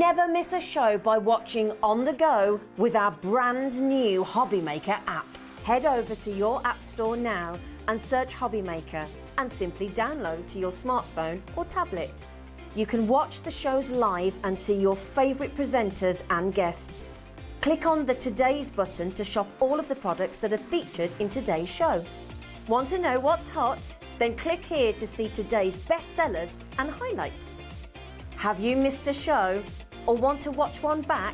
never miss a show by watching on the go with our brand new Hobby Maker app. Head over to your app store now and search Hobby Maker and simply download to your smartphone or tablet. You can watch the shows live and see your favourite presenters and guests. Click on the Today's button to shop all of the products that are featured in today's show. Want to know what's hot? Then click here to see today's bestsellers and highlights. Have you missed a show or want to watch one back?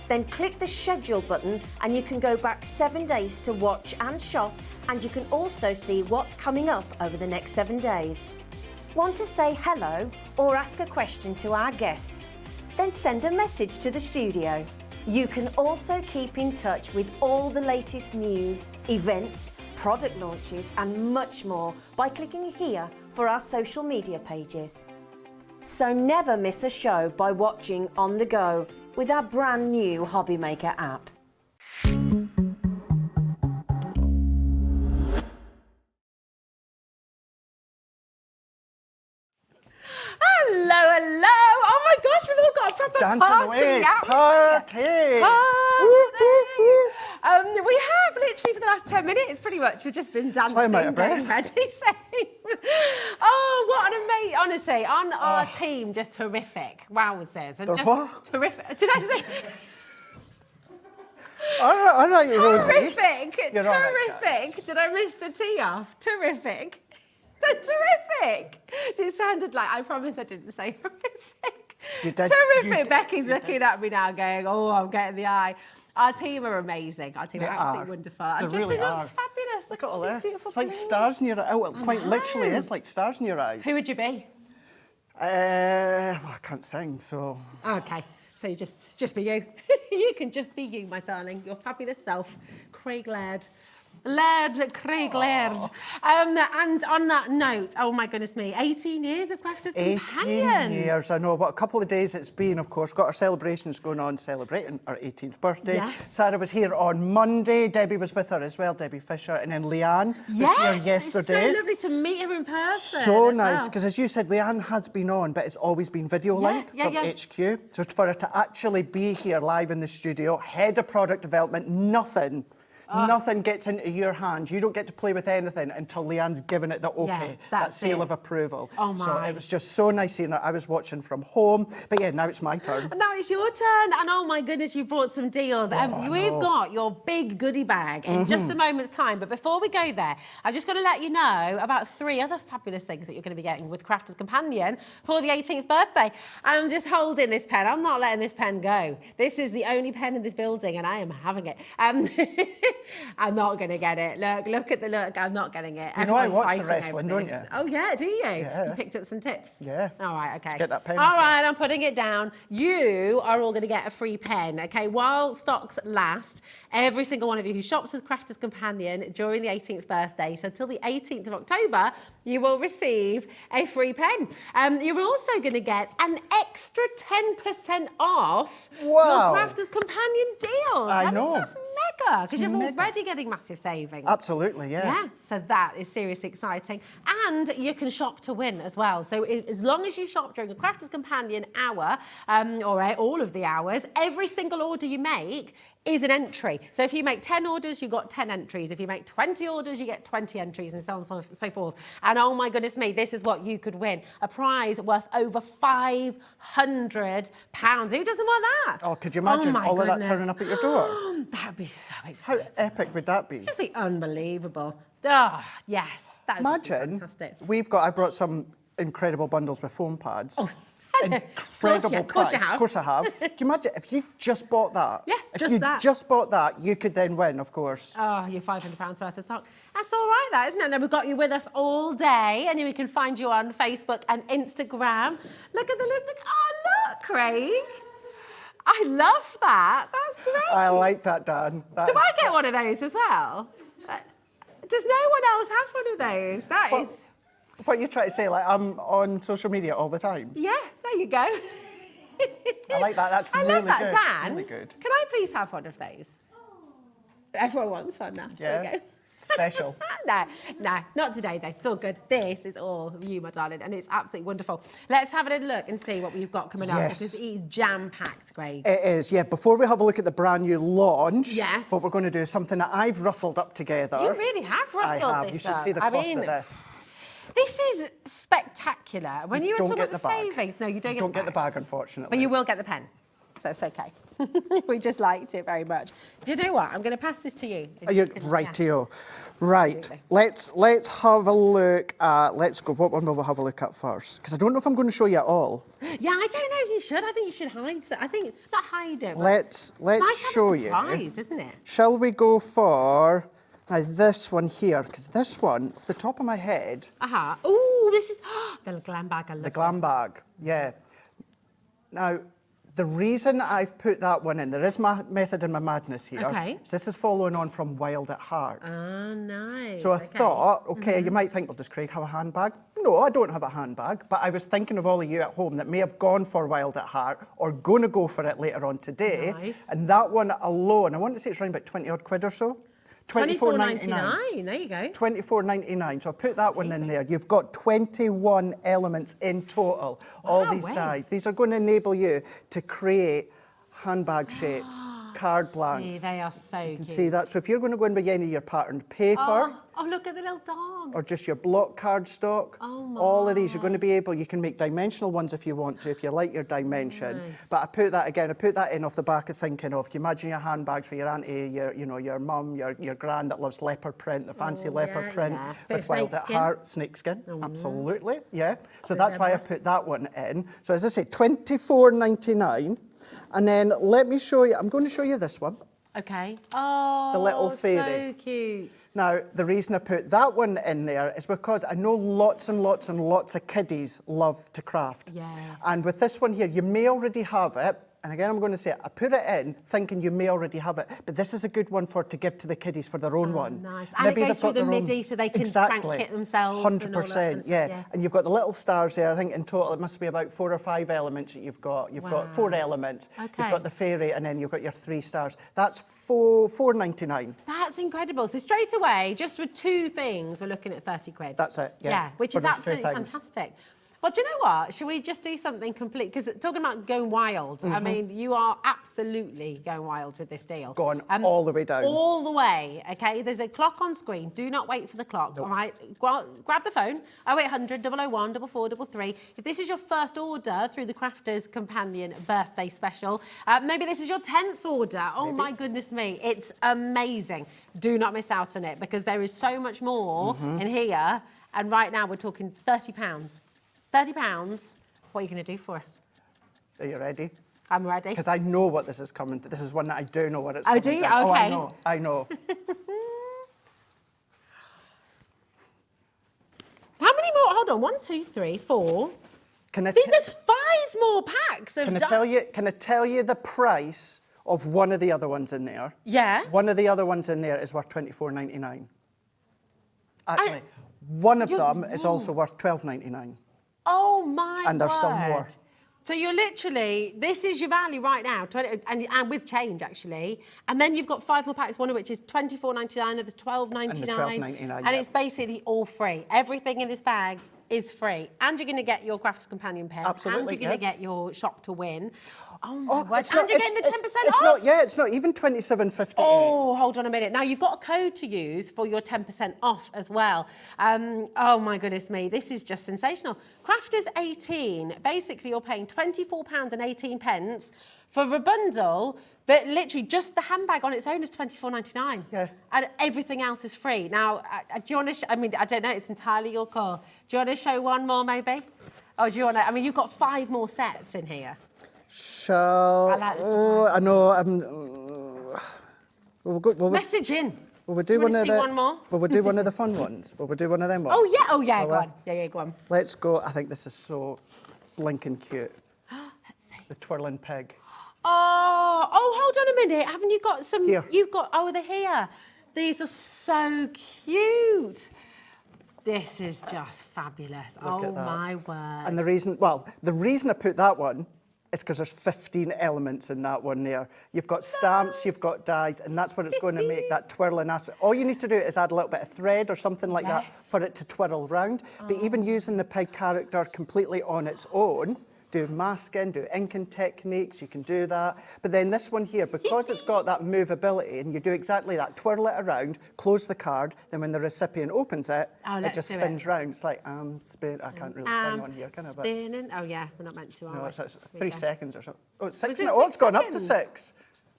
Then click the schedule button and you can go back 7 days to watch and shop, and you can also see what's coming up over the next 7 days. Want to say hello or ask a question to our guests? Then send a message to the studio. You can also keep in touch with all the latest news, events, product launches and much more by clicking here for our social media pages. So never miss a show by watching on the go with our brand new Hobby Maker app. Hello, hello! Oh my gosh, we've all got a proper Dancing party away, atmosphere. party! We have literally for the last 10 minutes, pretty much. We've just been dancing, why I'm out of getting breath. ready. Oh, what an amazing! Honestly, on our team, just terrific. Wowzers! And The just what? terrific. Did I say? All right, Rosie. Terrific! You're all right, Terrific! guys. Did I miss the T off? Terrific! Terrific! It sounded like, I promise I didn't say horrific. You did. Terrific! You did. Becky's looking at me now going, oh, I'm getting the eye. Our team are amazing. Our team They are absolutely are. wonderful. And They just really it looks are. fabulous. Look at all these this. beautiful It's like balloons. stars in your eyes. Oh, it quite literally know. is like stars in your eyes. Who would you be? Well, I can't sing, so... Okay, so you just be you. You can just be you, my darling. Your fabulous self, Craig Laird. Craig Laird. And on that note, oh my goodness me, 18 years of Crafters 18 Companion. years, I know, but a couple of days it's been, of course. Got our celebrations going on, celebrating our 18th birthday. Yes. Sarah was here on Monday. Debbie was with her as well, Debbie Fisher. And then Leanne was here yesterday. It's so lovely to meet her in person. So as nice, well. because as you said, Leanne has been on, but it's always been video link from HQ. So for her to actually be here live in the studio, head of product development, nothing gets into your hand. You don't get to play with anything until Leanne's given it the okay, that seal of approval. Oh my. So it was just so nice seeing her. I was watching from home, but yeah, now it's my turn. And now it's your turn. And oh my goodness, you brought some deals. We've got your big goodie bag in just a moment's time. But before we go there, I've just got to let you know about 3 other fabulous things that you're going to be getting with Crafters Companion for the 18th birthday. I'm just holding this pen. I'm not letting this pen go. This is the only pen in this building and I am having it. I'm not going to get it. Look at the look. I'm not getting it. You know I Everyone's watch the fighting wrestling, over don't this. you? Oh, yeah, do you? Yeah. You picked up some tips? Yeah. All right, okay. get that pen All for right, I'm putting it down. You are all going to get a free pen, okay? While stocks last, every single one of you who shops with Crafters Companion during the 18th birthday, so until the 18th of October, you will receive a free pen. You're also going to get an extra 10% off Wow. your Crafters Companion deals. I know. Mean, that's mega, because you're mega. already getting massive savings. Absolutely, yeah. Yeah, so that is seriously exciting. And you can shop to win as well. So as long as you shop during a Crafters Companion hour, or all of the hours, every single order you make is an entry. So if you make 10 orders, you got 10 entries. If you make 20 orders, you get 20 entries, and so on and so forth. And oh my goodness me, this is what you could win. A prize worth over £500. Who doesn't want that? Oh, could you imagine my all of that goodness. turning up at your door? That'd be so How exciting. epic would that be? It'd just be unbelievable. Oh, yes. That would just be Imagine, fantastic. I brought some incredible bundles with foam pads. Oh, incredible of course you price. have. Of course I have. Can you imagine if you just bought that? Yeah, if just you that. just bought that, you could then win, of course. Oh, you're £500 worth of stock. That's all right, that, isn't it? And we've got you with us all day, and we can find you on Facebook and Instagram. Look at the look. Oh, look, Craig. I love that. That's great. I like that, Dan. Do I get one of those as well? Does no one else have one of those? That What- is... What you try to say, like I'm on social media all the time. Yeah, there you go. I like that. That's I really love that. good. Dan, Really good. can I please have one of those? Everyone wants one now. Yeah. There you Special. No, not today though. It's all good. This is all you, my darling, and it's absolutely wonderful. Let's have a little look and see what we've got coming up, because it is jam-packed, Greg. It is, yeah. Before we have a look at the brand new launch, yes, what we're going to do is something that I've rustled up together. You really have rustled I have. this You should up. see the cost of this. This is spectacular. When you were talking about the savings, no, you don't get the bag. Don't get the bag, unfortunately. But you will get the pen, so it's okay. We just liked it very much. Do you know what? I'm going to pass this to you. Rightio. Right. Let's have a look at. Let's go. What one will we have a look at first? Because I don't know if I'm going to show you it all. Yeah, I don't know if you should. I think you should hide. I think not hide it. Let's nice show to have a surprise, isn't it? Shall we go for now this one here? Because this one, off the top of my head. Oh, this is the glam bag. I love the glam bag. Yeah. Now, the reason I've put that one in, there is method in my madness here. Okay. This is following on from Wild at Heart. Oh, nice. So I thought, you might think, well, does Craig have a handbag? No, I don't have a handbag, but I was thinking of all of you at home that may have gone for Wild at Heart or going to go for it later on today. Nice. And that one alone, I want to say it's around about 20 odd quid or so. $24.99. There you go. $24.99. So I've put that one in there. You've got 21 elements in total. All these dies. These are going to enable you to create handbag shapes, card blanks. See, they are so cute. You can see that. So if you're going to go in with any of your patterned paper. Oh, look at the little dog. Or just your block cardstock. Oh my. All of these, you're going to be able, you can make dimensional ones if you want to, if you like your dimension. Nice. But I put that in off the back of thinking of, can you imagine your handbags for your auntie, your mum, your gran that loves leopard print, the fancy leopard print with Wild at Heart, snakeskin. Absolutely, yeah. So that's why I've put that one in. So as I say, $24.99. And then let me show you, I'm going to show you this one. Okay. Oh, the little fairy. So cute. Now, the reason I put that one in there is because I know lots and lots and lots of kiddies love to craft. Yes. And with this one here, you may already have it. And again, I'm going to say it. I put it in thinking you may already have it, but this is a good one to give to the kiddies for their own one. Nice. And maybe it goes through the MIDI so they can crank it themselves. 100%, yeah. And you've got the little stars there. I think in total it must be about 4 or 5 elements that you've got. You've got 4 elements. Okay. You've got the fairy, and then you've got your 3 stars. That's $4.99. That's incredible. So straight away, just with 2 things, we're looking at 30 quid. That's it. Yeah, which is absolutely fantastic. Well, do you know what? Should we just do something complete? Because talking about going wild, I mean, you are absolutely going wild with this deal. Going all the way down. All the way, okay? There's a clock on screen. Do not wait for the clock, all right? Grab the phone, 0800 001 4433. If this is your first order through the Crafters Companion birthday special, maybe this is your 10th order. Oh, my goodness me. It's amazing. Do not miss out on it, because there is so much more in here. And right now, we're talking £30. £30, what are you going to do for us? Are you ready? I'm ready. Because I know what this is coming to. This is one that I do know what it's coming to. Do you? Okay. Oh, I know. I know. How many more? Hold on. 1, 2, 3, 4. There's 5 more packs of Can I tell you the price of one of the other ones in there? Yeah. One of the other ones in there is worth $24.99. Actually, one of them is also worth $12.99. Oh my And there's word. still more. So you're literally, this is your value right now, 20, and with change actually. And then you've got 5 more packs, one of which is $24.99, and the $12.99. And the $12.99, And it's basically all free. Everything in this bag is free. And you're going to get your Crafters Companion pen. Absolutely, And you're going to get your shop to win. Oh my word. And not, you're getting the 10% off. It's not even $27.50. Oh, hold on a minute. Now, you've got a code to use for your 10% off as well. Oh, my goodness me. This is just sensational. Crafters 18. Basically, you're paying £24.18 for a bundle that literally just the handbag on its own is $24.99. Yeah. And everything else is free. Now, do you want to... I mean, I don't know. It's entirely your call. Do you want to show one more, maybe? Or do you want to... I mean, you've got 5 more sets in here. I know. Message in. Will we do one more? Will we do one of the fun ones? Will we do one of them ones? Oh yeah, go on. Yeah, go on. Let's go. I think this is so blinking cute. Let's see. The twirling pig. Oh, hold on a minute. Haven't you got some? Here. You've got, they're here. These are so cute. This is just fabulous. Look at that. My word. And the reason I put that one It's because there's 15 elements in that one there. You've got stamps, you've got dies, and that's what it's going to make, that twirling aspect. All you need to do is add a little bit of thread or something like that for it to twirl round. But even using the pig character completely on its own, do masking, do inking techniques, you can do that. But then this one here, because it's got that movability, and you do exactly that, twirl it around, close the card, then when the recipient opens it, it just spins round. It's like, spin. I can't really sing on here, can I? Spinning. Oh yeah, we're not meant to, No, are it's 3 seconds or something. Oh, it's 6 Was it minutes. Oh, it's 6 gone up to seconds? 6.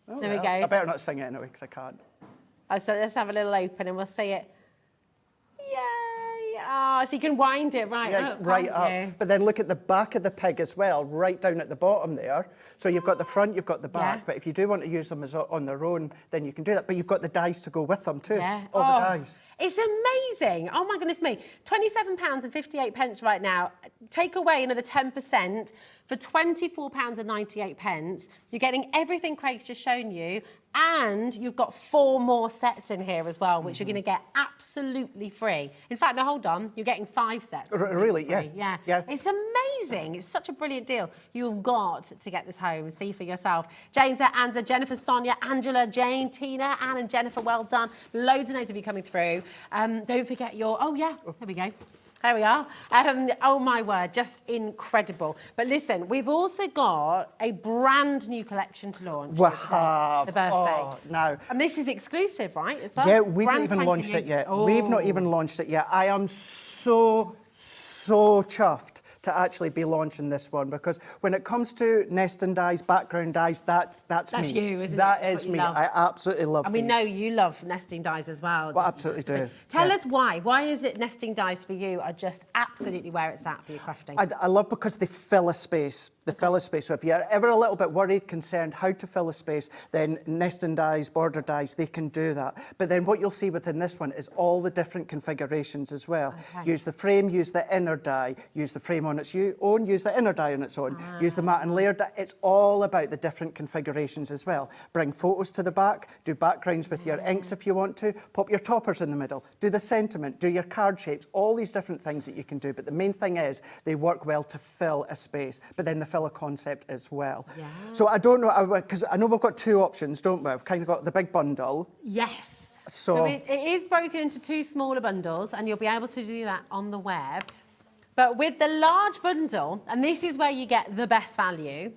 Oh, There we well. go. I better not sing it anyway, because I can't. Oh, so let's have a little open and we'll see it. Yay! Oh, so you can wind it right up, right can't up. you? But then look at the back of the pig as well, right down at the bottom there. So you've got the front, you've got the back. Yeah. But if you do want to use them as on their own, then you can do that. But you've got the dies to go with them too. Yeah. All the dies. It's amazing. Oh my goodness me. £27.58 right now. Take away another 10% for £24.98. You're getting everything Craig's just shown you, and you've got 4 more sets in here as well, which you're going to get absolutely free. In fact, no, hold on. You're getting 5 sets. Really? Free. Yeah. Yeah. It's amazing. It's such a brilliant deal. You've got to get this home and see for yourself. Jane's there, Anza, Jennifer, Sonia, Angela, Jane, Tina, Anne and Jennifer, well done. Loads of notes of you coming through. Don't forget your... Oh, yeah. There we go. There we are. Oh, my word, just incredible. But listen, we've also got a brand new collection to launch. We have. The birthday. Oh, no. And this is exclusive, right, as well? Yeah, we've not Brand even spanking launched new. it yet. Oh. We've not even launched it yet. I am so chuffed to actually be launching this one, because when it comes to nesting dies, background dies, that's me. That's you, isn't it? That That's is what you me. love. I absolutely love And we these. know you love nesting dies as well. Well, just absolutely massively. do. Tell Yeah. us why. Why is it nesting dies for you are just absolutely where it's at for your crafting? I love because they fill a space. They fill a space. So if you're ever a little bit worried, concerned how to fill a space, then nesting dies, border dies, they can do that. But then what you'll see within this one is all the different configurations as well. Okay. Use the frame, use the inner die, use the frame on its own, use the inner die on its own, use the matte and layered die. It's all about the different configurations as well. Bring photos to the back, do backgrounds with your inks if you want to, pop your toppers in the middle, do the sentiment, do your card shapes, all these different things that you can do. But the main thing is they work well to fill a space, but then they fill a concept as well. Yeah. So I don't know, because I know we've got 2 options, don't we? We've kind of got the big bundle. Yes. So it is broken into 2 smaller bundles, and you'll be able to do that on the web. But with the large bundle, and this is where you get the best value,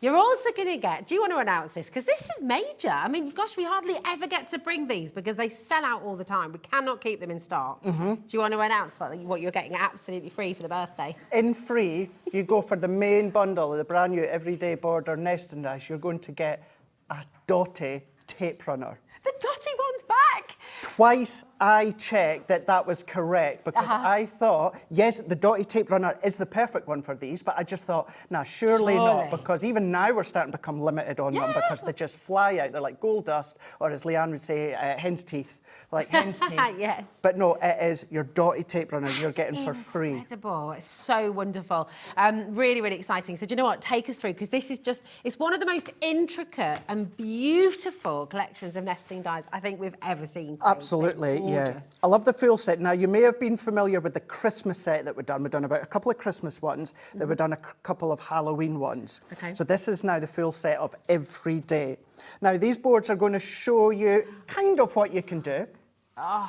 you're also going to get... Do you want to announce this? Because this is major. I mean, gosh, we hardly ever get to bring these because they sell out all the time. We cannot keep them in stock. Do you want to announce what you're getting absolutely free for the birthday? in free, you go for the main bundle of the brand new everyday border nesting dies, you're going to get a Dotty tape runner. The Dotty one's back! Twice I checked that was correct, because I thought, yes, the Dotty tape runner is the perfect one for these, but I just thought, nah, surely not, because even now we're starting to become limited on them because they just fly out. They're like gold dust, or as Leanne would say, hen's teeth, like hen's teeth. Yes. But no, it is your Dotty tape runner you're getting for free. Incredible. It's so wonderful. Really, really exciting. So do you know what? Take us through, because this is just, it's one of the most intricate and beautiful collections of nesting dies I think we've ever seen. Absolutely, yeah. Gorgeous. I love the full set. Now, you may have been familiar with the Christmas set that we've done. We've done about a couple of Christmas ones, then we've done a couple of Halloween ones. Okay. So this is now the full set of every day. Now, these boards are going to show you kind of what you can do.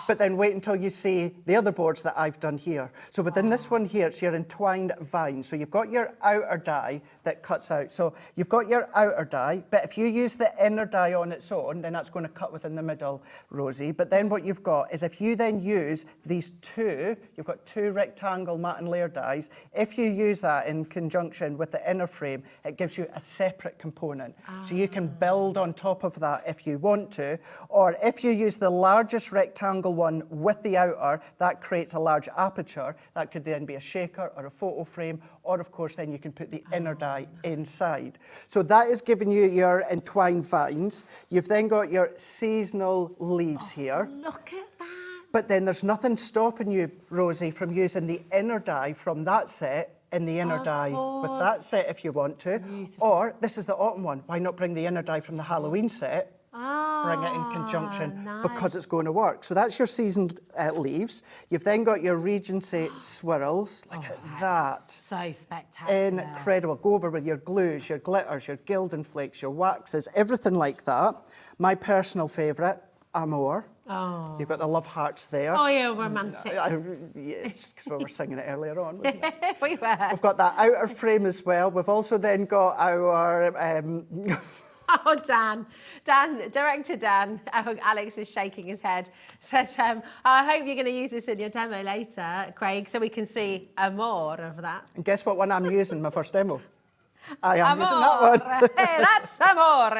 But then wait until you see the other boards that I've done here. So within this one here, it's your entwined vine. So you've got your outer die that cuts out. So you've got your outer die, but if you use the inner die on its own, then that's going to cut within the middle, Rosie. But then what you've got is if you then use these 2, you've got 2 rectangle matte and layer dies. If you use that in conjunction with the inner frame, it gives you a separate component. So you can build on top of that if you want to. Or if you use the largest rectangle one with the outer, that creates a large aperture. That could then be a shaker or a photo frame, or of course then you can put the inner die inside. So that is giving you your entwined vines. You've then got your seasonal leaves here. Look at that. But then there's nothing stopping you, Rosie, from using the inner die from that set in the inner die with that set if you want to. Beautiful. Or this is the autumn one. Why not bring the inner die from the Halloween set bring it in conjunction because it's going to work. So that's your seasoned leaves. You've then got your Regency swirls. Look at that. So spectacular. Incredible. Go over with your glues, your glitters, your gilding flakes, your waxes, everything like that. My personal favourite, Amor. Oh. You've got the love hearts there. Oh, yeah, romantic. Yes, because we were singing it earlier on, wasn't it? We were. We've got that outer frame as well. We've also then got our... Oh, Dan, Director Dan, Alex is shaking his head, said, I hope you're going to use this in your demo later, Craig, so we can see more of that. And guess what one I'm using, my first demo? I am using that one. Hey, that's amore.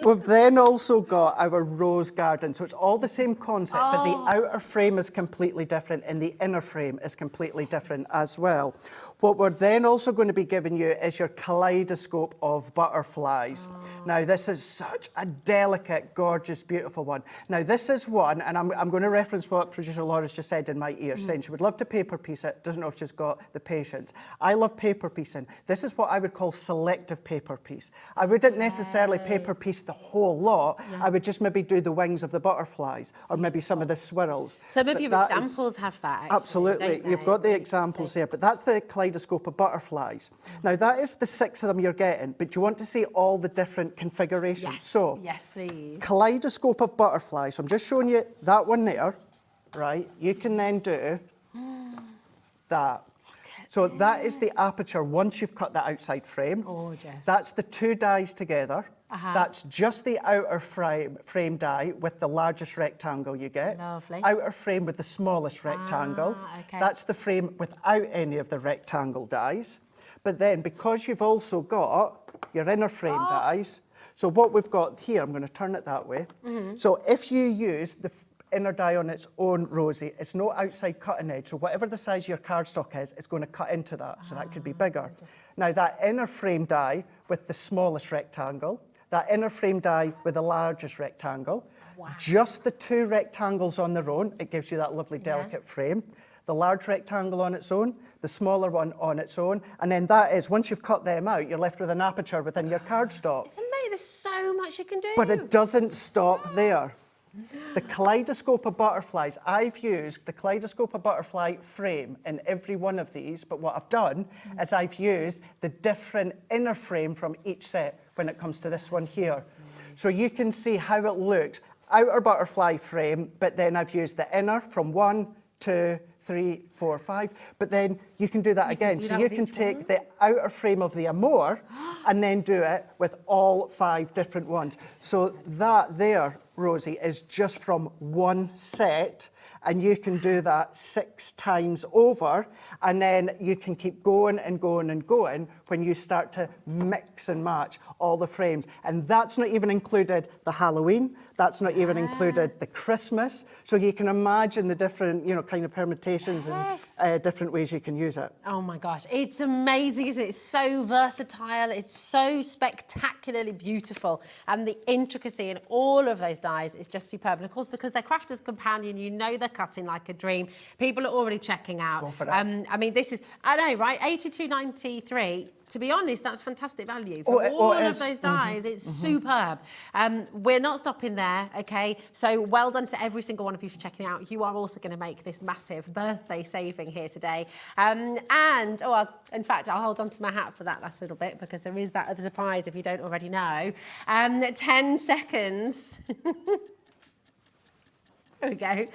We've then also got our rose garden. So it's all the same concept, but the outer frame is completely different and the inner frame is completely different as well. What we're then also going to be giving you is your kaleidoscope of butterflies. Now, this is such a delicate, gorgeous, beautiful one. Now, this is one, and I'm going to reference what producer Laura's just said in my ear, saying she would love to paper piece it, doesn't know if she's got the patience. I love paper piecing. This is what I would call selective paper piece. I wouldn't necessarily paper piece the whole lot. I would just maybe do the wings of the butterflies or maybe some of the swirls. Some of your examples have that, actually, absolutely. You've got the examples there, but that's the kaleidoscope of butterflies. Now, that is the 6 of them you're getting, but you want to see all the different configurations. Yes. So, yes, please. Kaleidoscope of butterflies. So I'm just showing you that one there, right? You can then do that. So that is the aperture once you've cut the outside frame. Gorgeous. That's the 2 dies together. That's just the outer frame die with the largest rectangle you get. Lovely. Outer frame with the smallest rectangle. Okay. That's the frame without any of the rectangle dies. But then because you've also got your inner frame dies, so what we've got here, I'm going to turn it that way. So if you use the inner die on its own, Rosie, it's no outside cutting edge. So whatever the size of your cardstock is, it's going to cut into that. So that could be bigger. Now that inner frame die with the smallest rectangle, that inner frame die with the largest rectangle, just the 2 rectangles on their own, it gives you that lovely delicate frame. The large rectangle on its own, the smaller one on its own, and then that is, once you've cut them out, you're left with an aperture within your cardstock. It's amazing, there's so much you can do. But it doesn't stop there. The kaleidoscope of butterflies, I've used the kaleidoscope of butterfly frame in every one of these, but what I've done is I've used the different inner frame from each set when it comes to this one here. So you can see how it looks. Outer butterfly frame, but then I've used the inner from 1, 2, 3, 4, 5. But then you can do that again. So you can take the outer frame of the Amor and then do it with all 5 different ones. So that there, Rosie, is just from one set, and you can do that 6 times over, and then you can keep going and going and going when you start to mix and match all the frames. And that's not even included the Halloween, that's not even included the Christmas. So you can imagine the different, kind of permutations and different ways you can use it. Oh my gosh, it's amazing, isn't it? It's so versatile, it's so spectacularly beautiful, and the intricacy in all of those dies is just superb. And of course, because they're Crafter's Companion, you know they're cutting like a dream. People are already checking out. Go for it. I mean, this is, I know, right? $82.93. To be honest, that's fantastic value for all of those dies. It's superb. We're not stopping there, okay? So well done to every single one of you for checking out. You are also going to make this massive birthday saving here today. In fact, I'll hold on to my hat for that last little bit because there is that other surprise if you don't already know. 10 seconds. There we go.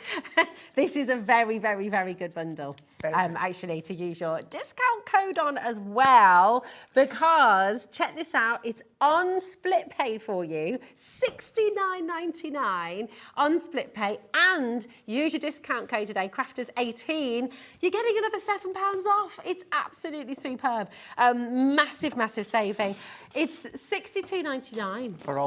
This is a very, very, very good bundle, actually, to use your discount code on as well, because, check this out, it's on split pay for you, $69.99 on split pay, and use your discount code today, Crafters18, you're getting another £7 off. It's absolutely superb. Massive, massive saving. It's $62.99 today for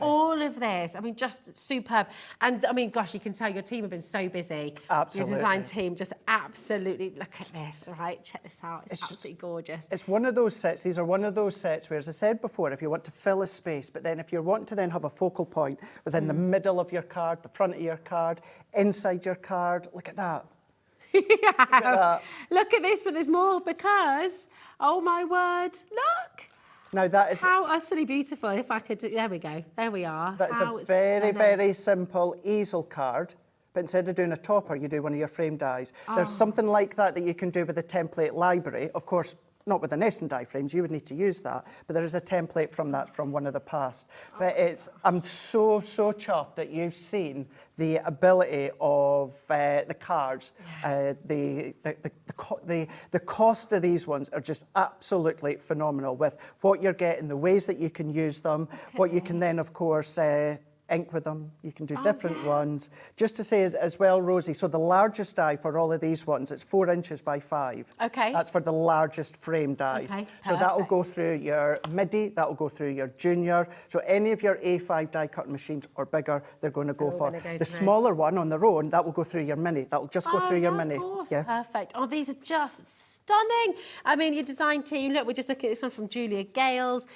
all of this. I mean, just superb. And I mean, gosh, you can tell your team have been so busy. Absolutely. Your design team just absolutely, look at this, all right? Check this out. It's absolutely gorgeous. It's one of those sets, these are one of those sets where, as I said before, if you want to fill a space, but then if you want to then have a focal point within the middle of your card, the front of your card, inside your card, look at that. Look at that. Look at this, but there's more because, oh my word, look. Now that is... How utterly beautiful. If I could, there we go. There we are. That is a very, very simple easel card. But instead of doing a topper, you do one of your frame dies. There's something like that you can do with the template library. Of course, not with the nesting die frames, you would need to use that. But there is a template from that from one of the past. But I'm so chuffed that you've seen the ability of the cards. The cost of these ones are just absolutely phenomenal with what you're getting, the ways that you can use them, what you can then, of course, ink with them. You can do different ones. Just to say as well, Rosie, so the largest die for all of these ones, it's 4 inches by 5. Okay. That's for the largest frame die. Okay, so that'll go through your midi, that'll go through your junior. So any of your A5 die cutting machines or bigger, they're going to go for. The smaller one on their own, that will go through your mini. That'll just go through your mini. Of course. Perfect. Oh, these are just stunning. I mean, your design team, look, we're just looking at this one from Julia Gales.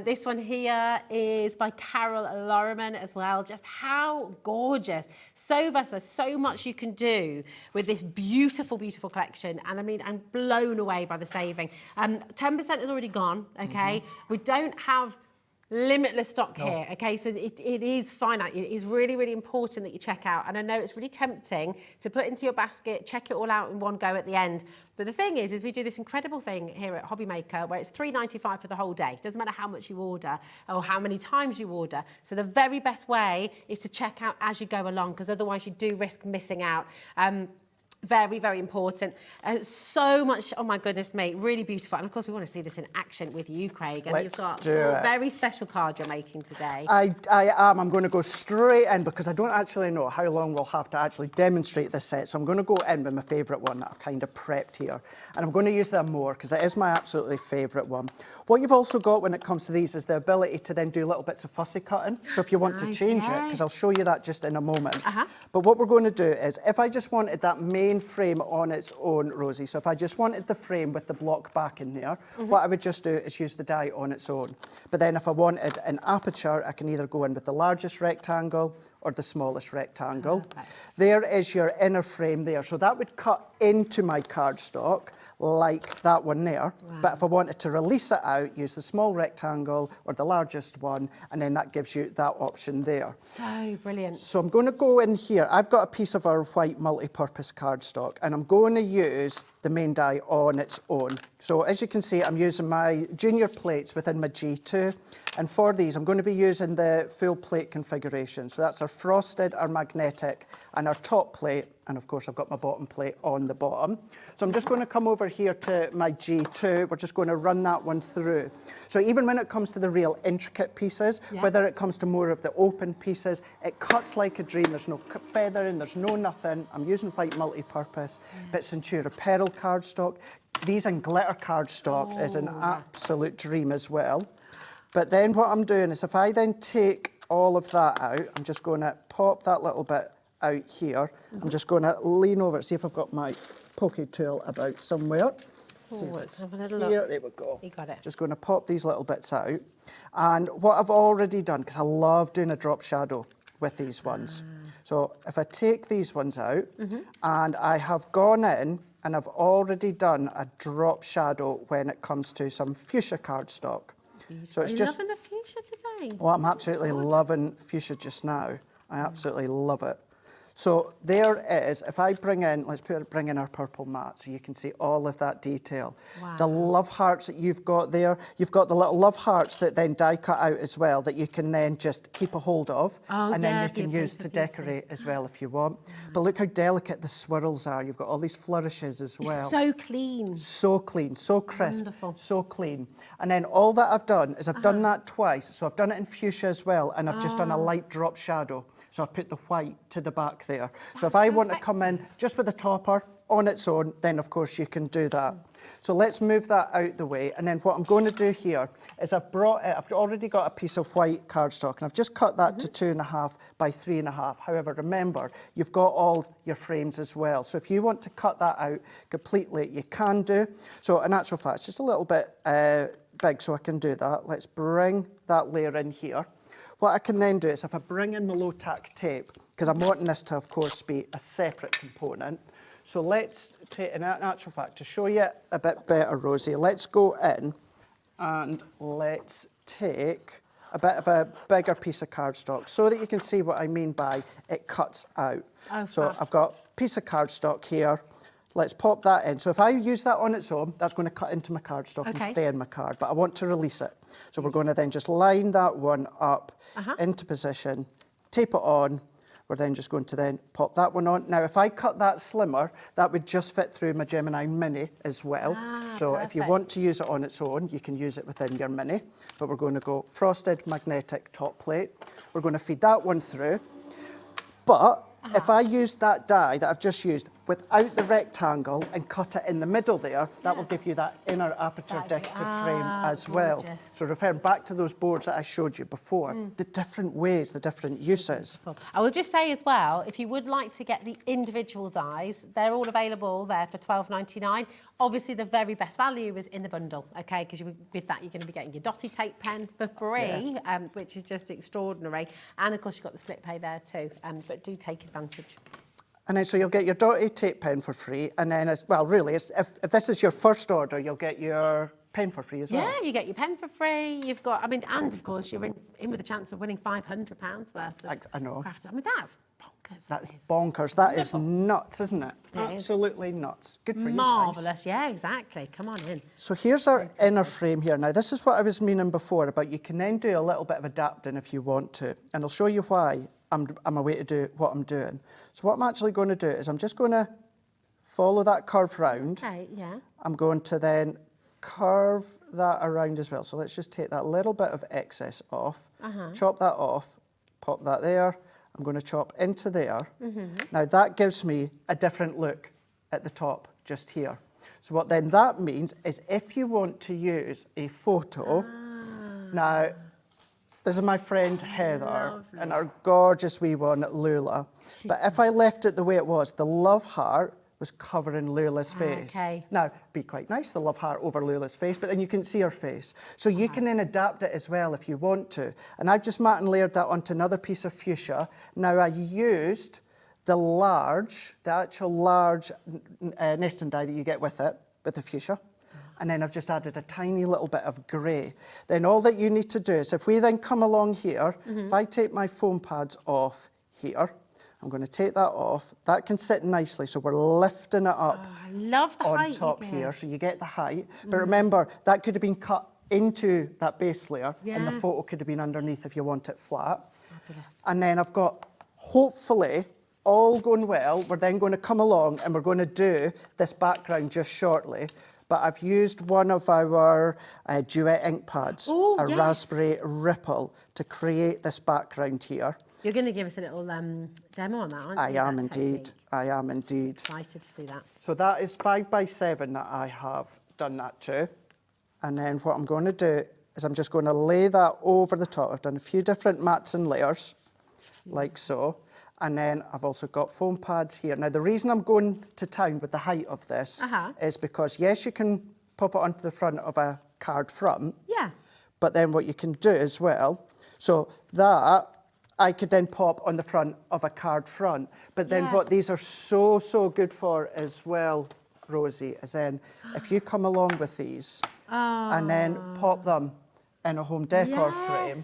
This one here is by Carol Lorriman as well. Just how gorgeous. So versatile. There's so much you can do with this beautiful, beautiful collection. And I mean, I'm blown away by the saving. 10% is already gone, okay? We don't have limitless stock here, okay? So it is finite. It is really, really important that you check out. And I know it's really tempting to put into your basket, check it all out in one go at the end. But the thing is we do this incredible thing here at Hobby Maker where it's $3.95 for the whole day. It doesn't matter how much you order or how many times you order. So the very best way is to check out as you go along, because otherwise you do risk missing out. Very, very important. So much, oh my goodness me, really beautiful. And of course, we want to see this in action with you, Craig. And you've got a very special card you're making today. I am. I'm going to go straight in because I don't actually know how long we'll have to actually demonstrate this set. So I'm going to go in with my favourite one that I've kind of prepped here. And I'm going to use them more because it is my absolutely favourite one. What you've also got when it comes to these is the ability to then do little bits of fussy cutting. So if you want to change it, because I'll show you that just in a moment. But what we're going to do is, if I just wanted that main frame on its own, Rosie, so if I just wanted the frame with the block back in there, what I would just do is use the die on its own. But then if I wanted an aperture, I can either go in with the largest rectangle or the smallest rectangle. There is your inner frame there. So that would cut into my cardstock like that one there. But if I wanted to release it out, use the small rectangle or the largest one, and then that gives you that option there. So brilliant. So I'm going to go in here. I've got a piece of our white multi-purpose cardstock, and I'm going to use the main die on its own. So as you can see, I'm using my junior plates within my G2. And for these, I'm going to be using the full plate configuration. So that's our frosted, our magnetic, and our top plate. And of course, I've got my bottom plate on the bottom. So I'm just going to come over here to my G2. We're just going to run that one through. So even when it comes to the real intricate pieces, whether it comes to more of the open pieces, it cuts like a dream. There's no feathering, there's no nothing. I'm using white multi-purpose, bit Centura Pearl cardstock. These in glitter cardstock is an absolute dream as well. But then what I'm doing is if I then take all of that out, I'm just going to pop that little bit out here. I'm just going to lean over, see if I've got my poke tool about somewhere. Let's have a little here. look. There we go. You got it. Just going to pop these little bits out. And what I've already done, because I love doing a drop shadow with these ones. So if I take these ones out and I have gone in and I've already done a drop shadow when it comes to some fuchsia cardstock. So it's just loving the fuchsia today. Well, I'm absolutely loving fuchsia just now. I absolutely love it. So there it is. If I bring in, bring in our purple mat so you can see all of that detail. The love hearts that you've got there, you've got the little love hearts that then die cut out as well that you can then just keep a hold of and then you can use to decorate as well if you want. But look how delicate the swirls are. You've got all these flourishes as well. It's so clean. So clean, so crisp, Wonderful. so clean. And then all that I've done is I've done that twice. So I've done it in fuchsia as well and I've just done a light drop shadow. So I've put the white to the back there. So if I want to come in just with a topper on its own, then of course you can do that. So let's move that out the way. And then what I'm going to do here is I've already got a piece of white cardstock and I've just cut that to 2.5 by 3.5. However, remember, you've got all your frames as well. So if you want to cut that out completely, you can do. So in actual fact, it's just a little bit big, so I can do that. Let's bring that layer in here. What I can then do is if I bring in the low-tack tape, because I'm wanting this to, of course, be a separate component. So let's take, in actual fact, to show you a bit better, Rosie, let's go in And let's take a bit of a bigger piece of cardstock so that you can see what I mean by it cuts out. Oh, so fab. I've got a piece of cardstock here. Let's pop that in. So if I use that on its own, that's going to cut into my cardstock and stay in my card, but I want to release it. So we're going to then just line that one up into position, tape it on. We're then just going to then pop that one on. Now, if I cut that slimmer, that would just fit through my Gemini Mini as well. So perfect. if you want to use it on its own, you can use it within your Mini. But we're going to go frosted magnetic top plate. We're going to feed that one through. But if I use that die that I've just used without the rectangle and cut it in the middle there, that will give you that inner aperture decorative frame as well. So referring back to those boards that I showed you before, the different ways, the different uses. I will just say as well, if you would like to get the individual dies, they're all available there for $12.99. Obviously, the very best value is in the bundle, okay? Because with that, you're going to be getting your dotty tape pen for free, which is just extraordinary. And of course, you've got the split pay there too, but do take advantage. And then so you'll get your dotty tape pen for free. And then, if this is your first order, you'll get your pen for free as well. Yeah, you get your pen for free. You've got, and of course, you're in with a chance of winning £500 worth of I know. crafts. I mean, that's bonkers. That's bonkers. That is nuts, isn't it? Absolutely nuts. Good for you guys. Marvellous. Yeah, exactly. Come on in. So here's our inner frame here. Now, this is what I was meaning before about you can then do a little bit of adapting if you want to. And I'll show you why I'm away to do what I'm doing. So what I'm actually going to do is I'm just going to follow that curve round. Okay, yeah. I'm going to then curve that around as well. So let's just take that little bit of excess off, chop that off, pop that there. I'm going to chop into there. Now that gives me a different look at the top just here. So what then that means is if you want to use a photo, now this is my friend Heather and our gorgeous wee one Lula. But if I left it the way it was, the love heart was covering Lula's face. Okay. Now, be quite nice, the love heart over Lula's face, but then you can see her face. So you can then adapt it as well if you want to. And I've just mat and layered that onto another piece of fuchsia. Now I used the actual large nesting die that you get with it, with the fuchsia. And then I've just added a tiny little bit of grey. Then all that you need to do is if we then come along here, if I take my foam pads off here, I'm going to take that off. That can sit nicely, so we're lifting it up I love the on height top you here, get. so you get the height. But remember, that could have been cut into that base layer, and the photo could have been underneath if you want it flat. Fabulous. And then I've got, hopefully, all going well, we're then going to come along and we're going to do this background just shortly. But I've used one of our duet ink pads, a raspberry ripple, to create this background here. You're going to give us a little demo on that, aren't you? I am indeed. I am indeed. Excited to see that. So that is 5x7 that I have done that to. And then what I'm going to do is I'm just going to lay that over the top. I've done a few different mats and layers, like so. And then I've also got foam pads here. Now, the reason I'm going to town with the height of this is because, yes, you can pop it onto the front of a card front. Yeah. But then what you can do as well, so that I could then pop on the front of a card front. But then what these are so good for as well, Rosie, is then if you come along with these and then pop them in a home decor frame.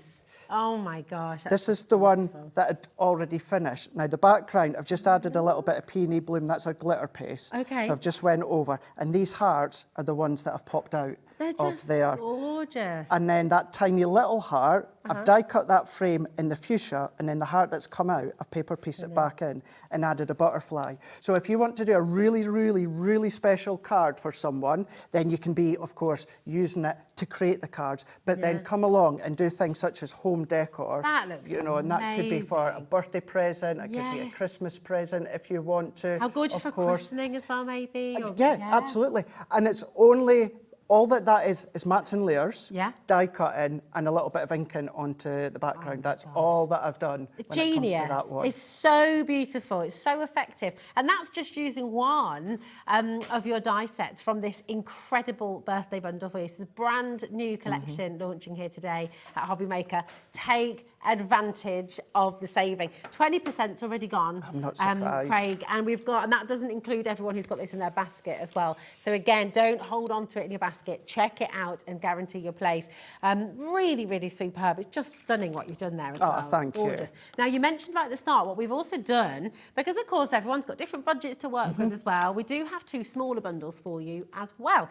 Oh my gosh. This is the one that had already finished. Now the background, I've just added a little bit of peony bloom. That's our glitter paste. Okay. So I've just went over. And these hearts are the ones that have popped out of there. Gorgeous. And then that tiny little heart, I've die cut that frame in the fuchsia, and then the heart that's come out, I've paper pieced it back in and added a butterfly. So if you want to do a really special card for someone, then you can be, of course, using it to create the cards, but then come along and do things such as home decor. That looks and that could be for a birthday present, it could be a Christmas present if you want to. How gorgeous of for course. christening as well, maybe? Or, Absolutely. And it's only, all that is mats and layers, die cutting, and a little bit of inking onto the background. That's all that I've done when Genius. it comes to that one. It's so beautiful. It's so effective. And that's just using one of your die sets from this incredible birthday bundle for you. This is a brand new collection launching here today at Hobby Maker. Take advantage of the saving. 20%'s already gone. I'm not surprised. Craig, and that doesn't include everyone who's got this in their basket as well. So again, don't hold on to it in your basket. Check it out and guarantee your place. Really, really superb. It's just stunning what you've done there as well. Oh, thank you. Gorgeous. Now, you mentioned right at the start what we've also done, because of course everyone's got different budgets to work with as well. We do have 2 smaller bundles for you as well.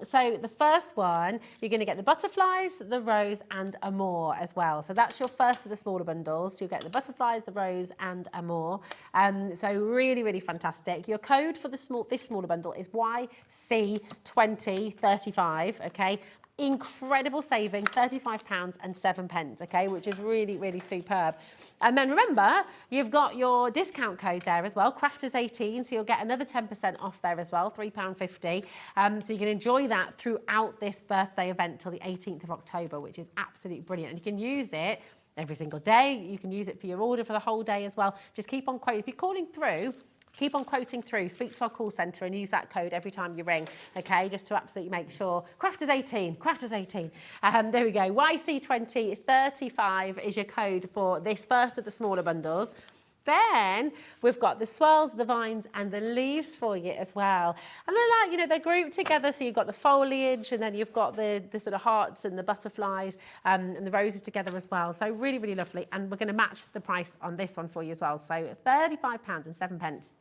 So the first one, you're going to get the butterflies, the rose, and a more as well. So that's your first of the smaller bundles. You'll get the butterflies, the rose, and a more. So really, really fantastic. Your code for this smaller bundle is YC2035. Okay. Incredible saving, £35.07, okay, which is really, really superb. And then remember, you've got your discount code there as well, Crafters18, so you'll get another 10% off there as well, £3.50. So you can enjoy that throughout this birthday event till the 18th of October, which is absolutely brilliant. And you can use it every single day. You can use it for your order for the whole day as well. Just keep on quoting. If you're calling through, keep on quoting through, speak to our call centre and use that code every time you ring, okay, just to absolutely make sure. Crafters18, Crafters18. There we go, YC2035 is your code for this first of the smaller bundles. Then we've got the swirls, the vines, and the leaves for you as well. And I like, they're grouped together, so you've got the foliage, and then you've got the sort of hearts and the butterflies and the roses together as well. So really, really lovely. And we're going to match the price on this one for you as well. So £35.07.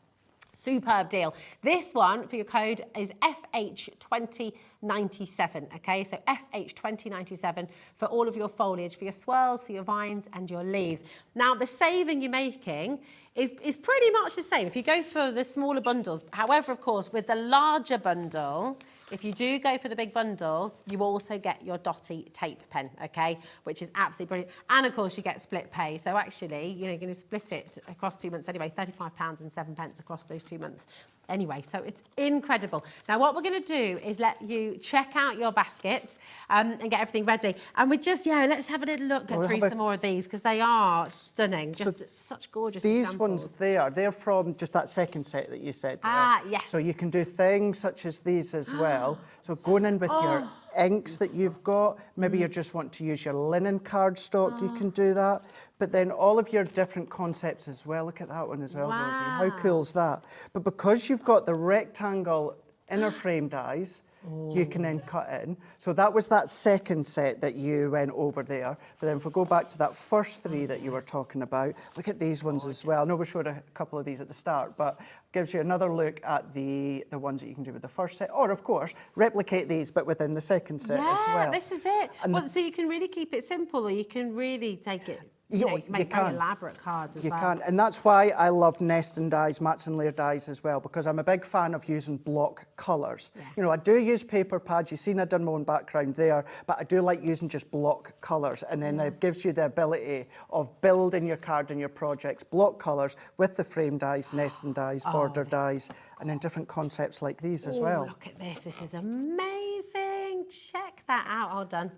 Superb deal. This one for your code is FH2097, okay? So FH2097 for all of your foliage, for your swirls, for your vines and your leaves. Now, the saving you're making is pretty much the same if you go for the smaller bundles. However, of course, with the larger bundle, if you do go for the big bundle, you also get your Dotty tape pen, okay, which is absolutely brilliant. And of course, you get split pay. So actually, you're going to split it across 2 months anyway, £35.07 across those 2 months. Anyway, so it's incredible. Now, what we're going to do is let you check out your baskets and get everything ready. And we just, let's have a little look through some more of these because they are stunning. Just such gorgeous These examples. ones there, they're from just that second set that you said. Ah, yes. So you can do things such as these as well. So going in with your inks that you've got, maybe you just want to use your linen cardstock, you can do that. But then all of your different concepts as well. Look at that one as well, Rosie. How cool is that? But because you've got the rectangle inner frame dies, you can then cut in. So that was that second set that you went over there. But then if we go back to that first 3 that you were talking about, look at these ones as well. I know we showed a couple of these at the start, but gives you another look at the ones that you can do with the first set. Or, of course, replicate these, but within the second set as well. Yeah, this is it. And so you can really keep it simple, or you can really take it... You can make very elaborate cards as well. You can, and that's why I love nesting dies, mats and layer dies as well, because I'm a big fan of using block colours. Yeah. I do use paper pads. You've seen I've done my own background there, but I do like using just block colours, and then it gives you the ability of building your card and your projects, block colours with the frame dies, nesting dies, border dies, and then different concepts like these as well. Look at this. This is amazing. Check that out. All done.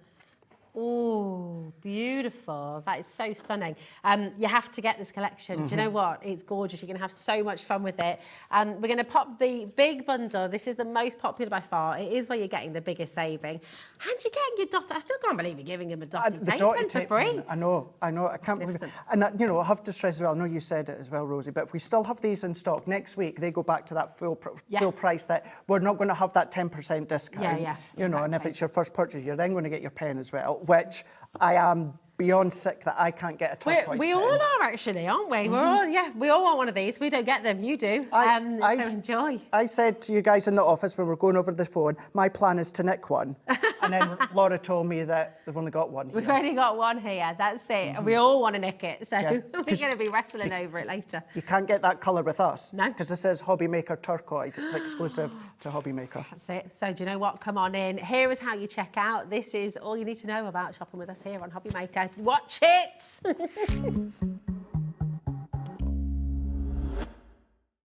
Oh, beautiful. That is so stunning. You have to get this collection. Do you know what? It's gorgeous. You're going to have so much fun with it. We're going to pop the big bundle. This is the most popular by far. It is where you're getting the biggest saving. And you're getting your Dotty. I still can't believe you're giving him a Dotty tape pen for free. I know. I can't believe it. And, I have to stress as well, I know you said it as well, Rosie, but if we still have these in stock, next week they go back to that full price that we're not going to have that 10% discount. And if it's your first purchase, you're then going to get your pen as well, which I am beyond sick that I can't get a turquoise We pen. all are actually, aren't we? We're all, we all want one of these. We don't get them, you do. So enjoy. I said to you guys in the office when we were going over the phone, my plan is to nick one. And then Laura told me that they've only got one here. We've only got one here, that's it. And we all want to nick it, so we're going to be wrestling over it later. You can't get that colour with us. No. Because this is Hobby Maker Turquoise. It's exclusive to Hobby Maker. That's it. So do you know what? Come on in. Here is how you check out. This is all you need to know about shopping with us here on Hobby Maker. Watch it!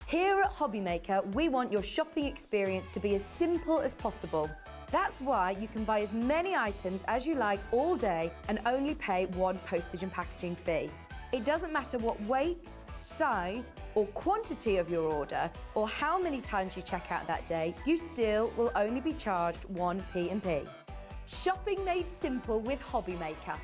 Here at Hobby Maker, we want your shopping experience to be as simple as possible. That's why you can buy as many items as you like all day and only pay one postage and packaging fee. It doesn't matter what weight, size or quantity of your order or how many times you check out that day, you still will only be charged one P&P. Shopping made simple with Hobby Maker.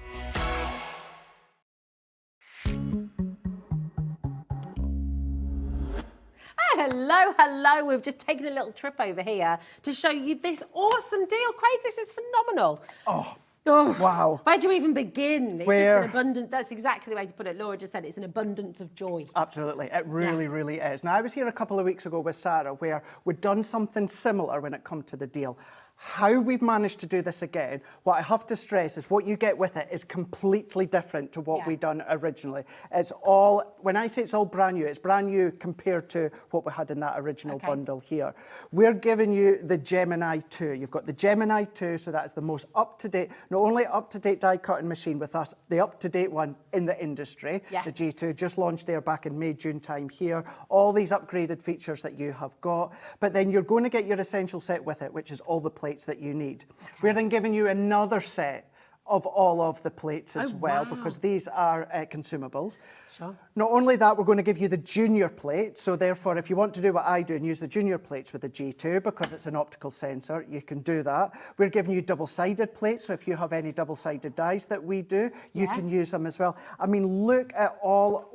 Hello, hello. We've just taken a little trip over here to show you this awesome deal. Craig, this is phenomenal. Oh, Oh, wow. Where do you even begin? It's Where? just an abundant, that's exactly the way to put it. Laura just said it's an abundance of joy. Absolutely, it really, really is. Now, I was here a couple of weeks ago with Sarah where we'd done something similar when it come to the deal. How we've managed to do this again, what I have to stress is what you get with it is completely different to what we done originally. It's all, when I say it's all brand new, it's brand new compared to what we had in that original bundle here. We're giving you the Gemini 2. You've got the Gemini 2, so that's the most up-to-date, not only up-to-date die cutting machine with us, the up-to-date one in the industry. The G2 just launched there back in May, June time here. All these upgraded features that you have got, but then you're going to get your essential set with it, which is all the plates that you need. We're then giving you another set of all of the plates as well, because these are consumables. Sure. Not only that, we're going to give you the junior plate, so therefore if you want to do what I do and use the junior plates with the G2 because it's an optical sensor, you can do that. We're giving you double-sided plates, so if you have any double-sided dies that we do, you can use them as well. I mean, look at all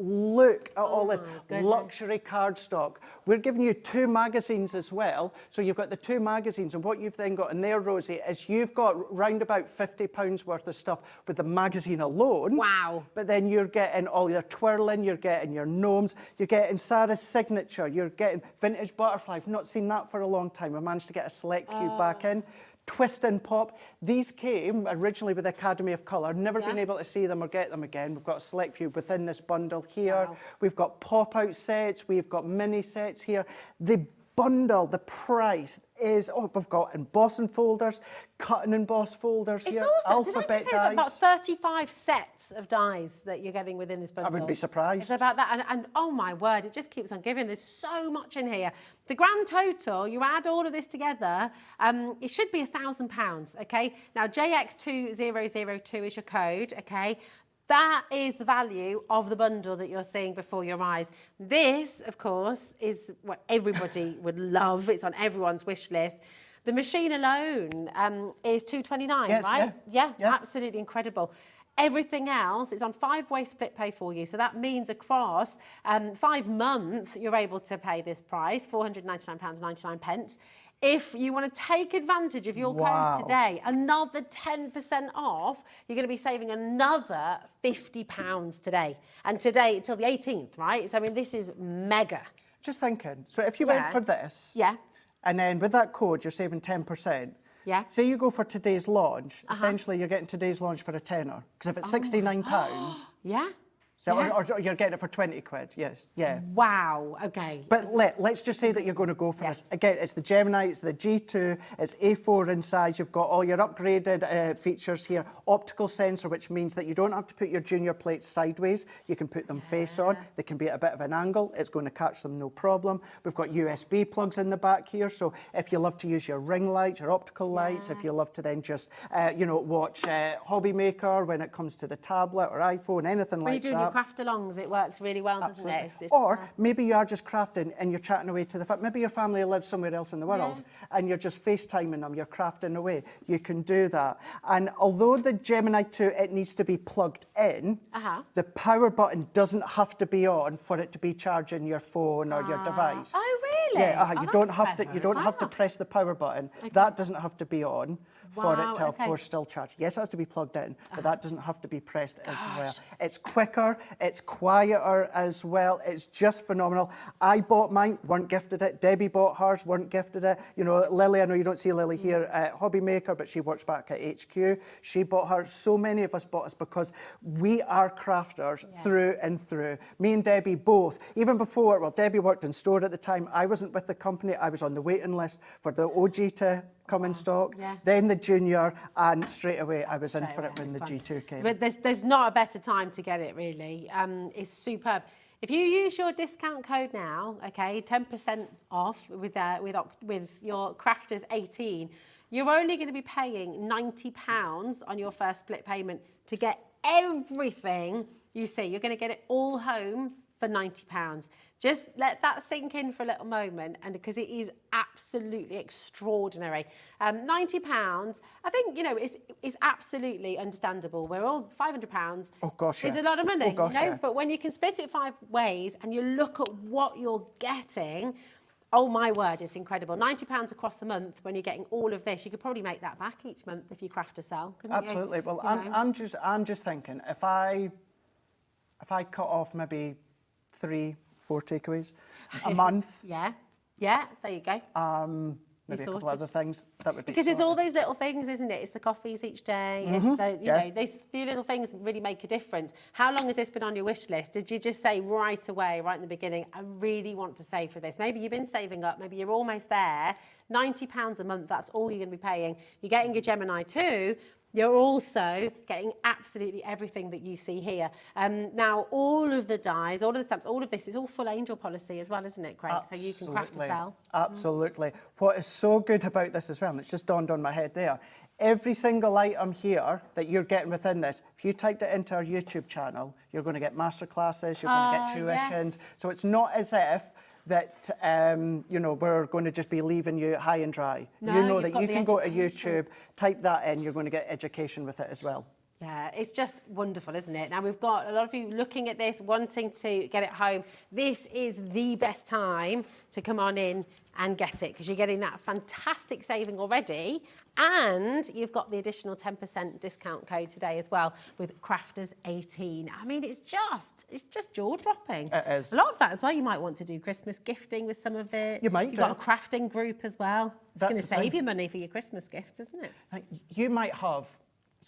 this luxury cardstock. We're giving you 2 magazines as well, so you've got the 2 magazines, and what you've then got in there, Rosie, is you've got round about £50 worth of stuff with the magazine alone. Wow. But then you're getting all your twirling, you're getting your gnomes, you're getting Sarah's signature, you're getting vintage butterfly. I've not seen that for a long time. We managed to get a select few back in. Twist and pop. These came originally with the Academy of Colour. Never been able to see them or get them again. We've got a select few within this bundle here. We've got pop-out sets. We've got mini sets here. The bundle, the price is, we've got embossing folders, cut and emboss folders here, awesome. Did I alphabet just say dies. about 35 sets of dies that you're getting within this bundle? I wouldn't be surprised. It's about that, and oh my word, it just keeps on giving. There's so much in here. The grand total, you add all of this together, it should be £1,000, okay? Now, JX2002 is your code, okay? That is the value of the bundle that you're seeing before your eyes. This, of course, is what everybody would love. It's on everyone's wish list. The machine alone is $229, right? Yeah, absolutely incredible. Everything else is on 5-way split pay for you. So that means across 5 months, you're able to pay this price, £499.99. If you want to take advantage of your code today, another 10% off, you're going to be saving another £50 today. And today until the 18th, right? So, I mean, this is mega. Just thinking, so if you went for this, and then with that code, you're saving 10%. Say you go for today's launch, essentially you're getting today's launch for a tenner. Because if it's £69... So, or you're getting it for 20 quid, Wow, okay. But let's just say that you're going to go for this. Again, it's the Gemini, it's the G2, it's A4 in size. You've got all your upgraded features here. Optical sensor, which means that you don't have to put your junior plates sideways. You can put them face on. They can be at a bit of an angle. It's going to catch them, no problem. We've got USB plugs in the back here. So if you love to use your ring lights, your optical lights, if you love to then just, watch Hobby Maker when it comes to the tablet or iPhone, anything like that. Craft alongs, it works really well, doesn't it? Or maybe you are just crafting and you're chatting away to the fact, maybe your family lives somewhere else in the world and you're just FaceTiming them, you're crafting away. You can do that. And although the Gemini 2, it needs to be plugged in, the power button doesn't have to be on for it to be charging your phone or your device. Oh, really? Yeah, you don't have to press the power button. That doesn't have to be on for it to, of course, still charge. Yes, it has to be plugged in, but that doesn't have to be pressed as well. It's quicker, it's quieter as well. It's just phenomenal. I bought mine, weren't gifted it. Debbie bought hers, weren't gifted it. You know, Lily, I know you don't see Lily here at Hobby Maker, but she works back at HQ. She bought hers. So many of us bought us because we are crafters through and through. Me and Debbie both. Even before, well, Debbie worked in store at the time. I wasn't with the company. I was on the waiting list for the OG to come in stock, then the junior, and straight away I was in for it when the G2 came. But there's not a better time to get it, really. It's superb. If you use your discount code now, okay, 10% off with your Crafters 18, you're only going to be paying £90 on your first split payment to get everything you see. You're going to get it all home for £90. Just let that sink in for a little moment, and because it is absolutely extraordinary. £90, I think, is absolutely understandable. We're all £500. Oh gosh, is a lot of money, But when you can split it 5 ways and you look at what you're getting, Oh my word, it's incredible. £90 across a month when you're getting all of this. You could probably make that back each month if you craft to sell. Absolutely. Well, I'm just thinking, if I cut off maybe 3-4 takeaways a month. Yeah, there you go. Maybe a couple other things, that would be because it's all those little things, isn't it? It's the coffees each day. It's the, you know, those few little things really make a difference. How long has this been on your wish list? Did you just say right away, right in the beginning, I really want to save for this? Maybe you've been saving up, maybe you're almost there. £90 a month, that's all you're going to be paying. You're getting your Gemini too. You're also getting absolutely everything that you see here. Now, all of the dies, all of the stamps, all of this is all full angel policy as well, isn't it, Craig? Absolutely. So you can craft to sell. Absolutely. What is so good about this as well, and it's just dawned on my head there, every single item here that you're getting within this, if you typed it into our YouTube channel, you're going to get masterclasses, you're going to get tuitions. Yes. So it's not as if that, you know, we're going to just be leaving you high and dry. No, you know that you can go to YouTube, type that in, you're going to get education with it as well. Yeah, it's just wonderful, isn't it? Now, we've got a lot of you looking at this, wanting to get it home. This is the best time to come on in and get it, because you're getting that fantastic saving already, and you've got the additional 10% discount code today as well with Crafters18. I mean, it's just jaw-dropping. It is. A lot of that as well. You might want to do Christmas gifting with some of it. You might. You've got a crafting group as well. It's going to save you money for your Christmas gifts, isn't it? You might have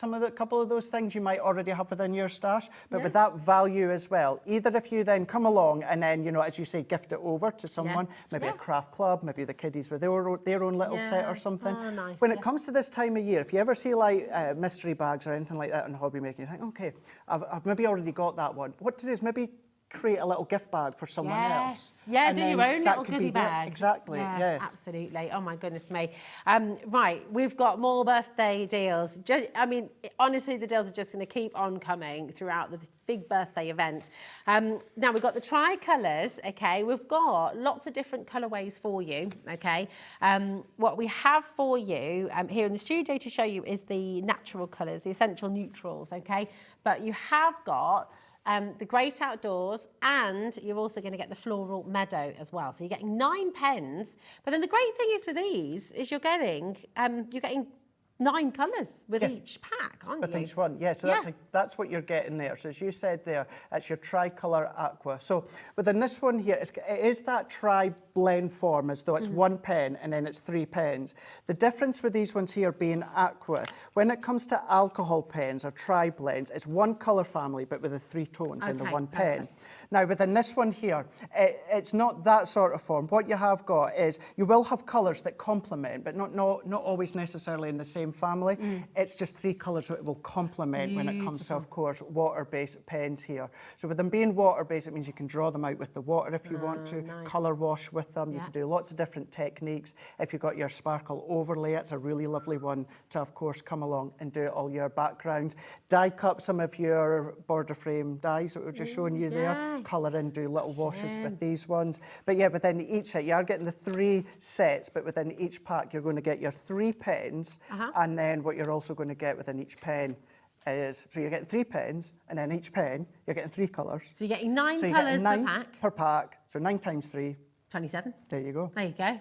a couple of those things you might already have within your stash, but with that value as well. Either if you then come along and then, you know, as you say, gift it over to someone, maybe a craft club, maybe the kiddies with their own little set or something. Oh, nice. When it comes to this time of year, if you ever see like mystery bags or anything like that in hobby making, you think, okay, I've maybe already got that one. What to do is maybe create a little gift bag for someone else. Yeah, do your own little goodie bag. Exactly, yeah. Absolutely. Oh my goodness me. Right, we've got more birthday deals. I mean, honestly, the deals are just going to keep on coming throughout the big birthday event. Now, we've got the tri-colours, okay? We've got lots of different colourways for you, okay? What we have for you here in the studio to show you is the natural colours, the essential neutrals, okay? But you have got the Great Outdoors, and you're also going to get the Floral Meadow as well. So you're getting 9 pens. But then the great thing is with these is you're getting 9 colours with each pack, aren't you? With each one, yeah. So that's what you're getting there. So as you said there, it's your tricolour aqua. So within this one here, it is that tri-blend form, as though it's 1 pen and then it's 3 pens. The difference with these ones here being aqua, when it comes to alcohol pens or tri-blends, it's 1 colour family, but with the 3 tones in the 1 pen. Now within this one here, it's not that sort of form. What you have got is, you will have colours that complement, but not always necessarily in the same family. It's just 3 colours that it will complement when it comes to, of course, water-based pens here. So with them being water-based, it means you can draw them out with the water if you want to, colour wash with them. You can do lots of different techniques. If you've got your sparkle overlay, it's a really lovely one to, of course, come along and do all your backgrounds. Die cut some of your border frame dies that we've just shown you there. Colour in, do little washes with these ones. But yeah, within each set, you are getting the 3 sets, but within each pack, you're going to get your 3 pens. And then what you're also going to get within each pen is, so you're getting 3 pens, and then each pen, you're getting 3 colours. So you're getting 9 colours per pack. Per pack, so 9 times 3. 27. There you go. There you go.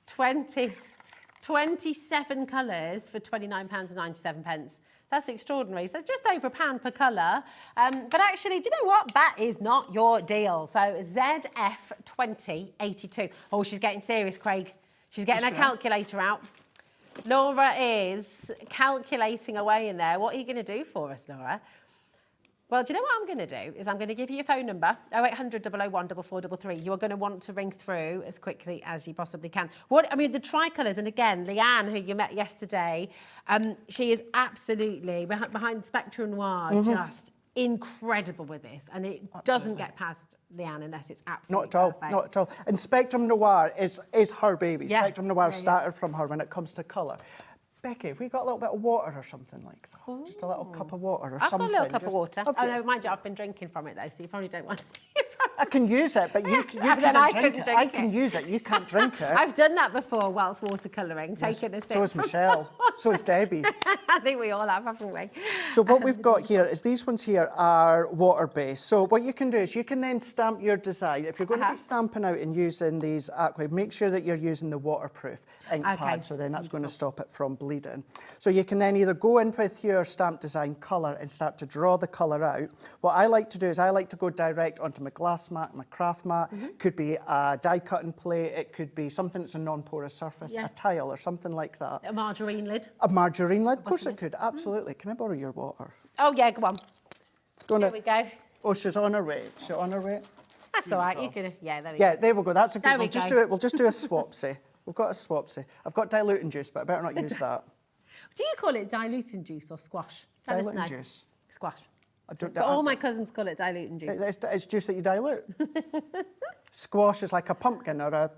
27 colours for £29.97. That's extraordinary. So just over £1 per colour. But actually, do you know what? That is not your deal. So ZF2082. Oh, she's getting serious, Craig. She's getting her calculator out. Laura is calculating away in there. What are you going to do for us, Laura? Well, do you know what I'm going to do? Is I'm going to give you your phone number, 0800 001 4433. You are going to want to ring through as quickly as you possibly can. The tricolours, and again, Leanne, who you met yesterday, she is absolutely, behind Spectre Noir, just incredible with this, and it doesn't get past Leanne unless it's absolutely perfect. Not at all. And Spectrum Noir is her baby. Spectrum Noir started from her when it comes to colour. Becky, have we got a little bit of water or something like that? Ooh. Just a little cup of water or I've something? I've got a little cup of water. Oh no, mind you, I've been drinking from it though, so you probably don't want to. I can use it, but you then can't I drink couldn't it. drink I it. can use it, you can't drink it. I've done that before whilst watercolouring, taking a sip. So is Michelle. So is Debbie. I think we all have, haven't we? So what we've got here is these ones here are water-based. So what you can do is you can then stamp your design. If you're going to be stamping out and using these aqua, make sure that you're using the waterproof ink pad, so then that's going to stop it from bleeding. So you can then either go in with your stamp design colour and start to draw the colour out. What I like to do is I like to go direct onto my glass mat, my craft mat. Could be a die cutting plate, it could be something that's a non-porous surface, a tile or something like that. A margarine lid. A margarine lid, of course it could, absolutely. Can I borrow your water? Oh yeah, go on. There we go. Oh, she's on her way. She's on her way. That's all right. You can. Yeah, there we go. Yeah, there we go. That's a good. There we We'll just go. do it. We'll just do a swapsy. We've got a swapsy. I've got diluting juice, but I better not use that. Do you call it diluting juice or squash? Tell us Diluting now. juice. Squash. But All my cousins call it diluting juice. It's juice that you dilute. Squash is like a pumpkin or a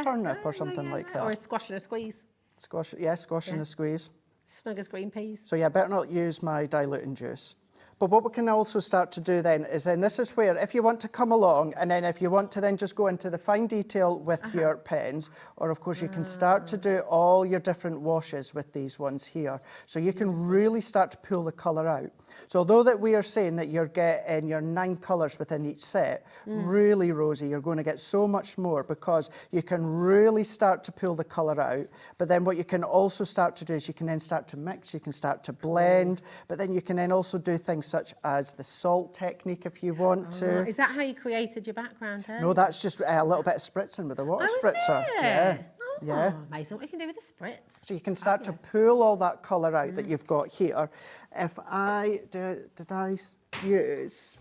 turnip or something like that. Or a squash and a squeeze. Squash, yeah, squash and a squeeze. Snug as green peas. So yeah, better not use my diluting juice. But what we can also start to do then is then this is where if you want to come along and then if you want to then just go into the fine detail with your pens, or of course you can start to do all your different washes with these ones here. So you can really start to pull the colour out. So although that we are saying that you're getting your 9 colours within each set, really, Rosie, you're going to get so much more because you can really start to pull the colour out. But then what you can also start to do is you can then start to mix, you can start to blend, but then you can then also do things such as the salt technique if you want to. Is that how you created your background? No, that's just a little bit of spritzing with a water spritzer. Is it? Yeah. Oh, Yeah. amazing. What you can do with a spritz. So you can start to pull all that colour out that you've got here. If I did I use.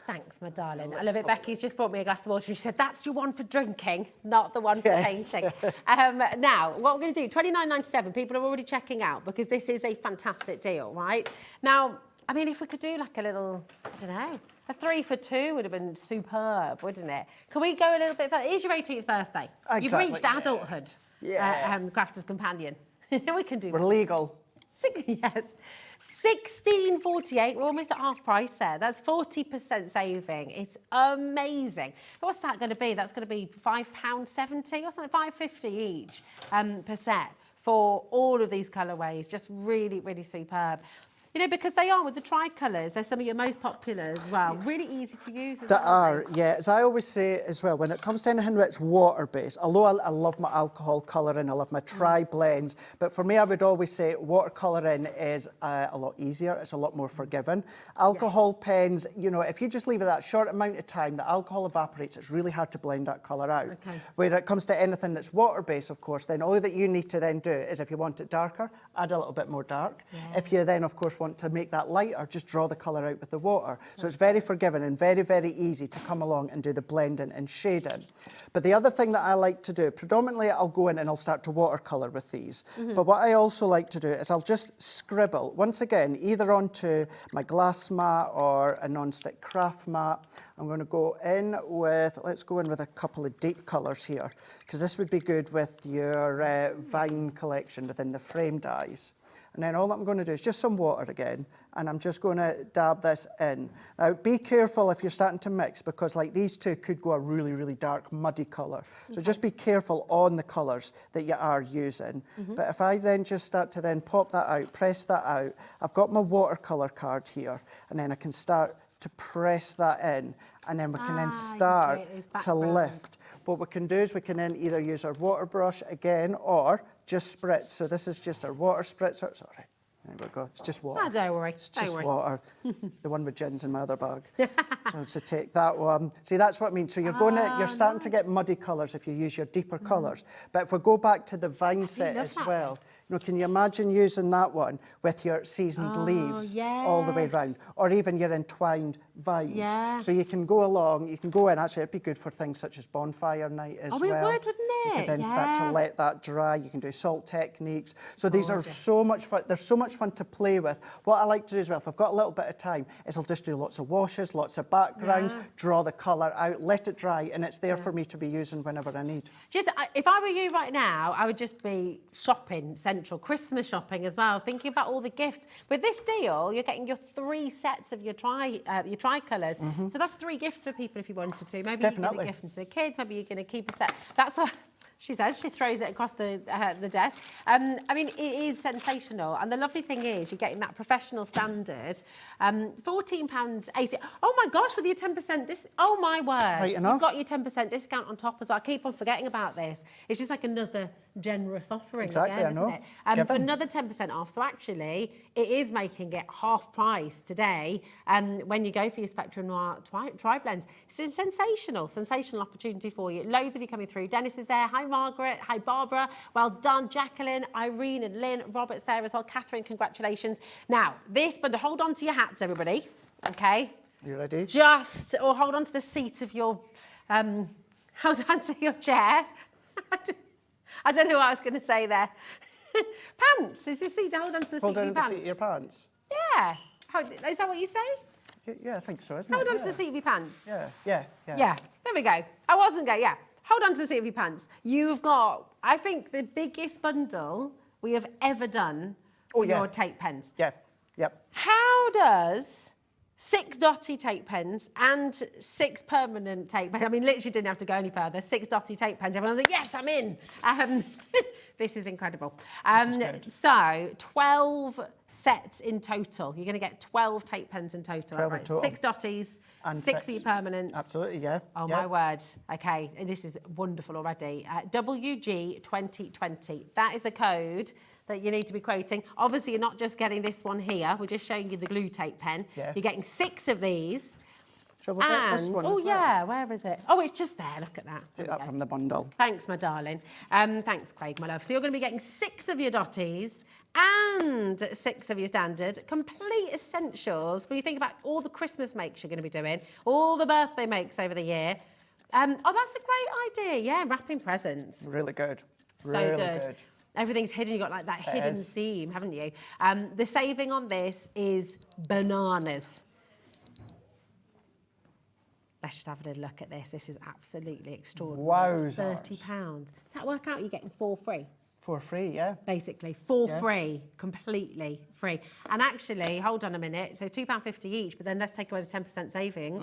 Thanks, my darling. I love it. Becky's just brought me a glass of water. She said, that's your one for drinking, not the one for painting. Now, what we're going to do, $29.97, people are already checking out because this is a fantastic deal, right? Now, I mean, if we could do like a little, I don't know, a 3 for 2 would have been superb, wouldn't it? Can we go a little bit further? It is your 18th birthday. Exactly, You've reached adulthood. Yeah. Crafter's companion. We can do We're that. legal. Yes. $16.48. We're almost at half price there. That's 40% saving. It's amazing. What's that going to be? That's going to be £5.70 or something, £5.50 each per set for all of these colourways. Just really, really superb. You know, because they are with the tricolours, they're some of your most popular as well. Really easy to use as well. They are, yeah. As I always say as well, when it comes to anything that's water-based, although I love my alcohol colouring, I love my tri-blends, but for me, I would always say watercolouring is a lot easier. It's a lot more forgiving. Alcohol pens, you know, if you just leave it that short amount of time, the alcohol evaporates. It's really hard to blend that colour out. Okay. When it comes to anything that's water-based, of course, then all that you need to then do is if you want it darker, add a little bit more dark. Yeah. If you then, of course, want to make that lighter, just draw the colour out with the water. So it's very forgiving and very, very easy to come along and do the blending and shading. But the other thing that I like to do, predominantly I'll go in and I'll start to watercolour with these. But what I also like to do is I'll just scribble, once again, either onto my glass mat or a non-stick craft mat. I'm going to go in with, let's go in with a couple of deep colours here, because this would be good with your vine collection within the frame dies. And then all that I'm going to do is just some water again, and I'm just going to dab this in. Now, be careful if you're starting to mix, because like these two could go a really, really dark, muddy colour. So just be careful on the colours that you are using. But if I then just start to then pop that out, press that out, I've got my watercolour card here, and then I can start to press that in, and then we can then start to lift. What we can do is we can then either use our water brush again or just spritz. So this is just our water spritzer. Sorry, there we go. It's just water. Oh, don't worry. It's just water. The one with gin's in my other bag. So to take that one. See, that's what I mean. So you're going to, you're starting to get muddy colours if you use your deeper colours. But if we go back to the vine set as well, you know, can you imagine using that one with your seasoned leaves all the way round, or even your entwined vines? Yeah. So you can go along, you can go in. Actually, it'd be good for things such as bonfire night as well. Oh, it would, wouldn't it? You can then start to let that dry. You can do salt techniques. So these are so much fun. They're so much fun to play with. What I like to do as well, if I've got a little bit of time, is I'll just do lots of washes, lots of backgrounds, draw the colour out, let it dry, and it's there for me to be using whenever I need. Just, if I were you right now, I would just be shopping Sensational essential Christmas shopping as well. Thinking about all the gifts. With this deal, you're getting your 3 sets of your tri-colours. So that's 3 gifts for people if you wanted to. Maybe you're going to gift them to the kids. Maybe you're going to keep a set. That's what she says. She throws it across the desk. I mean, it is sensational. And the lovely thing is you're getting that professional standard. £14.80. Oh my gosh, with your 10% oh my word. Right enough. You've got your 10% discount on top as well. I keep on forgetting about this. It's just like another generous offering exactly, again, I know. Isn't it? For another 10% off. So actually, it is making it half price today when you go for your Spectrum Noir tri-blends. It's a sensational opportunity for you. Loads of you coming through. Dennis is there. Hi, Margaret. Hi, Barbara. Well done. Jacqueline, Irene and Lynn. Robert's there as well. Catherine, congratulations. Now, this bundle, hold on to your hats, everybody. Okay? You ready? Or hold on to the seat of your, hold on to your chair. I don't know what I was going to say there. Pants. Is this seat? Hold on to the seat of your pants. Hold on to the seat of your pants. Yeah. Is that what you say? Yeah, I think so, isn't it? Hold on to the seat of your pants. Yeah. Yeah. There we go. I wasn't going. Yeah. Hold on to the seat of your pants. You've got, I think, the biggest bundle we have ever done for your tape pens. Yeah. Yep. How does 6 dotty tape pens and 6 permanent tape pens, I mean, literally didn't have to go any further, 6 dotty tape pens, everyone's like, yes, I'm in. This is incredible. So 12 sets in total. You're going to get 12 tape pens in total. 12 right? in total. 6 dotties, And 6 of your permanents. Absolutely, yeah. Oh, my word. Okay, this is wonderful already. WG 2020. That is the code that you need to be quoting. Obviously, you're not just getting this one here. We're just showing you the glue tape pen. Yeah. You're getting 6 of these. Shall we get this one as well? Where is it? Oh, it's just there. Look at that. Take that from the bundle. Thanks, my darling. Thanks, Craig, my love. So you're going to be getting 6 of your dotties and 6 of your standard. Complete essentials. When you think about all the Christmas makes you're going to be doing, all the birthday makes over the year. Oh, that's a great idea. Yeah, wrapping presents. Really good. So really good. Everything's hidden. You've got like that hidden seam, haven't you? The saving on this is bananas. Let's just have a little look at this. This is absolutely extraordinary. Wowzers. £30. Does that work out? You're getting 4 free. For free, yeah. Basically, 4 free, completely free. And actually, hold on a minute. So £2.50 each, but then let's take away the 10% saving.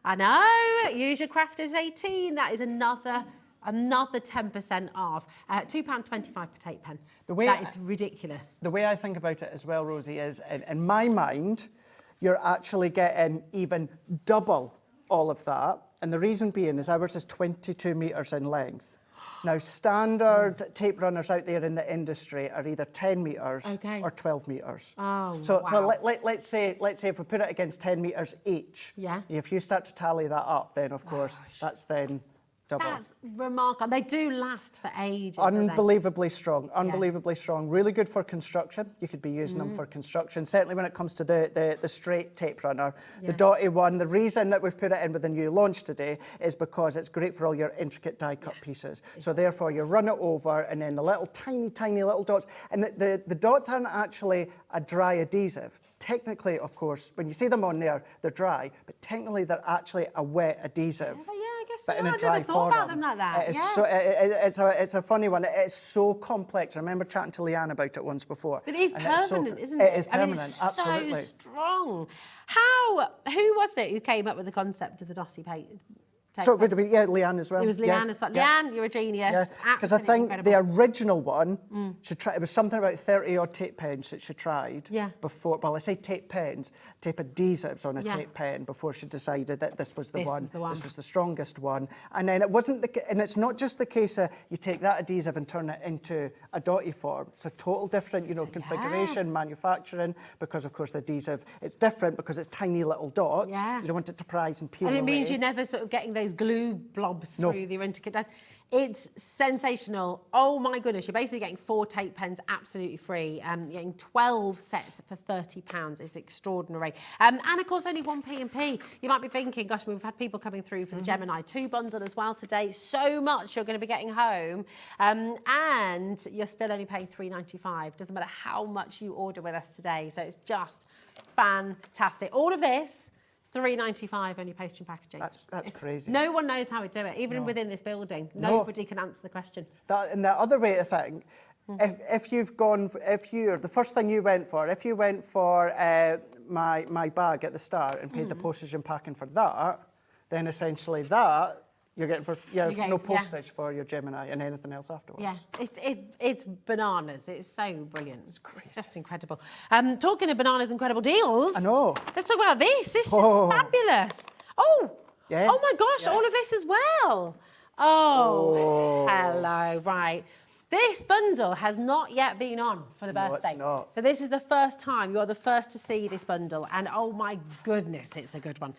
I know. Use your crafters 18. That is another 10% off. £2.25 per tape pen. That is ridiculous. The way I think about it as well, Rosie, is in my mind, you're actually getting even double all of that. And the reason being is ours is 22 metres in length. Now, standard tape runners out there in the industry are either 10 metres or 12 metres. Oh, so wow. let's say if we put it against 10 metres each, if you start to tally that up, then, of course, that's then double. That's remarkable. They do last for ages. Unbelievably strong, unbelievably strong. Really good for construction. You could be using them for construction. Certainly when it comes to the straight tape runner. The dotty one, the reason that we've put it in with the new launch today is because it's great for all your intricate die cut pieces. So therefore you run it over and then the little tiny little dots. And the dots aren't actually a dry adhesive. Technically, of course, when you see them on there, they're dry, but technically they're actually a wet adhesive. But in a dry form. About them like that. It's a funny one. It's so complex. I remember chatting to Leanne about it once before. But it is permanent, isn't it? It is permanent, it's absolutely. So strong. Who was it who came up with the concept of the dotty paint? So it would be, Leanne as well. It was Leanne as well. Leanne, you're a genius. Because I think the original one, it was something about 30-odd tape pens that she tried before. Well, I say tape pens, tape adhesives on a tape pen before she decided that this was the one. This was the strongest one. And then it wasn't, and it's not just the case of you take that adhesive and turn it into a dotty form. It's a total different, configuration, manufacturing, because of course the adhesive, it's different because it's tiny little dots. You don't want it to prise and peel away. And it means you're never sort of getting those glue blobs through the intricate dies. It's sensational. Oh my goodness, you're basically getting 4 tape pens absolutely free. You're getting 12 sets for £30. It's extraordinary. And of course, only 1 P&P. You might be thinking, gosh, we've had people coming through for the Gemini 2 bundle as well today. So much you're going to be getting home. And you're still only paying £3.95. Doesn't matter how much you order with us today. So it's just fantastic. All of this, £3.95 only postage and packaging. That's crazy. No one knows how we do it, even within this building. Nobody can answer the question. And the other way to think, if you're the first thing you went for, if you went for my bag at the start and paid the postage and packing for that, then essentially that you're getting for no postage for your Gemini and anything else afterwards. Yeah, it's bananas. It's so brilliant. It's crazy. It's just incredible. Talking of bananas, incredible deals. I know. Let's talk about this. This is fabulous. Oh, yeah. Oh my gosh, all of this as well. Oh, hello, right. This bundle has not yet been on for the birthday. No, it's not. So this is the first time. You are the first to see this bundle. And oh my goodness, it's a good one.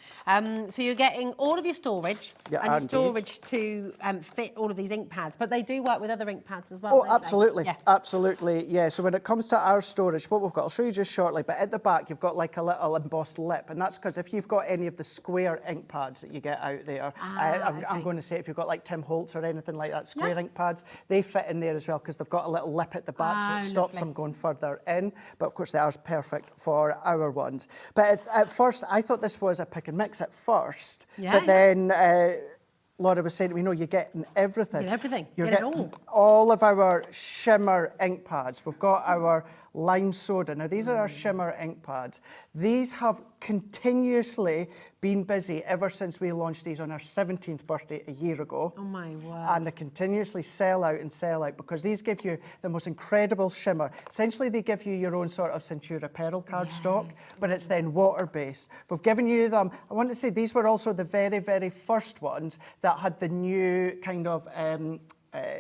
So you're getting all of your storage and your storage to fit all of these ink pads. But they do work with other ink pads as well, Oh, absolutely. Yeah. Absolutely, yeah. So when it comes to our storage, what we've got, I'll show you just shortly, but at the back, you've got like a little embossed lip. And that's because if you've got any of the square ink pads that you get out there, I'm going to say if you've got like Tim Holtz or anything like that, square ink pads, they fit in there as well because they've got a little lip at the back so it stops them going further in. But of course, they are perfect for our ones. But at first, I thought this was a pick and mix at first. Yeah, but then Laura was saying to me, no, you're getting everything. You get everything. You're getting all of our shimmer ink pads. We've got our lime soda. Now, these are our shimmer ink pads. These have continuously been busy ever since we launched these on our 17th birthday a year ago. Oh, my word. And they continuously sell out because these give you the most incredible shimmer. Essentially, they give you your own sort of Centura Pearl cardstock, but it's then water-based. We've given you them. I want to say these were also the very, very first ones that had the new kind of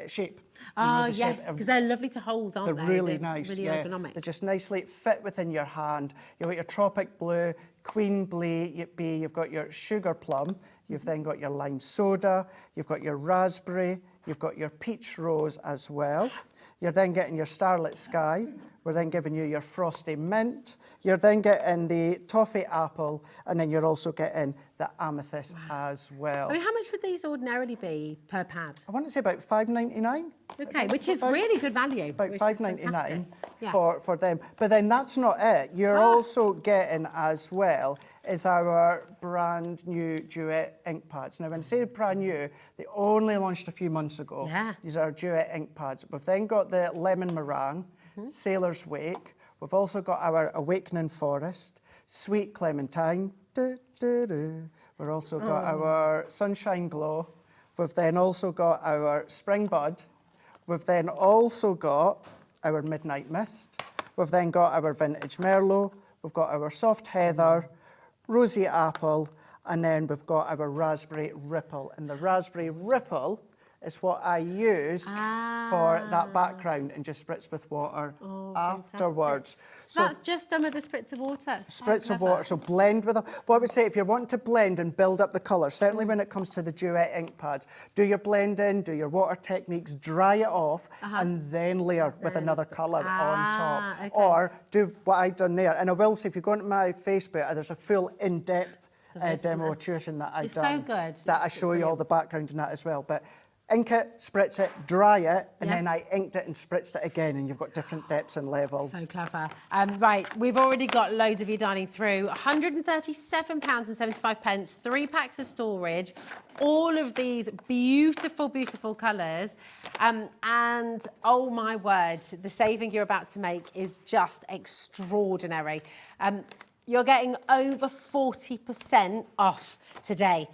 shape. Oh, yes, because they're lovely to hold, aren't they? They're really nice, really ergonomic. They just nicely fit within your hand. You've got your Tropic Blue, Queen Bee, you've got your Sugar Plum, you've then got your Lime Soda, you've got your Raspberry, you've got your Peach Rose as well. You're then getting your Starlit Sky. We're then giving you your Frosty Mint. You're then getting the Toffee Apple, and then you're also getting the Amethyst as well. I mean, how much would these ordinarily be per pad? I want to say about $5.99. Okay, which is really good value. About $5.99 for them. But then that's not it. You're also getting as well is our brand new Duet ink pads. Now, when I say brand new, they only launched a few months ago. Yeah. These are Duet ink pads. We've then got the Lemon Meringue, Sailor's Wake. We've also got our Awakening Forest, Sweet Clementine. We've also got our Sunshine Glow. We've then also got our Spring Bud. We've then also got our Midnight Mist. We've then got our Vintage Merlot. We've got our Soft Heather, Rosy Apple, and then we've got our Raspberry Ripple. And the Raspberry Ripple is what I use for that background and just spritz with water afterwards. So that's just done with a spritz of water. Spritz of water, so blend with them. What I would say, if you're wanting to blend and build up the colour, certainly when it comes to the Duet ink pads, do your blending, do your water techniques, dry it off, and then layer with another colour on top. Okay. Or do what I've done there. And I will say, if you go into my Facebook, there's a full in-depth demonstration that I've done. So good. That I show you all the backgrounds and that as well. But ink it, spritz it, dry it, and then I inked it and spritzed it again, and you've got different depths and levels. So clever. Right, we've already got loads of you dining through. £137.75, 3 packs of storage, all of these beautiful, beautiful colours. And oh my word, the saving you're about to make is just extraordinary. You're getting over 40% off today.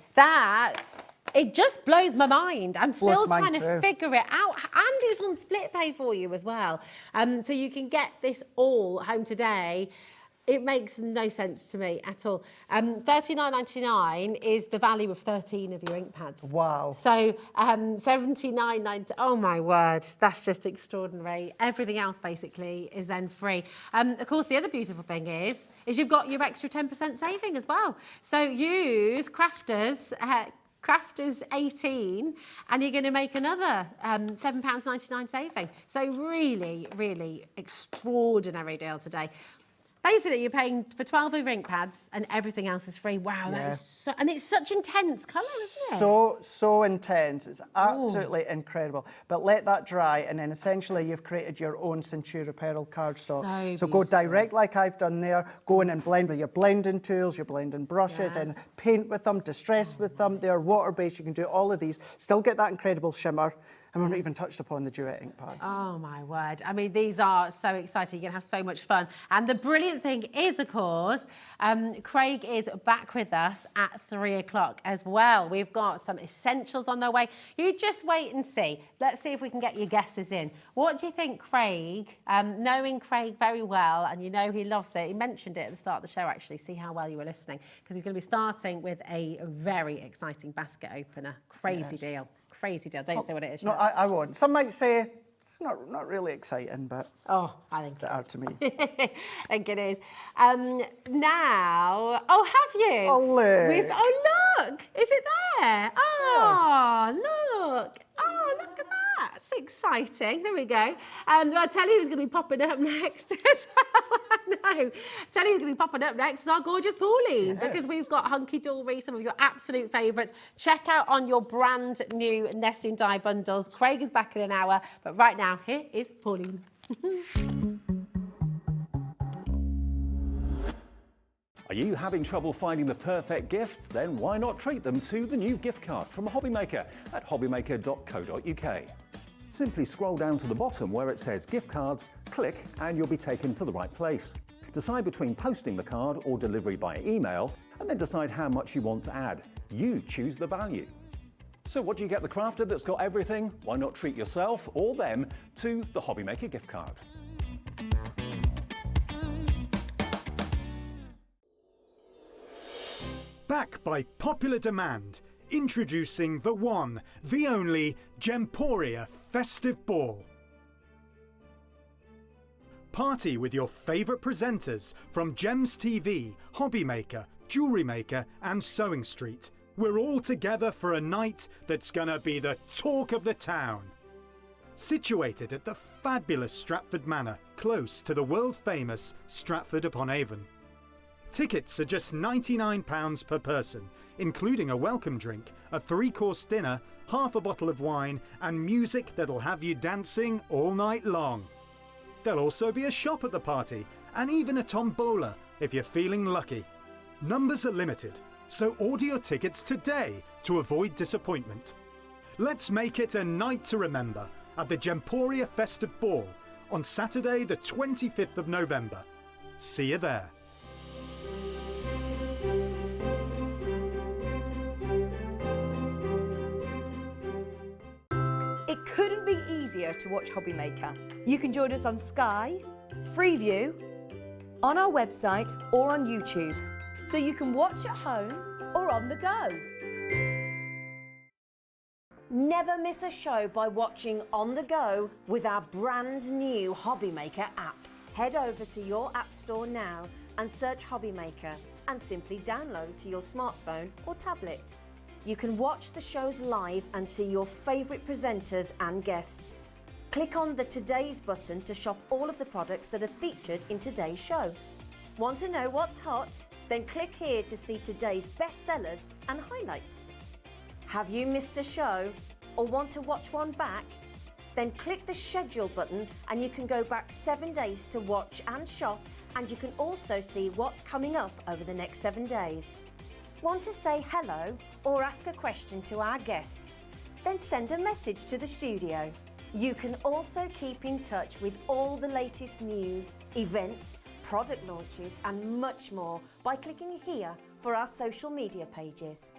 It just blows my mind. I'm still trying to figure it out. And it's on split pay for you as well. So you can get this all home today. It makes no sense to me at all. $39.99 is the value of 13 of your ink pads. Wow. So $79.90. Oh my word, that's just extraordinary. Everything else basically is then free. Of course, the other beautiful thing is you've got your extra 10% saving as well. So use Crafters 18, and you're going to make another £7.99 saving. So really, really extraordinary deal today. Basically, you're paying for 12 of your ink pads and everything else is free. Wow, that is and it's such intense colour, isn't it? So intense. It's absolutely incredible. But let that dry, and then essentially you've created your own Centura Pearl cardstock. So go direct like I've done there. Go in and blend with your blending tools, your blending brushes, and paint with them, distress with them. They're water-based. You can do all of these. Still get that incredible shimmer. And we've not even touched upon the duet ink pads. Oh my word. I mean, these are so exciting. You're going to have so much fun. And the brilliant thing is, of course, Craig is back with us at 3 o'clock as well. We've got some essentials on their way. You just wait and see. Let's see if we can get your guesses in. What do you think, Craig? Knowing Craig very well, and you know he loves it. He mentioned it at the start of the show, actually. See how well you were listening. Because he's going to be starting with a very exciting basket opener. Crazy deal. Crazy deal. Don't say what it is. No, I won't. Some might say it's not really exciting, but I think they are to me. I think it is. Now, have you? Oh, look. Look. Is it there? Oh, look. Oh, look at that. It's exciting. There we go. I tell you who's going to be popping up next as well. I know. Tell you who's going to be popping up next is our gorgeous Pauline, because we've got Hunkydory, some of your absolute favourites. Check out on your brand new nesting die bundles. Craig is back in an hour, but right now, here is Pauline. Are you having trouble finding the perfect gift? Then why not treat them to the new gift card from Hobbymaker at hobbymaker.co.uk. Simply scroll down to the bottom where it says gift cards, click and you'll be taken to the right place. Decide between posting the card or delivery by email, and then decide how much you want to add. You choose the value. So what do you get the crafter that's got everything? Why not treat yourself or them to the Hobbymaker gift card? Back by popular demand, introducing the one, the only Gemporia Festive Ball. Party with your favourite presenters from Gems TV, Hobbymaker, Jewellery Maker and Sewing Street. We're all together for a night that's gonna be the talk of the town. Situated at the fabulous Stratford Manor, close to the world-famous Stratford-upon-Avon. Tickets are just £99 per person, including a welcome drink, a 3-course dinner, half a bottle of wine and music that'll have you dancing all night long. There'll also be a shop at the party and even a tombola if you're feeling lucky. Numbers are limited, so order your tickets today to avoid disappointment. Let's make it a night to remember at the Gemporia Festive Ball on Saturday the 25th of November. See you there. It couldn't be easier to watch Hobbymaker. You can join us on Sky, Freeview, on our website or on YouTube, so you can watch at home or on the go. Never miss a show by watching on the go with our brand new Hobbymaker app. Head over to your app store now and search Hobbymaker and simply download to your smartphone or tablet. You can watch the shows live and see your favourite presenters and guests. Click on the Today's button to shop all of the products that are featured in today's show. Want to know what's hot? Then click here to see today's bestsellers and highlights. Have you missed a show or want to watch one back? Then click the schedule button and you can go back 7 days to watch and shop, and you can also see what's coming up over the next 7 days. Want to say hello or ask a question to our guests? Then send a message to the studio. You can also keep in touch with all the latest news, events, product launches and much more by clicking here for our social media pages.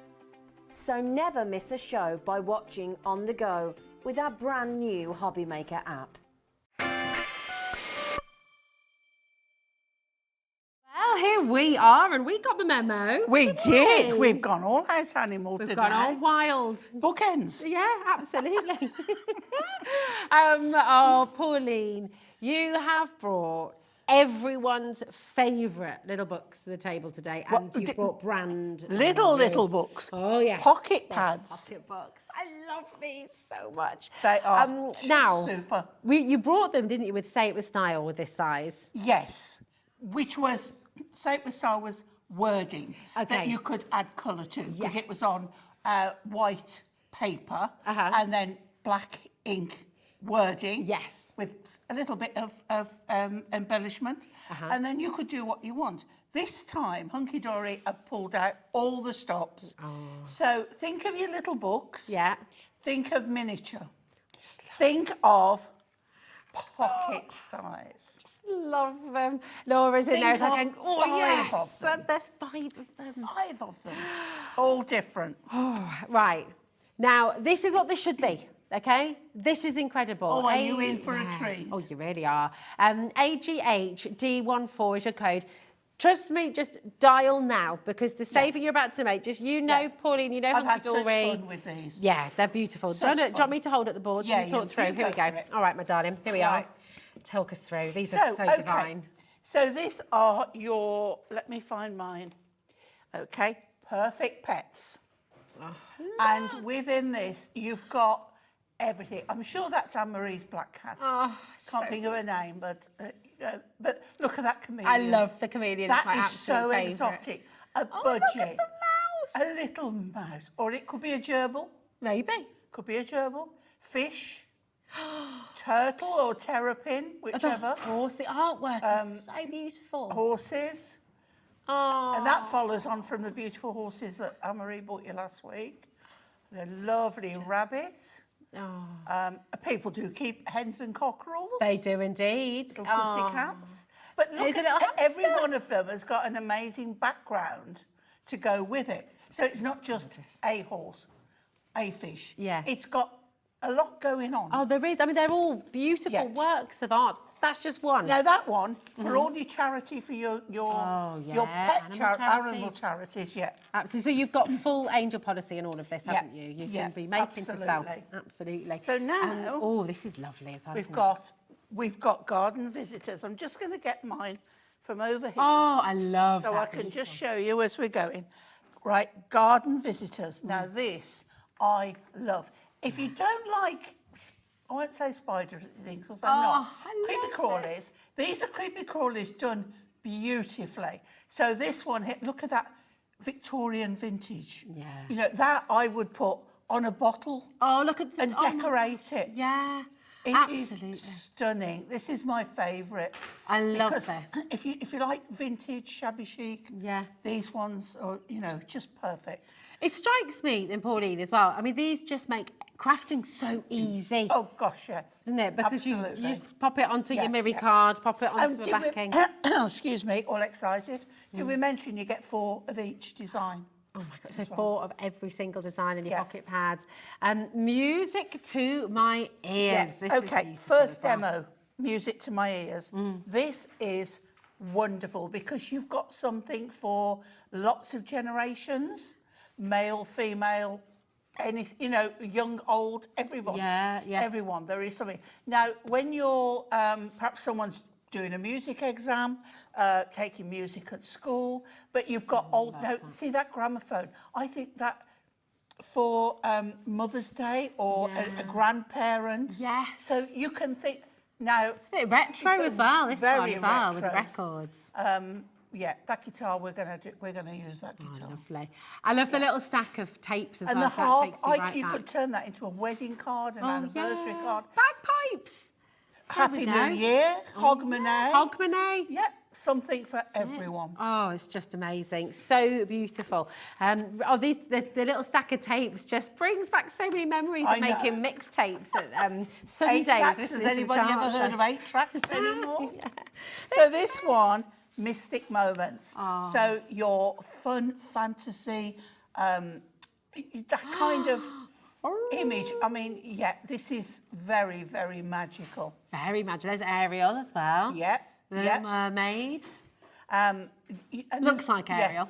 So never miss a show by watching on the go with our brand new Hobbymaker app. Well, here we are, and we got the memo. We didn't did. we? We've gone all out animal We've today. gone all wild. Bookends. Yeah, absolutely. Pauline, you have brought everyone's favourite little books to the table today, and you brought brand Little books. Oh yeah, Pocket pads. pocket books. I love these so much. They are now super. you brought them, didn't you, with Say It With Style with this size? Yes, which was, Say It With Style was wording that you could add colour to, because it was on white paper and then black ink wording. Yes. With a little bit of embellishment. And then you could do what you want. This time, Hunkydory have pulled out all the stops. So think of your little books. Yeah. Think of miniature. Think of pocket size. Love them. Laura's in there. It's like, going, oh, yes. There's 5 of them. 5 of them. All different. Right. Now, this is what this should be. Okay, this is incredible. Oh, are you in for a treat? Oh, you really are. AGHD14 is your code. Trust me, just dial now, because the saving you're about to make, just Pauline, you know I've had such Hunkydory. fun with these. Yeah, they're beautiful. Do you want me to hold at the board? Yeah, talk through. Here we go. All right, my darling. Here we are. Talk us through. These are so divine. So these are your, let me find mine. Okay, perfect pets. And within this, you've got everything. I'm sure that's Anne-Marie's black cat. Can't think of her name, but look at that chameleon. I love the chameleon. That it's my is absolute so favourite. exotic. A budgie. Look at the mouse. A little mouse. Or it could be a gerbil. Maybe. Could be a gerbil. Fish. Turtle or terrapin, whichever. The horse, the artwork is so beautiful. Horses. Oh. And that follows on from the beautiful horses that Anne-Marie bought you last week. They're lovely rabbits. People do keep hens and cockerels. They do indeed. Little pussycats. But look, every one of them has got an amazing background to go with it. So it's not just a horse, a fish. Yeah. It's got a lot going on. Oh, there is. I mean, they're all beautiful works of art. That's just one. Now that one, for all your charity, for your pet animal charities, Absolutely. So you've got full angel policy in all of this, haven't you? You can be making to sell. Absolutely. So now, this is lovely as well. We've got garden visitors. I'm just going to get mine from over here. Oh, I love that. So I can just show you as we're going. Right, garden visitors. Now this I love. If you don't like, I won't say spider things because they're not. Creepy crawlies. These are creepy crawlies done beautifully. So this one here, look at that Victorian vintage. Yeah. You know, that I would put on a bottle. Oh, look at and decorate it. Yeah. It is stunning. This is my favourite. I love this. If you like vintage, shabby chic, these ones are, just perfect. It strikes me, then, Pauline, as well. I mean, these just make crafting so easy. Oh, gosh, yes. Isn't it? Because you just pop it onto your Miri card, pop it onto the backing. Excuse me, all excited. Did we mention you get 4 of each design? Oh my God, so 4 of every single design in your pocket pads. Music to my ears. This is first demo, music to my ears. This is wonderful because you've got something for lots of generations, male, female, young, old, everyone. Everyone, there is something. Now, when you're, perhaps someone's doing a music exam, taking music at school, but you've got see that gramophone? I think that for Mother's Day or a grandparent. Yes. So you can think, now... It's a bit retro as well, this one as well, with the records. That guitar, we're gonna use that guitar. Lovely. I love the little stack of tapes as well. And the harp, you could turn that into a wedding card, an anniversary card. Bagpipes! Happy New Year, Hogmanay. Hogmanay. Yep, something for everyone. Oh, it's just amazing. So beautiful. The little stack of tapes just brings back so many memories of making mixtapes at Sundays. 8 tracks. Has anybody ever heard of 8 tracks anymore? So this one, Mystic Moments. So your fun, fantasy, that kind of... image. I mean, this is very, very magical. Very magical. There's Ariel as well. Yep. The mermaid. Looks like Ariel.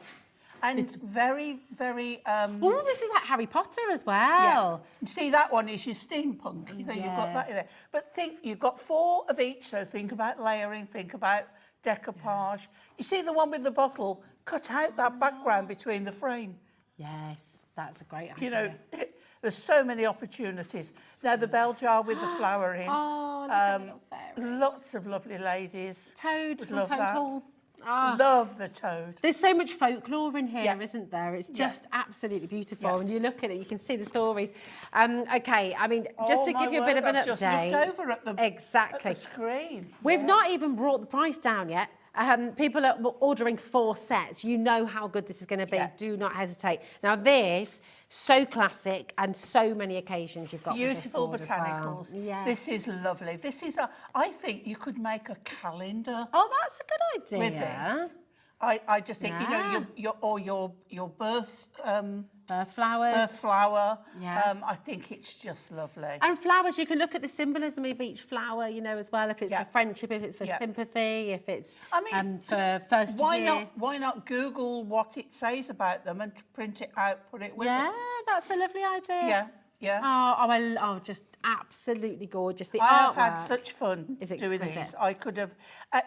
And very, very... oh, this is like Harry Potter as well. Yeah. See, that one is your steampunk. You've got that in there. But you've got 4 of each, so think about layering, think about decoupage. You see the one with the bottle? Cut out that background between the frame. Yes, that's a great idea. There's so many opportunities. Now, the bell jar with the flower in. Oh, look at the little fairy. Lots of lovely ladies. Toad from Toad. Love the toad. There's so much folklore in here, isn't there? It's just absolutely beautiful. When you look at it, you can see the stories. Okay, I mean, just to give you a bit of an update. Just looked over at the exactly at the screen. We've not even brought the price down yet. people are ordering 4 sets. You know how good this is going to be. Yeah. Do not hesitate. Now this, so classic and so many occasions you've got Beautiful with this board botanicals. as well. Yeah. This is lovely. This is I think you could make a calendar Oh, that's a good idea. with this. I just think, you know, your birth Earth flowers. flower. Yeah. I think it's just lovely. And flowers, you can look at the symbolism of each flower, you know, as well. If it's Yeah. for friendship, if it's for Yeah. sympathy, if it's I mean, for first year. Why not Google what it says about them and print it out, put it with Yeah, it? that's a lovely idea. Yeah, yeah. Oh, just absolutely gorgeous. The I have artwork had such fun is doing exquisite. these. I could have,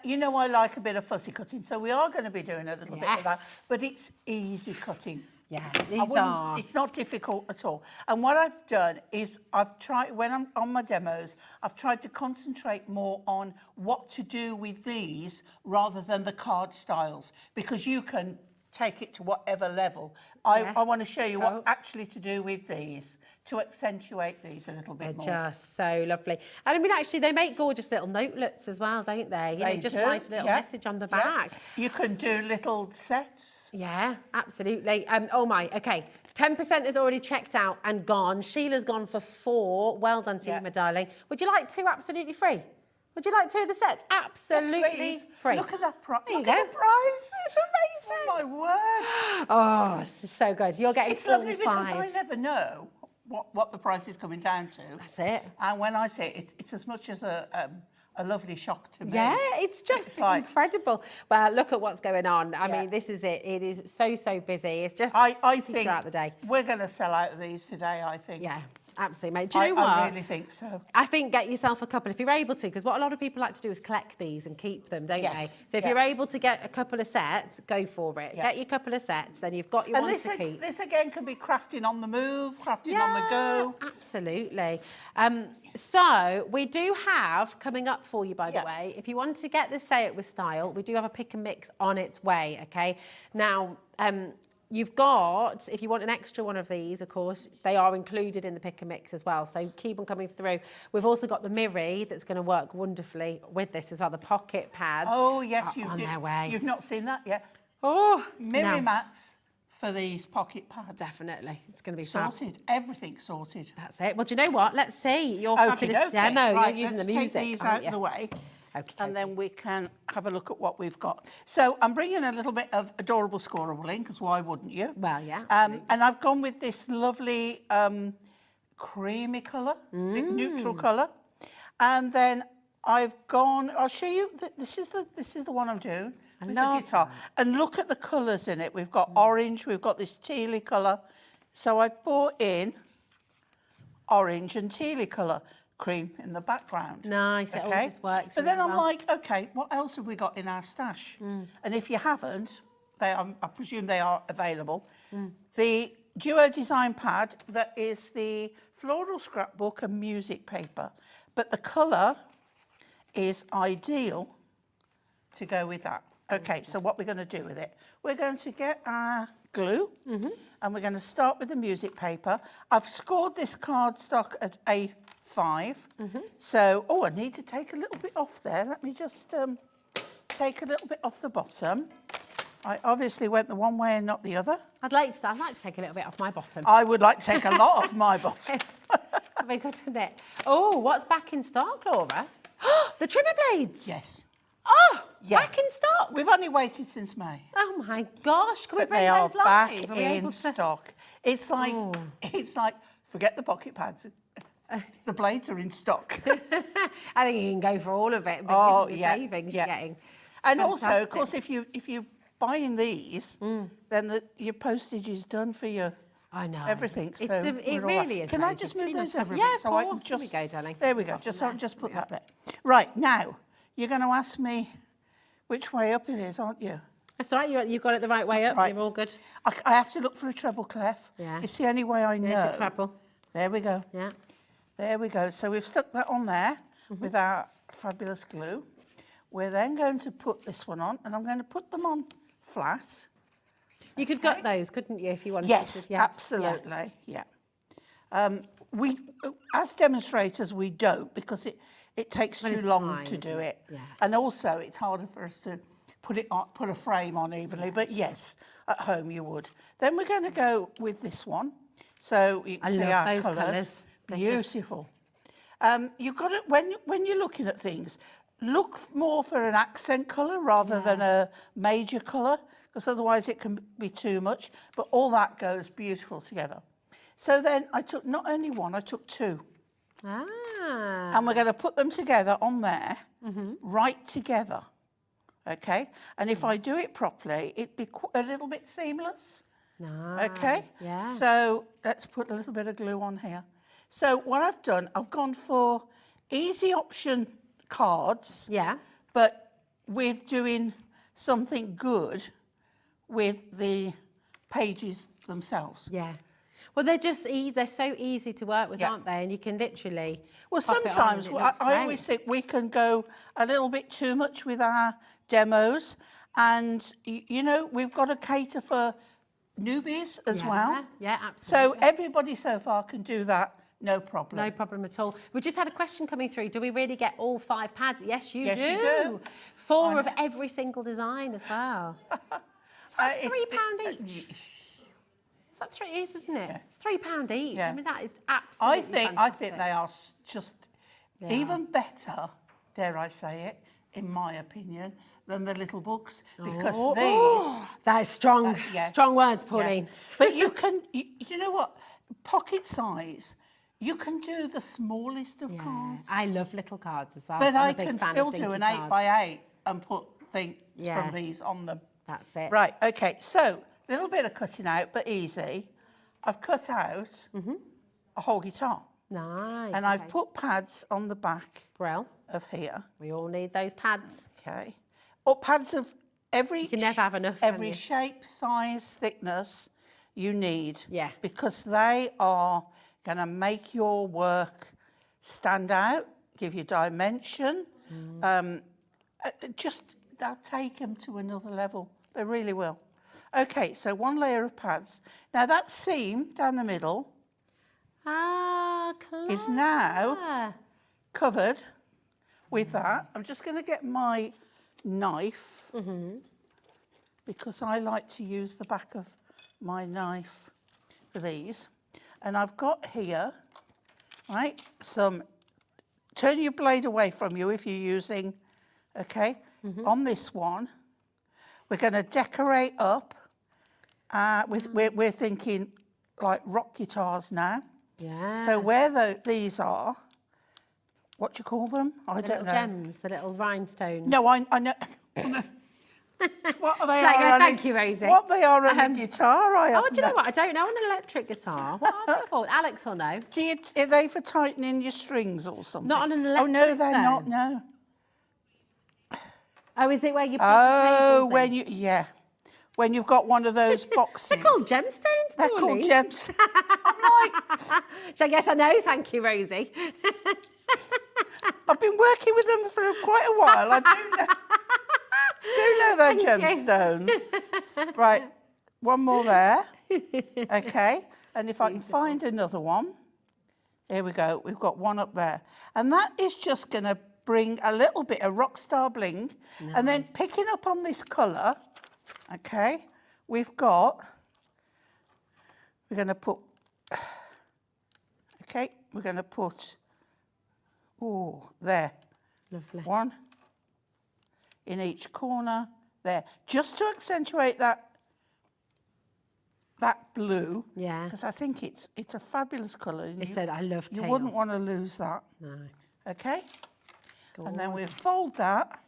you know, I like a bit of fussy cutting, so we are going to be doing a little bit of that. Yes. But it's easy cutting. Yeah, I these wouldn't- are. It's not difficult at all. And what I've done is I've tried, when I'm on my demos, I've tried to concentrate more on what to do with these rather than the card styles, because you can take it to whatever level. Yeah. I want to show you Oh. what actually to do with these to accentuate these a little bit more. They're just so lovely. And I mean, actually, they make gorgeous little notelets as well, don't they? You know, just do, write a little yeah, message on the yeah. back. You can do little sets. Yeah, absolutely. Oh my, okay. 10% is already checked out and gone. Sheila's gone for 4. Well done to you, Yeah. my darling. Would you like 2 absolutely free? Would you like 2 of the sets? Absolutely Yes, please. free. Look at that price. There you Look at go. the price. It's amazing. Oh my word. Oh, this is so good. You're getting It's all lovely because 5. I never know what the price is coming down to. That's it. And when I say it, it's as much as a lovely shock to me. Yeah, it's just It's like- incredible. Well, look at what's going on. I Yeah. mean, this is it. It is so busy. It's just I busy think throughout the day. we're going to sell out of these today, I think. Yeah, absolutely, mate. Do you know what? I really think so. I think get yourself a couple if you're able to, because what a lot of people like to do is collect these and keep them, don't Yes, they? So if yeah. you're able to get a couple of sets, go for it. Yeah. Get your couple of sets, then you've got your And ones this, to keep. this again can be crafting on the move, crafting on the go. Absolutely. So we do have coming up for you, by the Yeah. way, if you want to get the Say It With Style, we do have a pick and mix on its way, okay? Now, you've got, if you want an extra one of these, of course, they are included in the pick and mix as well, so keep them coming through. We've also got the Miri that's going to work wonderfully with this as well, the pocket pads. Oh, yes, are on their way. You've not seen that yet. Oh, Miri no, mats for these pocket pads. definitely. It's going to be fab. Sorted. Everything's sorted. That's it. Well, do you know what? Let's see your fabulous Okey-dokey. demo. Right, You're using the let's music, take these aren't out you? of the way. Okay. And then we can have a look at what we've got. So I'm bringing a little bit of adorable scoreable in, because why wouldn't you? Well, yeah, And I've gone with this lovely creamy colour, neutral colour. And then I've gone, I'll show you, this is the one I'm doing with the love guitar. And look at the colours in it. We've got orange, we've got this tealy colour. So I brought in orange and tealy colour. Cream in the background. Nice, it all just works But then really I'm well. like, okay, what else have we got in our stash? And if you haven't, I presume they are available. The Duo Design Pad, that is the floral scrapbook and music paper. But the colour is ideal to go with that. Okay, so what we're going to do with it, we're going to get our glue and we're going to start with the music paper. I've scored this cardstock at A5. So, I need to take a little bit off there. Let me just take a little bit off the bottom. I obviously went the one way and not the other. I'd like to take a little bit off my bottom. I would like to take a lot off my bottom. That'd be good, wouldn't it? Oh, what's back in stock, Laura? The trimmer blades. Yes. Oh, Yeah. back in stock. We've only waited since May. Oh my gosh, can we But bring they are those live? back Are we able in to- stock. It's like, forget the pocket pads. The blades are in stock. I think you can go for all of it. But Oh, given the yeah, savings yeah. you're getting. And also, of Fantastic. course, if you're buying these, then your postage is done for your I know. everything. It's So a- it we're all right. really is Can I amazing. just It's move been those nice over a to have- bit Yeah, so I of can course. Here just? we go, darling. There we go. Just put that there. Right now, you're going to ask me which way up it is, aren't you? That's all right, you've got it the right way up. Right. You're all good. I have to look for a treble clef. Yeah. It's the only way I know. There's your treble. There we go. Yeah. There we go. So we've stuck that on there with our fabulous glue. We're then going to put this one on, and I'm going to put them on flat. You could gut those, couldn't you, if you wanted Yes, to? Yeah. absolutely. Yeah. We, as demonstrators, we don't because it takes Well, too it's long time, to do isn't it. it? Yeah. And also, it's harder for us to put a frame on evenly, but yes, at home you would. Then we're going to go with this one. So you can see love our those colours. They're beautiful. You've got to, when you're looking at things, look more for an accent colour rather than a major colour, because otherwise it can be too much. But all that goes beautiful together. So then I took not only one, I took two. Ah. And we're going to put them together on there, right together. Okay? And if I do it properly, it'd be a little bit seamless. Nice. Okay? Yeah. So let's put a little bit of glue on here. So what I've done, I've gone for easy option cards. Yeah. But with doing something good with the pages themselves. Yeah. Well, they're just they're so easy to work with, aren't they? And you can literally. Well, pop it on sometimes and it looks I always think we can go a little bit too much with our demos, and you know we've got to cater for newbies as well. Yeah, absolutely. So everybody so far can do that, no problem. No problem at all. We just had a question coming through. Do we really get all 5 pads? Yes, you do. Yes, you do. 4 of every single design as well. It's like £3 each. Is that 3 is, isn't it? Yeah. It's £3 each. Yeah. I mean, that is absolutely I fantastic. think they are just even better, dare I say it, in my opinion, than the little books, because that is strong. Strong words, Pauline. Yeah. But you can, you know what, pocket size, you can do the smallest of cards. I love little cards as well. But I'm I a big can fan still of do dinky an cards. 8 by 8 and put things Yeah. from these on them. That's it. Right, okay, so a little bit of cutting out, but easy. I've cut out a whole guitar. Nice. And I've put pads on the back Brill. of here. We all need those pads. Okay. Or pads of every... You can never have enough, can every you? shape, size, thickness you need. Yeah. Because they are going to make your work stand out, give you dimension. Just, they'll take them to another level. They really will. Okay, so 1 layer of pads. Now that seam down the middle is now covered with that. I'm just going to get my knife because I like to use the back of my knife for these. And I've got here, right, turn your blade away from you if you're using, okay, on this one. We're going to decorate up. We're thinking like rock guitars now. Yeah. So where these are, what do you call them? I don't know. Gems, the little rhinestones. No, I know. What they Like, are on thank you, Rosie. What they are on a guitar, Oh, do you know what? I don't know on an electric guitar. What are they called? Alex will know. Are they for tightening your strings or something? Not on an Oh, no, electric, they're though. not, no. Oh, is it where you put Oh, the when when you've got one of those boxes. They're called gemstones, They're called Pauline. gems. I'm like, Which I guess I know, thank you, Rosie. I've been working with them for quite a while. I do know they're gemstones. Right, one more there. Okay, and if I can find another one. Here we go, we've got one up there. And that is just going to bring a little bit of rockstar bling. Nice. And then picking up on this colour, okay, we're going to put, okay, we're going to put, there. Lovely. One in each corner, there. Just to accentuate that blue. Yeah. Because I think it's a fabulous colour. It said, I love teal. You wouldn't want to lose that. No. Okay? And then we fold that.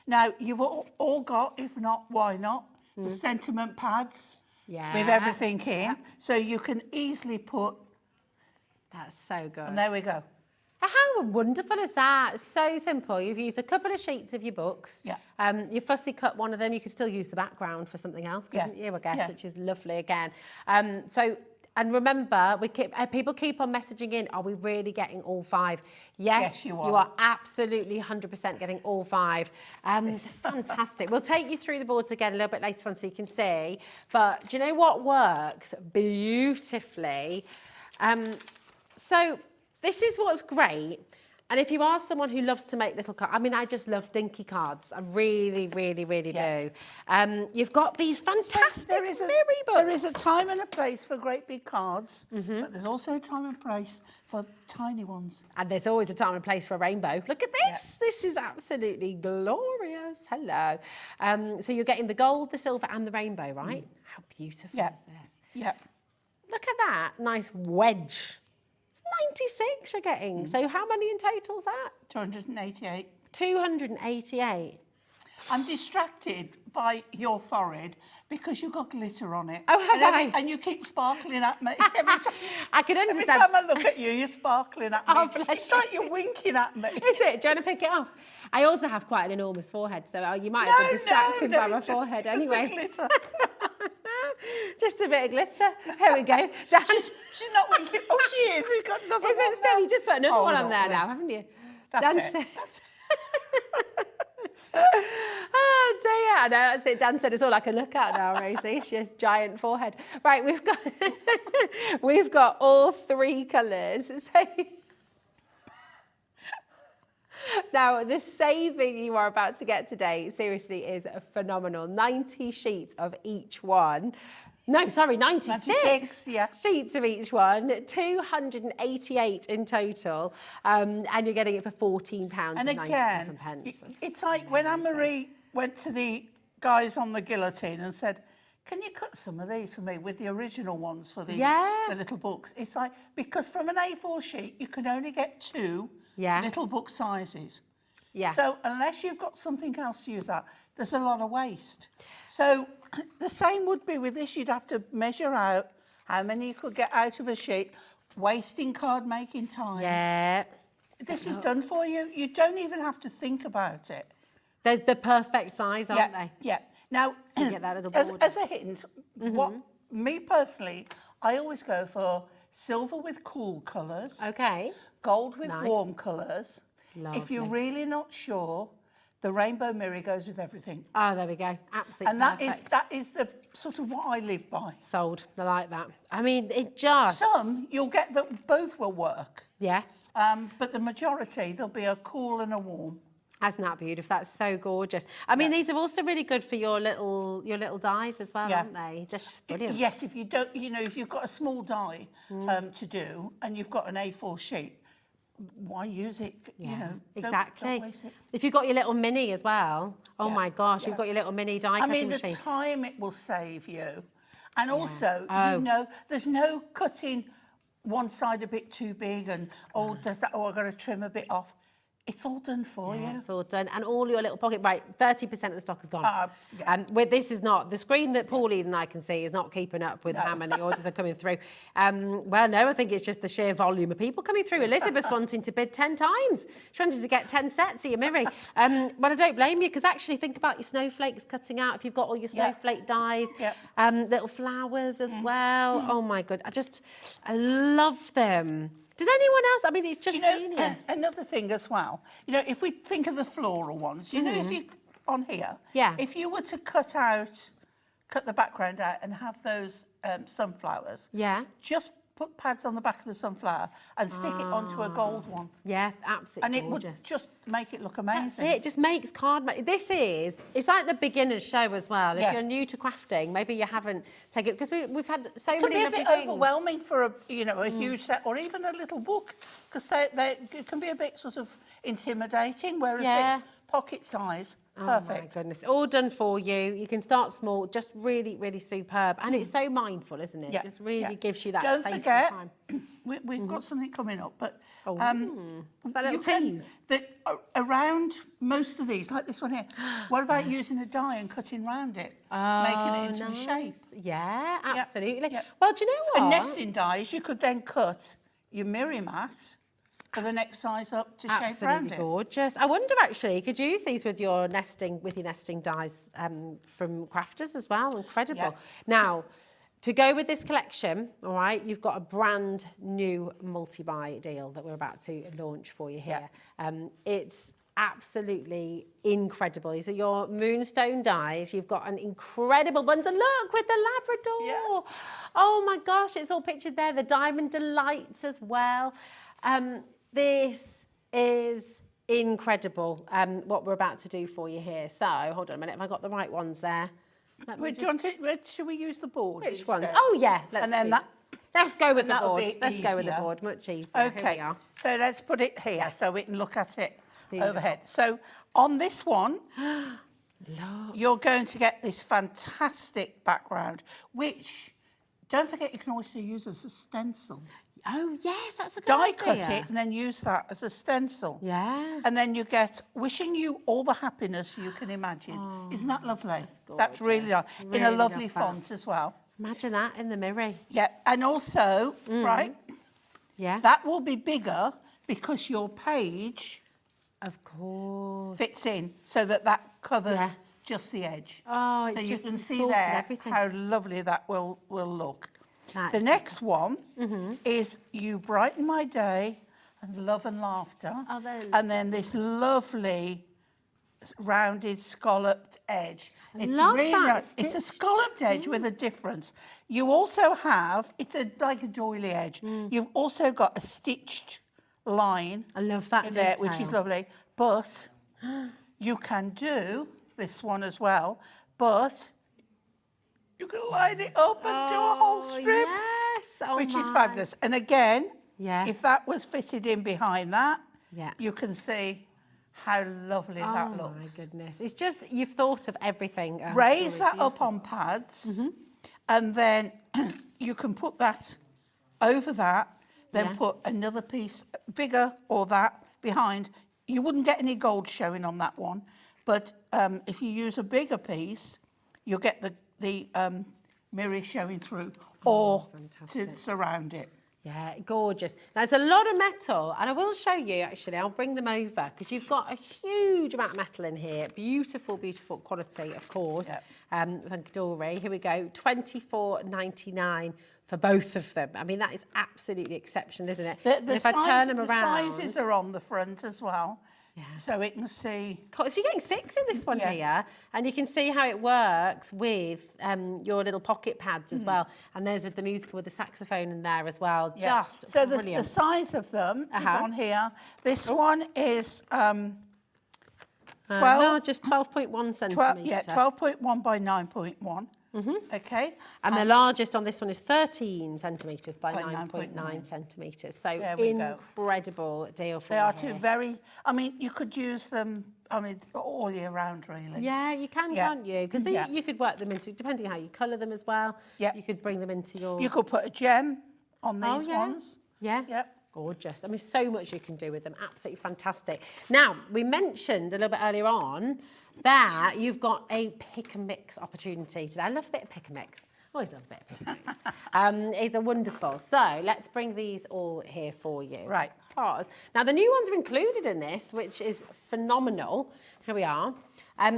Now, you've all got, if not, why not, the sentiment pads with everything in. Yep. So you can easily put... That's so good. And there we go. How wonderful is that? It's so simple. You've used a couple of sheets of your books. Yeah. You fussy cut one of them. You could still use the background for something else, couldn't you, I guess, which is lovely again. And remember, people keep on messaging in, are we really getting all 5? Yes, you are. You are absolutely 100% getting all 5. Fantastic. We'll take you through the boards again a little bit later on so you can see. But do you know what works beautifully? So this is what's great. And if you are someone who loves to make little cards, I mean, I just love dinky cards. I really, really, really do. You've got these fantastic Mary books. There is a time and a place for great big cards, but there's also a time and place for tiny ones. And there's always a time and place for a rainbow. Look at this. Yeah. This is absolutely glorious. Hello. So you're getting the gold, the silver and the rainbow, right? How beautiful is this? Yeah. Look at that. Nice wedge. 96 you're getting. So how many in total is that? 288. 288. I'm distracted by your forehead because you've got glitter on it. Oh, have I? And you keep sparkling at me. Every time, I can understand. Every time I look at you, you're sparkling at me. Oh, bless it's like you're winking at me. Is it? Do you want to pick it off? I also have quite an enormous forehead, so you might have been distracted by my forehead anyway. Glitter. Just a bit of glitter. There we go. Dan. She's not winking. Oh, she is. She's got another one. Is it still? You just put another one on there lovely. now, haven't you? That's it. Oh dear, I know, that's it. Dan said it's all I can look at now, Rosie. It's your giant forehead. Right, we've got all three colours. So now, the saving you are about to get today, seriously, is phenomenal. 90 sheets of each one. No, sorry, 96 sheets of each one, 288 in total, and you're getting it for £14 and 97 pence. It's like when Anne-Marie went to the guys on the guillotine and said, can you cut some of these for me with the original ones for the little books? It's like, because from an A4 sheet, you can only get two little book sizes. Yeah. So unless you've got something else to use that, there's a lot of waste. So the same would be with this. You'd have to measure out how many you could get out of a sheet, wasting card making time. Yeah. This is done for you. You don't even have to think about it. They're the perfect size, aren't they? Yeah. Now, so you get that little border. as a hint, what me personally, I always go for silver with cool colours. Okay. Gold with warm colours. Lovely. If you're really not sure, the rainbow mirror goes with everything. Oh, there we go. Absolutely And that is the sort of what I live by. Sold. I like that. I mean, it just... Some, you'll get that both will work. Yeah. But the majority, there'll be a cool and a warm. Isn't that beautiful? That's so gorgeous. I mean, these are also really good for your little dies as well, aren't they? That's just brilliant. Yes, if you don't, if you've got a small die to do and you've got an A4 sheet, why use it? Exactly. Don't waste it. If you've got your little mini as well, oh my gosh, you've got your little mini die cutting machine. The time it will save you. And also, there's no cutting one side a bit too big and, I've got to trim a bit off. It's all done for you. It's all done. And all your little pocket, right, 30% of the stock is gone. And this is not, the screen that Pauline and I can see is not keeping up with how many orders are coming through. Well, no, I think it's just the sheer volume of people coming through. Elizabeth's wanting to bid 10 times. She wanted to get 10 sets of your Miri. But I don't blame you, because actually think about your snowflakes cutting out. If you've got all your snowflake dies, little flowers as well. Oh my God, I love them. Does anyone else? I mean, it's just genius. Another thing as well, if we think of the floral ones, if you, on here, if you were to cut the background out and have those sunflowers, just put pads on the back of the sunflower and stick it onto a gold one. Yeah, absolutely And gorgeous. It would just make it look amazing. That's it. It just makes it's like the beginner's show as well. If you're new to crafting, maybe you haven't taken it, because we've had so many lovely things. It can be a bit overwhelming for a huge set or even a little book, because it can be a bit sort of intimidating, whereas it's pocket size. Perfect. Oh my goodness, all done for you. You can start small, just really, really superb. And it's so mindful, isn't it? It just really gives you that space and time. We've got something coming up, but that little tease. Around most of these, like this one here, what about using a die and cutting round it, making it into a shape? Yeah, absolutely. Yeah. Well, do you know what? And nesting dies, you could then cut your mirror mat for the next size up to shape around it. Absolutely gorgeous. I wonder, actually, you could use these with your nesting dies from crafters as well. Incredible. Yeah. Now, to go with this collection, all right, you've got a brand new multi-buy deal that we're about to launch for you here. It's absolutely incredible. These are your moonstone dies. You've got an incredible bundle. Look, with the Labrador. Yeah. Oh my gosh, it's all pictured there. The Diamond Delights as well. This is incredible, what we're about to do for you here. So, hold on a minute, have I got the right ones there? Wait, do you want it, should we use the board? Which instead? ones? Oh, yeah, let's Let's go with the that'll board. be Let's go with the easier. board, much easier. Okay, Here we are. so let's put it here so we can look at it Beautiful. overhead. So on this one, you're going to get this fantastic background, which, don't forget, you can also use as a stencil. Oh, yes, that's a good Die idea. cut it and then use that as a stencil. Yeah. And then you get wishing you all the happiness you can imagine. Isn't that lovely? That's really nice. In Really a love lovely that. font as well. Imagine that in the mirror. Yeah, and also, right, Yeah. that will be bigger because your page Of course. fits in so that covers Yeah. just the edge. Oh, so it's you just can see sorted there everything. how lovely that will look. That The is next one is You Brighten My Day and Love and Laughter. Oh, they're and then this lovely rounded scalloped edge. It's love really that nice. It's a scalloped edge with a difference. You also have, it's like a doily edge. You've also got a stitched line I love that in there, which is detail. lovely. But you can do this one as well, but you can line it up and do a whole strip, Yes. Oh, which is my. fabulous. And again, Yeah. if that was fitted in behind that, Yeah. you can see how lovely that Oh, looks. my goodness. It's just, you've thought of everything. Raise really that up on pads, and then you can put that over that, then Yeah. put another piece bigger or that behind. You wouldn't get any gold showing on that one, but if you use a bigger piece, you'll get the mirror showing through or to fantastic. surround it. Yeah, gorgeous. There's a lot of metal, and I will show you, actually. I'll bring them over, because you've got a huge amount of metal in here. Beautiful, beautiful quality, of course. Yep. With Hunkydory. Here we go, $24.99 for both of them. I mean, that is absolutely exceptional, isn't it? And if I turn them around... The sizes are on the front as well, so we can see. So you're getting 6 in this one Yeah. here, and you can see how it works with your little pocket pads as well. And there's with the musical with the saxophone in there as well. Yeah. Just so brilliant. the size of them is on here. This one is 12. No, just 12.1 centimetre. 12.1 by 9.1. Okay. And the largest on this one is 13 centimetres by By 9.9 centimetres. So There we go. incredible deal for They you are here. two very. I mean, you could use them. I mean, all year round, really. Yeah, you can, Yeah. can't you? Because Yeah. you could work them into, depending on how you colour them as well. Yeah. You could bring them into your... You could put a gem on these yeah. ones. Yeah. Yep. Gorgeous. I mean, so much you can do with them. Absolutely fantastic. Now, we mentioned a little bit earlier on that you've got a pick and mix opportunity today. I love a bit of pick and mix. Always love a bit of pick and mix. It's a wonderful. So let's bring these all here for you. Right. Because, now, the new ones are included in this, which is phenomenal. Here we are.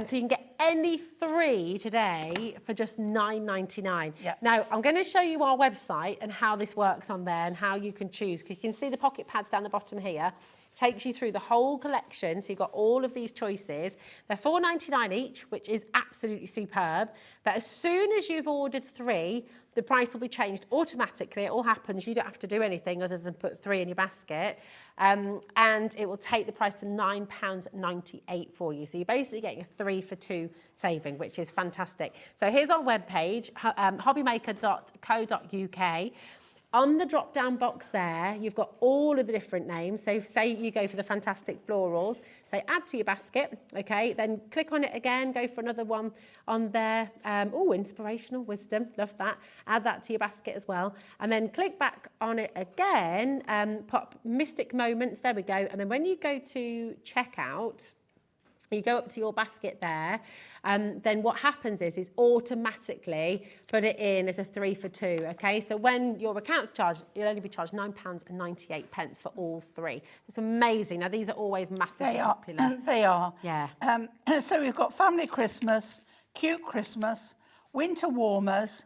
So you can get any 3 today for just $9.99. Yep. Now, I'm going to show you our website and how this works on there and how you can choose. Because you can see the pocket pads down the bottom here. Takes you through the whole collection. So you've got all of these choices. They're $4.99 each, which is absolutely superb. But as soon as you've ordered 3, the price will be changed automatically. It all happens. You don't have to do anything other than put 3 in your basket. And it will take the price to £9.98 for you. So you're basically getting a 3 for 2 saving, which is fantastic. So here's our webpage, hobbymaker.co.uk. On the drop-down box there, you've got all of the different names. So say you go for the fantastic florals, say add to your basket, okay? Then click on it again, go for another one on there. Inspirational wisdom, love that. Add that to your basket as well. And then click back on it again, pop mystic moments, there we go. And then when you go to checkout, you go up to your basket there, then what happens is automatically put it in as a 3 for 2, okay? So when your account's charged, you'll only be charged £9.98 for all 3. It's amazing. Now, these are always massively popular. They are. Yeah. So we've got Family Christmas, Cute Christmas, Winter Warmers,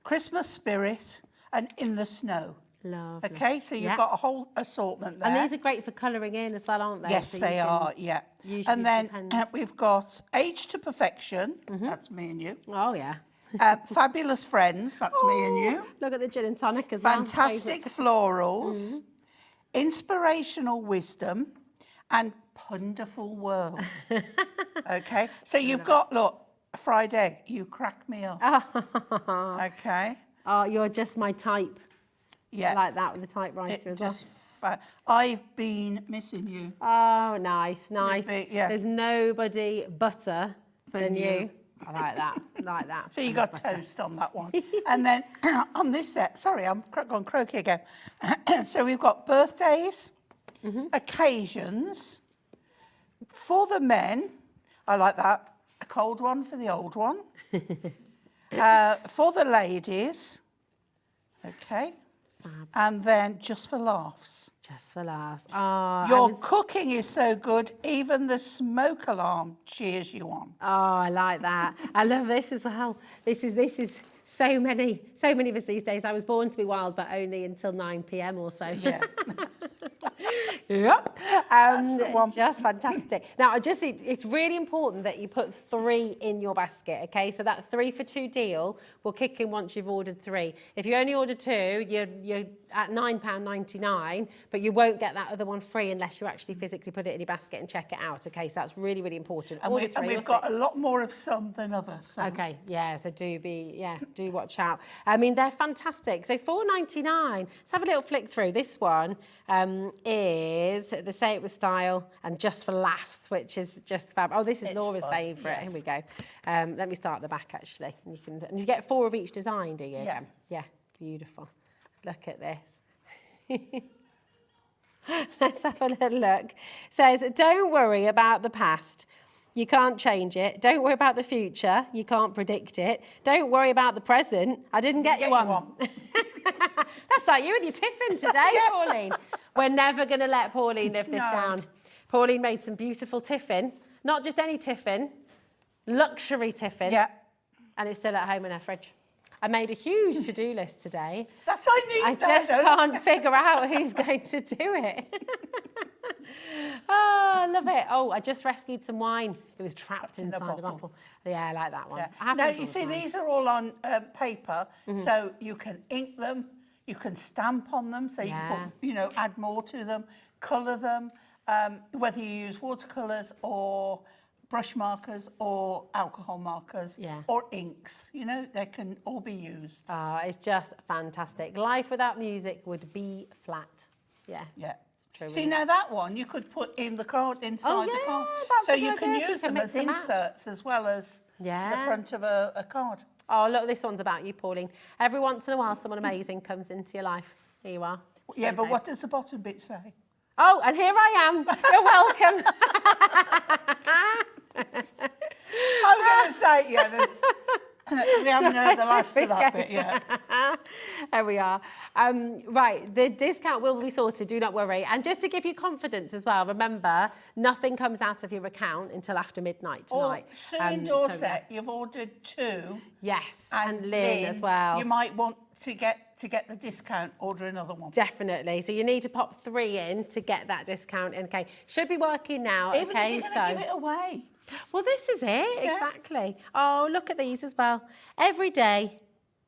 Christmas Spirit, and In the Snow. Lovely. Okay, so you've got a whole assortment there. And these are great for colouring in as well, aren't they? Yes, So you they can are, yeah. use And these then pens. we've got Age to Perfection, that's me and you. Oh, yeah. Fabulous Friends, that's me and you. Look at the gin and tonic as well. Fantastic Favourite. Florals, Inspirational Wisdom, and wonderful world. Okay, so you've got, look, a fried egg. You crack me up. Okay. Oh, you're just my type. Yeah. I like that with the typewriter as well. I've been missing you. Oh, nice, nice. Yeah. There's nobody better than you. I like that, like that. So you got toast on that one. And then on this set, sorry, I'm gone croaky again. So we've got birthdays, occasions. For the men, I like that. A cold one for the old one. For the ladies, okay. And then just for laughs. Just for laughs. Oh, Your cooking is so good, even the smoke alarm cheers you on. Oh, I like that. I love this as well. This is so many of us these days. I was born to be wild, but only until 9 p.m. or so. Yeah. Yep. Just fantastic. Now, it's really important that you put 3 in your basket, okay? So that 3 for 2 deal will kick in once you've ordered 3. If you only order 2, you're at £9.99, but you won't get that other one free unless you actually physically put it in your basket and check it out, okay? So that's really, really important. And, we've got a lot more of some than others. So. Okay, yeah, so do watch out. I mean, they're fantastic. So £4.99. Let's have a little flick through. This one is the Say It With Style and Just for Laughs, which is just fab. Oh, this is Laura's favourite. Yeah. Here we go. Let me start at the back, actually. And you get 4 of each design, do you? Yeah. Yeah, beautiful. Look at this. Let's have a little look. It says, don't worry about the past. You can't change it. Don't worry about the future. You can't predict it. Don't worry about the present. I didn't get you one. That's like you and your tiffin today, Pauline. We're never going to let Pauline live this down. Pauline made some beautiful tiffin. Not just any tiffin, luxury tiffin. Yeah. And it's still at home in her fridge. I made a huge to-do list today. That's what I need. I just can't figure out who's going to do it. Oh, I love it. Oh, I just rescued some wine. It was trapped inside the bottle. Yeah, I like that one. Yeah. Now, you see, these are all on paper, so you can ink them, you can stamp on them, so you can put, add more to them, colour them, whether you use watercolours or brush markers or alcohol markers or inks, they can all be used. Oh, it's just fantastic. Life without music would be flat. Yeah. Yeah. True, see, now that one you could put in the card, inside the card. So you can use them as inserts as well as the front of a card. Oh, look, this one's about you, Pauline. Every once in a while, someone amazing comes into your life. Here you are. Yeah, but what does the bottom bit say? Oh, and here I am. You're welcome. I'm going to say, we haven't heard the last of that bit yet. There we are. Right, the discount will be sorted, do not worry. And just to give you confidence as well, remember, nothing comes out of your account until after midnight tonight. Sue in Dorset, you've ordered 2. Yes, and Lynn as well. You might want to get the discount, order another one. Definitely. So you need to pop 3 in to get that discount. Okay, should be working now. Even okay, if you're going to give it away. Well, this is it, exactly. Oh, look at these as well. Every day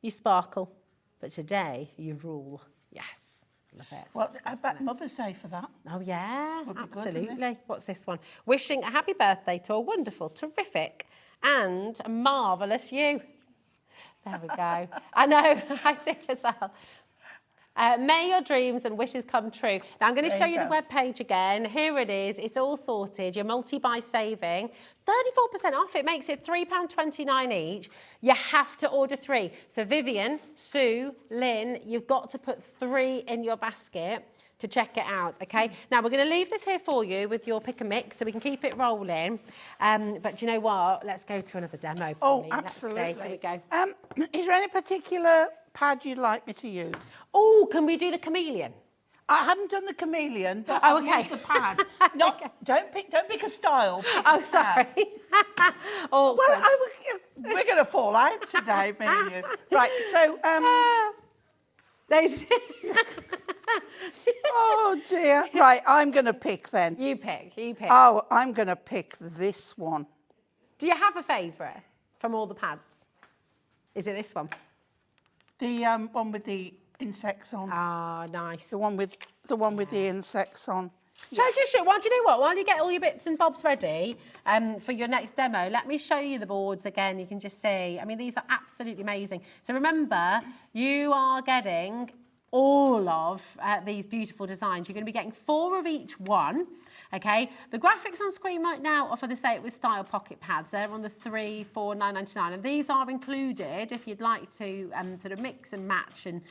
you sparkle, but today you rule. Yes, love it. Well, I bet Mother's Day for that. Oh, yeah, absolutely. Good, what's this one? Wishing a happy birthday to a wonderful, terrific and marvellous you. There we go. I know, I did as well. May your dreams and wishes come true. Now, I'm going to show you the webpage again. Here it is. It's all sorted. Your multi-buy saving. 34% off. It makes it £3.29 each. You have to order 3. So, Vivian, Sue, Lynn, you've got to put 3 in your basket to check it out, okay? Now, we're going to leave this here for you with your pick and mix so we can keep it rolling. But do you know what? Let's go to another demo, Pauline. Oh, absolutely. Let's see. Here we go. Is there any particular pad you'd like me to use? Oh, can we do the chameleon? I haven't done the chameleon, but I'll use the pad. Don't pick a style. Oh, sorry. Well, we're going to fall out today, me and you. Right, so... Oh, dear. Right, I'm going to pick then. You pick. Oh, I'm going to pick this one. Do you have a favourite from all the pads? Is it this one? The one with the insects on. Ah, nice. The one with the insects on. Shall I just show, well, do you know what? While you get all your bits and bobs ready for your next demo, let me show you the boards again. You can just see. I mean, these are absolutely amazing. So remember, you are getting all of these beautiful designs. You're going to be getting 4 of each one. Okay, the graphics on screen right now are for the Say It With Style pocket pads. They're on the 3, 4, 9.99, and these are included if you'd like to sort of mix and match and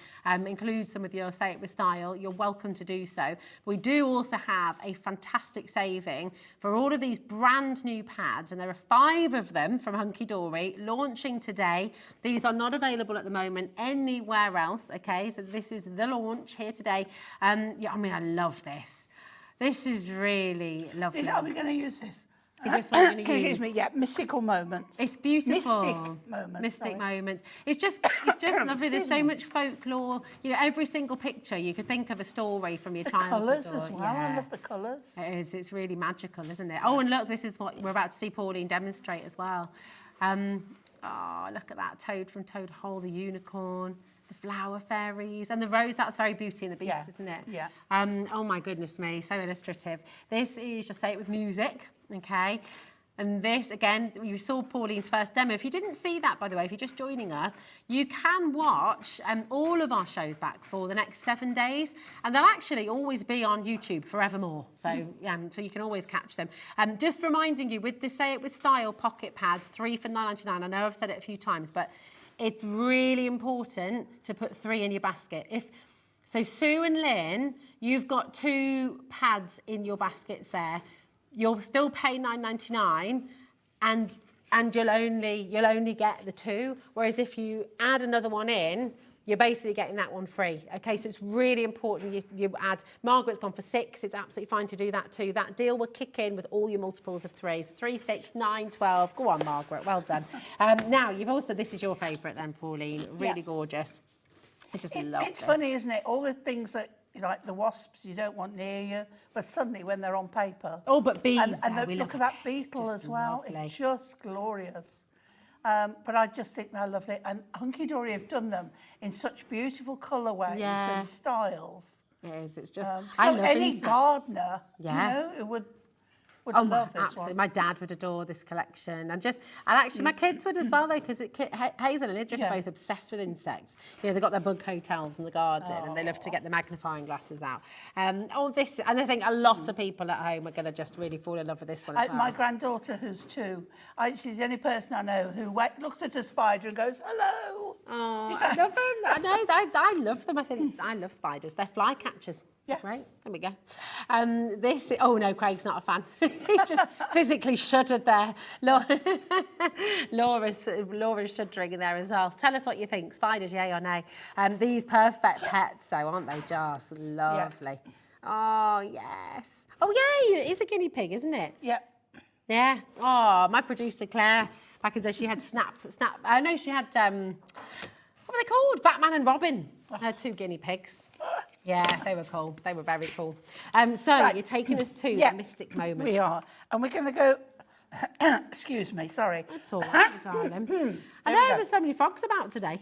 include some with your Say It With Style. You're welcome to do so. We do also have a fantastic saving for all of these brand new pads, and there are 5 of them from Hunkydory launching today. These are not available at the moment anywhere else. Okay, so this is the launch here today. Yeah, I mean, I love this. This is really lovely. Are we going to use this? Is this what you're going to use? Excuse me, yeah, mystical moments. It's beautiful. Mystic moments. Mystic moments. It's just lovely. There's so much folklore. You know, every single picture, you could think of a story from your childhood. The colours as well. Yeah. I love the colours. It is. It's really magical, isn't it? Oh, and look, this is what we're about to see Pauline demonstrate as well. Oh, look at that toad from Toad Hole, the unicorn. The flower fairies and the rose, that's very Beauty and the Beast, isn't it? Yeah. Oh my goodness me, so illustrative. This is Just Say It With Music, okay? And this, again, you saw Pauline's first demo. If you didn't see that, by the way, if you're just joining us, you can watch all of our shows back for the next 7 days, and they'll actually always be on YouTube forevermore. So, so you can always catch them. Just reminding you, with the Say It With Style pocket pads, 3 for $9.99. I know I've said it a few times, but it's really important to put 3 in your basket. So Sue and Lynn, you've got 2 pads in your baskets there. You'll still pay $9.99 and you'll only get the 2. Whereas if you add another one in, you're basically getting that one free. Okay, so it's really important you add. Margaret's gone for 6. It's absolutely fine to do that too. That deal will kick in with all your multiples of 3. So 3, 6, 9, 12. Go on, Margaret. Well done. Now, you've also, this is your favourite then, Pauline. Really gorgeous. I just love it. It's funny, isn't it? All the things that, like the wasps you don't want near you, but suddenly when they're on paper. Oh, but bees. And look at that beetle as well. Lovely. It's just glorious. But I just think they're lovely. And Hunkydory have done them in such beautiful colourways and styles. It is. It's just, I love any gardener, you know, it would love this absolutely. one. My dad would adore this collection, and actually my kids would as well though, because Hazel and they're just both obsessed with insects. You know, they've got their bug hotels in the garden, and they love to get the magnifying glasses out. All this, and I think a lot of people at home are going to just really fall in love with this one as well. My granddaughter, who's 2, she's the only person I know who looks at a spider and goes, "Hello." Oh, I love them. I know. I love them. I love spiders. They're fly catchers. Yeah. Right, there we go. Oh no, Craig's not a fan. He's just physically shuddered there. Laura's shuddering in there as well. Tell us what you think. Spiders, yay or nay? These perfect pets though, aren't they just lovely? Yeah. Oh, yes. Oh, yay, it is a guinea pig, isn't it? Yeah. Yeah. Oh, my producer, Claire, back in the day, she had Snap. I know she had, what were they called? Batman and Robin. I had 2 guinea pigs. Yeah, they were cool. They were very cool. So you're taking us to the mystic moments. We are. And we're going to go... Excuse me, sorry. That's all right, darling. I know there's so many frogs about today.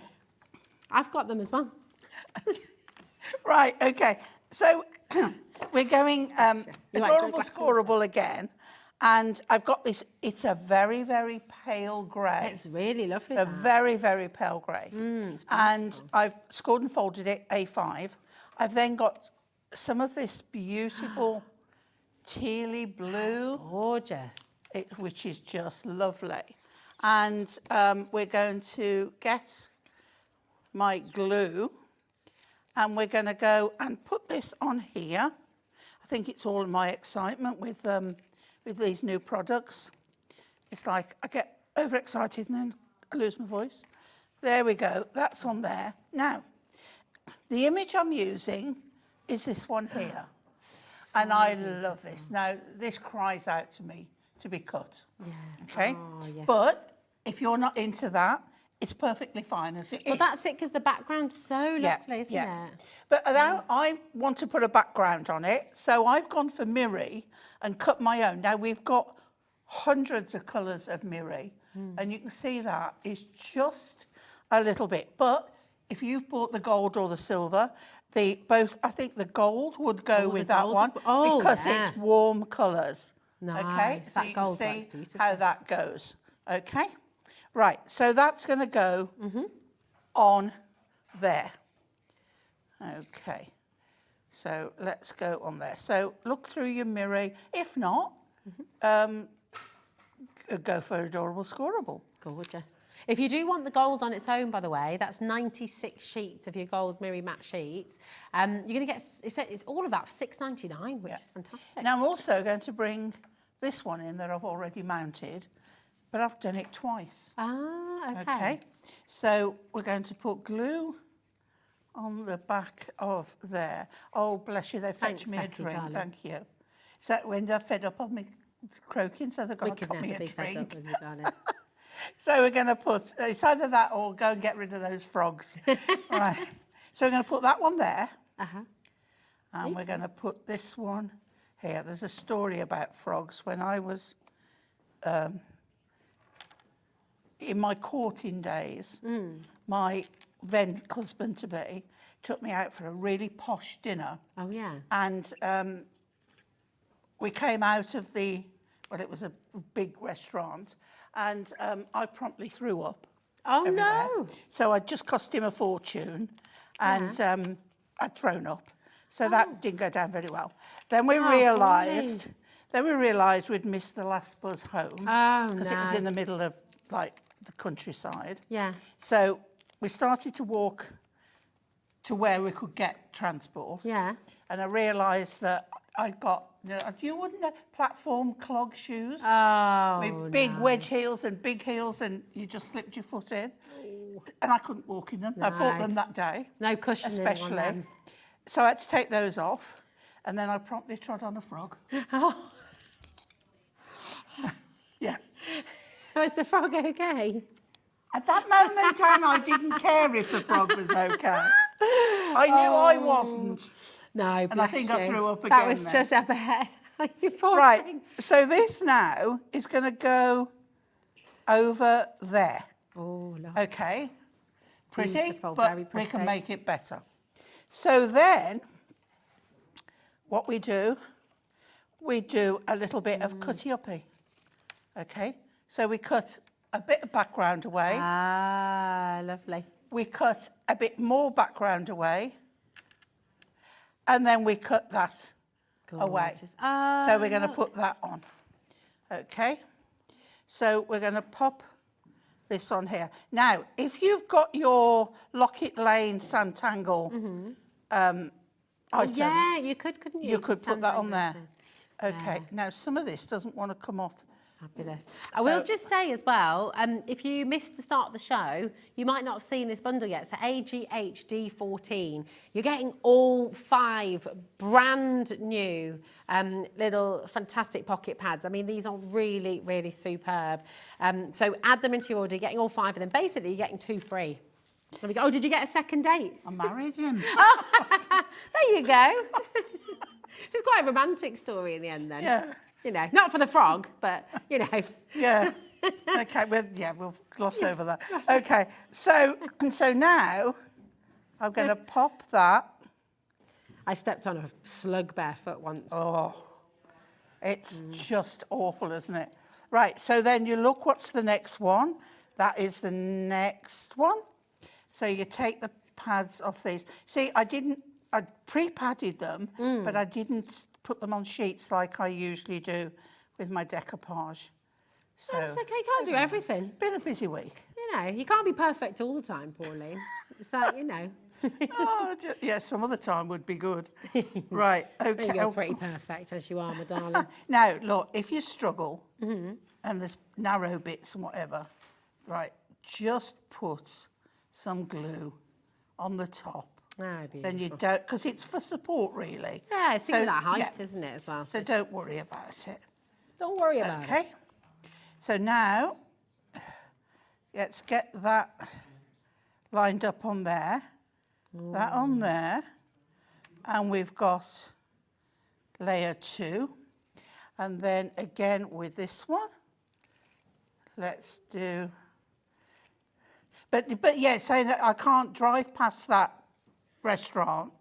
I've got them as well. Right, OK. So we're going adorable scoreable again. And I've got this, it's a very, very pale grey. It's really lovely. It's a very, very pale grey. And I've scored and folded it A5. I've then got some of this beautiful tealy blue. That's gorgeous. Which is just lovely. And we're going to get my glue and we're going to go and put this on here. I think it's all my excitement with these new products. It's like I get overexcited and then I lose my voice. There we go. That's on there. Now, the image I'm using is this one here. And I love this. Now, this cries out to me to be cut. Yeah. Okay? Oh, yeah. But if you're not into that, it's perfectly fine as it is. Well, that's it, because the background's so lovely, isn't it? But now I want to put a background on it, so I've gone for Mirri and cut my own. Now, we've got hundreds of colours of Mirri, and you can see that is just a little bit. But if you've bought the gold or the silver, I think the gold would go with that one because it's warm colours. Nice. Okay, so that you gold can looks see beautiful. how that goes. Okay, right. So that's going to go on there. Okay, so let's go on there. So look through your mirror. If not, go for Adorable Scoreable. Gorgeous. If you do want the gold on its own, by the way, that's 96 sheets of your gold Miri matte sheets. You're going to get it's all of that for $6.99, which is fantastic. Now I'm also going to bring this one in that I've already mounted, but I've done it twice. Ah, okay. Okay, so we're going to put glue on the back of there. Oh, bless you, they fetched me a drink, darling. thank you. So when they're fed up of me croaking, so they've got to cut me a be fed up drink. with you, darling. So we're going to put, it's either that or go and get rid of those frogs. Right, so we're going to put that one there. And we're going to put this one here. There's a story about frogs. When I was in my courting days, my then husband-to-be took me out for a really posh dinner. Oh, yeah. And we came out of it was a big restaurant, and I promptly threw up. Oh, everywhere. no. So I'd just cost him a fortune, and I'd thrown up. So that didn't go down very well. Then we realised we'd missed the last bus home. Because it was in the middle of, like, the countryside. Yeah. So we started to walk to where we could get transport. Yeah. And I realised that I'd got, you wouldn't know, platform clog shoes. Oh, with big wedge heels and big heels, and you just slipped your foot in. And I couldn't walk in them. I bought them that day. No cushioning especially. on them. So I had to take those off, and then I promptly trod on a frog. Yeah. Was the frog okay? At that moment in time, I didn't care if the frog was okay. I knew I wasn't. No, And I think I threw up again. That was then. just up ahead. You poor Right, thing. so this now is going to go over there. Oh, lovely. Okay, pretty, Beautiful, but very we can pretty. make it better. So then, what we do a little bit of cutty-uppy. Okay, so we cut a bit of background away. Ah, lovely. We cut a bit more background away. And then we cut that away. So we're going to put that on. Okay, so we're going to pop this on here. Now, if you've got your Lockett Lane Sanntangle items, Yeah, you could, couldn't you? you could put that on there. Something. Okay, now some of this doesn't want to come off. Fabulous. I will just say as well, if you missed the start of the show, you might not have seen this bundle yet. So AGHD14, you're getting all 5 brand new little fantastic pocket pads. I mean, these are really, really superb. So add them into your order, you're getting all 5 of them. Basically, you're getting 2 free. There we go. Oh, did you get a second date? I married him. There you go. It's quite a romantic story in the end then. Yeah. You know, not for the frog, but, you know. Yeah. Okay, we'll gloss over that. Okay, so now I'm going to pop that. I stepped on a slug barefoot once. Oh, it's just awful, isn't it? Right, so then you look, what's the next one? That is the next one. So you take the pads off these. See, I pre-padded them, but I didn't put them on sheets like I usually do with my decoupage. So That's okay, you can't do everything. been a busy week. You know, you can't be perfect all the time, Pauline. It's like, you know. Yeah, some of the time would be good. Right, okay. You're pretty perfect as you are, my darling. Now, look, if you struggle and there's narrow bits and whatever, right, just put some glue on the top. Ah, Then you beautiful. don't, because it's for support, really. Yeah, it's So, that height, yeah. isn't it, as well? So don't worry about it. Don't worry about it. Okay. So now, let's get that lined up on there. That on there. And we've got layer 2. And then again with this one, let's do... But yeah, saying that I can't drive past that restaurant.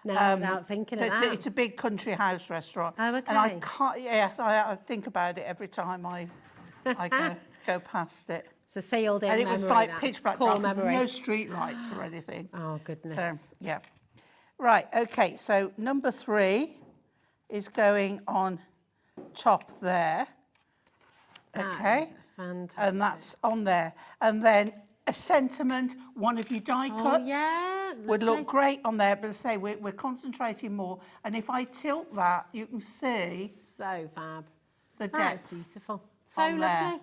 No, without thinking of that. It's a big country house restaurant. Oh, okay. And I can't, yeah, I think about it every time I go past it. It's a sealed in And it memory, was like that. pitch black Core dark, 'cause memory. there's no street lights or anything. Oh, goodness. So, yeah. Right, okay, so number 3 is going on top there. Okay. Fantastic. And that's on there. And then a sentiment, one of your die cuts would lovely. look great on there, but say we're concentrating more. And if I tilt that, you can see So fab. the That is depth beautiful. So on there. lovely.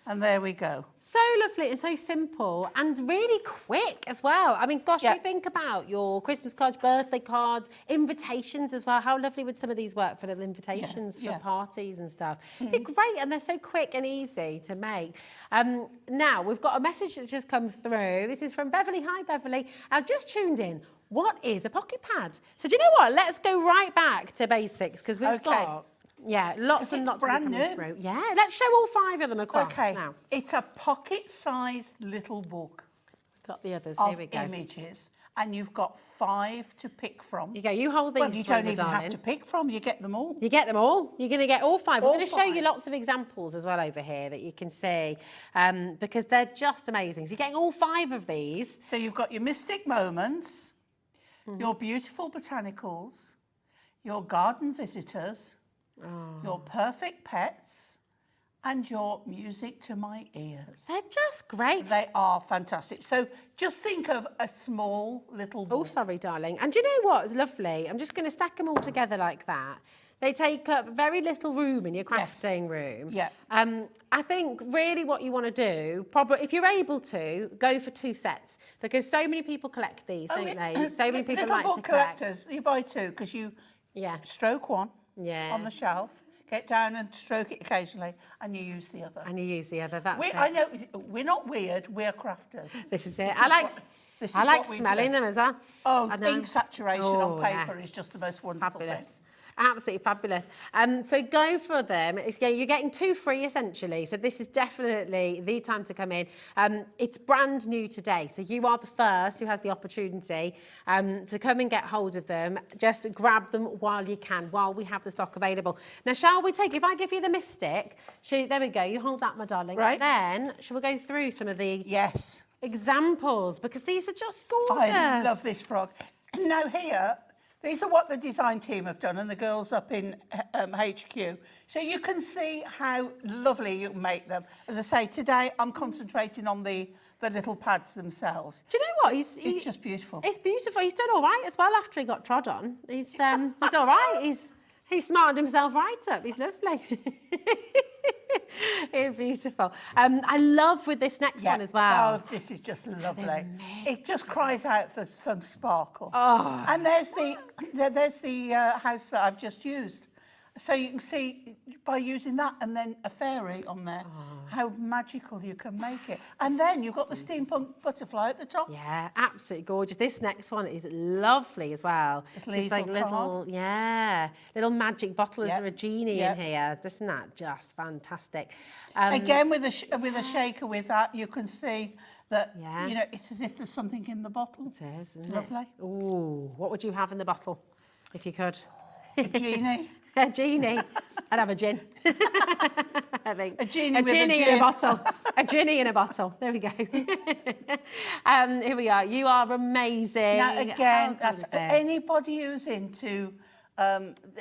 And there we go. So lovely and so simple and really quick as well. I mean, gosh, Yeah. you think about your Christmas cards, birthday cards, invitations as well. How lovely would some of these work for little invitations for parties and stuff? They're great and they're so quick and easy to make. Now, we've got a message that's just come through. This is from Beverly. Hi, Beverly. I've just tuned in. What is a pocket pad? So do you know what? Let's go right back to basics because we've got... Yeah, lots and lots of them coming through. Yeah, let's show all 5 of them across now. It's a pocket-sized little book Got the others, of here we go. images, and you've got 5 to pick from. You go, you hold these. Well, you don't even have to pick from, you get them all. You get them all. You're going to get all 5. We're All going to show you 5. lots of examples as well over here that you can see because they're just amazing. So you're getting all 5 of these. So you've got your mystic moments, your beautiful botanicals, your garden visitors, your perfect pets, and your music to my ears. They're just great. They are fantastic. So just think of a small little book. Oh, sorry, darling. And do you know what? It's lovely. I'm just going to stack them all together like that. They take up very little room in your crafting room. Yeah. I think really what you want to do, probably if you're able to, go for 2 sets because so many people collect these, don't they? So many people little like book to collect. collectors, you buy 2 because you stroke one on the shelf, get down and stroke it occasionally, and you use the other. And you use the other. That's it. I know we're not weird. We're crafters. This is it. I like smelling them as well. Oh, ink saturation on paper is just the most wonderful fabulous. thing. Absolutely fabulous. So go for them. You're getting 2 free essentially. So this is definitely the time to come in. It's brand new today. So you are the first who has the opportunity to come and get hold of them. Just grab them while you can, while we have the stock available. Now, shall we take, if I give you the mystic, there we go. You hold that, my darling. Right. Then, shall we go through some of the examples? Because these are just gorgeous. I love this frog. Now here, these are what the design team have done and the girls up in HQ. So you can see how lovely you make them. As I say, today I'm concentrating on the little pads themselves. Do you know what? It's just beautiful. It's beautiful. He's done all right as well after he got trod on. He's all right. He's smartened himself right up. He's lovely. It's beautiful. I love with this next one as well. Oh, this is just lovely. It just cries out for some sparkle. Oh. And there's the house that I've just used. So you can see by using that and then a fairy on there, how magical you can make it. And then you've got the steampunk butterfly at the top. Yeah, absolutely gorgeous. This next one is lovely as well. Just like little magic bottle. Is there a genie in here? Isn't that just fantastic? Again, with a shaker with that, you can see that, you know, it's as if there's something in the bottle. It is, isn't lovely. it? Ooh, what would you have in the bottle if you could? A genie. A genie. I'd have a gin. I think. A genie with a genie gin. in a bottle. A genie in a bottle. There we go. Here we are. You are amazing. Now, again, How good is this? anybody who's into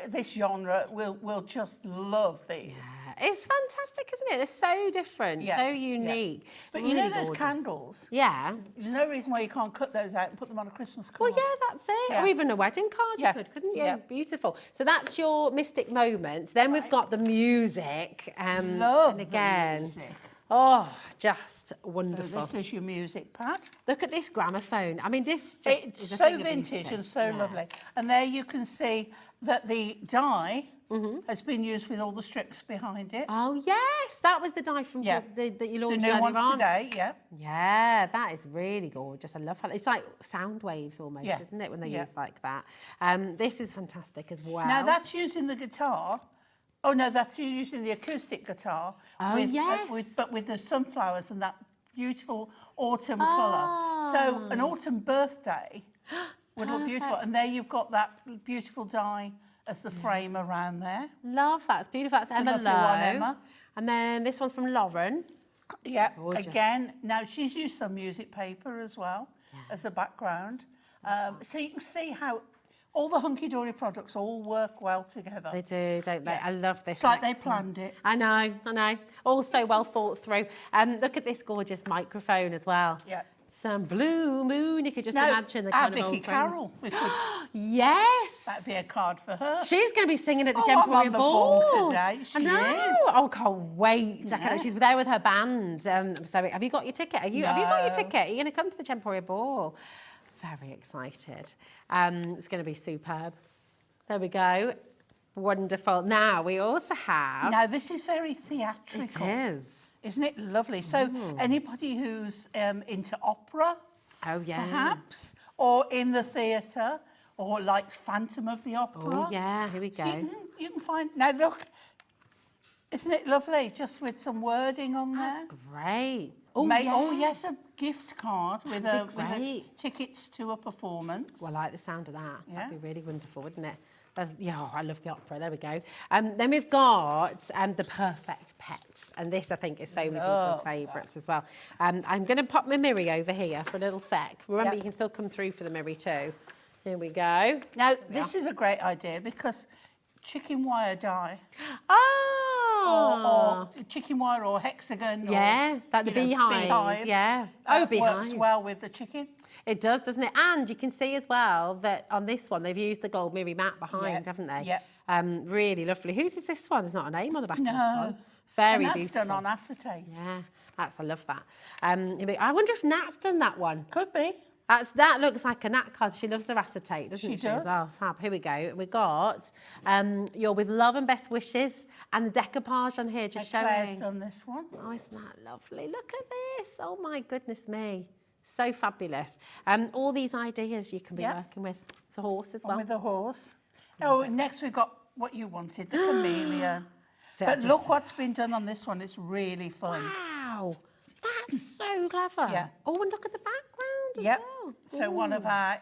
this genre will just love these. Yeah. It's fantastic, isn't it? They're so different, so unique. Yeah. But really you know those gorgeous. candles? Yeah. There's no reason why you can't cut those out and put them on a Christmas card. Well, yeah, that's it. Yeah. Or even a wedding card, you could, couldn't you? Beautiful. So that's your mystic moment. Then we've got the music. Love and again, the music. Oh, just wonderful. So this is your music pad. Look at this gramophone. I mean, this just It's is a so thing of vintage beauty. and so lovely. And there you can see that the die has been used with all the strips behind it. Oh, yes. That was the die from that you launched the new earlier ones on. today, Yeah, that is really gorgeous. I love how it's like sound waves almost, Yeah. isn't it, when they're used like that? This is fantastic as well. Now that's using the guitar. Oh no, that's using the acoustic guitar. Oh, yes. But with the sunflowers and that beautiful autumn colour. So an autumn birthday would look beautiful. And there you've got that beautiful die as the frame around there. Love that. It's beautiful. That's Emma lovely one, Lowe. Emma. And then this one's from Lauren. Yeah, gorgeous. again, now she's used some music paper as well as a background. So you can see how all the Hunkydory products all work well together. They do, don't they? I love this. It's like they next one. planned it. I know. All so well thought through. Look at this gorgeous microphone as well. Yeah. Some blue moon. You could just imagine the kind of Vicky old Carroll. friends. Yes. That'd be a card for her. She's going to be singing at the I'm on Temporary the ball today. She I know. is. Oh, can't wait. She's there with her band. So have you got your ticket? Have you got your ticket? Are you going to come to the Temporary Ball? Very excited. It's going to be superb. There we go. Wonderful. Now, we also have... Now, this is very theatrical. It is. Isn't it lovely? So anybody who's into opera, perhaps, or in the theatre, or like Phantom of the Opera. Oh, yeah, here we go. So you can find... Now, look, isn't it lovely? Just with some wording on there. That's great. Oh, yes, a gift card with a tickets to a performance. Well, I like the sound of that. Yeah. That'd be really wonderful, wouldn't it? I love the opera. There we go. Then we've got the Perfect Pets. And this, I think, is so many people's favourites as well. I'm going to pop my Miri over here for a little sec. Remember, you can still come through for the Miri too. Here we go. Now, this is a great idea because chicken wire die. Or chicken wire or hexagon. Yeah, like the beehive. Yeah. Beehive. Works well with the chicken. It does, doesn't it? And you can see as well that on this one, they've used the gold Miri mat behind, haven't they? Yeah. Really lovely. Whose is this one? There's not a name on the back of this one. and Very that's beautiful. done on acetate. Yeah, I love that. I wonder if Nat's done that one. Could be. That looks like a Nat card. She loves her acetate, doesn't she? She does. Oh, fab. Here we go. We got you're with love and best wishes, and the decoupage on here just Claire's showing. done this one. Oh, isn't that lovely? Look at this. Oh my goodness me. So fabulous. All these ideas you can be working with. It's a horse as well. With the horse. Oh, next we've got what you wanted, the chameleon. So But look what's been done on this one. It's really fun. Wow. That's so clever. Yeah. Oh, and look at the background as Yep. well. So one of our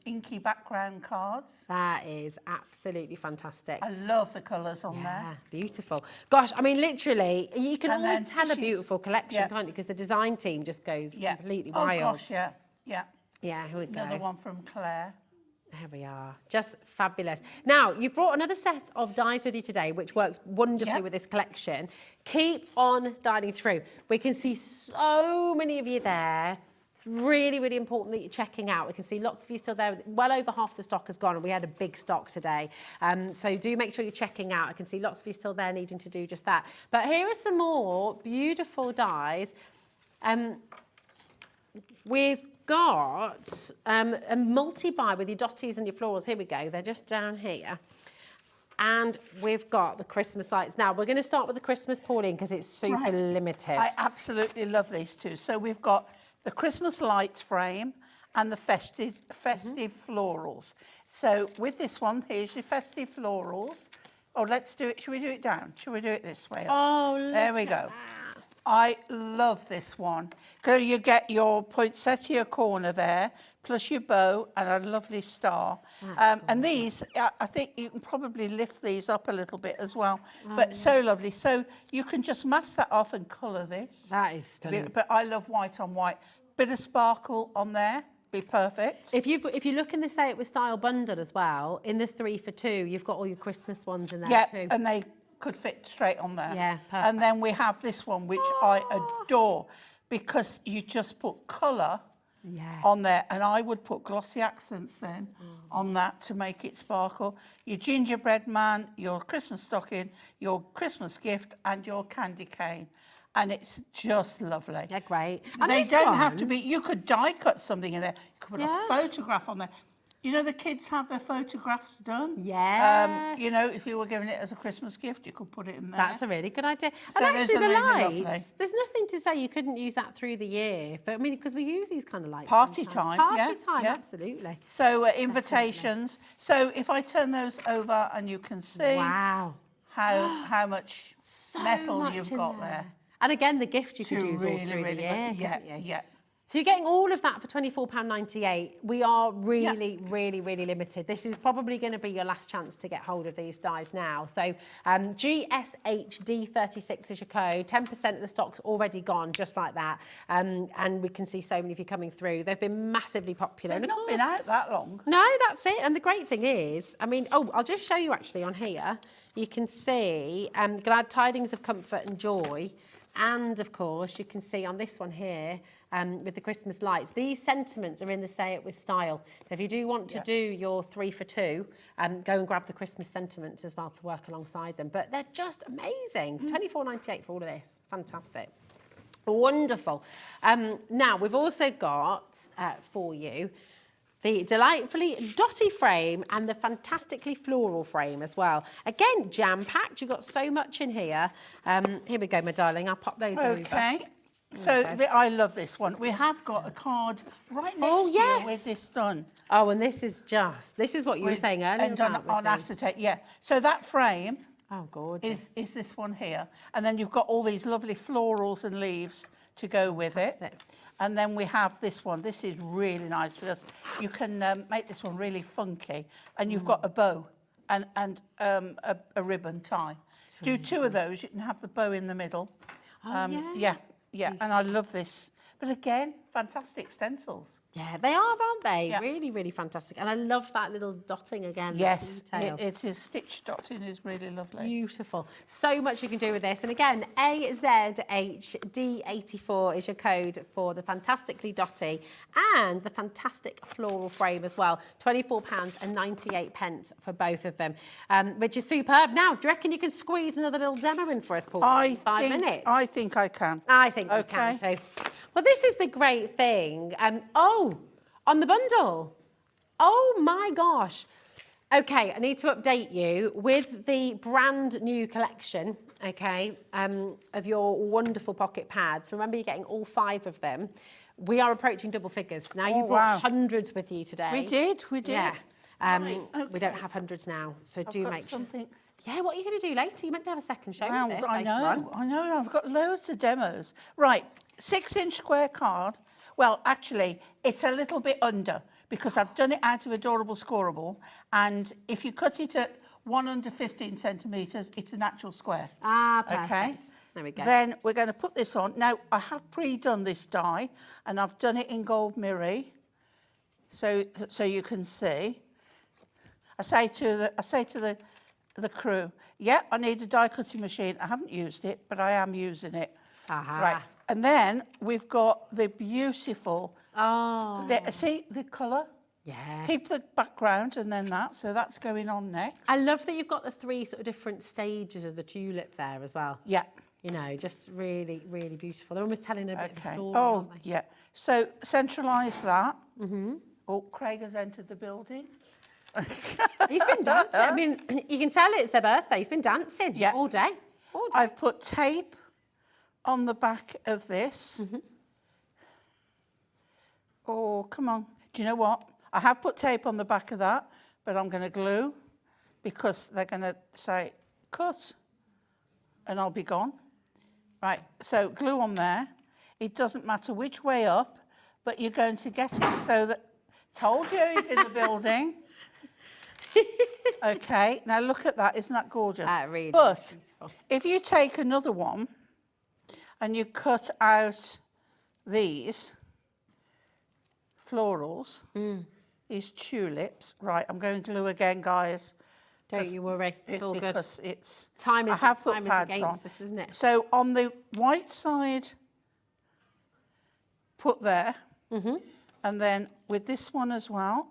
inky background cards. That is absolutely fantastic. I love the colours on there. Yeah, beautiful. Gosh, I mean, literally, you can And always then tell a fishes. beautiful collection, Yeah. can't you? Because the design team just goes completely Oh wild. gosh, yeah. Yeah, here we go. Another one from Claire. There we are. Just fabulous. Now, you've brought another set of dies with you today, which works wonderfully with this collection. Keep on dialing through. We can see so many of you there. It's really, really important that you're checking out. We can see lots of you still there. Well over half the stock has gone, and we had a big stock today. So do make sure you're checking out. I can see lots of you still there needing to do just that. But here are some more beautiful dies. We've got a multi-buy with your dotties and your florals. Here we go. They're just down here. And we've got the Christmas lights. Now, we're going to start with the Christmas, Pauline, because it's super limited. I absolutely love these two. So we've got the Christmas lights frame and the festive florals. So with this one, here's your festive florals. Oh, let's do it. Should we do it down? Should we do it this way? Oh, there we go. I love this one. So you get your poinsettia corner there, plus your bow and a lovely star. And these, I think you can probably lift these up a little bit as well. But so lovely. So you can just mask that off and colour this. That is stunning. But I love white on white. Bit of sparkle on there. Be perfect. If you look in the Say It With Style bundle as well, in the 3 for 2, you've got all your Christmas ones in there too. And they could fit straight on there. Yeah, perfect. And then we have this one, which I adore, because you just put colour on there. And I would put glossy accents then on that to make it sparkle. Your gingerbread man, your Christmas stocking, your Christmas gift, and your candy cane. And it's just lovely. They're great. They don't have to be, you could die cut something in there. You could put a photograph on there. You know, the kids have their photographs done. Yeah. You know, if you were giving it as a Christmas gift, you could put it in there. That's a really good idea. So And actually, the really lights, lovely. there's nothing to say you couldn't use that through the year. But I mean, because we use these kind of lights. Party sometimes. time, Party time, yeah. absolutely. So invitations. So if I turn those over and you can see Wow. how much So metal much you've in got there. And again, the gift you could use all through the year. Yeah. So you're getting all of that for £24.98. We are really, really limited. This is probably going to be your last chance to get hold of these dies now. So GSHD36 is your code. 10% of the stock's already gone, just like that. And we can see so many of you coming through. They've been massively popular. They've not been out that long. No, that's it. And the great thing is, I mean, I'll just show you actually on here. You can see glad tidings of comfort and joy. And of course, you can see on this one here, with the Christmas lights, these sentiments are in the Say It With style. So if you do want to do your 3 for 2, go and grab the Christmas sentiments as well to work alongside them. But they're just amazing. £24.98 for all of this. Fantastic. Wonderful. Now, we've also got for you the delightfully dotty frame and the fantastically floral frame as well. Again, jam-packed. You've got so much in here. Here we go, my darling. I'll pop those over. Okay. So I love this one. We have got a card right next to you with this done. Oh, and this is what you were saying earlier. And on acetate, yeah. So that frame gorgeous. is this one here. And then you've got all these lovely florals and leaves to go with it. And then we have this one. This is really nice because you can make this one really funky. And you've got a bow and a ribbon tie. Do 2 of those. You can have the bow in the middle. Yeah, and I love this. But again, fantastic stencils. Yeah, they are, aren't they? Yeah. Really fantastic. And I love that little dotting again. Yes, it is. Stitch dotting is really lovely. Beautiful. So much you can do with this. And again, AZHD84 is your code for the fantastically dotty and the fantastic floral frame as well. £24.98 for both of them, which is superb. Now, do you reckon you can squeeze another little demo in for us, Paul? 5 minutes? I think I can. I think you can too. Well, this is the great thing. On the bundle. Oh my gosh. Okay, I need to update you with the brand new collection, of your wonderful pocket pads. Remember, you're getting all 5 of them. We are approaching double figures. Now, you brought hundreds with you today. We did. Yeah. We don't have hundreds now, so do make sure. Yeah, what are you going to do later? You're meant to have a second show with this later on. I know. I've got loads of demos. Right, 6-inch square card. Well, actually, it's a little bit under because I've done it out of adorable scoreable. And if you cut it at 1 under 15 centimetres, it's an actual square. Perfect. Okay. There we go. Then we're going to put this on. Now, I have pre-done this die, and I've done it in gold mirror, so you can see. I say to the crew, I need a die cutting machine. I haven't used it, but I am using it. Right. And then we've got the beautiful, see the colour? Yeah. Keep the background and then that, so that's going on next. I love that you've got the 3 sort of different stages of the tulip there as well. Yeah. You know, just really beautiful. They're almost telling a bit of a story, Oh, aren't they? yeah. So centralise that. Oh, Craig has entered the building. He's been dancing. I mean, you can tell it's their birthday. He's been dancing all day. I've put tape on the back of this. Oh, come on. Do you know what? I have put tape on the back of that, but I'm going to glue because they're going to say, cut, and I'll be gone. Right, so glue on there. It doesn't matter which way up, but you're going to get it so that... Told you he's in the building. Okay, now look at that. Isn't that gorgeous? Really but beautiful. If you take another one and you cut out these florals, these tulips. Right, I'm going to glue again, guys. Don't you worry, it's all good. Because it's... Time is against us, isn't it? So on the white side, put there. And then with this one as well,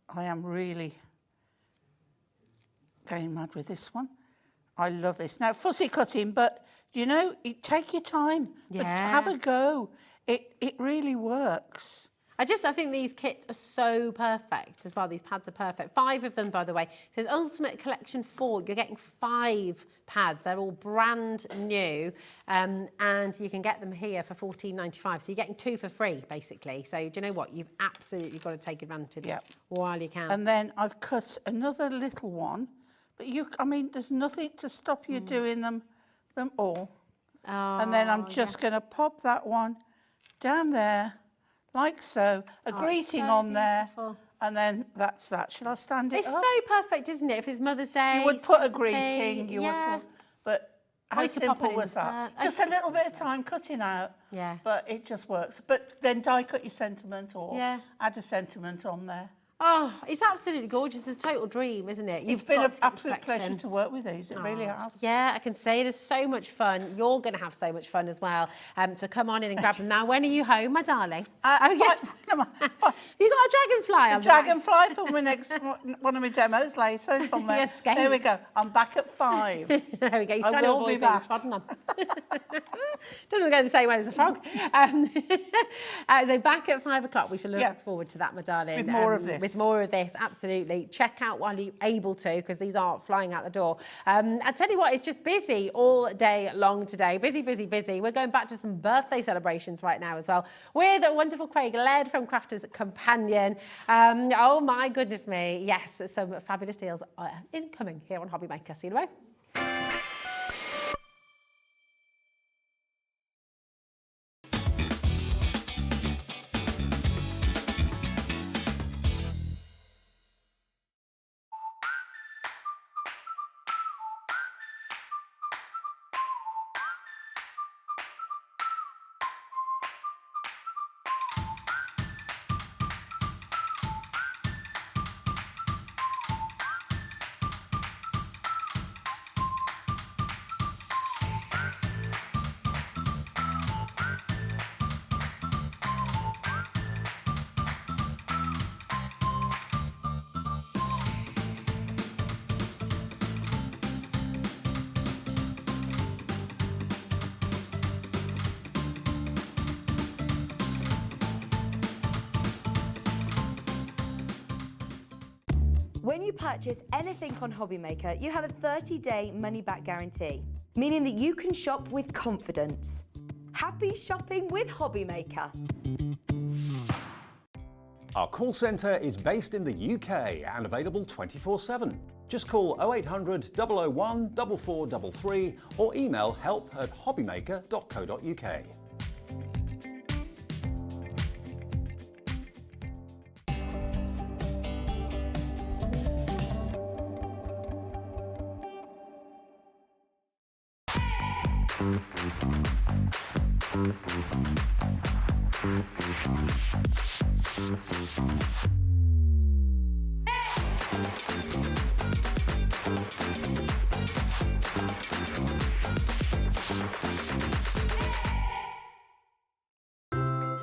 I am really going mad with this one. I love this. Now, fussy cutting, but, you know, take your time. Yeah. But have a go. It really works. I think these kits are so perfect as well. These pads are perfect. 5 of them, by the way. It says Ultimate Collection 4. You're getting 5 pads. They're all brand new. And you can get them here for $14.95. So you're getting 2 for free, basically. So do you know what? You've absolutely got to take advantage while you can. And then I've cut another little one. But I mean, there's nothing to stop you doing them all. And then I'm just going to pop that one down there, like so. A greeting on beautiful. there. And then that's that. Shall I stand it It's up? so perfect, isn't it? If it's Mother's Day. You would put a something, greeting, you would put, but how you could pop simple an was that? insert. Just a little bit of time cutting out, Yeah. but it just works. But then die cut your sentiment or Yeah. add a sentiment on there. Oh, it's absolutely gorgeous. It's a total dream, isn't it? It's been an absolute pleasure to work with these. It really has. Yeah, I can say there's so much fun. You're going to have so much fun as well. So come on in and grab them. Now, when are you home, my darling? Fine. You got a dragonfly on the back. Dragonfly for my next one of my demos later. It's on there. Your skates. There we go. I'm back at 5. There we go. He's I trying to will be avoid being back. trodden on. Doesn't go the same way as a frog. So back at 5 o'clock. We shall look forward to that, my darling. With more of this. With more of this, absolutely. Check out while you're able to, because these are flying out the door. I tell you what, it's just busy all day long today. Busy, busy, busy. We're going back to some birthday celebrations right now as well with a wonderful Craig Laird from Crafter's Companion. Oh my goodness me. Yes, some fabulous deals are incoming here on Hobby Maker. See you in a moment. When you purchase anything on Hobby Maker, you have a 30-day money-back guarantee, meaning that you can shop with confidence. Happy shopping with Hobby Maker. Our call centre is based in the UK and available 24/7. Just call 0800 001 4433 or email help@hobbymaker.co.uk.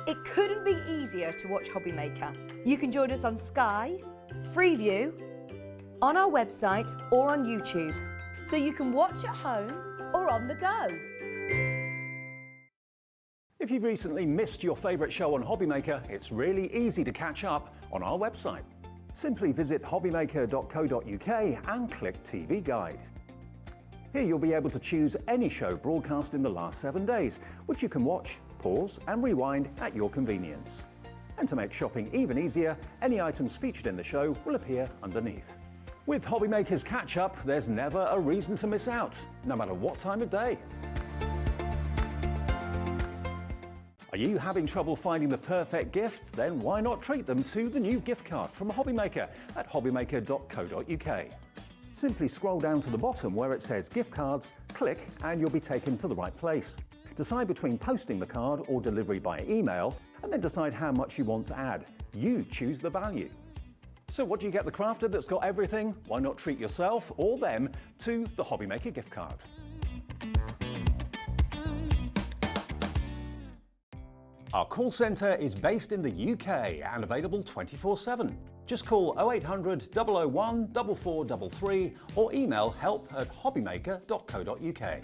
It couldn't be easier to watch Hobby Maker. You can join us on Sky, Freeview, on our website or on YouTube. So you can watch at home or on the go. If you've recently missed your favourite show on Hobby Maker, it's really easy to catch up on our website. Simply visit hobbymaker.co.uk and click TV Guide. Here you'll be able to choose any show broadcast in the last 7 days, which you can watch, pause and rewind at your convenience. And to make shopping even easier, any items featured in the show will appear underneath. With Hobby Maker's catch-up, there's never a reason to miss out, no matter what time of day. Are you having trouble finding the perfect gift? Then why not treat them to the new gift card from Hobby Maker at hobbymaker.co.uk. Simply scroll down to the bottom where it says gift cards, click and you'll be taken to the right place. Decide between posting the card or delivery by email, and then decide how much you want to add. You choose the value. So what do you get the crafter that's got everything? Why not treat yourself or them to the Hobby Maker gift card? Our call centre is based in the UK and available 24/7. Just call 0800 001 4433 or email help@hobbymaker.co.uk.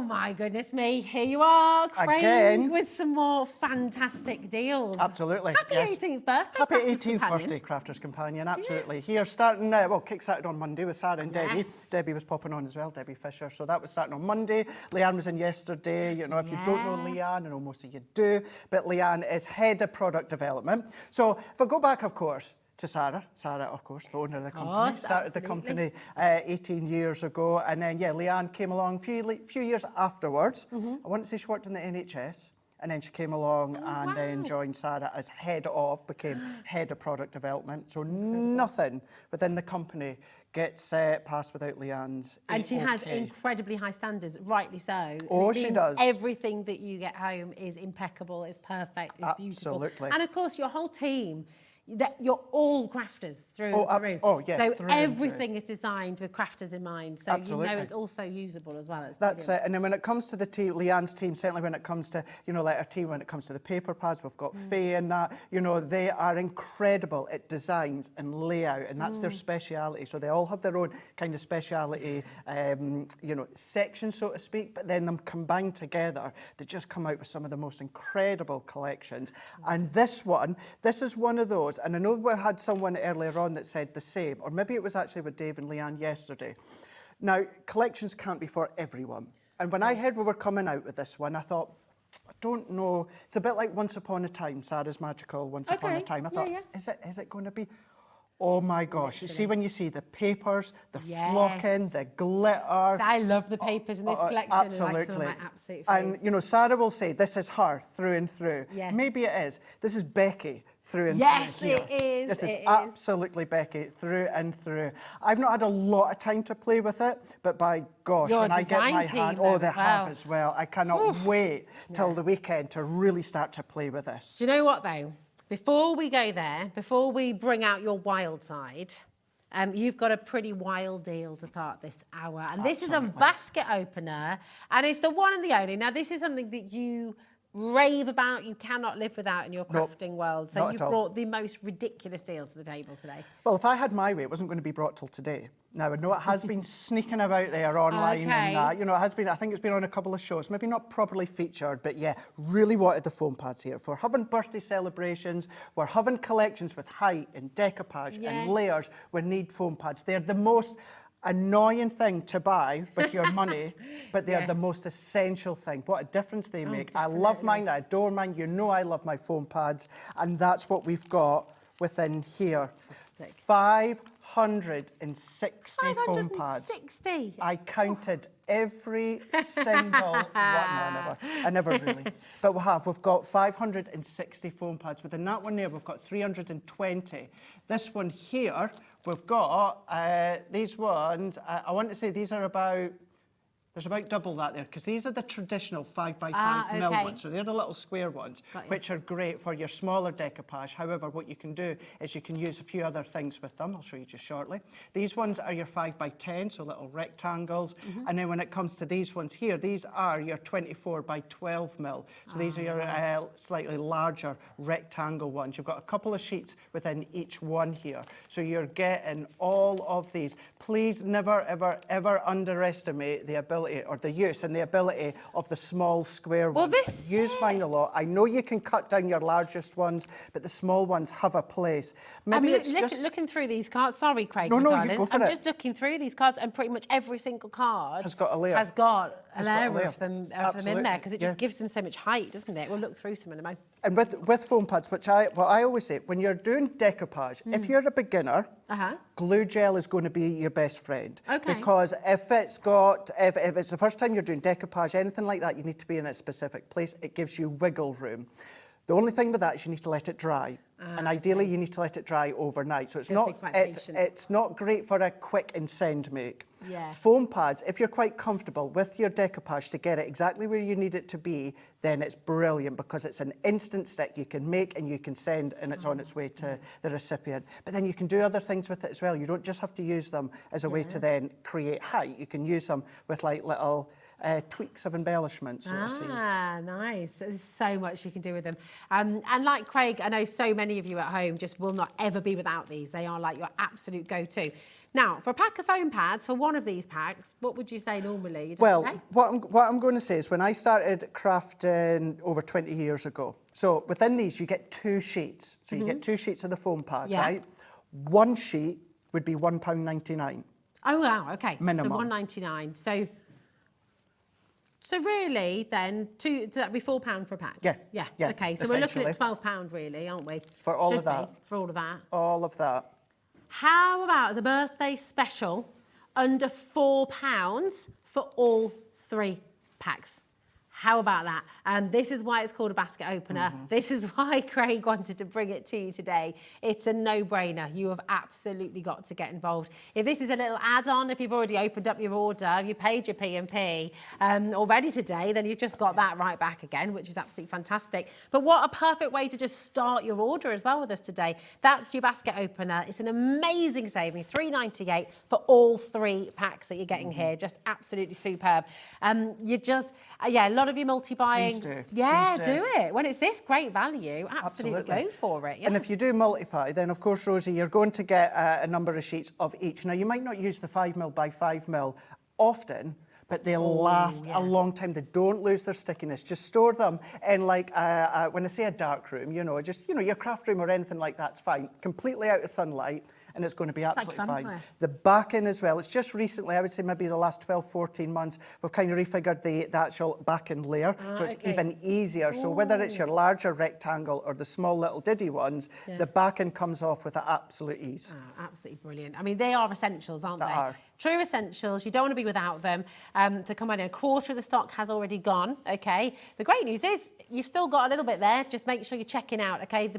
my goodness me. Here you are, Craig, Again. with some more fantastic deals. Absolutely. Happy yes. 18th birthday, Happy Crafters 18th Companion. birthday, Crafters Companion. Absolutely. Here, starting, well, kick-started on Monday with Sarah and Debbie. Yes. Debbie was popping on as well, Debbie Fisher. So that was starting on Monday. Leanne was in yesterday. You know, if you don't know Leanne, I know most of you do, but Leanne is head of product development. So if I go back, of course, to Sarah. Sarah, of course, the owner of the company. Started the company 18 years ago. And then, yeah, Leanne came along a few years afterwards. I want to say she worked in the NHS. And then she came along then joined Sarah as became head of product development. So nothing within the company gets passed without Leanne's And she has okay. incredibly high standards, rightly so. Oh, It she means does. Everything that you get home is impeccable, is perfect, is beautiful. Absolutely. And of course, your whole team, that you're all crafters through and through. Oh, yeah, so through and everything is designed with crafters in mind. So Absolutely. you know it's also usable as well. It's That's brilliant. it. And then when it comes to the team, Leanne's team, certainly when it comes to, you know, like our team, when it comes to the paper pads, we've got Faye and that, you know, they are incredible at designs and layout, and that's their speciality. So they all have their own kind of speciality, you know, section, so to speak, but then them combined together, they just come out with some of the most incredible collections. And this is one of those, and I know we had someone earlier on that said the same, or maybe it was actually with Dave and Leanne yesterday. Now, collections can't be for everyone. And when I heard we were coming out with this one, I thought, I don't know. It's a bit like Once Upon a Time, Sarah's Magical Once Upon a Time. I thought, is it going to be? Oh my gosh. You see when you see the papers, the flocking, the glitter. I love the papers in this collection. Absolutely. Like some of my absolute and, favourites. you know, Sarah will say, this is her through and through. Yes. Maybe it is. This is Becky through and Yes, through. Yes, it is. This is It is. absolutely Becky through and through. I've not had a lot of time to play with it, but by gosh, Your when I get my design team hand, then they as have well. as well. I cannot wait till the weekend to really start to play with this. Do you know what, though? Before we go there, before we bring out your wild side, you've got a pretty wild deal to start this hour. And this is a basket opener, and it's the one and the only. Now, this is something that you rave about, you cannot live without in your crafting world. So you brought the most ridiculous deal to the table today. Well, if I had my way, it wasn't going to be brought till today. Now, I know it has been sneaking about there online and that. You know, it has been, I think it's been on a couple of shows, maybe not properly featured, but yeah, really wanted the foam pads here. If we're having birthday celebrations, we're having collections with height and decoupage and layers, we need foam pads. They're the most annoying thing to buy with your money, but they're the most essential thing. What a difference they make. I love mine, I adore mine. You know I love my foam pads, and that's what we've got within here. 560 foam pads. 560? I counted every single one. No, I never really. But we've got 560 foam pads. Within that one there, we've got 320. This one here, we've got these ones. I want to say these are about. There's about double that there, because these are the traditional 5x5 mil ones. So they're the little square ones, which are great for your smaller decoupage. However, what you can do is you can use a few other things with them. I'll show you just shortly. These ones are your 5x10, so little rectangles. And then when it comes to these ones here, these are your 24x12 mil. So these are your slightly larger rectangle ones. You've got a couple of sheets within each one here. So you're getting all of these. Please never, ever, ever underestimate the ability or the use and the ability of the small square ones. I use mine a lot. I know you can cut down your largest ones, but the small ones have a place. Maybe it's just looking through these cards. Sorry, Craig. No, darling. you go for I'm it. just looking through these cards, and pretty much every single card has got a layer. Has got a layer of them in Absolutely. there, because it just gives them so much height, doesn't it? We'll look through some in a moment. And with foam pads, which I always say, when you're doing decoupage, if you're a beginner, glue gel is going to be your best friend. Okay. Because if it's the first time you're doing decoupage, anything like that, you need to be in a specific place. It gives you wiggle room. The only thing with that is you need to let it dry. And ideally, you need to let it dry overnight. So it's not great for a quick and send make. Yeah. Foam pads, if you're quite comfortable with your decoupage to get it exactly where you need it to be, then it's brilliant, because it's an instant stick you can make and you can send, and it's on its way to the recipient. But then you can do other things with it as well. You don't just have to use them as a way to then create height. You can use them with like little tweaks of embellishment, so to say. Nice. There's so much you can do with them. And like Craig, I know so many of you at home just will not ever be without these. They are like your absolute go-to. Now, for a pack of foam pads for one of these packs, what would you say normally? Well, what I'm going to say is when I started crafting over 20 years ago, so within these you get 2 sheets. So you get 2 sheets of the foam pad, right? 1 sheet would be £1.99. Oh wow, okay. Minimum. So £1.99. So really, then, that'd be £4 for a pack? Yeah. Okay, so we're looking at £12 really, aren't we? For all Should of that. be, for all of that. All of that. How about as a birthday special, under £4 for all 3 packs? How about that? This is why it's called a basket opener. This is why Craig wanted to bring it to you today. It's a no-brainer. You have absolutely got to get involved. If this is a little add-on, if you've already opened up your order, you paid your P&P already today, then you've just got that right back again, which is absolutely fantastic. But what a perfect way to just start your order as well with us today. That's your basket opener. It's an amazing saving, $3.98 for all 3 packs that you're getting here. Just absolutely superb. You just, a lot of you multi-buying. Please do. Yeah, Please do it. When it's this great value, absolutely go for it. Yeah. And if you do multiply, then of course, Rosie, you're going to get a number of sheets of each. Now, you might not use the 5mm by 5mm often, but they'll last a long time. They don't lose their stickiness. Just store them in, like, when I say a dark room, your craft room or anything like that's fine. Completely out of sunlight, and it's going to be absolutely fine. The backing as well, it's just recently, I would say maybe the last 12, 14 months, we've kind of refigured the actual backing layer, so it's even easier. So whether it's your larger rectangle or the small little diddy ones, the backing comes off with absolute ease. Oh, absolutely brilliant. I mean, they are essentials, aren't they? They are. True essentials. You don't want to be without them. To come in, a quarter of the stock has already gone, okay? The great news is you've still got a little bit there. Just make sure you're checking out, okay?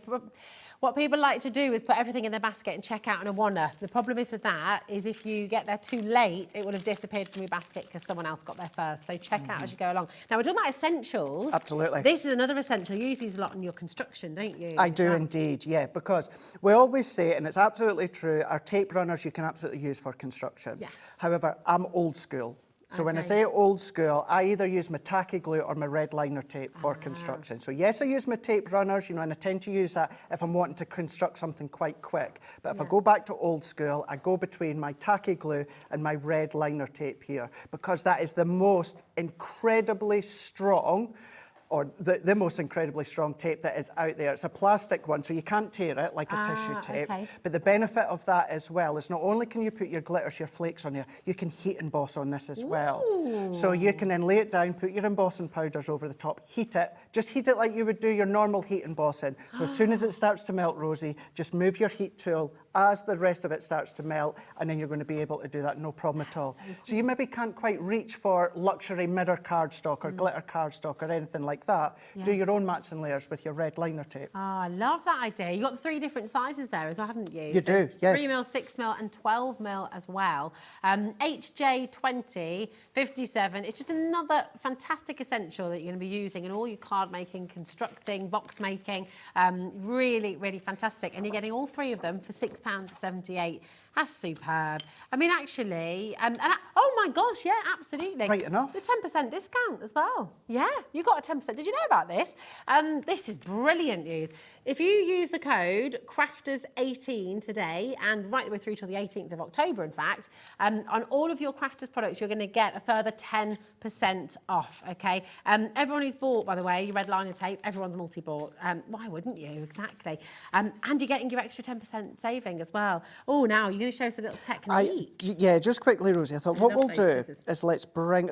What people like to do is put everything in their basket and check out in a wanna. The problem is with that is if you get there too late, it will have disappeared from your basket because someone else got there first. So check out as you go along. Now, we're talking about essentials. Absolutely. This is another essential. You use these a lot in your construction, don't you? I do indeed, yeah, because we always say, and it's absolutely true, our tape runners you can absolutely use for construction. Yes. However, I'm old school. So when I say old school, I either use my tacky glue or my red liner tape for construction. So yes, I use my tape runners, and I tend to use that if I'm wanting to construct something quite quick. But if I go back to old school, I go between my tacky glue and my red liner tape here, because that is the most incredibly strong, or the most incredibly strong tape that is out there. It's a plastic one, so you can't tear it like a tissue tape. But the benefit of that as well is not only can you put your glitters, your flakes on here, you can heat emboss on this as well. So you can then lay it down, put your embossing powders over the top, heat it, just heat it like you would do your normal heat embossing. So as soon as it starts to melt, Rosie, just move your heat tool as the rest of it starts to melt, and then you're going to be able to do that no problem at all. So you maybe can't quite reach for luxury mirror cardstock or glitter cardstock or anything like that. Do your own mats and layers with your red liner tape. Oh, I love that idea. You've got 3 different sizes there as well, haven't you? You do, yeah. 3mm, 6mm and 12mm as well. HJ 20, 57. It's just another fantastic essential that you're going to be using in all your card making, constructing, box making. Really, really fantastic. And you're getting all 3 of them for £6.78. That's superb. I mean, actually, oh my gosh, yeah, absolutely. Right enough. The 10% discount as well. Yeah, you got a 10%. Did you know about this? This is brilliant news. If you use the code CRAFTERS18 today, and right the way through till the 18th of October, in fact, on all of your Crafters products, you're going to get a further 10% off, okay? Everyone who's bought, by the way, your red liner tape, everyone's multi-bought. Why wouldn't you? Exactly. And you're getting your extra 10% saving as well. Oh, now you're going to show us a little technique. Yeah, just quickly, Rosie, I thought what we'll do is let's bring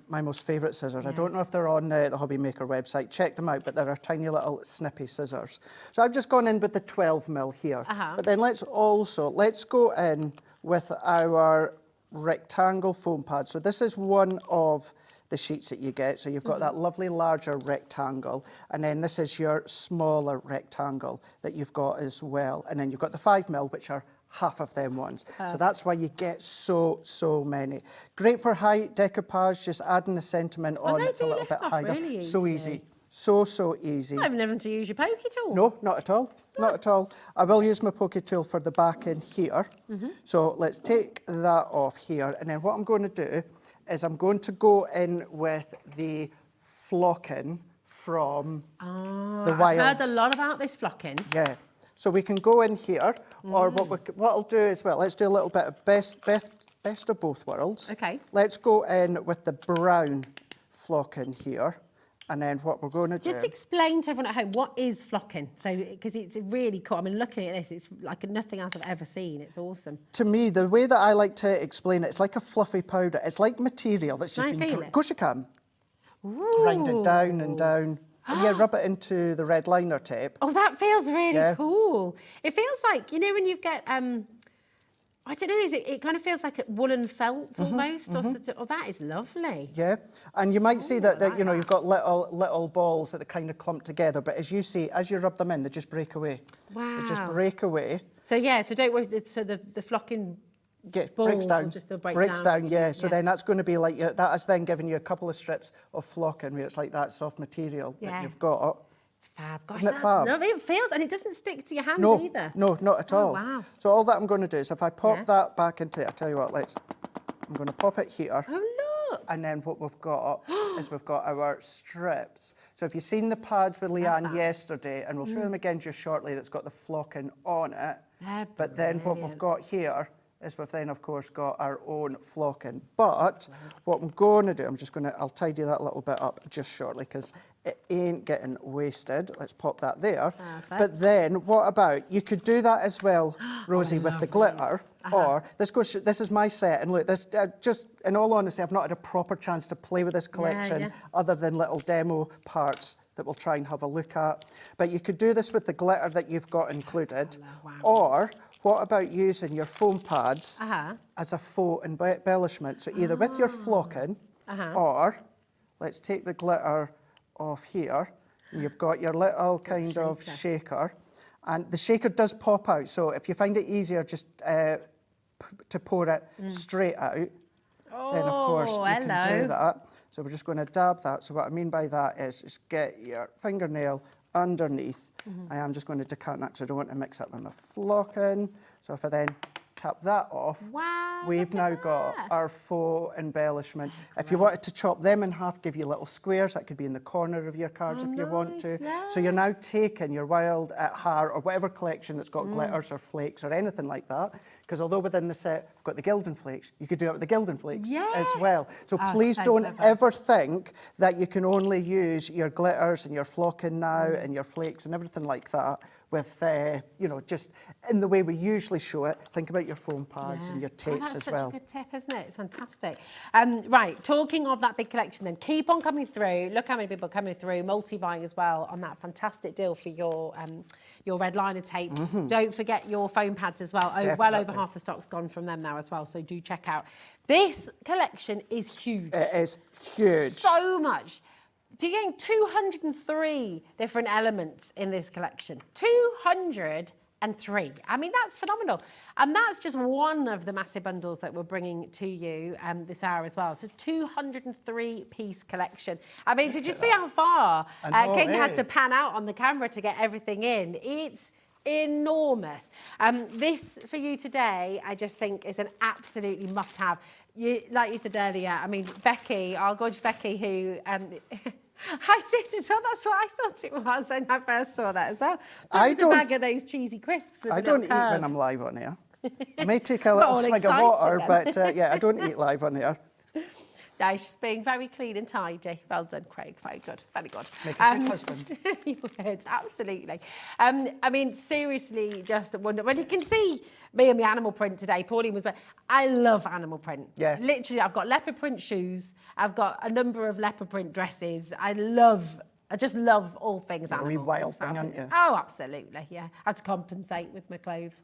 my most favourite scissors. I don't know if they're on the Hobby Maker website. Check them out, but they're tiny little snippy scissors. So I've just gone in with the 12mm here. But then let's go in with our rectangle foam pad. So this is one of the sheets that you get. So you've got that lovely larger rectangle, and then this is your smaller rectangle that you've got as well. And then you've got the 5mm, which are half of them ones. So that's why you get so many. Great for height, decoupage, just adding the sentiment on. It's a little bit higher. Really so easy. So easy. I've never had to use your pokey tool. No, not at all. Not at all. I will use my pokey tool for the back end here. So let's take that off here. And then what I'm going to do is I'm going to go in with the flocking from the wild. I've heard a lot about this flocking. Yeah. So we can go in here, or what I'll do as well, let's do a little bit of best best of both worlds. Okay. Let's go in with the brown flocking here. And then what we're going to do... Just explain to everyone at home, what is flocking? So, because it's really cool. I mean, looking at this, it's like nothing else I've ever seen. It's awesome. To me, the way that I like to explain it, it's like a fluffy powder. It's like material that's just Can I been... feel it? Of course you can. Ooh. Grind it down and down. And yeah, rub it into the red liner tape. Oh, that feels really cool. It feels like, you know, when you get... I don't know, it kind of feels like a woolen felt almost, or that is lovely. Yeah, and you might see that you know, you've got little balls that kind of clump together, but as you see, as you rub them in, they just break away. Wow. They just break away. So yeah, so don't worry, so the flocking breaks down. Breaks down, yeah. So then that's going to be like, that is then giving you a couple of strips of flocking where it's like that soft material that you've got. It's fab. Gosh, Isn't it that's fab? lovely. It feels, and it doesn't stick to your hands either. No, not at all. Wow. So all that I'm going to do is if I pop that back into it, I'll tell you what, I'm going to pop it here. Oh, look. And then what we've got is we've got our strips. So if you've seen the pads with Leanne yesterday, and we'll show them again just shortly, that's got the flocking on it. But then what we've got here is we've then, of course, got our own flocking. But what I'm going to do, I'll tidy that little bit up just shortly because it ain't getting wasted. Let's pop that there. Perfect. But then what about, you could do that as well, Rosie, with the glitter. Or, this is my set, and look, this just, in all honesty, I've not had a proper chance to play with this collection other than little demo parts that we'll try and have a look at. But you could do this with the glitter that you've got included. Or, what about using your foam pads as a faux embellishment? So either with your flocking, or let's take the glitter off here, and you've got your little kind of shaker. And the shaker does pop out, so if you find it easier just to pour it straight out, then of course you can do that. So we're just going to dab that. So what I mean by that is just get your fingernail underneath. I am just going to decant that because I don't want to mix up with my flocking. So if I then tap that off, we've now got our faux embellishment. If you wanted to chop them in half, give you little squares, that could be in the corner of your cards if you want to. So you're now taking your wild at heart or whatever collection that's got glitters or flakes or anything like that. Because although within the set we've got the Gildan Flakes, you could do it with the Gildan Flakes as well. So please don't ever think that you can only use your glitters and your flocking now and your flakes and everything like that with, you know, just in the way we usually show it. Think about your foam pads and your tapes as well. That's such a good tip, isn't it? It's fantastic. Right, talking of that big collection then, keep on coming through. Look how many people are coming through, multi-buying as well on that fantastic deal for your red liner tape. Don't forget your foam pads as well. Well over half the stock's gone from them now as well, so do check out. This collection is huge. It is huge. So much. So you're getting 203 different elements in this collection. 203. I mean, that's phenomenal. And that's just one of the massive bundles that we're bringing to you this hour as well. So 203-piece collection. I mean, did you see how far King had to pan out on the camera to get everything in? It's enormous. This, for you today, I just think is an absolutely must-have. Like you said earlier, I mean, Becky, our gorgeous Becky, who... I did as well. That's what I thought it was when I first saw that as well. It was a bag of those cheesy crisps. With I don't eat when I'm live on here. I may take a little swig of water, but yeah, I don't eat live on here. No, she's being very clean and tidy. Well done, Craig. Very good. Very good. Make a good husband. You would, absolutely. I mean, seriously, just wonder. Well, you can see me and my animal print today. Pauline was. I love animal print. Yeah. Literally, I've got leopard print shoes. I've got a number of leopard print dresses. I just love all things animal. You're a wee wild thing, aren't you? Oh, absolutely, yeah. I had to compensate with my clothes.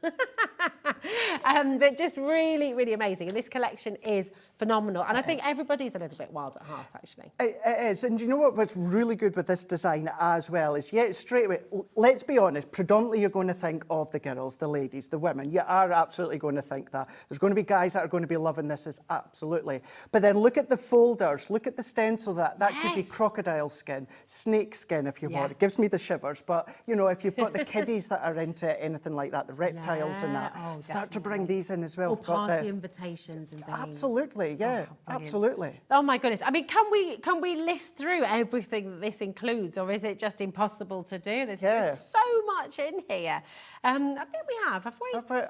But just really, really amazing. And this collection is phenomenal. And I think everybody's a little bit wild at heart, actually. It is. And you know what's really good with this design as well is, straight away, let's be honest, predominantly you're going to think of the girls, the ladies, the women. You are absolutely going to think that. There's going to be guys that are going to be loving this, absolutely. But then look at the folders, look at the stencil that could be crocodile skin, snake snake skin if you want. It gives me the shivers, but you know, if you've got the kiddies that are into anything like that, the reptiles and that, start to bring these in as well. We've got party invitations and things. Absolutely, yeah, absolutely. Oh my goodness! I mean, can we list through everything that this includes, or is it just impossible to do? There's so much in here. I think we have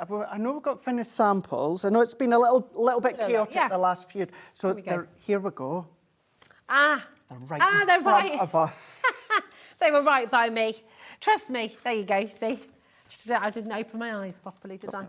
we? I know we've got finished samples. I know it's been a little bit chaotic the last few. So here we go. They're right in front of us. They were right by me. Trust me. There you go. See? I didn't open my eyes properly, did I?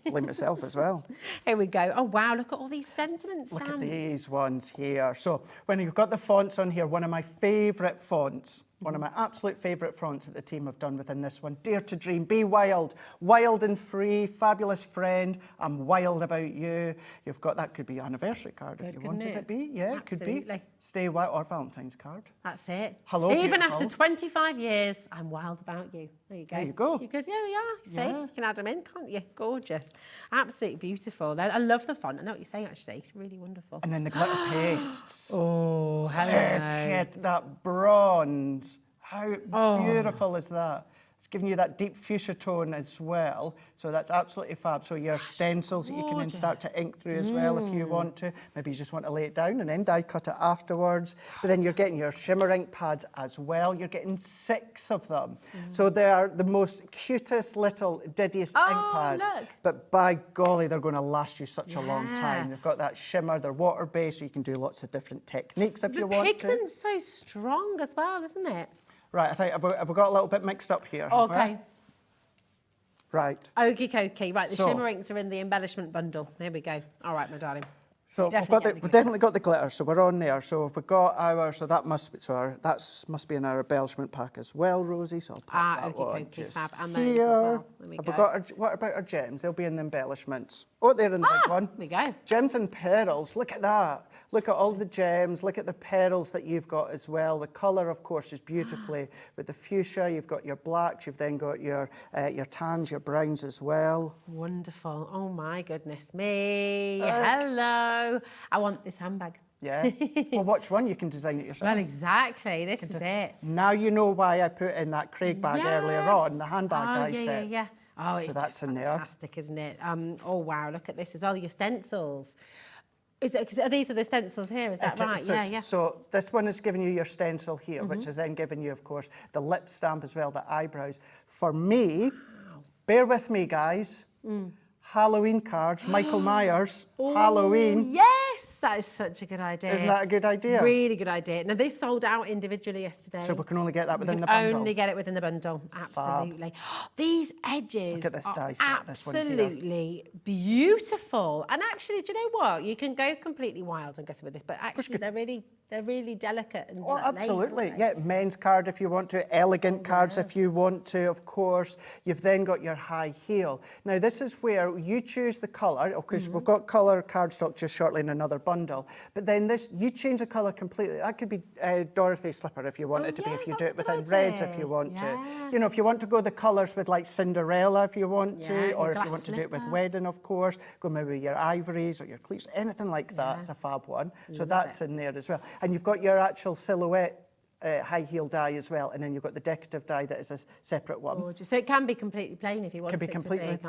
Blame myself as well. Here we go. Oh, wow, look at all these sentiment stamps. Look at these ones here. So when you've got the fonts on here, one of my favourite fonts, one of my absolute favourite fonts that the team have done within this one. Dare to dream, be wild, wild and free, fabulous friend, I'm wild about you. You've got, that could be anniversary card if you wanted it to be. Yeah, it could be. Stay wild, or Valentine's card. That's it. Hello, even after 25 years, I'm wild about you. There you go. There you go. You could, yeah, see, you can add them in, can't you? Gorgeous. Absolutely beautiful. I love the font. I know what you're saying, actually. It's really wonderful. And then the glitter pastes. Oh, hello. Get that bronze. How beautiful is that? It's giving you that deep fuchsia tone as well. So that's absolutely fab. So your stencils that you can then start to ink through as well if you want to. Maybe you just want to lay it down and then die cut it afterwards. But then you're getting your shimmer ink pads as well. You're getting 6 of them. So they are the most cutest little diddiest ink pad. Look. But by golly, they're going to last you such a long time. They've got that shimmer. They're water-based, so you can do lots of different techniques if you want to. The pigment's so strong as well, isn't it? Right, I think, have we got a little bit mixed up here? Okay. Right. Okie dokie. Right, the shimmer inks are in the embellishment bundle. There we go. All right, my darling. So we've definitely got the glitter, so we're on there. So if we've got our, so that must be, must be in our embellishment pack as well, Rosie. So I'll pop that one just fab. And here. those as well. There we go. What about our gems? They'll be in the embellishments. Oh, they're in the big one. There we go. Gems and pearls. Look at that. Look at all the gems. Look at the pearls that you've got as well. The colour, of course, is beautifully with the fuchsia. You've got your blacks. You've then got your tans, your browns as well. Wonderful. Oh my goodness me. Hello. I want this handbag. Yeah. Well, which one? You can design it yourself. Well, exactly. This is it. Now you know why I put in that Craig bag earlier on, the handbag die set. Yeah. Oh, it's so that's in there. Fantastic, isn't it? Oh, wow. Look at this as well. Your stencils. These are the stencils here, is that right? Yeah. So this one is giving you your stencil here, which is then giving you, of course, the lip stamp as well, the eyebrows. For me, bear with me, guys. Halloween cards, Michael Myers, Halloween. Yes, that is such a good idea. Isn't that a good idea? Really good idea. Now, they sold out individually yesterday. So we can only get that within the bundle? Only get it within the bundle, absolutely. These edges Look at this dice are absolutely beautiful. And actually, do you know what? You can go completely wild, I'm guessing, with this, but actually they're really delicate. And absolutely. lace, yeah, men's card if you want to, elegant cards if you want to, of course. You've then got your high heel. Now, this is where you choose the colour. Of course, we've got colour cardstock just shortly in another bundle. But then this, you change the colour completely. That could be Dorothy's slipper if you want it to be, if you do it within reds if you want to. You know, if you want to go the colours with like Cinderella if you want to, or if you want to do it with wedding, of course, go maybe with your ivories or your cleats, anything like that. It's a fab one. So that's in there as well. And you've got your actual silhouette high heel die as well, and then you've got the decorative die that is a separate one. Gorgeous. So it can be completely plain if you want it to be.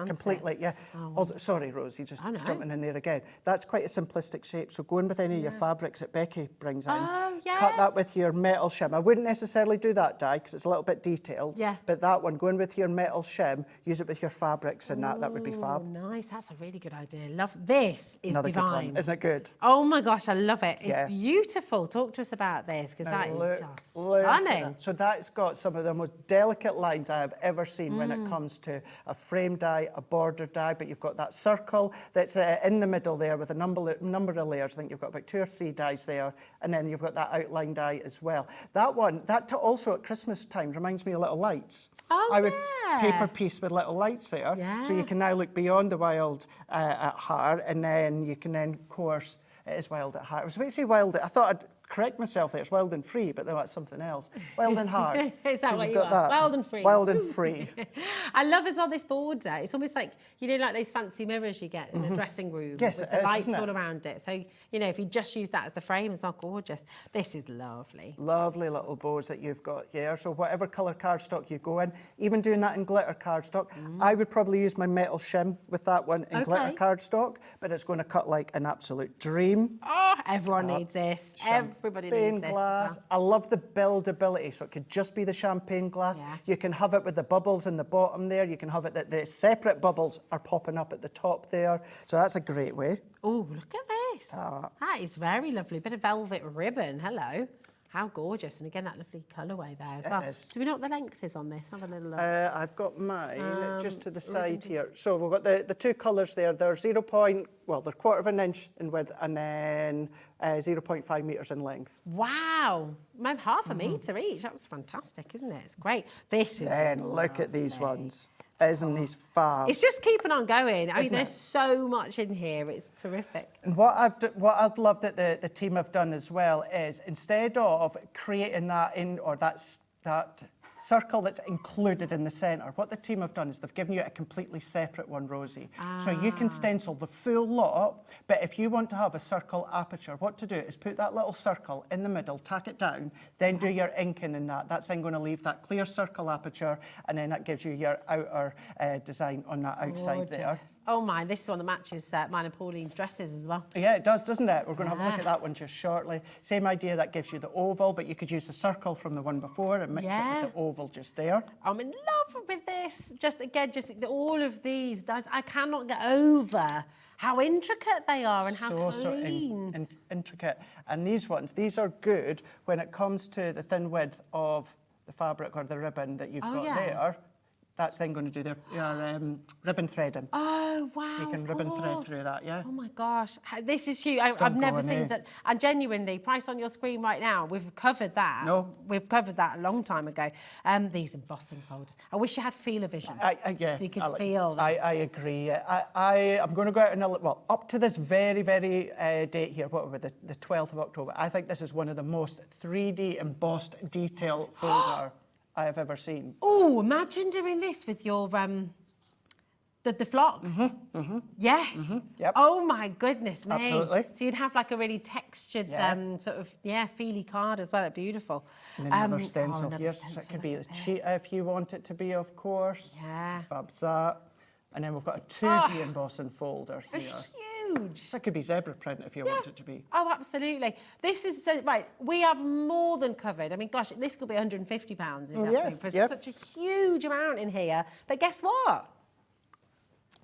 Completely, yeah. Also, sorry, Rosie, just jumping in there again. That's quite a simplistic shape, so go in with any of your fabrics that Becky brings in. Cut that with your metal shim. I wouldn't necessarily do that die because it's a little bit detailed, but that one, go in with your metal shim, use it with your fabrics and that would be fab. Nice, that's a really good idea. Love this. Is another divine. Good one. Isn't it good? Oh my gosh, I love it. It's beautiful. Talk to us about this because that is just stunning. So that's got some of the most delicate lines I have ever seen when it comes to a frame die, a border die, but you've got that circle that's in the middle there with a number of layers. I think you've got about 2 or 3 dies there, and then you've got that outline die as well. That one, also at Christmas time reminds me of little lights. I would paper piece with little lights there, so you can now look beyond the wild at heart, and then you can then, of course, it is wild at heart. I was about to say wild. I thought I'd correct myself there. It's wild and free, but that's something else. Wild and hard. Is that So what we've you got are? that. Wild and free. Wild and free. I love as well this border. It's almost like, you know, like those fancy mirrors you get in the dressing room Yes, with it the is, lights isn't it? all around it. So, you know, if you just use that as the frame, it's all gorgeous. This is lovely. Lovely little bows that you've got here. So whatever colour cardstock you go in, even doing that in glitter cardstock, I would probably use my metal shim with that one in glitter cardstock, but it's going to cut like an absolute dream. Oh, everyone needs this. Everybody needs Champagne this. glass. as well. I love the buildability. So it could just be the champagne glass. Yeah. You can have it with the bubbles in the bottom there. You can have it that the separate bubbles are popping up at the top there. So that's a great way. Oh, look at this. That is very lovely. Bit of velvet ribbon. Hello. How gorgeous. And again, that lovely colourway there as well. is. Do we know what the length is on this? Have a little look. I've got mine just to the side here. So we've got the two colours there. They're they're 1/4 inch in width and then 0.5 metres in length. Wow. Maybe half a metre each. That's fantastic, isn't it? It's great. This is Then look at these ones. Isn't these fab? It's just keeping on going. I mean, Isn't there's it? so much in here. It's terrific. And what I've loved that the team have done as well is instead of creating that circle that's included in the centre, what the team have done is they've given you a completely separate one, Rosie. So you can stencil the full lot, but if you want to have a circle aperture, what to do is put that little circle in the middle, tack it down, then do your inking in that. That's then going to leave that clear circle aperture, and then that gives you your outer design on that outside there. Gorgeous. Oh my, this is one that matches mine and Pauline's dresses as well. Yeah, it does, doesn't it? We're going to have a look at that one just shortly. Same idea, that gives you the oval, but you could use the circle from the one before and mix it with the oval just there. I'm in love with this. Just all of these. I cannot get over how intricate they are and how clean. Intricate. And these ones, these are good when it comes to the thin width of the fabric or the ribbon that you've got there. That's then going to do your ribbon threading. Oh, wow. So you can ribbon thread through that, yeah. Oh, my gosh. This is huge. I've never seen that. And genuinely, price on your screen right now, we've covered that. No. We've covered that a long time ago. These embossing folders. I wish you had feel-o-vision. Yeah, so you could feel this. I agree. I'm going to go out and, up to this very, very date here, what were the 12th of October, I think this is one of the most 3D embossed detail folder I have ever seen. Oh, imagine doing this with your the flock. Yes. Yep. Oh my goodness me. Absolutely. So you'd have like a really textured sort of feely card as well. Beautiful. And another stencil here. So it could be the cheetah if you want it to be, of course. Yeah. Fab's that. And then we've got a 2D embossing folder here. It's huge. That could be zebra print if you want it to be. Oh, absolutely. This is, right, we have more than covered. I mean, gosh, this could be £150 if that's for such a huge amount in here. But guess what?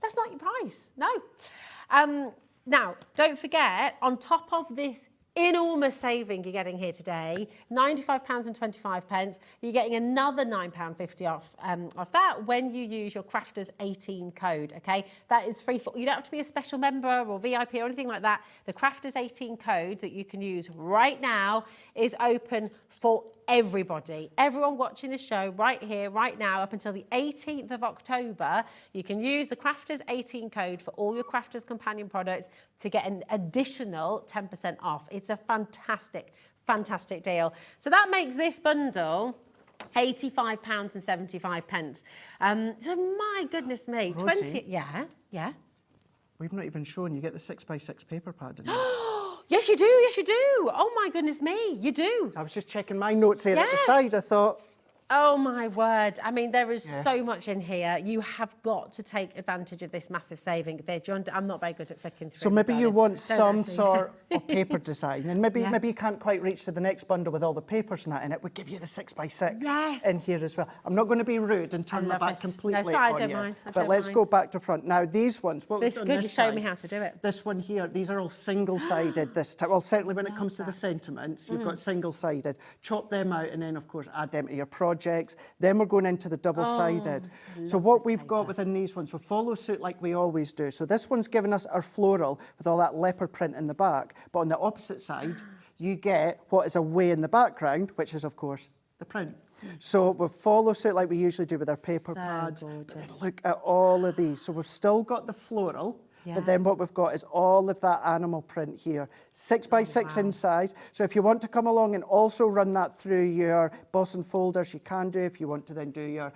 That's not your price, no. Now, don't forget, on top of this enormous saving you're getting here today, £95.25, you're getting another £9.50 off that when you use your Crafters 18 code, okay? That is free for, you don't have to be a special member or VIP or anything like that. The Crafters 18 code that you can use right now is open for everybody. Everyone watching the show right here, right now, up until the 18th of October, you can use the Crafters 18 code for all your Crafters companion products to get an additional 10% off. It's a fantastic, fantastic deal. So that makes this bundle £85.75. So my goodness me, Rosie, 20, yeah. We've not even shown you get the 6x6 paper pad in this. Yes, you do. Yes, you do. Oh, my goodness me. You do. I was just checking my notes here at the side. I thought, Oh, my word. I mean, there is so much in here. You have got to take advantage of this massive saving. I'm not very good at flicking through. so maybe you want some actually. sort of paper design, and maybe you can't quite reach to the next bundle with all the papers and that, and it would give you the 6x6 in here as well. I'm not going to be rude and turn my back completely on you, but let's go back to front. Now, these ones, what we've done good. this You show time, me how to do it. This one here, these are all single-sided this time. Well, certainly when it comes to the sentiments, you've got single-sided. Chop them out and then, of course, add them to your projects. Then we're going into the double-sided. So what we've got within these ones, we follow suit like we always do. So this one's given us our floral with all that leopard print in the back. But on the opposite side, you get what is away in the background, which is, of course, the print. So we follow suit like we usually do with our paper pads. But then look at all of these. So we've still got the floral, But then what we've got is all of that animal print here, 6 by 6 in size. So if you want to come along and also run that through your boss and folders, you can do. If you want to then do your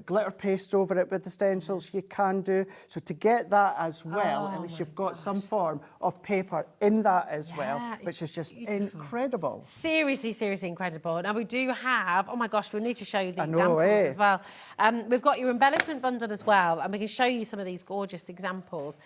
glitter paste over it with the stencils, you can do. So to get that as well, at least you've got some form of paper in that as well, which is just incredible. Seriously, seriously incredible. Now we do have, oh my gosh, we need to show you the examples eh? as well. We've got your embellishment bundle as well, and we can show you some of these gorgeous examples.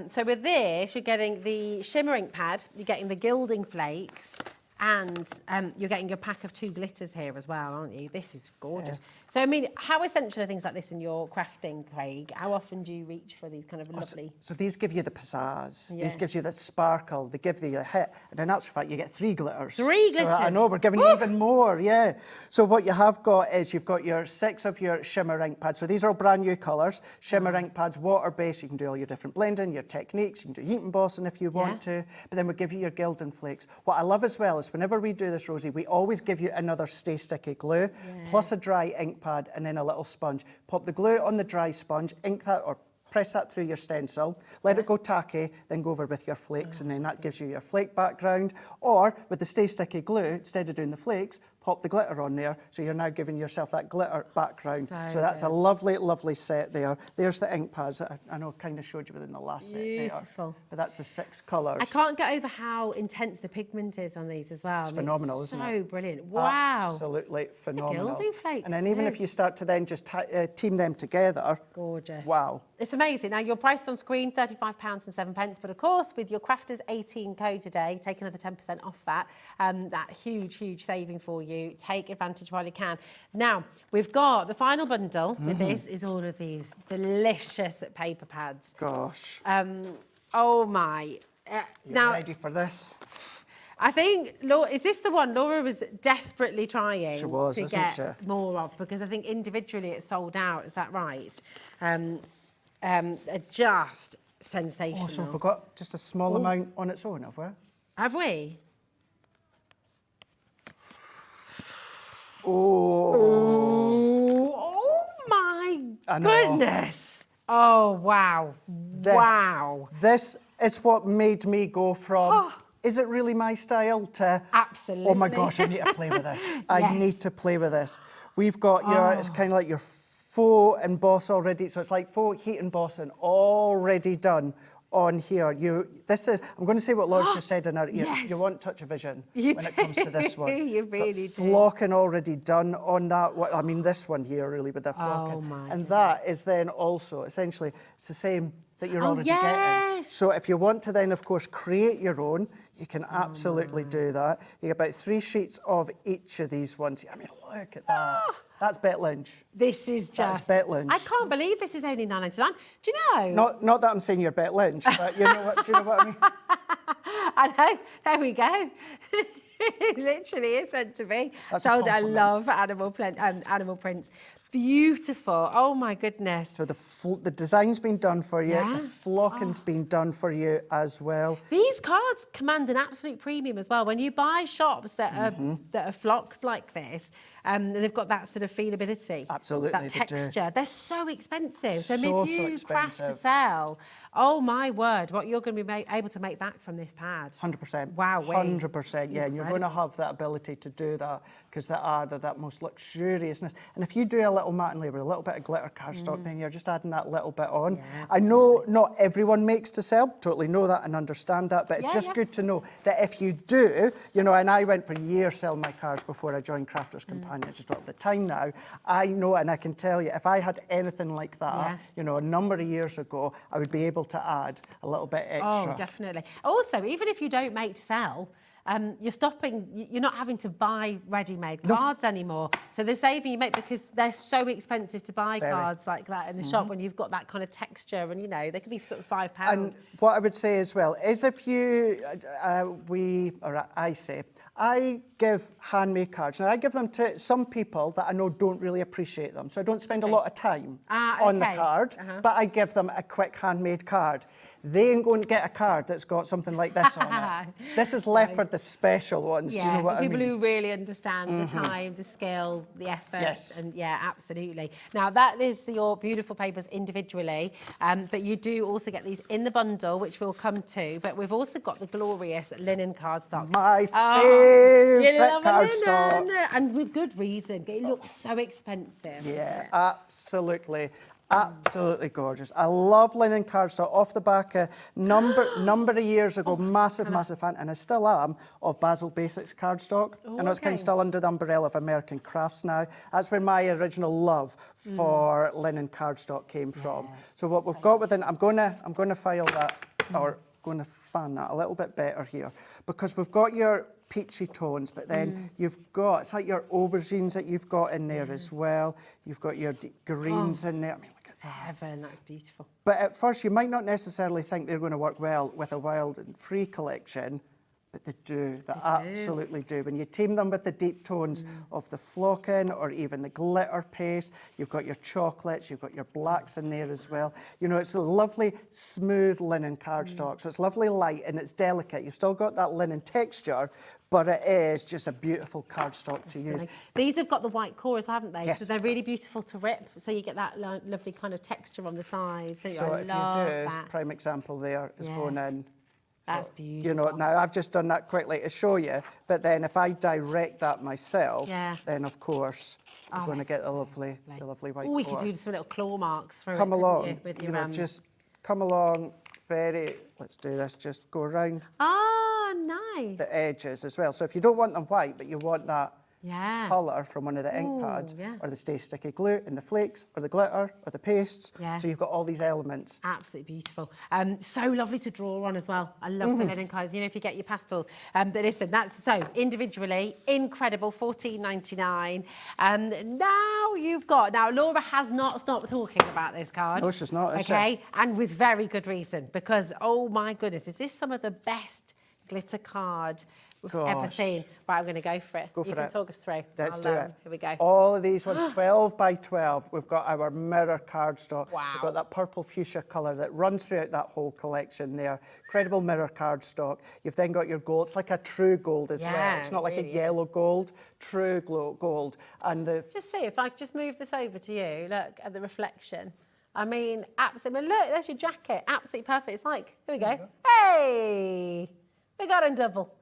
So with this, you're getting the shimmer ink pad, you're getting the gilding flakes, and you're getting your pack of 2 glitters here as well, aren't you? This is gorgeous. So, I mean, how essential are things like this in your crafting, Craig? How often do you reach for these kind of lovely... So these give you the pizzazz. These gives you the sparkle. They give you the hit. And in actual fact, you get 3 glitters. 3 glitters? So I know, we're giving you even more, yeah. So what you have got is you've got your 6 of your shimmer ink pads. So these are all brand new colours. Shimmer ink pads, water-based. You can do all your different blending, your techniques. You can do heat embossing if you want to. But then we give you your gilding flakes. What I love as well is whenever we do this, Rosie, we always give you another stay sticky glue, plus a dry ink pad, and then a little sponge. Pop the glue on the dry sponge, ink that or press that through your stencil, let it go tacky, then go over with your flakes, and then that gives you your flake background. Or with the stay sticky glue, instead of doing the flakes, pop the glitter on there, so you're now giving yourself that glitter background. So that's a lovely, lovely set there. There's the ink pads that I know I kind of showed you within the last set there. Beautiful. But that's the 6 colours. I can't get over how intense the pigment is on these as well. It's phenomenal, isn't it? So brilliant. Wow. Absolutely phenomenal. The gilding flakes and then even if you start to then just team them together. Gorgeous. Wow. It's amazing. Now, you're priced on screen £35.07, but of course, with your Crafters 18 code today, take another 10% off that. That huge, huge saving for you. Take advantage while you can. Now, we've got the final bundle with this is all of these delicious paper pads. Gosh. Oh my. You're ready for this? I think, is this the one Laura was desperately trying to get more of? Because I think individually it's sold out. Is that right? Just sensational. Oh, so we've got just a small amount on its own, have we? Have we? Oh my goodness. Oh, wow. Wow. This is what made me go from, is it really my style, to, absolutely. Oh my gosh, I need to play with this. I need to play with this. We've got your, it's kind of like your faux emboss already. So it's like faux heat embossing already done on here. This is, I'm going to say what Laura's just said in her ear. You want touch of vision when it comes to this one. You really do. Flocking already done on that. I mean, this one here really with the flocking. Oh my and that is then also, essentially, it's the same that you're already getting. So if you want to then, of course, create your own, you can absolutely do that. You get about 3 sheets of each of these ones. I mean, look at that. That's Bet Lynch. This is just... That's Bet Lynch. I can't believe this is only $9.99. Do you know? Not that I'm saying you're Bet Lynch, but you know what, do you know what I mean? I know. There we go. It literally is meant to be. Sold. I love animal prints. Beautiful. Oh my goodness. So the design's been done for you. The flocking's been done for you as well. These cards command an absolute premium as well. When you buy shops that are flocked like this, they've got that sort of feelability. Absolutely. That texture. They're so expensive. So if you so craft to sell, oh my word, what you're going to be able to make back from this pad. 100%. Wow. 100%, yeah. And you're going to have that ability to do that because they're that most luxuriousness. And if you do a little matte and labour, a little bit of glitter cardstock, then you're just adding that little bit on. I know not everyone makes to sell, totally know that and understand that, but it's just good to know that if you do, you know, and I went for years selling my cards before I joined Crafters Companion, I just don't have the time now. I know, and I can tell you, if I had anything like that, you know, a number of years ago, I would be able to add a little bit extra. Oh, definitely. Also, even if you don't make to sell, you're not having to buy ready-made cards anymore. So the saving you make, because they're so expensive to buy cards like that in the shop when you've got that kind of texture, and you know, they could be sort of £5. And what I would say as well is if you, I say, I give handmade cards. Now, I give them to some people that I know don't really appreciate them. So I don't spend a lot of time on the card, but I give them a quick handmade card. They ain't going to get a card that's got something like this on it. This is left for the special ones. Yeah, do you know what I mean? people who really understand the time, the skill, the effort. Yes. And yeah, absolutely. Now, that is your beautiful papers individually, but you do also get these in the bundle, which we'll come to. But we've also got the glorious linen cardstock. My favourite cardstock. cardstock. And with good reason. It looks so expensive. Yeah, absolutely. Absolutely gorgeous. I love linen cardstock. Off the back a number of years ago, massive fan, and I still am, of Basil Basics cardstock. I know it's kind of still under the umbrella of American Crafts now. That's where my original love for linen cardstock came from. So what we've got within, I'm going to file that, or going to fan that a little bit better here, because we've got your peachy tones, but then you've got, it's like your aubergines that you've got in there as well. You've got your deep greens in there. I mean, look at that. Heaven, that's beautiful. But at first, you might not necessarily think they're going to work well with a wild and free collection, but they do. They absolutely do. When you team them with the deep tones of the flocking or even the glitter paste, you've got your chocolates, you've got your blacks in there as well. You know, it's a lovely, smooth linen cardstock. So it's lovely light and it's delicate. You've still got that linen texture, but it is just a beautiful cardstock to use. These have got the white core as well, haven't they? Yes. So they're really beautiful to rip. So you get that lovely kind of texture on the sides. So So I if love you do, that. prime example there is going in. That's beautiful. You know, now I've just done that quickly to show you, but then if I direct that myself, then of course you're going to get the lovely white Oh, we core. could do some little claw marks for Come it, along, with you your, know, just come along very, let's do this, just go around nice. the edges as well. So if you don't want them white, but you want that Yeah. colour from one of the ink Ooh, pads, yeah. or the Stay Sticky glue in the flakes, or the glitter, or the pastes. Yeah. So you've got all these elements. Absolutely beautiful. So lovely to draw on as well. I love the linen cards, you know, if you get your pastels. But listen, that's so individually incredible, $14.99. Now you've got, now Laura has not stopped talking about this card. No, she's not, is she? Okay, and with very good reason, because oh my goodness, is this some of the best glitter card we've ever seen? Right, I'm going to go for it. Go for you can it. talk us through. Let's do it. Here we go. All of these ones, 12 by 12. We've got our mirror cardstock. Wow. We've got that purple fuchsia colour that runs throughout that whole collection there. Incredible mirror cardstock. You've then got your gold. It's like a true gold as well. It's not like really a yellow gold, true gold. And the Just see, if I just move this over to you, look at the reflection. I mean, absolutely. Look, there's your jacket. Absolutely perfect. It's like, here we go. Hey! We got a double.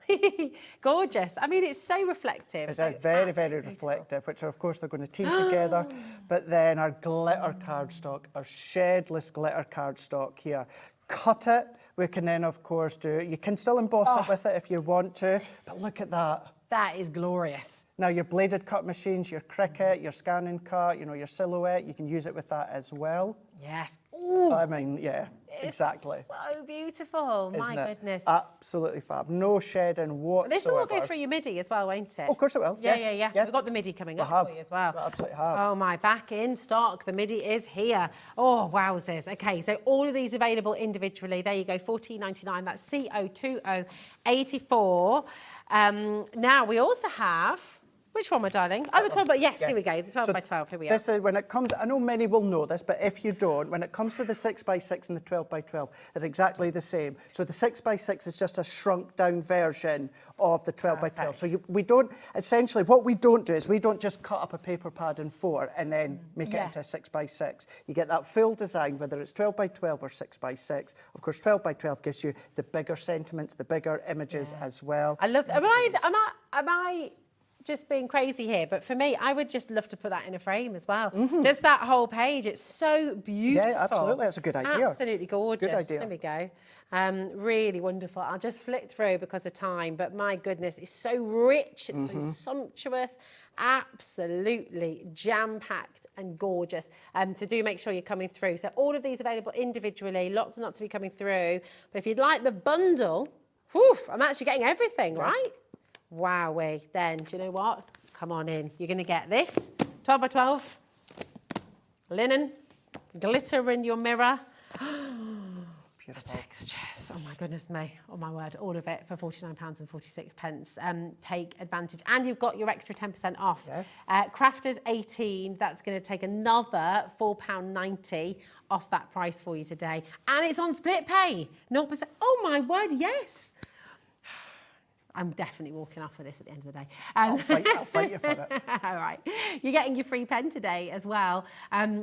Gorgeous. I mean, it's so reflective. It's so very beautiful. reflective, which are, of course, they're going to team together. But then our glitter cardstock, our shedless glitter cardstock here. Cut it. We can then, of course, you can still emboss it with it if you want to. But look at that. That is glorious. Now, your bladed cut machines, your Cricut, your scan and cut, you know, your Silhouette, you can use it with that as well. Yes. Ooh, I mean, yeah, exactly. so beautiful. Isn't My it? goodness. Absolutely fab. No shedding whatsoever. This will all go through your MIDI as well, won't it? Oh, of course it will. Yeah. We've got the MIDI coming up for you as well. We absolutely have. Oh, my, back in stock. The MIDI is here. Oh, wowzers. Okay, so all of these available individually. There you go, $14.99. That's CO2084. Now, we also have... Which one, my darling? Oh, the 12 by... Yes, here we go. The 12 by 12. Here we are. This is when it comes... I know many will know this, but if you don't, when it comes to the 6 by 6 and the 12 by 12, they're exactly the same. So the 6 by 6 is just a shrunk down version of the 12 by 12. So we don't... Essentially, what we don't do is we don't just cut up a paper pad in 4 and then make it into a 6 by 6. You get that full design, whether it's 12 by 12 or 6 by 6. Of course, 12 by 12 gives you the bigger sentiments, the bigger images as well. I love... Am I just being crazy here, but for me, I would just love to put that in a frame as well. Just that whole page, it's so beautiful. Yeah, absolutely, that's a good idea. Absolutely gorgeous. Good idea. There we go. Really wonderful. I'll just flick through because of time, but my goodness, it's so rich, it's so sumptuous, absolutely jam-packed and gorgeous. So do make sure you're coming through. So all of these available individually, lots and lots of you coming through. But if you'd like the bundle, whew, I'm actually getting everything, right? Wowee, then, do you know what? Come on in. You're going to get this, 12 by 12, linen, glitter in your mirror. The texture, Oh my goodness me, oh my word, all of it for £49.46. Take advantage. And you've got your extra 10% off. Yeah. Crafters 18, that's going to take another £4.90 off that price for you today. And it's on split pay, 0%. Oh my word, yes. I'm definitely walking off with this at the end of the day. I'll fight you for it. All right. You're getting your free pen today as well.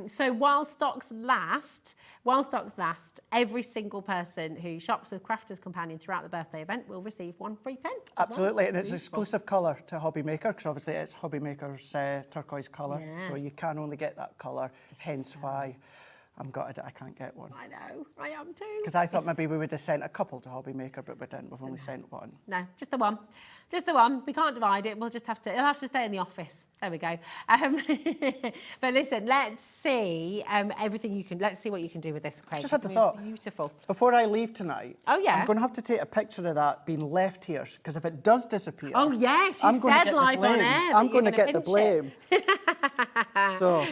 So while stocks last, every single person who shops with Crafters Companion throughout the birthday event will receive one free pen. Absolutely, and it's exclusive colour to Hobby Maker, because obviously it's Hobby Maker's turquoise colour, so you can only get that colour, hence why I'm gutted I can't get one. I know, I am too. Because I thought maybe we would have sent a couple to Hobby Maker, but we didn't. We've only sent one. No, just the one. Just the one. We can't divide it. We'll just have to, it'll have to stay in the office. There we go. But listen, let's see everything you can, let's see what you can do with this, Craig. Just had the thought. Beautiful. Before I leave tonight, oh yeah, I'm going to have to take a picture of that being left here, because if it does disappear, oh yes, you said live on air. I'm going to get the blame. So,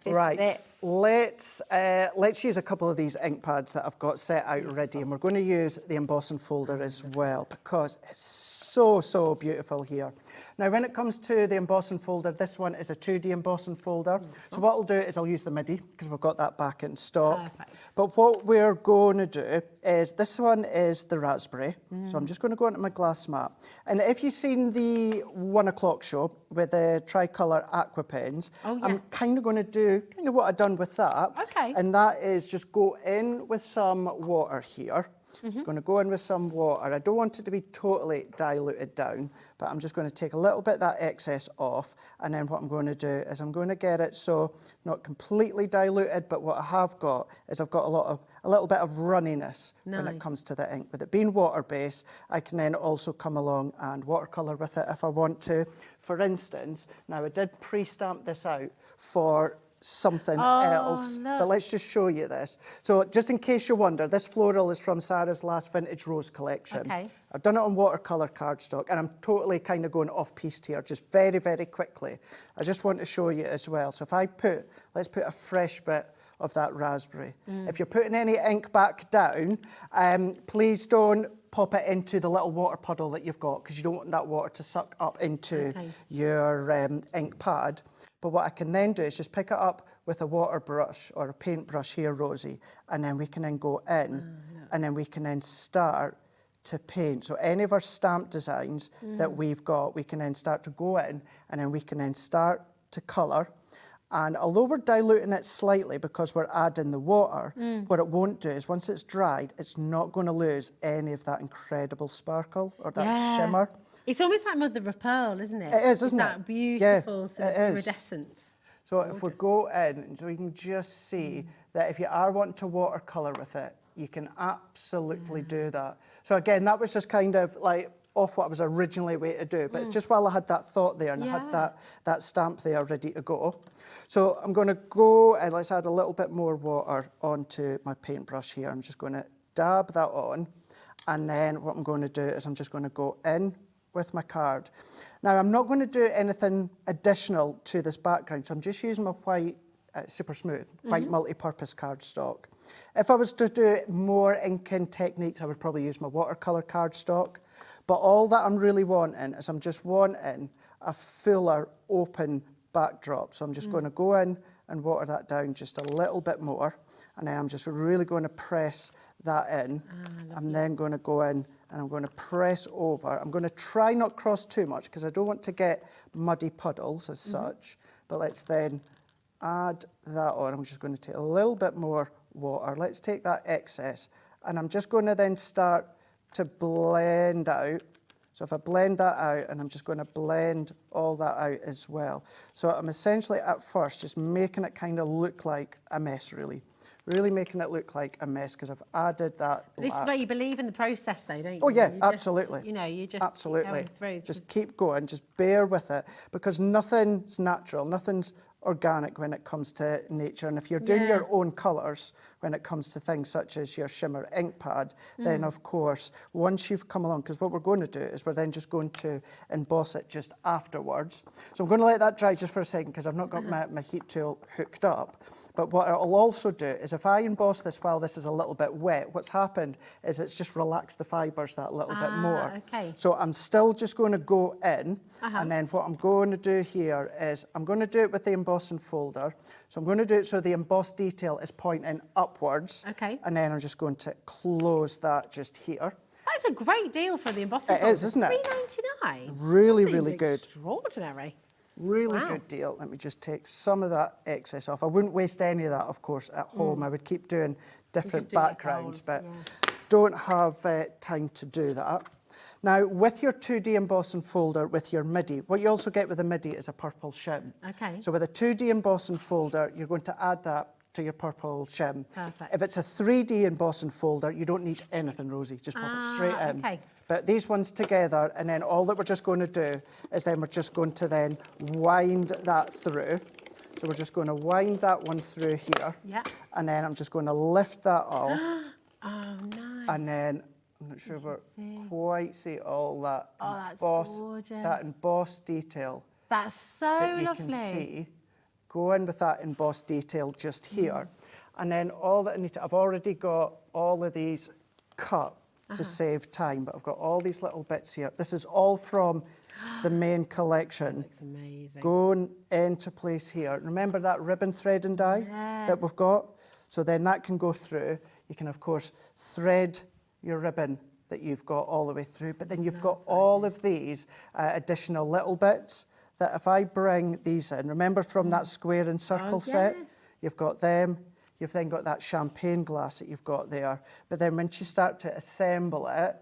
right. Let's use a couple of these ink pads that I've got set out ready, and we're going to use the embossing folder as well, because it's so beautiful here. Now, when it comes to the embossing folder, this one is a 2D embossing folder. So what I'll do is I'll use the MIDI, because we've got that back in stock. Perfect. But what we're going to do is, this one is the raspberry. So I'm just going to go into my glass mat. And if you've seen the 1 o'clock show with the tricolour aqua pens, I'm kind of going to do what I've done with that. Okay. And that is just go in with some water here. Just going to go in with some water. I don't want it to be totally diluted down, but I'm just going to take a little bit of that excess off, and then what I'm going to do is I'm going to get it so not completely diluted, but what I have got is I've got a little bit of runniness when it comes to the ink. With it being water-based, I can then also come along and watercolour with it if I want to. For instance, now I did pre-stamp this out for something else, but let's just show you this. So just in case you wonder, this floral is from Sarah's last Vintage Rose collection. Okay. I've done it on watercolour cardstock, and I'm totally kind of going off-piste here, just very quickly. I just want to show you as well. So if let's put a fresh bit of that raspberry. If you're putting any ink back down, please don't pop it into the little water puddle that you've got, because you don't want that water to suck up into your ink pad. But what I can then do is just pick it up with a water brush or a paintbrush here, Rosie, and then we can then go in and then we can then start to paint. So any of our stamp designs that we've got, we can then start to go in and then we can then start to colour. And although we're diluting it slightly because we're adding the water, what it won't do is once it's dried, it's not going to lose any of that incredible sparkle or that shimmer. It's almost like mother of pearl, isn't it? It is, isn't it? That beautiful sort of iridescence. So if we go in, we can just see that if you are wanting to watercolour with it, you can absolutely do that. So again, that was just kind of like off what I was originally way to do, but it's just while I had that thought there and I had that stamp there ready to go. So I'm going to go and let's add a little bit more water onto my paintbrush here. I'm just going to dab that on, and then what I'm going to do is I'm just going to go in with my card. Now, I'm not going to do anything additional to this background, so I'm just using my white, super smooth, white multi-purpose cardstock. If I was to do more inking techniques, I would probably use my watercolour cardstock, but all that I'm really wanting is I'm just wanting a fuller, open backdrop. So I'm just going to go in and water that down just a little bit more, and then I'm just really going to press that in. I'm then going to go in and I'm going to press over. I'm going to try not cross too much because I don't want to get muddy puddles as such, but let's then add that on. I'm just going to take a little bit more water. Let's take that excess, and I'm just going to then start to blend out. So if I blend that out, and I'm just going to blend all that out as well. So I'm essentially at first just making it kind of look like a mess, really making it look like a mess because I've added that black. This is where you believe in the process though, don't you? Oh yeah, you absolutely. Just, you just absolutely. keep going through. Just keep going, just bear with it, because nothing's natural, nothing's organic when it comes to nature. And if you're doing your own colours when it comes to things such as your shimmer ink pad, then of course, once you've come along, because what we're going to do is we're then just going to emboss it just afterwards. So I'm going to let that dry just for a second because I've not got my heat tool hooked up. But what I'll also do is if I emboss this while this is a little bit wet, what's happened is it's just relaxed the fibres that little bit more. Okay. So I'm still just going to go in, and then what I'm going to do here is I'm going to do it with the embossing folder. So I'm going to do it so the embossed detail is pointing upwards. Okay. And then I'm just going to close that just here. That's a great deal for the embossing. It is, isn't it? £3.99. Really, Seems really good. Extraordinary. Really good deal. Let me just take some of that excess off. I wouldn't waste any of that, of course, at home. I would keep doing different do it at backgrounds, home, but don't have time to do that. Now, with your 2D embossing folder, with your MIDI, what you also get with the MIDI is a purple shim. Okay. So with a 2D embossing folder, you're going to add that to your purple shim. Perfect. If it's a 3D embossing folder, you don't need anything, Rosie. Just pop it straight in. Okay. But these ones together, and then all that we're just going to do is then we're just going to then wind that through. So we're just going to wind that one through here. Yeah. And then I'm just going to lift that off. Oh, nice. And then, I'm not sure if we're quite see all that that's gorgeous. that embossed detail That's so that you lovely. can see. Go in with that embossed detail just here. And then all that I need to, I've already got all of these cut to save time, but I've got all these little bits here. This is all from the main collection. Looks amazing. Going into place here. Remember that ribbon thread and die that we've got? So then that can go through. You can, of course, thread your ribbon that you've got all the way through, but then you've got all of these additional little bits that if I bring these in, remember from that square and circle set, you've got them, you've then got that champagne glass that you've got there, but then once you start to assemble it,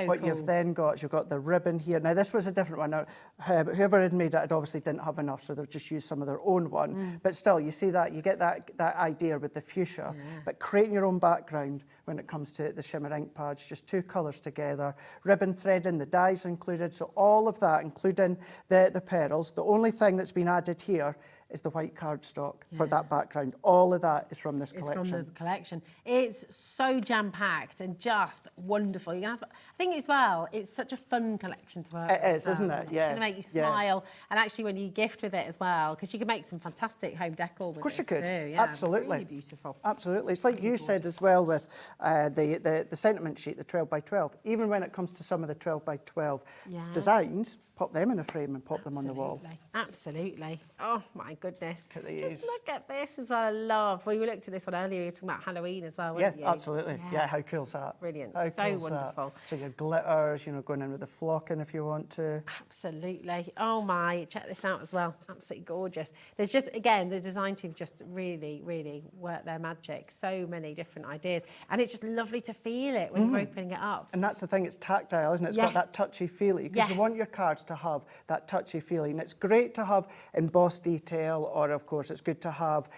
what cool. you've then got is you've got the ribbon here. Now, this was a different one. Now, whoever had made it obviously didn't have enough, so they've just used some of their own one. But still, you see that, you get that idea with the fuchsia. But creating your own background when it comes to the shimmer ink pads, just 2 colours together, ribbon threading, the dies included. So all of that, including the pearls. The only thing that's been added here is the white cardstock for that background. All of that is from this collection. It's from the collection. It's so jam-packed and just wonderful. You can have, I think as well, it's such a fun collection to work with. It is, isn't it? Yeah. It's going to make you smile. And actually when you gift with it as well, because you can make some fantastic home decor with it. Of course you could. Too. Yeah, Absolutely. Really beautiful. Absolutely. It's like you said as well with the sentiment sheet, the 12 by 12. Even when it comes to some of the 12 by 12 designs, pop them in a frame and pop them on the wall. Absolutely. Oh my goodness. Look at these. Just look at this as well. I love. Well, we looked at this one earlier. You were talking about Halloween as well, weren't you? Absolutely. Yeah, how cool's that? Brilliant. How So cool's wonderful. That? So your glitters, going in with the flocking if you want to. Absolutely. Oh my, check this out as well. Absolutely gorgeous. There's just, again, the design team just really, really worked their magic. So many different ideas. And it's just lovely to feel it when you're opening it up. And that's the thing, it's tactile, isn't it? It's got that touchy-feely, because you want your cards to have that touchy-feely. And it's great to have embossed detail, or of course it's good to have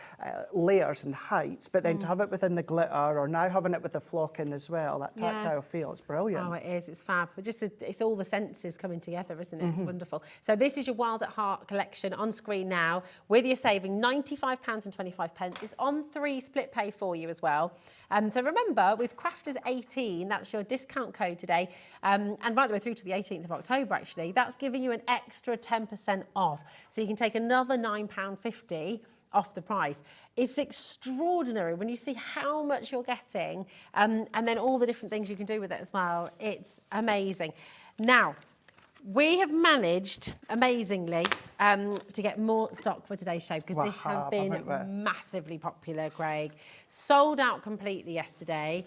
layers and heights, but then to have it within the glitter, or now having it with the flocking as well, that tactile feel, it's brilliant. Oh, it is. It's fab. But just it's all the senses coming together, isn't it? It's wonderful. So this is your Wild at Heart collection on screen now, with your saving £95.25. It's on 3 split pay for you as well. So remember, with Crafters 18, that's your discount code today, and right the way through to the 18th of October, actually, that's giving you an extra 10% off. So you can take another £9.50 off the price. It's extraordinary when you see how much you're getting, and then all the different things you can do with it as well. It's amazing. Now, we have managed, amazingly, to get more stock for today's show, because this has been massively popular, Craig. Sold out completely yesterday.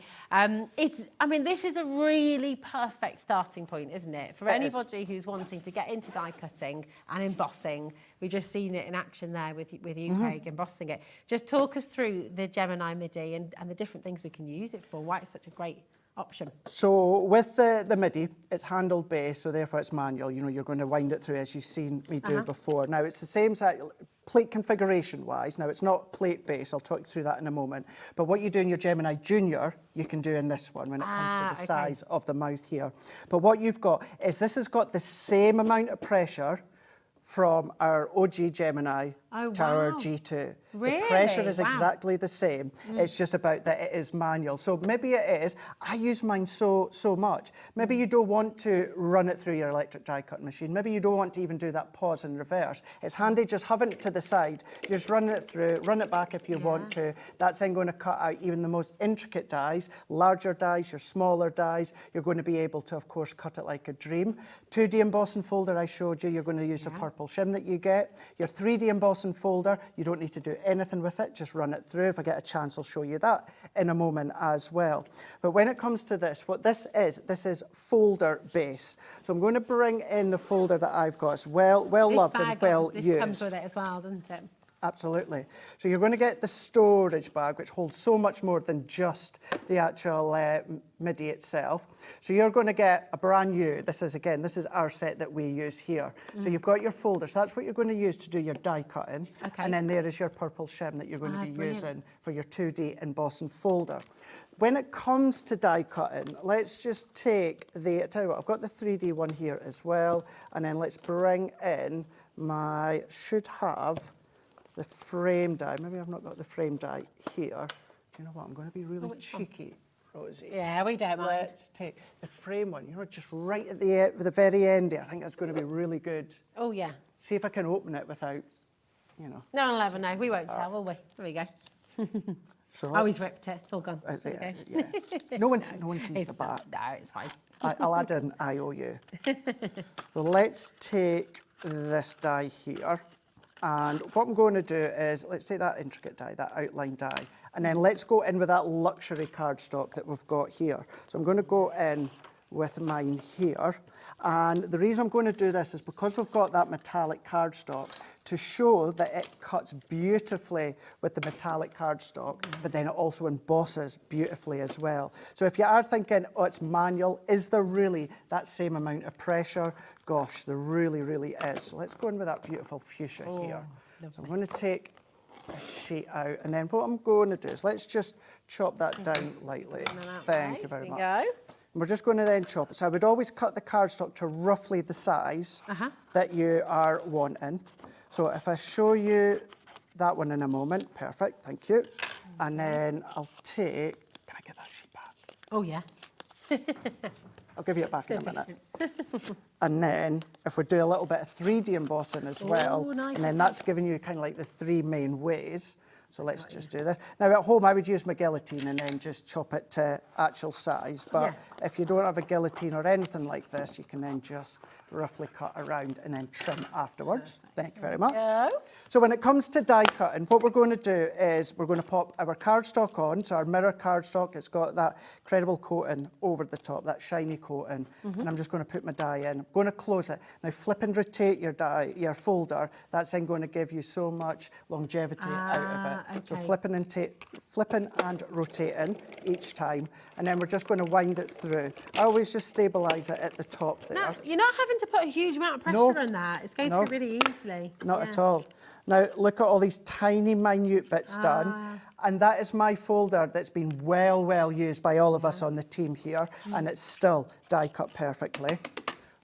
This is a really perfect starting point, isn't it? For anybody who's wanting to get into die cutting and embossing. We've just seen it in action there with you, Craig, embossing it. Just talk us through the Gemini MIDI and the different things we can use it for, why it's such a great option. So with the MIDI, it's handled base, so therefore it's manual. You're going to wind it through as you've seen me do before. Now it's the same plate configuration wise. Now it's not plate based, I'll talk you through that in a moment. But what you do in your Gemini Junior, you can do in this one when it comes to the size of the mouth here. But what you've got is this has got the same amount of pressure from our OG Gemini Tower wow. G2. Really? The pressure is Wow. exactly the same. It's just about that it is manual. So maybe it is. I use mine so much. Maybe you don't want to run it through your electric die cutting machine. Maybe you don't want to even do that pause and reverse. It's handy just having it to the side. You're just running it through, run it back if you want to. That's then going to cut out even the most intricate dies, larger dies, your smaller dies. You're going to be able to, of course, cut it like a dream. 2D embossing folder I showed you, you're going to use the purple shim that you get. Your 3D embossing folder, you don't need to do anything with it, just run it through. If I get a chance, I'll show you that in a moment as well. But when it comes to this, what this is folder base. So I'm going to bring in the folder that I've got. It's well loved and well used. This comes with it as well, doesn't it? Absolutely. So you're going to get the storage bag, which holds so much more than just the actual MIDI itself. So you're going to get a brand new, this is our set that we use here. So you've got your folder. So that's what you're going to use to do your die cutting. Okay. And then there is your purple shim that you're going to be using for your 2D embossing folder. When it comes to die cutting, let's just take I tell you what, I've got the 3D one here as well. And then let's bring in should have the frame die. Maybe I've not got the frame die here. Do you know what? I'm going to be really cheeky, Rosie. Yeah, we don't mind. Let's take the frame one. You know, just right at the very end there. I think that's going to be really good. Oh, yeah. See if I can open it without, you know. No one will ever know. We won't tell, will we? There we go. So Oh, he's ripped it. It's all gone. yeah. No one sees the back. No, it's fine. I'll add an IOU. So let's take this die here. And what I'm going to do is, let's take that intricate die, that outline die, and then let's go in with that luxury cardstock that we've got here. So I'm going to go in with mine here. And the reason I'm going to do this is because we've got that metallic cardstock to show that it cuts beautifully with the metallic cardstock, but then it also embosses beautifully as well. So if you are thinking, oh, it's manual, is there really that same amount of pressure? Gosh, there really, really is. So let's go in with that beautiful fuchsia here. Lovely. So I'm going to take a sheet out, and then what I'm going to do is let's just chop that down lightly. Thank you very much. There we go. And we're just going to then chop it. So I would always cut the cardstock to roughly the size that you are wanting. So if I show you that one in a moment, perfect, thank you. And then I'll take, can I get that sheet back? Oh, yeah. I'll give you it back in a minute. And then if we do a little bit of 3D embossing as well, nice. and then that's giving you kind of like the three main ways. So let's just do this. Now at home I would use my guillotine and then just chop it to actual size. But if you don't have a guillotine or anything like this, you can then just roughly cut around and then trim afterwards. Thank you very much. So when it comes to die cutting, what we're going to do is we're going to pop our cardstock on. So our mirror cardstock, it's got that incredible coating over the top, that shiny coating. And I'm just going to put my die in. I'm going to close it. Now flip and rotate your die, your folder. That's then going to give you so much longevity out of it. So flipping and rotating each time, and then we're just going to wind it through. I always just stabilise it at the top there. No, you're not having to put a huge amount of pressure on that. It's going through really easily. Not at all. Now look at all these tiny, minute bits done, and that is my folder that's been well used by all of us on the team here, and it's still die cut perfectly.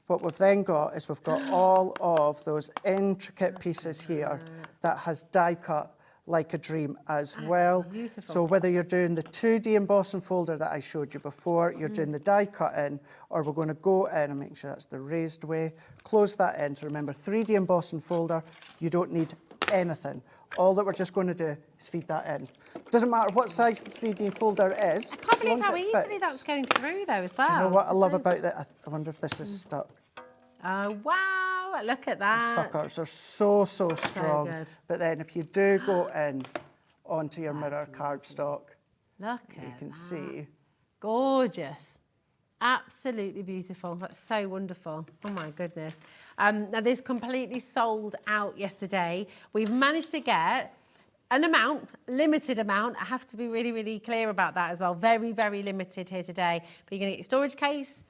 What we've then got is we've got all of those intricate pieces here that has die cut like a dream as well. Beautiful. So whether you're doing the 2D embossing folder that I showed you before, you're doing the die cutting, or we're going to go in and make sure that's the raised way, close that in. So remember, 3D embossing folder, you don't need anything. All that we're just going to do is feed that in. Doesn't matter what size the 3D folder is. I can't believe how easily that's going through though as well. Do you know what I love about that? I wonder if this is stuck. Oh, wow, look at that. The suckers are so strong. Good. But then if you do go in onto your mirror cardstock, look you can see. Gorgeous. Absolutely beautiful. That's so wonderful. Oh my goodness. Now this completely sold out yesterday. We've managed to get an amount, limited amount. I have to be really clear about that as well. Very limited here today. But you're going to get your storage case.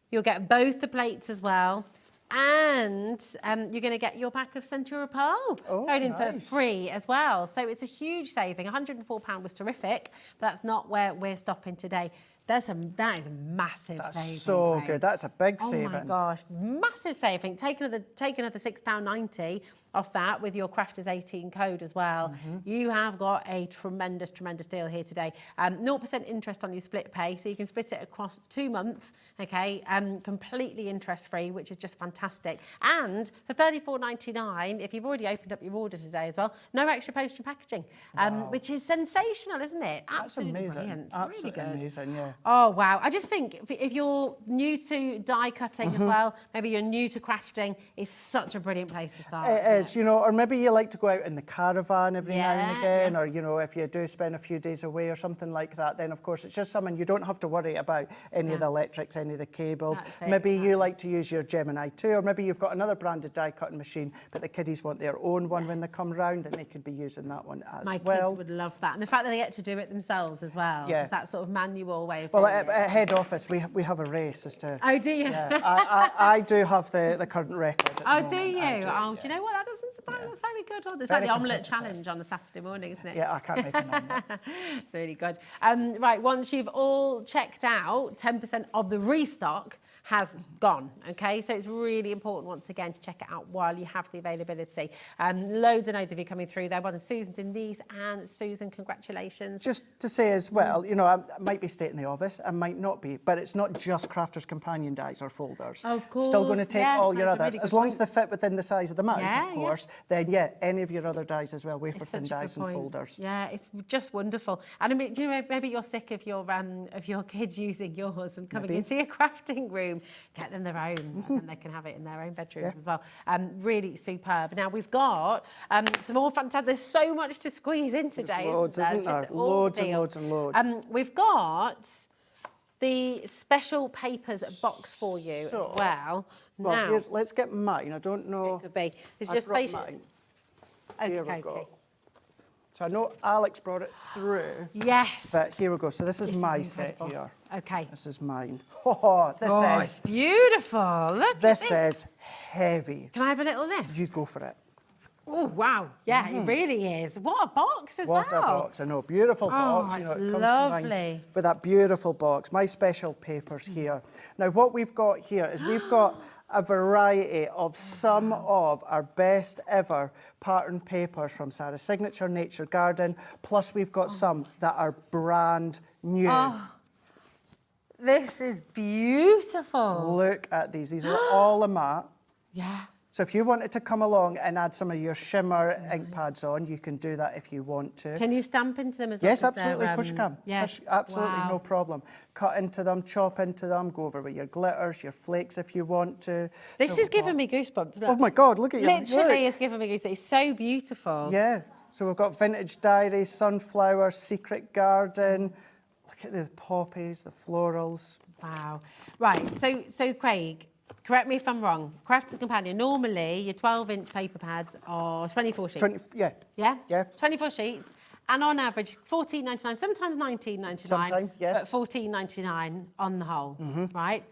You'll get both the plates as well. And you're going to get your pack of Centura Pearl thrown in for free as well. So it's a huge saving. £104 was terrific, but that's not where we're stopping today. That is a massive saving. That's so Craig. good. That's a big saving. Oh my gosh, massive saving. Take another £6.90 off that with your Crafters 18 code as well. You have got a tremendous, tremendous deal here today. 0% interest on your split pay, so you can split it across 2 months, okay, completely interest-free, which is just fantastic. And for $34.99, if you've already opened up your order today as well, no extra postage and packaging, which is sensational, isn't it? Absolutely amazing. Brilliant. Absolutely really good. amazing, yeah. Oh, wow. I just think if you're new to die cutting as well, maybe you're new to crafting, it's such a brilliant place to start. It is, you know, or maybe you like to go out in the caravan every now and again, or, you know, if you do spend a few days away or something like that, then of course it's just something you don't have to worry about any of the electrics, any of the cables. Maybe you like to use your Gemini 2, or maybe you've got another branded die cutting machine, but the kiddies want their own one when they come round, and they could be using that one as My well. kids would love that. And the fact that they get to do it themselves as well. Yeah. It's that sort of manual way of Well, doing at head office, we have a race as to... Oh, do you? Yeah, I do have the current record at the moment. Do you? I Do you know what? That doesn't surprise me. That's very good. It's like the omelette challenge on a Saturday morning, isn't it? Yeah, I can't make an omelette. It's really good. Right, once you've all checked out, 10% of the restock has gone, okay? So it's really important, once again, to check it out while you have the availability. Loads and loads of you coming through there. Well done, Susan, Denise, and Susan, congratulations. Just to say as well, you know, I might be stating the obvious, I might not be, but it's not just Crafters Companion dies or folders. Of course. Still going to take all your that's a other, really as good long as point. they fit within the size of the mouth, Yeah, of course, then any of your other dies as well, wafer It's thin such a good dies and point. folders. Yeah, it's just wonderful. And I mean, do you know, maybe you're sick of your kids using yours and coming into a crafting room, get them their own, and then they can have it in their own bedrooms as well. Really superb. Now we've got some more fantastic. There's so much to squeeze in today. There's loads, isn't there? Just all Loads the and deals. loads and loads. We've got the special papers box for you as well. Now, Well, let's get mine. I don't know. it could be. It's I just brought spatial. mine. Okay, Here we okay. go. So I know Alex brought it through. Yes. But here we go. So this is my set incredible. here. Okay. This is mine. Oh, this It's is beautiful. Look this at this. is heavy. Can I have a little lift? You go for it. Oh, wow. Yeah, it really is. What a box as What well. a box, I know. Beautiful box. it's it comes lovely. combined with that beautiful box. My special papers here. Now, what we've got here is we've got a variety of some of our best ever pattern papers from Sarah's Signature Nature Garden, plus we've got some that are brand new. This is beautiful. Look at these. These are all a matte. Yeah. So if you wanted to come along and add some of your shimmer ink pads on, you can do that if you want to. Can you stamp into them as Yes, well? As absolutely. they're, Of course you can. Yeah. Absolutely, Wow. no problem. Cut into them, chop into them, go over with your glitters, your flakes if you want to. This So is we've giving got- me goosebumps. Oh my God, look at you. Literally, Look. it's giving me goosebumps. It's so beautiful. Yeah. So we've got vintage diaries, sunflower, secret garden. Look at the poppies, the florals. Wow. Right. So Craig, correct me if I'm wrong. Crafters Companion, normally your 12-inch paper pads are 24 sheets. Yeah. Yeah? Yeah. 24 sheets. And on average, $14.99, sometimes $19.99. Sometimes, yeah. But $14.99 on the whole, right?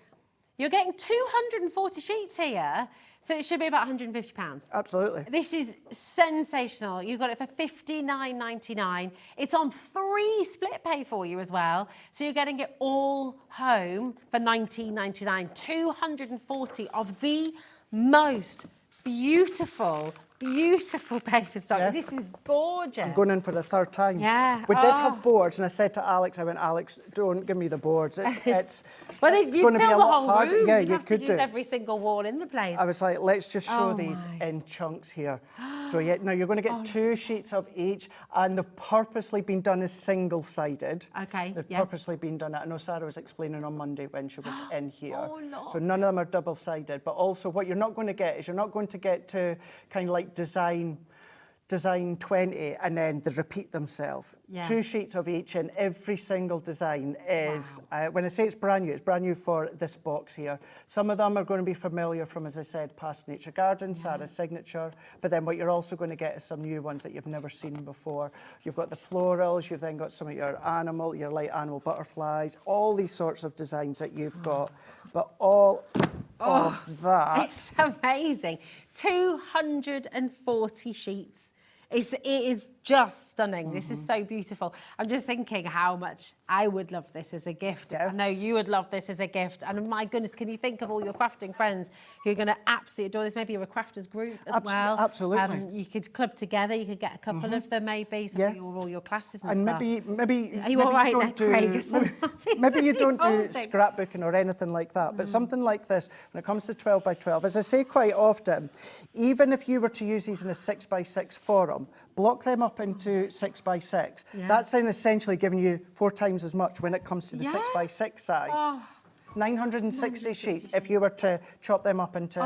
You're getting 240 sheets here, so it should be about £150. Absolutely. This is sensational. You got it for $59.99. It's on 3 split pay for you as well. So you're getting it all home for $19.99. 240 of the most beautiful paper stock. Yeah. This is gorgeous. I'm going in for the third time. Yeah. We did Oh. have boards, and I said to Alex, Alex, don't give me the boards. It's Well, it's you'd going to fill be a the lot whole harder. room. Yeah, You'd you have to could use do. every single wall in the place. I was like, let's just show Oh these my. in chunks here. So yeah, now you're going to get 2 sheets of each, and they've purposely been done as single-sided. Okay, They've yeah. purposely been done. I know Sarah was explaining on Monday when she was in here. Oh, look. So none of them are double-sided. But also, what you're not going to get is you're not going to get to kind of like design 20 and then they repeat themselves. Yeah. 2 sheets of each, and every single design is, when I say it's brand new for this box here. Some of them are going to be familiar from, as I said, past Nature Garden, Sarah's Signature, but then what you're also going to get is some new ones that you've never seen before. You've got the florals, you've then got some of your light animal butterflies, all these sorts of designs that you've got, but all of that. It's amazing. 240 sheets. It is just stunning. This is so beautiful. I'm just thinking how much I would love this as a gift. Yeah. I know you would love this as a gift. And my goodness, can you think of all your crafting friends who are going to absolutely adore this? Maybe you're a crafters group as well. Absolutely. You could club together. You could get a couple of them maybe. So all your classes and stuff. Maybe Are you all right there, Craig? Maybe you don't do holding. scrapbooking or anything like that, but something like this, when it comes to 12 by 12, as I say quite often, even if you were to use these in a 6 by 6 forum, block them up into 6 by 6. That's then essentially giving you 4 times as much when it comes to the 6 by 6 size. 960 sheets if you were to chop them up into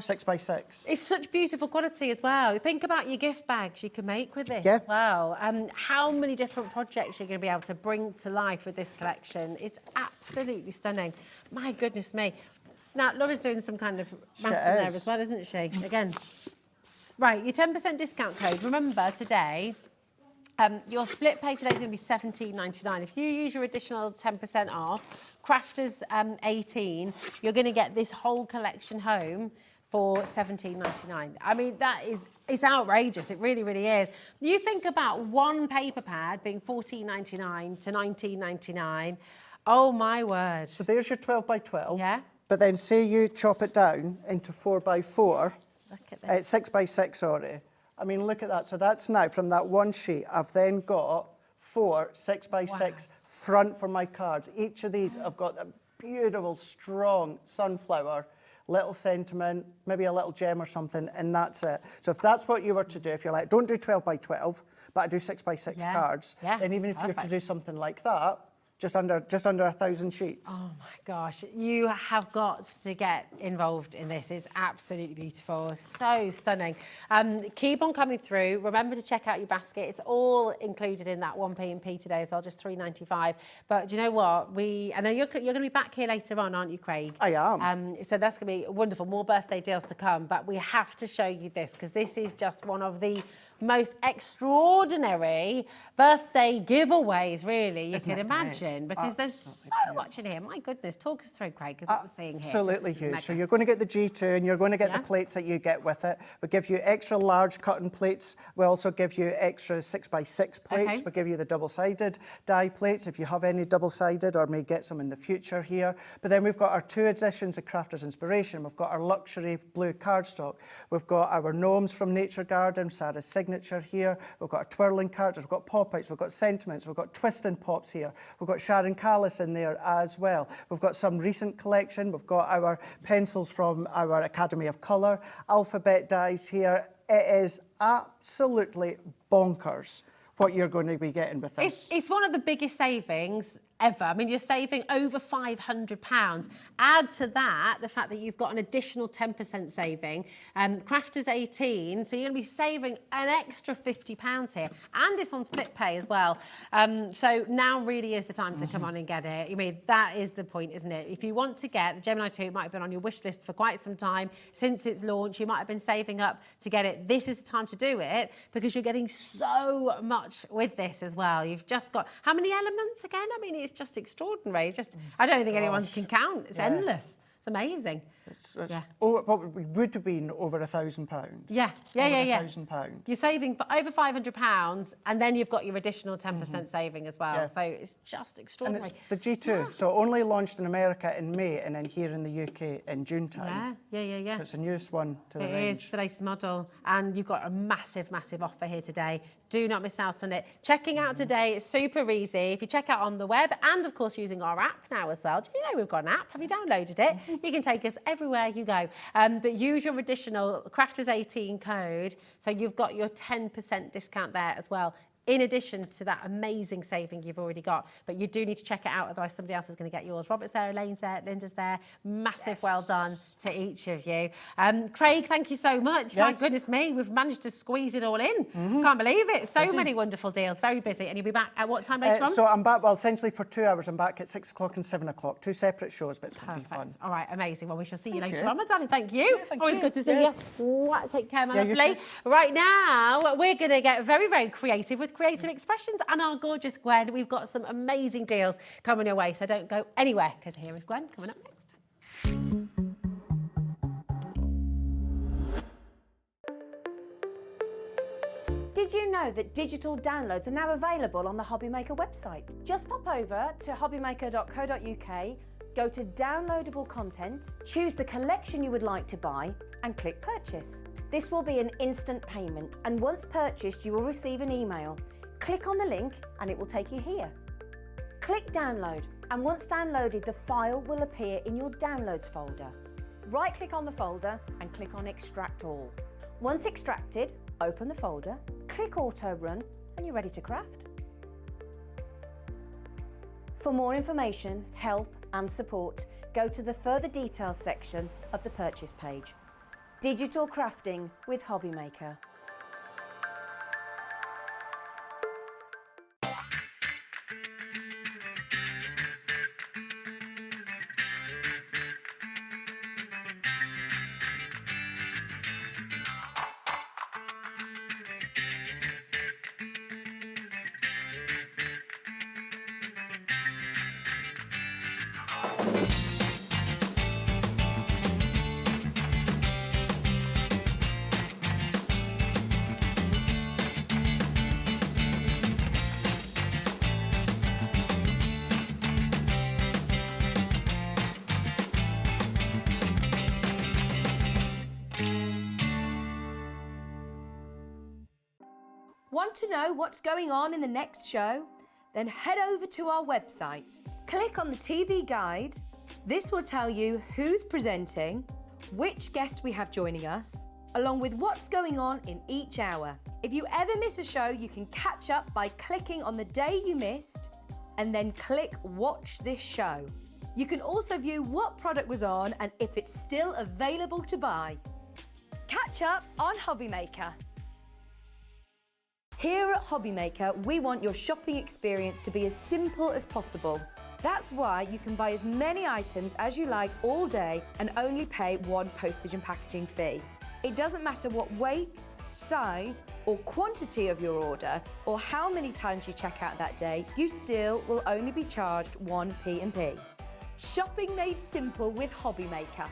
6 by 6. It's such beautiful quality as well. Think about your gift bags you can make with this as well. How many different projects you're going to be able to bring to life with this collection. It's absolutely stunning. My goodness me. Now, Laura's doing some kind of maths in there as well, isn't she? Again. Right, your 10% discount code. Remember, today, your split pay today is going to be $17.99. If you use your additional 10% off, Crafters 18, you're going to get this whole collection home for $17.99. I mean, it's outrageous. It really, really is. You think about one paper pad being $14.99 to $19.99. Oh, my word. So there's your 12 by 12. Yeah. But then say you chop it down into 4 by 4. Look at this. 6 by 6, sorry. I mean, look at that. So that's now from that one sheet. I've then got 4 6 by 6 front for my cards. Each of these have got a beautiful, strong sunflower, little sentiment, maybe a little gem or something, and that's it. So if that's what you were to do, if you're like, don't do 12 by 12, but I do 6 by 6 cards, then even if you were to do something like that, just under 1,000 sheets. Oh my gosh, you have got to get involved in this. It's absolutely beautiful, so stunning. Keep on coming through. Remember to check out your basket. It's all included in that 1P&P today as well, just $3.95. But do you know what? I know you're going to be back here later on, aren't you, Craig? I am. So that's going to be wonderful. More birthday deals to come. But we have to show you this because this is just one of the most extraordinary birthday giveaways, really, you can imagine, because there's so much in here. My goodness, talk us through, Craig, what we're seeing here. Absolutely huge. So you're going to get the G2 and you're going to get the plates that you get with it. We give you extra large cutting plates. We also give you extra 6 by 6 plates. We give you the double-sided die plates if you have any double-sided or may get some in the future here. But then we've got our 2 editions of Crafters Inspiration. We've got our luxury blue cardstock. We've got our gnomes from Nature Garden, Sarah's signature here. We've got our twirling characters, we've got pop-outs, we've got sentiments, we've got twisting pops here. We've got Sharon Callis in there as well. We've got some recent collection. We've got our pencils from our Academy of Colour, alphabet dies here. It is absolutely bonkers what you're going to be getting with this. It's one of the biggest savings ever. I mean, you're saving over £500. Add to that the fact that you've got an additional 10% saving. Crafters 18, so you're going to be saving an extra £50 here. And it's on split pay as well. So now really is the time to come on and get it. I mean, that is the point, isn't it? If you want to get the Gemini 2, it might have been on your wish list for quite some time. Since its launch, you might have been saving up to get it. This is the time to do it because you're getting so much with this as well. You've just got, how many elements again? I mean, it's just extraordinary. It's just, I don't think anyone can count. It's endless. It's amazing. What would have been over £1,000. Yeah. £1,000. You're saving for over £500, and then you've got your additional 10% saving as well. So it's just extraordinary. And it's the G2, so only launched in America in May, and then here in the UK in June time. Yeah. So it's the newest one to the range. It is the latest model, and you've got a massive offer here today. Do not miss out on it. Checking out today is super easy. If you check out on the web, and of course using our app now as well. Do you know we've got an app? Have you downloaded it? You can take us everywhere you go. But use your additional Crafters 18 code, so you've got your 10% discount there as well, in addition to that amazing saving you've already got. But you do need to check it out, otherwise somebody else is going to get yours. Robert's there, Elaine's there, Linda's there. Massive well done to each of you. Craig, thank you so much. My goodness me, we've managed to squeeze it all in. Can't believe it. So many wonderful deals, very busy. And you'll be back at what time later on? So I'm back, well, essentially for 2 hours. I'm back at 6 o'clock and 7 o'clock. 2 separate shows, but it's going to be fun. All right, amazing. Well, we shall see you later on, my darling. Thank you. Always good to see you. Take care, my lovely. Right now, we're going to get very, very creative with creative expressions and our gorgeous Gwen. We've got some amazing deals coming your way, so don't go anywhere, because here is Gwen coming up next. Did you know that digital downloads are now available on the Hobbymaker website? Just pop over to hobbymaker.co.uk, go to downloadable content, choose the collection you would like to buy and click purchase. This will be an instant payment, and once purchased you will receive an email. Click on the link and it will take you here. Click download, and once downloaded the file will appear in your downloads folder. Right click on the folder and click on extract all. Once extracted, open the folder, click auto run and you're ready to craft. For more information, help and support, go to the further details section of the purchase page. Digital crafting with Hobbymaker. Want to know what's going on in the next show? Then head over to our website. Click on the TV guide. This will tell you who's presenting, which guest we have joining us, along with what's going on in each hour. If you ever miss a show, you can catch up by clicking on the day you missed and then click Watch This Show. You can also view what product was on and if it's still available to buy. Catch up on Hobbymaker. Here at Hobbymaker, we want your shopping experience to be as simple as possible. That's why you can buy as many items as you like all day and only pay one postage and packaging fee. It doesn't matter what weight, size or quantity of your order or how many times you check out that day, you still will only be charged one P&P. Shopping made simple with Hobbymaker.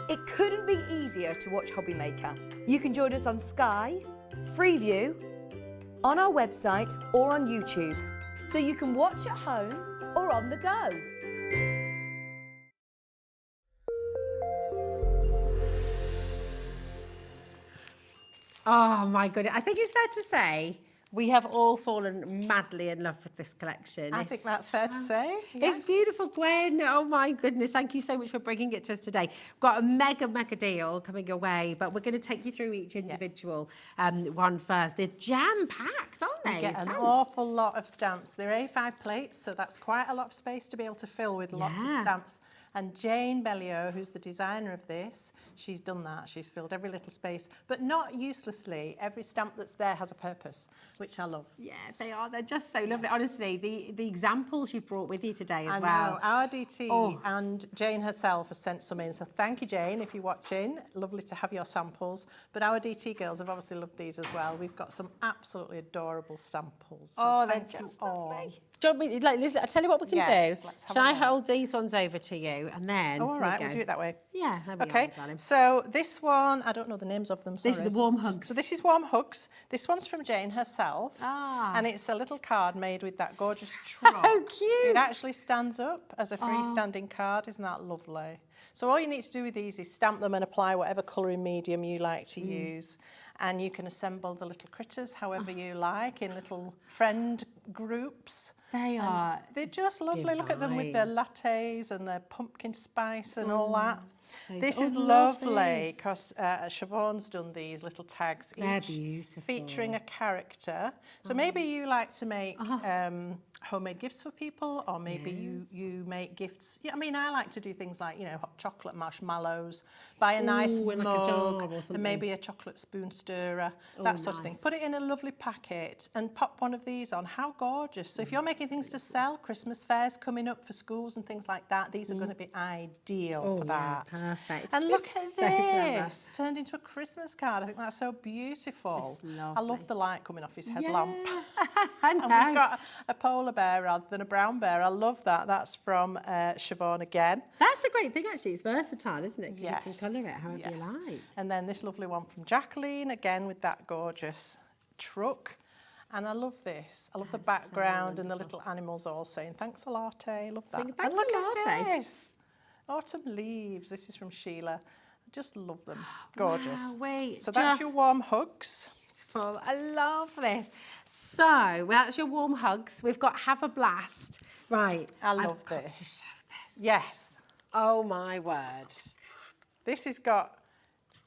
It couldn't be easier to watch Hobbymaker. You can join us on Sky, Freeview, on our website or on YouTube, so you can watch at home or on the go. Oh my goodness, I think it's fair to say we have all fallen madly in love with this collection. I think that's fair to say. Yes. It's beautiful, Gwen. Oh my goodness, thank you so much for bringing it to us today. We've got a mega deal coming your way, but we're going to take you through each individual one first. They're jam-packed, aren't they? You get an awful lot of stamps. They're A5 plates, so that's quite a lot of space to be able to fill with lots of stamps. And Jane Bellio, who's the designer of this, she's done that. She's filled every little space, but not uselessly. Every stamp that's there has a purpose, which I love. Yeah, they are. They're just so lovely. Honestly, the examples you've brought with you today as I well. know. Our DT and Jane herself has sent some in, so thank you, Jane, if you're watching. Lovely to have your samples. But our DT girls have obviously loved these as well. We've got some absolutely adorable samples. So they're just lovely. Do you want me, I'll tell you what we can do. Shall I hold these ones over to you and then... all right, we'll do it that way. Yeah, okay. So this one, I don't know the names of them, sorry. This is the Warm Hugs. So this is Warm Hugs. This one's from Jane herself. And it's a little card made with that gorgeous trunk. So cute. It actually stands up as a freestanding card. Isn't that lovely? So all you need to do with these is stamp them and apply whatever colouring medium you like to use. And you can assemble the little critters however you like in little friend groups. They're just lovely. Divine. Look at them with their lattes and their pumpkin spice and all that. This is lovely because Siobhan's done these little tags, They're each beautiful. featuring a character. So maybe you like to make homemade gifts for people, or maybe you make gifts. Yeah, I mean, I like to do things like, you know, hot chocolate marshmallows, buy a nice like a mug, jar or and something. maybe a chocolate spoon stirrer, that sort of thing. Put it in a lovely packet and pop one of these on. How gorgeous. So if you're making things to sell, Christmas fairs coming up for schools and things like that, these are going to be ideal for that. Perfect. And look It's at so clever. this, turned into a Christmas card. I think that's so beautiful. It's lovely. I love the light coming off his headlamp. I And we've know. got a polar bear rather than a brown bear. I love that. That's from Siobhan again. That's the great thing, actually. It's versatile, isn't it? Because Yes. you can colour it however you yes. like. And then this lovely one from Jacqueline, again with that gorgeous truck. And I love this. I love the background and the little animals all saying, thanks a latte. Love that. Saying, And "Thanks look a at latte." this. Autumn leaves. This is from Sheila. I just love them. Gorgeous. Wow, wait, so that's your just- warm hugs. Beautiful. I love this. So, well, that's your warm hugs. We've got Have a Blast. Right. I love I've got this. to show this. Yes. Oh, my word. This has got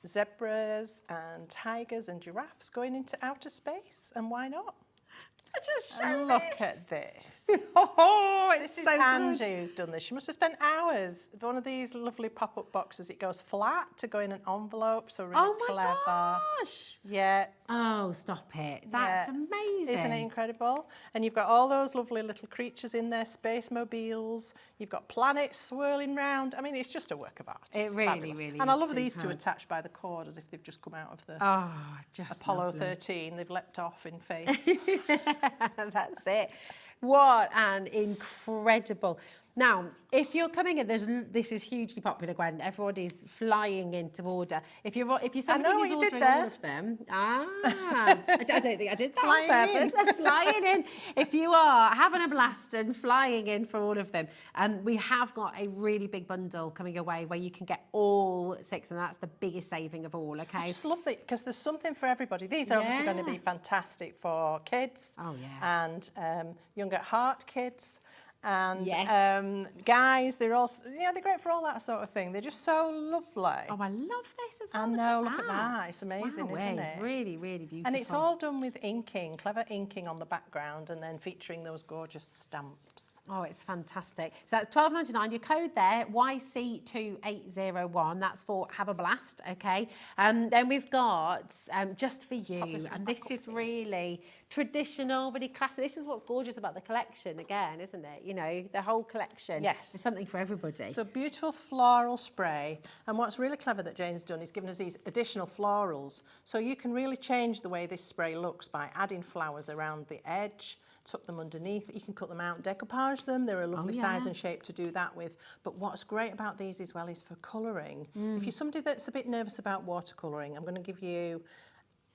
zebras and tigers and giraffes going into outer space. And why not? I just show And look this. at this. Oh, it's This is so Angie good. who's done this. She must have spent hours. One of these lovely pop-up boxes. It goes flat to go in an envelope, so really Oh, my clever. gosh. Yeah. Oh, stop it. That's yeah. amazing. Isn't it incredible? And you've got all those lovely little creatures in there, space mobiles. You've got planets swirling round. I mean, it's just a work of art. It It's really, fabulous. really And I is love these two superb. attached by the cord as if they've just come out of the Oh, just Apollo lovely. 13. They've leapt off in faith. That's it. What an incredible. Now, if you're coming in, this is hugely popular, Gwen. Everybody's flying in to order. If you're somebody know who's what you did ordering all there. of them, I don't think I did that Flying on purpose. Flying in. If you are having a blast and flying in for all of them, we have got a really big bundle coming your way where you can get all 6, and that's the biggest saving of all. I Okay. just love it because there's something for everybody. These are obviously going to be fantastic for kids. Oh, yeah. And young at heart kids. And Yes. guys, they're great for all that sort of thing. They're just so lovely. Oh, I love this as well. I know, look at that. It's amazing, Wow, isn't it? Really, really beautiful. And it's all done with inking, clever inking on the background, and then featuring those gorgeous stamps. Oh, it's fantastic. So that's $12.99. Your code there, YC2801. That's for Have a Blast, okay? Then we've got Just for You. And this is really traditional, really classic. This is what's gorgeous about the collection, again, isn't it? You know, the whole collection. Yes. It's something for everybody. So beautiful floral spray. And what's really clever that Jane's done is given us these additional florals. So you can really change the way this spray looks by adding flowers around the edge, tuck them underneath. You can cut them out, decoupage them. They're a lovely size and shape to do that with. But what's great about these as well is for colouring. If you're somebody that's a bit nervous about watercolouring, I'm going to give you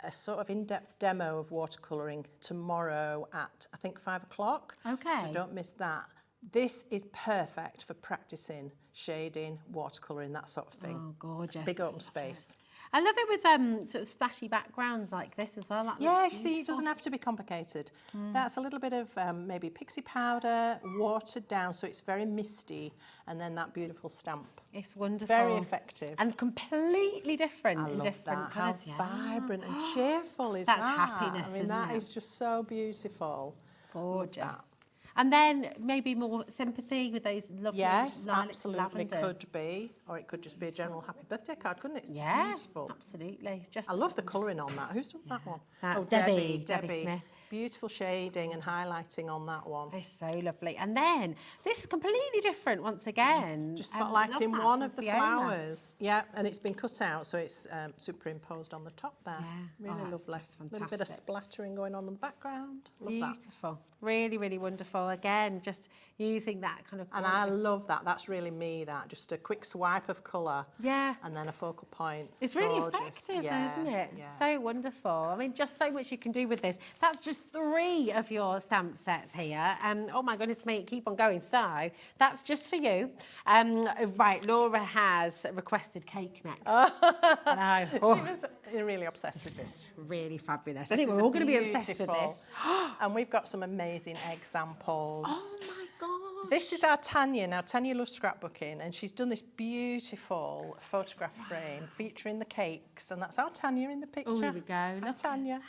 a sort of in-depth demo of watercolouring tomorrow at, I think, 5 o'clock. Okay. So don't miss that. This is perfect for practicing shading, watercolouring, that sort of thing. Oh, gorgeous. Big open space. I love it with sort of splashy backgrounds like this as well. That Yeah, you looks see, it beautiful. doesn't have to be complicated. That's a little bit of maybe pixie powder, watered down so it's very misty, and then that beautiful stamp. It's wonderful. Very effective. And completely different I in love different that. colours. How vibrant and cheerful is That's that? happiness, I mean, isn't that it? is just so beautiful. Love that. Gorgeous. And then maybe more sympathy with those lovely Yes, lilacs, absolutely lavenders. could be. Or it could just be a general happy birthday card, couldn't it? It's Yeah, beautiful. absolutely. It's just I love the colouring on that. Who's done that one? That's oh, Debbie Debbie. Smith. Beautiful shading and highlighting on that one. It's so lovely. And then this is completely different once again. Just I love spotlighting that one from of the Fiona. flowers. Yeah, and it's been cut out, so it's superimposed on the top there. Yeah. Really Oh, that's lovely. just A little bit of fantastic. splattering going on in the background. Love that. Beautiful. Really, really wonderful. Again, just using that kind of And I gorgeous- love that. That's really me, that. Just a quick swipe of colour. Yeah. And then a focal point. It's really Gorgeous. effective, Yeah, isn't it? yeah. So wonderful. I mean, just so much you can do with this. That's just 3 of your stamp sets here. Oh my goodness me, keep on going. So that's just for you. Right, Laura has requested cake next. I know. She was really obsessed with this. Really fabulous. I This think is we're all going to be obsessed with beautiful. this. And we've got some amazing egg samples. Oh my God. This is our Tanya. Now, Tanya loves scrapbooking, and she's done this beautiful photograph frame featuring the cakes, and that's our Tanya in the picture. Oh, here we go. Our Look Tanya. at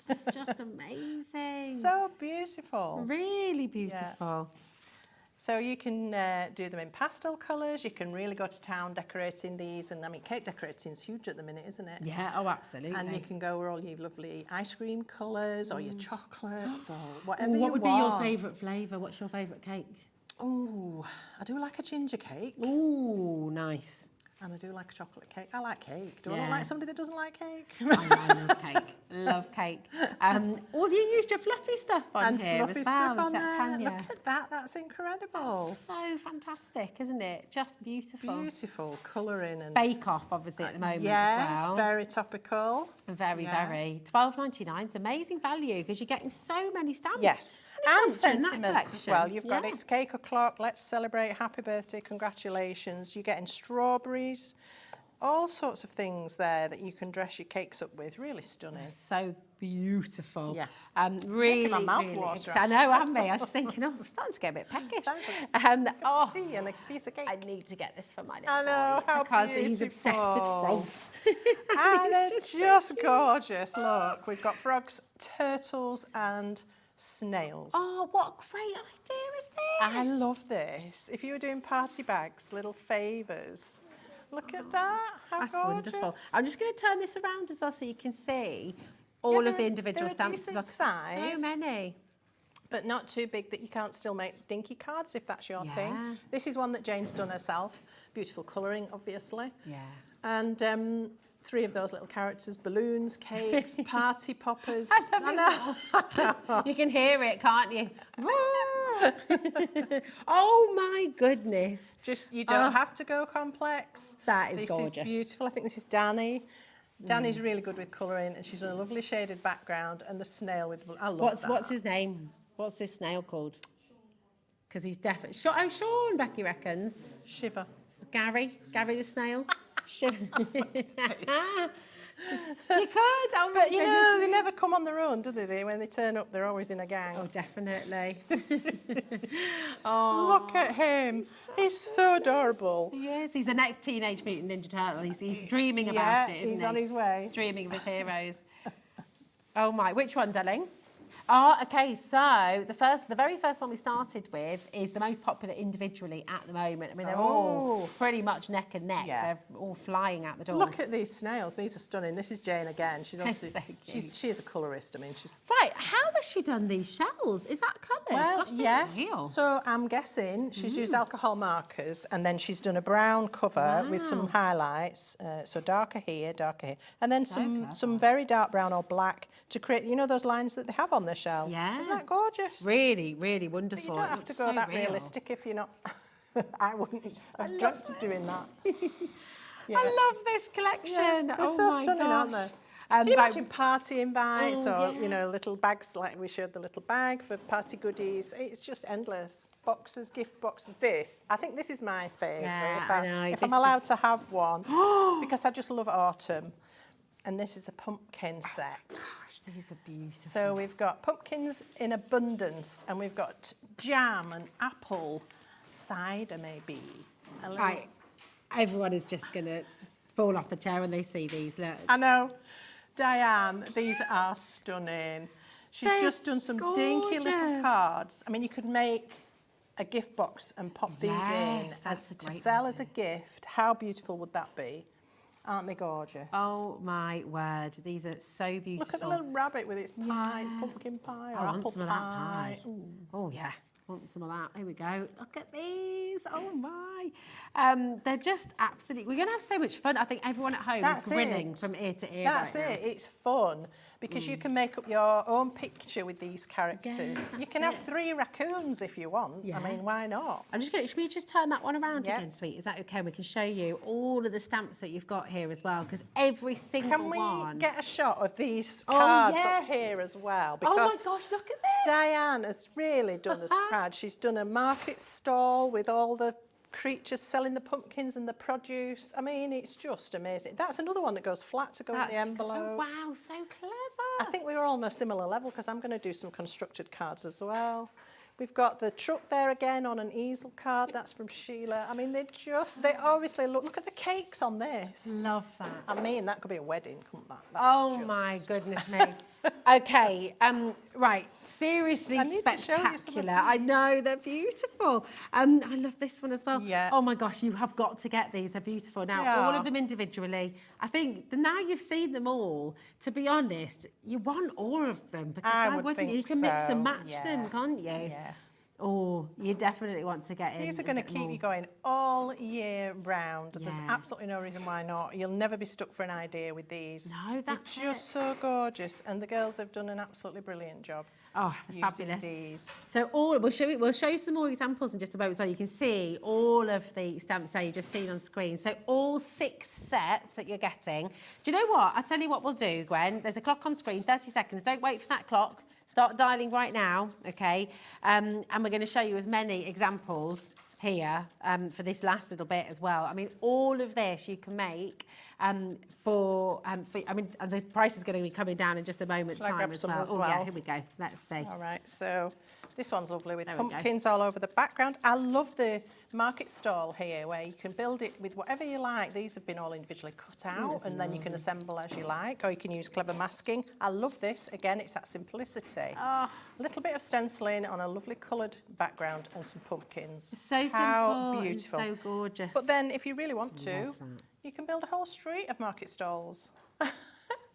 that. That's just amazing. So beautiful. Really beautiful. So you can do them in pastel colours. You can really go to town decorating these. And I mean, cake decorating is huge at the minute, isn't it? Yeah, oh, absolutely. And you can go with all your lovely ice cream colours or your chocolates or whatever What you would want. be your favourite flavour? What's your favourite cake? Oh, I do like a ginger cake. Ooh, nice. And I do like a chocolate cake. I like cake. Do I Yeah. look like somebody that doesn't like cake? I love cake. Love cake. Oh, have you used your fluffy stuff on And here fluffy as well? stuff on Is that there. Tanya? Look at that. That's incredible. So fantastic, isn't it? Just beautiful. Beautiful colouring and Bake Off, obviously, at the moment yes, as well. very topical. Very, Yeah. very. $12.99 is amazing value because you're getting so many stamps. Yes, And and stamps in that sentiments as well. collection. You've got Yeah. It's Cake O'Clock, Let's Celebrate, Happy Birthday, Congratulations. You're getting strawberries, all sorts of things there that you can dress your cakes up with. Really stunning. So beautiful. Yeah. Really, my mouth really water, I know, haven't we? I was just thinking, oh, I'm starting to get a bit peckish. Oh, Tea and a piece of cake. I need to get this for my little I know, boy how because he's obsessed with beautiful. frogs. And they're It's just so cute. gorgeous. Look, we've got frogs, turtles and snails. Oh, what a great idea is this? I love this. If you were doing party bags, little favours, look at that. How That's gorgeous. wonderful. I'm just going to turn this around as well so you can see all of the they're- individual they're a stamps as well. decent 'cause there's size. So many. But not too big that you can't still make dinky cards if that's your Yeah. thing. This is one that Jane's done herself. Beautiful colouring, obviously. Yeah. And 3 of those little characters, balloons, cakes, party poppers. I love You can hear it, can't you? Oh my goodness. Just, you don't have to go complex. That is this gorgeous. This is beautiful. I think this is Danny. Danny's really good with colouring, and she's done a lovely shaded background and the snail with. I love that. What's his name? What's this snail called? Because he's definitely. Oh, Sean, Becky reckons. Shiver. Gary the snail. Shiver. You could. Oh my But you know, goodness. they never come on their own, do they? When they turn up, they're always in a gang. Oh, definitely. Look at him. He's so adorable. Yes, he's the next Teenage Mutant Ninja Turtle. He's dreaming Yeah, about it, isn't he's he? on his way. Dreaming of his heroes. Oh my, which one, darling? Oh, okay, so the very first one we started with is the most popular individually at the moment. I mean, they're all pretty much neck and neck. Yeah. They're all flying out the door. Look at these snails. These are stunning. This is Jane again. She's obviously so cute. she is a colourist. I mean, she's Right, how has she done these shells? Is that coloured? well, Gosh, they're yes. real. So I'm guessing she's used alcohol markers, and then she's done a brown cover with some highlights. So darker here, and then some very dark brown or black to create, you know, those lines that they have on their shell. Yeah. Isn't that gorgeous? Really, really But wonderful. you don't It have to looks go so that real. realistic if you're not. I wouldn't. I've dreamt of doing that. Yeah. I love this collection. They're Oh so my stunning, aren't gosh. they? Can you right, imagine party invites Oh, or, you know, little bags like we showed the little bag for party goodies. It's just endless. Boxes, gift boxes. This, I think this is my favourite. Yeah, if I know, if this I'm allowed to have one, because I just love autumn. And this is a pumpkin set. Gosh, these are beautiful. So we've got pumpkins in abundance, and we've got jam and apple, cider maybe. A little- Right, everyone is just going to fall off the chair when they see these. Look. I know. Diane, these are stunning. She's They're just done some dinky little gorgeous. cards. I mean, you could make a gift box and pop these in Yes, that's as a to great sell as a gift. How beautiful would that be? Aren't they gorgeous? Oh my word, these are so beautiful. Look at the little rabbit with its pie, pumpkin pie or I want apple some of that pie. Ooh. Oh yeah, want some of that. Here we go. Look at these. Oh my. They're just absolutely. We're going to have so much fun. I think everyone at home That's is grinning it. from ear to ear. That's right it. It's fun because you can make up your own picture with these characters. You that's can have it. 3 raccoons if you want. Yeah. I mean, why not? I'm just going to, should we just turn that one around Yeah. again, sweet? Is that okay? We can show you all of the stamps that you've got here as well, because every single Can we one. get a shot of these Oh, cards yes. up here as well? Oh my Because gosh, look at this. Diane has really done us proud. She's done a market stall with all the creatures selling the pumpkins and the produce. I mean, it's just amazing. That's another one that goes flat to go in the envelope. Oh, wow, so clever. I think we were all on a similar level because I'm going to do some constructed cards as well. We've got the truck there again on an easel card. That's from Sheila. I mean, they obviously look at the cakes on this. Love that. I mean, that could be a wedding, couldn't that? Oh my goodness me. Okay, right, seriously spectacular. I know, they're beautiful. I love this one as well. Yeah. Oh my gosh, you have got to get these, they're beautiful. Now, all of them individually, I think now you've seen them all, to be honest, you want all of them, because why wouldn't you? You can mix and match them, can't you? Yeah. Oh, you definitely want to get in. These are going to keep you going all year round. There's absolutely no reason why not. You'll never be stuck for an idea with these. No, that's They're just so gorgeous, and the girls have done an absolutely brilliant job. Oh, they're fabulous. These. So we'll show you some more examples in just a moment, so you can see all of the stamps there you've just seen on screen. So all 6 sets that you're getting. Do you know what? I'll tell you what we'll do, Gwen. There's a clock on screen, 30 seconds. Don't wait for that clock. Start dialing right now, okay? And we're going to show you as many examples here for this last little bit as well. I mean, all of this you can make I mean, the price is going to be coming down in just a moment's time as well. Oh, yeah, here we go. Let's see. All right, so this one's lovely with pumpkins all over the background. I love the market stall here where you can build it with whatever you like. These have been all individually cut out and then you can assemble as you like, or you can use clever masking. I love this. Again, it's that simplicity. Oh. A little bit of stenciling on a lovely coloured background and some pumpkins. So simple. How beautiful. And so gorgeous. But then if you really want to, you can build a whole street of market stalls.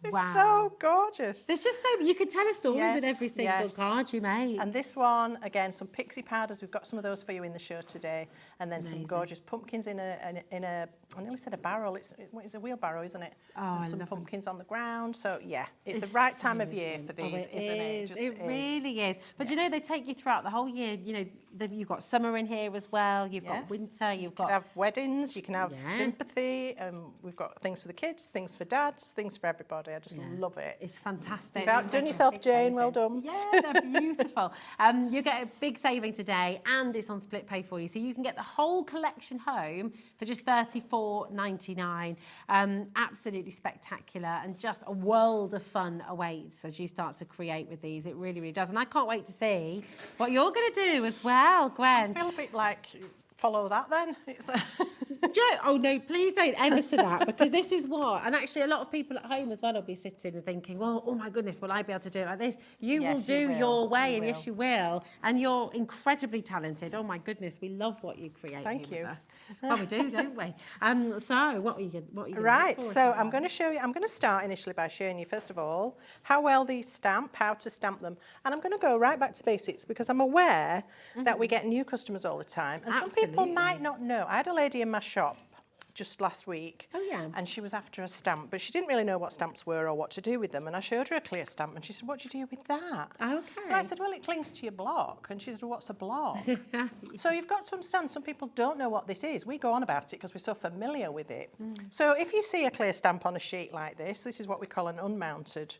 It's so gorgeous. There's just so, you could tell a story with every single card you make. And this one, again, some pixie powders. We've got some of those for you in the show today. And then some gorgeous pumpkins in a I nearly said a barrel. It's a wheelbarrow, isn't it? Oh, and some pumpkins on the ground. So, yeah, it's the right time of year for these, isn't it? It really is. But you know, they take you throughout the whole year. You know, you've got summer in here as well. You've got winter. You've got... You can have weddings. You can have sympathy. We've got things for the kids, things for dads, things for everybody. I just love it. It's fantastic. You've outdone yourself, Jane. Well done. Yeah, they're beautiful. You get a big saving today, and it's on split pay for you. So you can get the whole collection home for just $34.99. Absolutely spectacular, and just a world of fun awaits as you start to create with these. It really, really does. And I can't wait to see what you're going to do as well, Gwen. I feel a bit like... Follow that then. Oh no, please don't ever say that, because this is what, and actually a lot of people at home as well will be sitting and thinking, well, oh my goodness, will I be able to do it like this? You will do your way, and yes you will, and you're incredibly talented. Oh my goodness, we love what you create. Thank you. With us. Well, we do, don't we? So what are you going to Right, so I'm going to show you, I'm going to start initially by showing you first of all how well these stamp, how to stamp them, and I'm going to go right back to basics because I'm aware that we get new customers all the time, and some people might not know. I had a lady in my shop just last week, and she was after a stamp, but she didn't really know what stamps were or what to do with them, and I showed her a clear stamp, and she said, what do you do with that? Okay. So I said, well, it clings to your block, and she said, what's a block? So you've got to understand, some people don't know what this is. We go on about it because we're so familiar with it. So if you see a clear stamp on a sheet like this is what we call an unmounted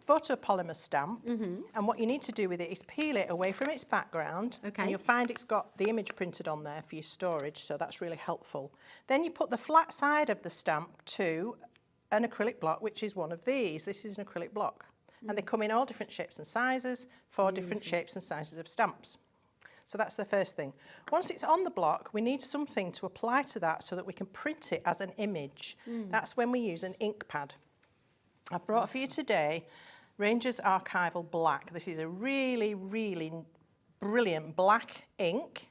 photopolymer stamp, and what you need to do with it is peel it away from its background, and you'll find it's got the image printed on there for your storage, so that's really helpful. Then you put the flat side of the stamp to an acrylic block, which is one of these. This is an acrylic block, and they come in all different shapes and sizes, 4 different shapes and sizes of stamps. So that's the first thing. Once it's on the block, we need something to apply to that so that we can print it as an image. That's when we use an ink pad. I've brought for you today Ranger's Archival Black. This is a really, really brilliant black ink.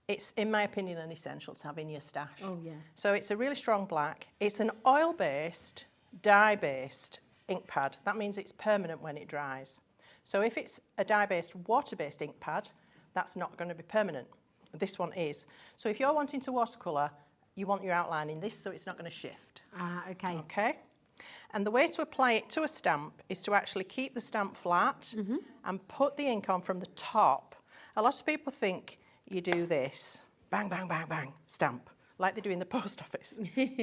It's, in my opinion, an essential to have in your stash. Oh, yeah. So it's a really strong black. It's an oil-based, dye-based ink pad. That means it's permanent when it dries. So if it's a dye-based, water-based ink pad, that's not going to be permanent. This one is. So if you're wanting to watercolour, you want your outline in this so it's not going to shift. Okay. Okay? And the way to apply it to a stamp is to actually keep the stamp flat and put the ink on from the top. A lot of people think you do this, bang, bang, bang, bang, stamp, like they do in the post office.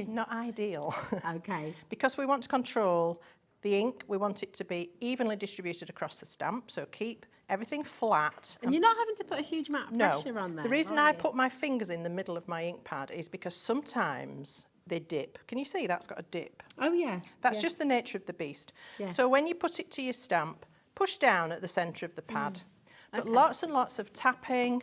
Not ideal. Okay. Because we want to control the ink, we want it to be evenly distributed across the stamp, so keep everything flat. And you're not having to put a huge amount of pressure on there. The reason I put my fingers in the middle of my ink pad is because sometimes they dip. Can you see that's got a dip? Oh, yeah. That's just the nature of the beast. Yeah. So when you put it to your stamp, push down at the centre of the pad. But lots and lots of tapping.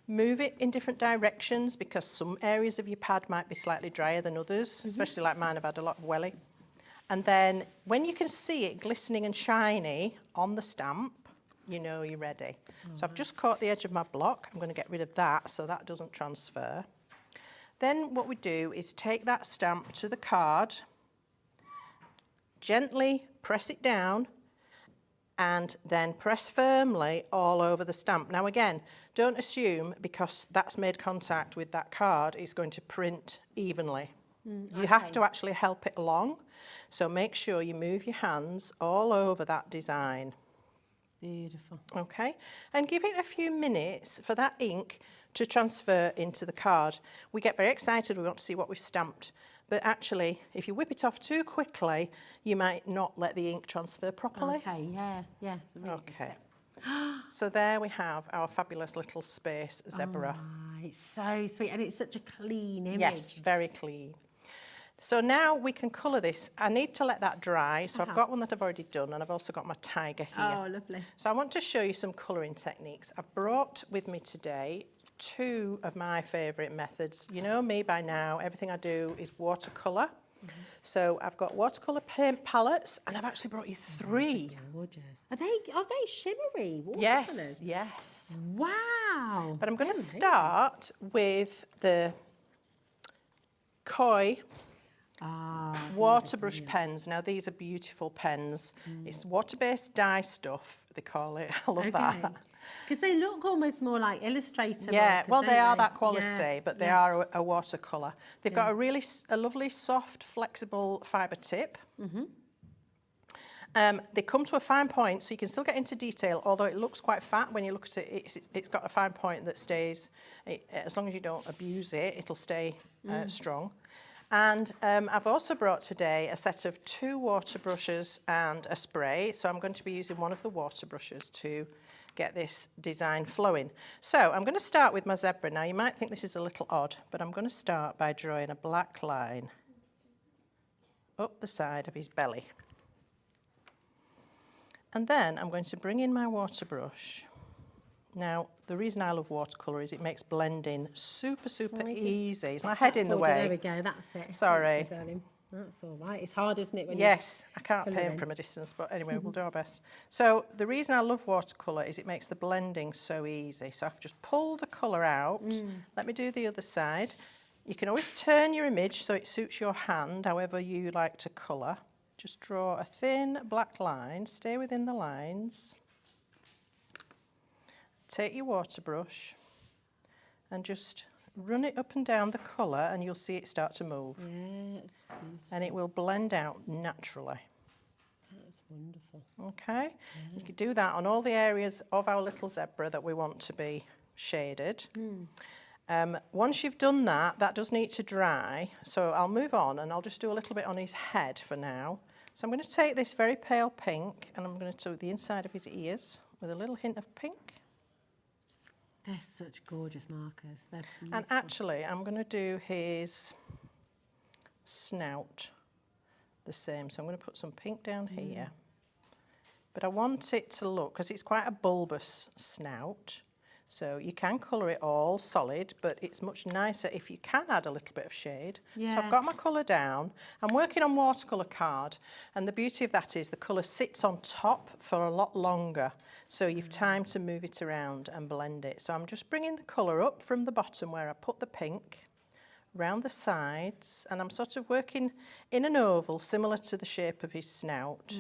Move it in different directions because some areas of your pad might be slightly drier than others, especially like mine have had a lot of welly. And then when you can see it glistening and shiny on the stamp, you know you're ready. So I've just caught the edge of my block. I'm going to get rid of that so that doesn't transfer. Then what we do is take that stamp to the card, gently press it down, and then press firmly all over the stamp. Now again, don't assume because that's made contact with that card, it's going to print evenly. You have to actually help it along. So make sure you move your hands all over that design. Beautiful. Okay, and give it a few minutes for that ink to transfer into the card. We get very excited, we want to see what we've stamped. But actually, if you whip it off too quickly, you might not let the ink transfer properly. Okay, yeah, it's a really good Okay. tip. So there we have our fabulous little space zebra. Oh, it's so sweet, and it's such a clean image. Yes, very clean. So now we can colour this. I need to let that dry, so I've got one that I've already done, and I've also got my tiger here. Oh, lovely. So I want to show you some colouring techniques. I've brought with me today 2 of my favourite methods. You know me by now, everything I do is watercolour. So I've got watercolour paint palettes, and I've actually brought you 3. Gorgeous. Are they shimmery Yes, watercolours? yes. Wow. But I'm going to start with the Koi water brush pens. Now these are beautiful pens. It's water-based dye stuff, they call it. I love that. Because they look almost more like Illustrator. Yeah, markers, well don't they are that quality, Yeah, but they are a watercolour. They've got a lovely soft, flexible fibre tip. They come to a fine point, so you can still get into detail, although it looks quite fat when you look at it. It's got a fine point that stays, as long as you don't abuse it, it'll stay strong. And I've also brought today a set of 2 water brushes and a spray. So I'm going to be using one of the water brushes to get this design flowing. So I'm going to start with my zebra. Now you might think this is a little odd, but I'm going to start by drawing a black line up the side of his belly. And then I'm going to bring in my water brush. Now, the reason I love watercolour is it makes blending super easy. Is my head in the way? There we go, that's it. Sorry. That's it, darling. That's all right. It's hard, isn't it? When Yes, I can't colour paint in. from a distance, but anyway, we'll do our best. So the reason I love watercolour is it makes the blending so easy. So I've just pulled the colour out. Let me do the other side. You can always turn your image so it suits your hand, however you like to colour. Just draw a thin black line, stay within the lines. Take your water brush and just run it up and down the colour and you'll see it start to move. Yeah, it's beautiful. And it will blend out naturally. That's wonderful. Okay, you could do that on all the areas of our little zebra that we want to be shaded. Once you've done that, that does need to dry. So I'll move on and I'll just do a little bit on his head for now. So I'm going to take this very pale pink and I'm going to do the inside of his ears with a little hint of pink. They're such gorgeous markers. They're And beautiful. actually, I'm going to do his snout the same. So I'm going to put some pink down here. But I want it to look, because it's quite a bulbous snout, so you can colour it all solid, but it's much nicer if you can add a little bit of shade. So I've got my colour down. I'm working on watercolour card, and the beauty of that is the colour sits on top for a lot longer, so you've time to move it around and blend it. So I'm just bringing the colour up from the bottom where I put the pink, round the sides, and I'm sort of working in an oval similar to the shape of his snout.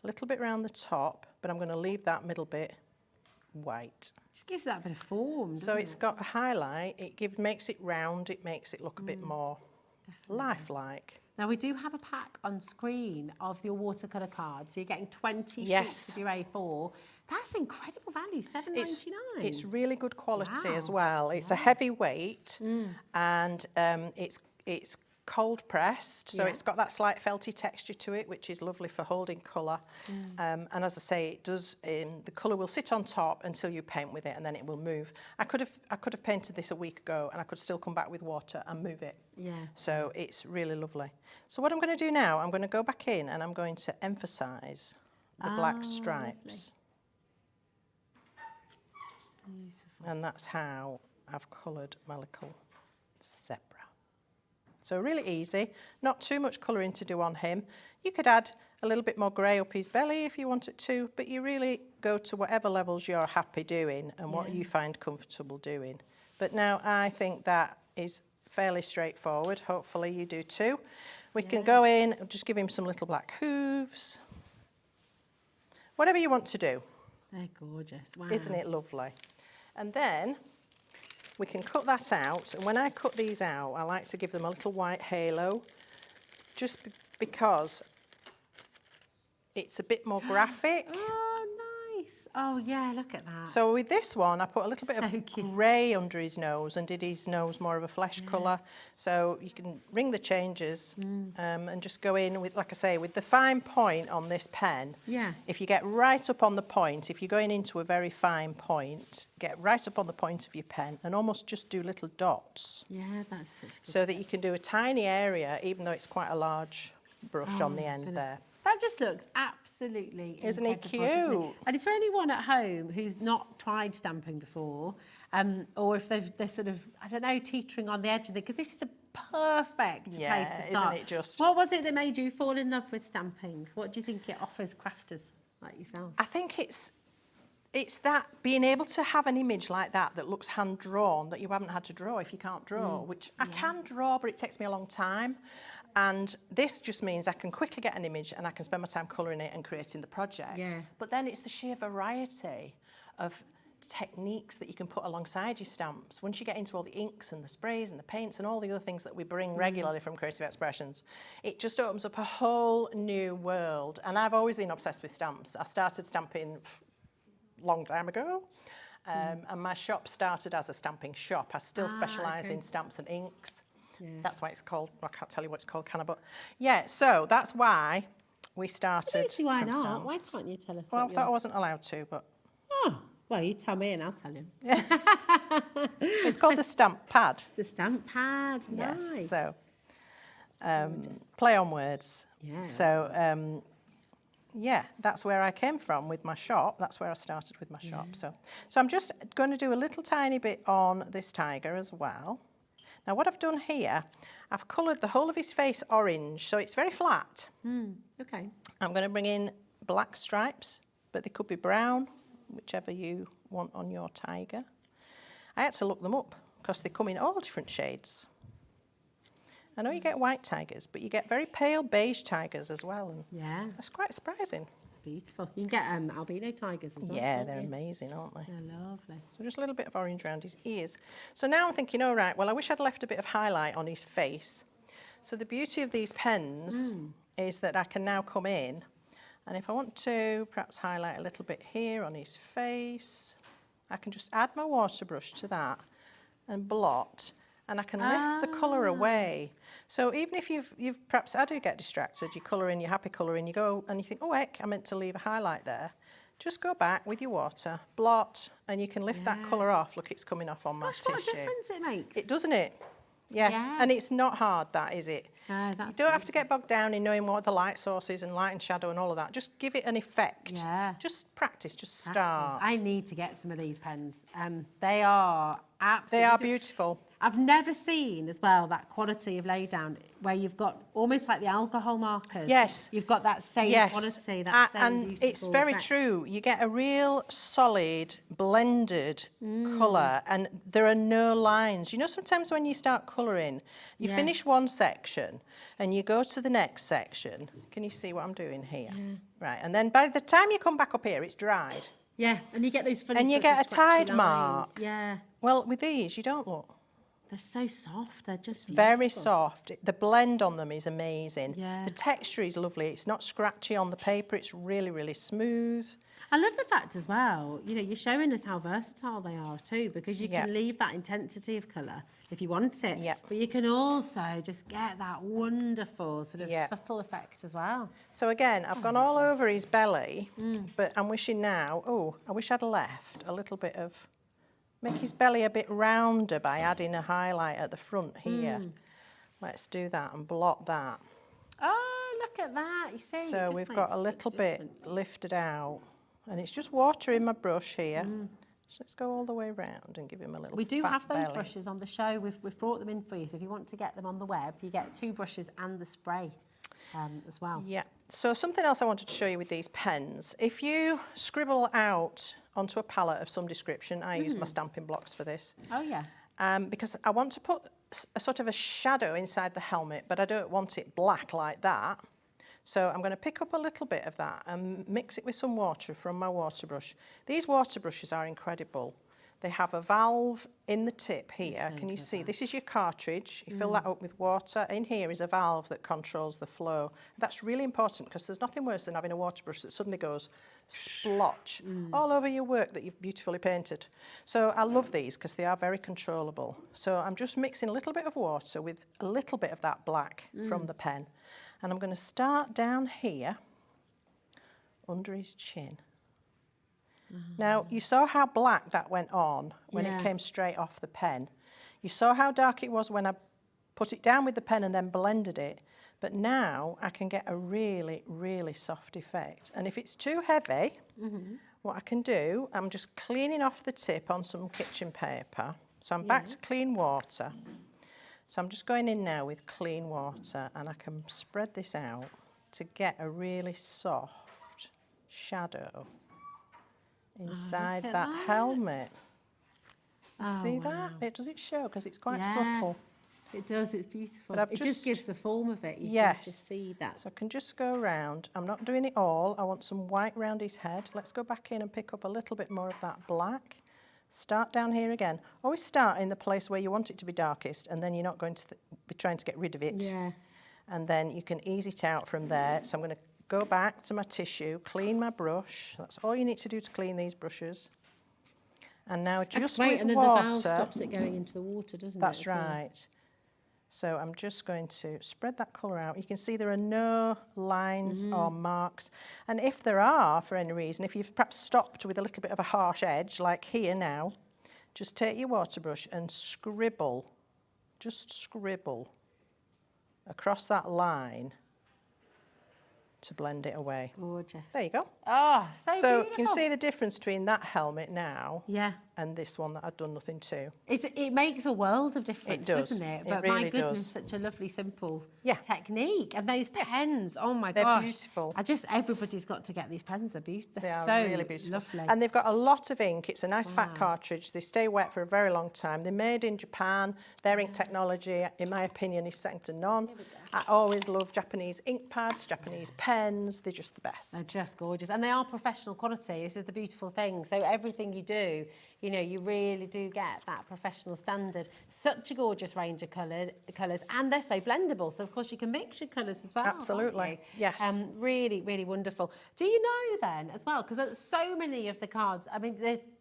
A little bit round the top, but I'm going to leave that middle bit white. Just gives that a bit of form, So doesn't it's it? got a highlight, makes it round, it makes it look a bit more lifelike. Now, we do have a pack on screen of your watercolour card, so you're getting 20 Yes. sheets of your A4. That's incredible value, $7.99. It's really good quality as Wow. well. It's a heavy weight and it's cold pressed, so it's got that slight felty texture to it, which is lovely for holding colour. And as I say, it does. The colour will sit on top until you paint with it, and then it will move. I could have painted this a week ago, and I could still come back with water and move it. Yeah. So it's really lovely. So what I'm going to do now, I'm going to go back in, and I'm going to emphasise the black stripes. Beautiful. And that's how I've coloured my little zebra. So really easy, not too much colouring to do on him. You could add a little bit more grey up his belly if you wanted to, but you really go to whatever levels you're happy doing and what you find comfortable doing. But now I think that is fairly straightforward. Hopefully you do too. We can go in and just give him some little black hooves. Whatever you want to do. They're gorgeous. Wow. Isn't it lovely? And then we can cut that out. And when I cut these out, I like to give them a little white halo, just because it's a bit more graphic. Oh, nice. Oh, yeah, look at that. So with this one, I put a little bit of grey under his nose and did his nose more of a flesh colour. So you can ring the changes and just go in with, like I say, with the fine point on this pen. Yeah. If you get right up on the point, if you're going into a very fine point, get right up on the point of your pen and almost just do little dots. Yeah, that's such good so that you can do a tiny area, even though it's quite a large brush on the end there. That just looks absolutely Isn't it incredible, doesn't cute? it? And for anyone at home who's not tried stamping before, or if they're sort of, I don't know, teetering on the edge of it, because this is a perfect place to start. Isn't it just? What was it that made you fall in love with stamping? What do you think it offers crafters like yourself? I think it's that being able to have an image like that looks hand-drawn, that you haven't had to draw if you can't draw, which I can draw, but it takes me a long time. And this just means I can quickly get an image and I can spend my time colouring it and creating the project. Yeah. But then it's the sheer variety of techniques that you can put alongside your stamps. Once you get into all the inks and the sprays and the paints and all the other things that we bring regularly from Creative Expressions, it just opens up a whole new world. And I've always been obsessed with stamps. I started stamping a long time ago. And my shop started as a stamping shop. I still specialise in stamps and inks. Yeah. That's why it's called, I can't tell you what it's called, can I? But yeah, so that's why we started. I don't see why not. Stamps. Why can't you tell us? Well, I thought I wasn't allowed to, but. Oh, well, you tell me and I'll tell him. It's called the stamp pad. The stamp pad, yes. Nice. So, play on words. Yeah. So, yeah, that's where I came from with my shop. That's where I started with my shop. So I'm just going to do a little tiny bit on this tiger as well. Now what I've done here, I've coloured the whole of his face orange, so it's very flat. Okay. I'm going to bring in black stripes, but they could be brown, whichever you want on your tiger. I had to look them up because they come in all different shades. I know you get white tigers, but you get very pale beige tigers as well. And yeah. that's quite surprising. Beautiful. You can get albino tigers as well. Yeah, they're amazing, aren't they? They're lovely. So just a little bit of orange around his ears. So now I'm thinking, all right, well, I wish I'd left a bit of highlight on his face. So the beauty of these pens is that I can now come in, and if I want to perhaps highlight a little bit here on his face, I can just add my water brush to that and blot, and I can lift the colour away. So even if you've perhaps, I do get distracted, you're colouring, you're happy colouring, you go and you think, oh heck, I meant to leave a highlight there. Just go back with your water, blot, and you can lift that colour off. Look, it's coming off on my tissue. What a difference it makes. It doesn't it? Yeah. And it's not hard, that, is it? No, you don't have to get bogged down in knowing what the light source is and light and shadow and all of that. Just give it an effect. Yeah. Just practice, just start. I need to get some of these pens. They are absolutely... They are beautiful. I've never seen as well that quality of laydown where you've got almost like the alcohol markers. Yes. You've got that same quality, that same and beautiful it's very effect. true. You get a real solid, blended colour, and there are no lines. You know, sometimes when you start colouring, you finish one section and you go to the next section. Can you see what I'm doing here? Yeah. Right, and then by the time you come back up here, it's dried. Yeah, and you get those funny and you sorts get of a tide scratchy mark. lines. Yeah. Well, with these, you don't look. They're so soft. They're just very soft. The blend on them is amazing. Yeah. The texture is lovely. It's not scratchy on the paper. It's really, really smooth. I love the fact as well, you know, you're showing us how versatile they are too, because you can leave that intensity of colour if you want it. Yeah. But you can also just get that wonderful sort of subtle effect as well. So again, I've gone all over his belly, but I'm wishing now, I wish I'd left a little bit of, make his belly a bit rounder by adding a highlight at the front here. Let's do that and blot that. Oh, look at that. You see, so we've got a little bit lifted out, and it's just water in my brush here. So let's go all the way around and give him a little We do fat have those belly. brushes on the show. We've brought them in for you. So if you want to get them on the web, you get 2 brushes and the spray as well. Yeah. So something else I wanted to show you with these pens. If you scribble out onto a palette of some description, I use my stamping blocks for this. Oh, yeah. Because I want to put a sort of a shadow inside the helmet, but I don't want it black like that. So I'm going to pick up a little bit of that and mix it with some water from my water brush. These water brushes are incredible. They have a valve in the tip here. Can you see? This is your cartridge. You fill that up with water. In here is a valve that controls the flow. That's really important because there's nothing worse than having a water brush that suddenly goes splotch all over your work that you've beautifully painted. So I love these because they are very controllable. So I'm just mixing a little bit of water with a little bit of that black from the pen. And I'm going to start down here under his chin. Now, you saw how black that went on when it came straight off the pen. You saw how dark it was when I put it down with the pen and then blended it. But now I can get a really, really soft effect. And if it's too heavy, what I can do, I'm just cleaning off the tip on some kitchen paper. So I'm back to clean water. So I'm just going in now with clean water and I can spread this out to get a really soft shadow inside that helmet. You see that? It does it show because it's quite subtle. It does, it's beautiful. But It just gives the form of it. You Yes. can just see that. So I can just go around. I'm not doing it all. I want some white round his head. Let's go back in and pick up a little bit more of that black. Start down here again. Always start in the place where you want it to be darkest and then you're not going to be trying to get rid of it. Yeah. And then you can ease it out from there. So I'm going to go back to my tissue, clean my brush. That's all you need to do to clean these brushes. And now That's just great, with and then water. the valve stops it going into the water, doesn't it? That's as well? right. So I'm just going to spread that colour out. You can see there are no lines or marks. And if there are, for any reason, if you've perhaps stopped with a little bit of a harsh edge, like here now, just take your water brush and scribble, just scribble across that line to blend it away. Gorgeous. There you go. Oh, so So beautiful. you can see the difference between that helmet now Yeah. and this one that I've done nothing to. It makes a world of difference, does. doesn't it? It But really my goodness, does. such a lovely, simple Yeah. technique. And those pens, oh my They're gosh. beautiful. Everybody's got to get these pens. They're beautiful. They are so really beautiful. lovely. And they've got a lot of ink. It's a nice fat cartridge. They stay wet for a very long time. They're made in Japan. Their ink technology, in my opinion, is second to none. I always love Japanese ink pads, Japanese pens. They're just the best. They're just gorgeous. And they are professional quality. This is the beautiful thing. So everything you do, you know, you really do get that professional standard. Such a gorgeous range of colours, and they're so blendable. So, of course, you can mix your colours as well. Absolutely, can't you? yes. Really, really wonderful. Do you know then, as well, because so many of the cards, I mean,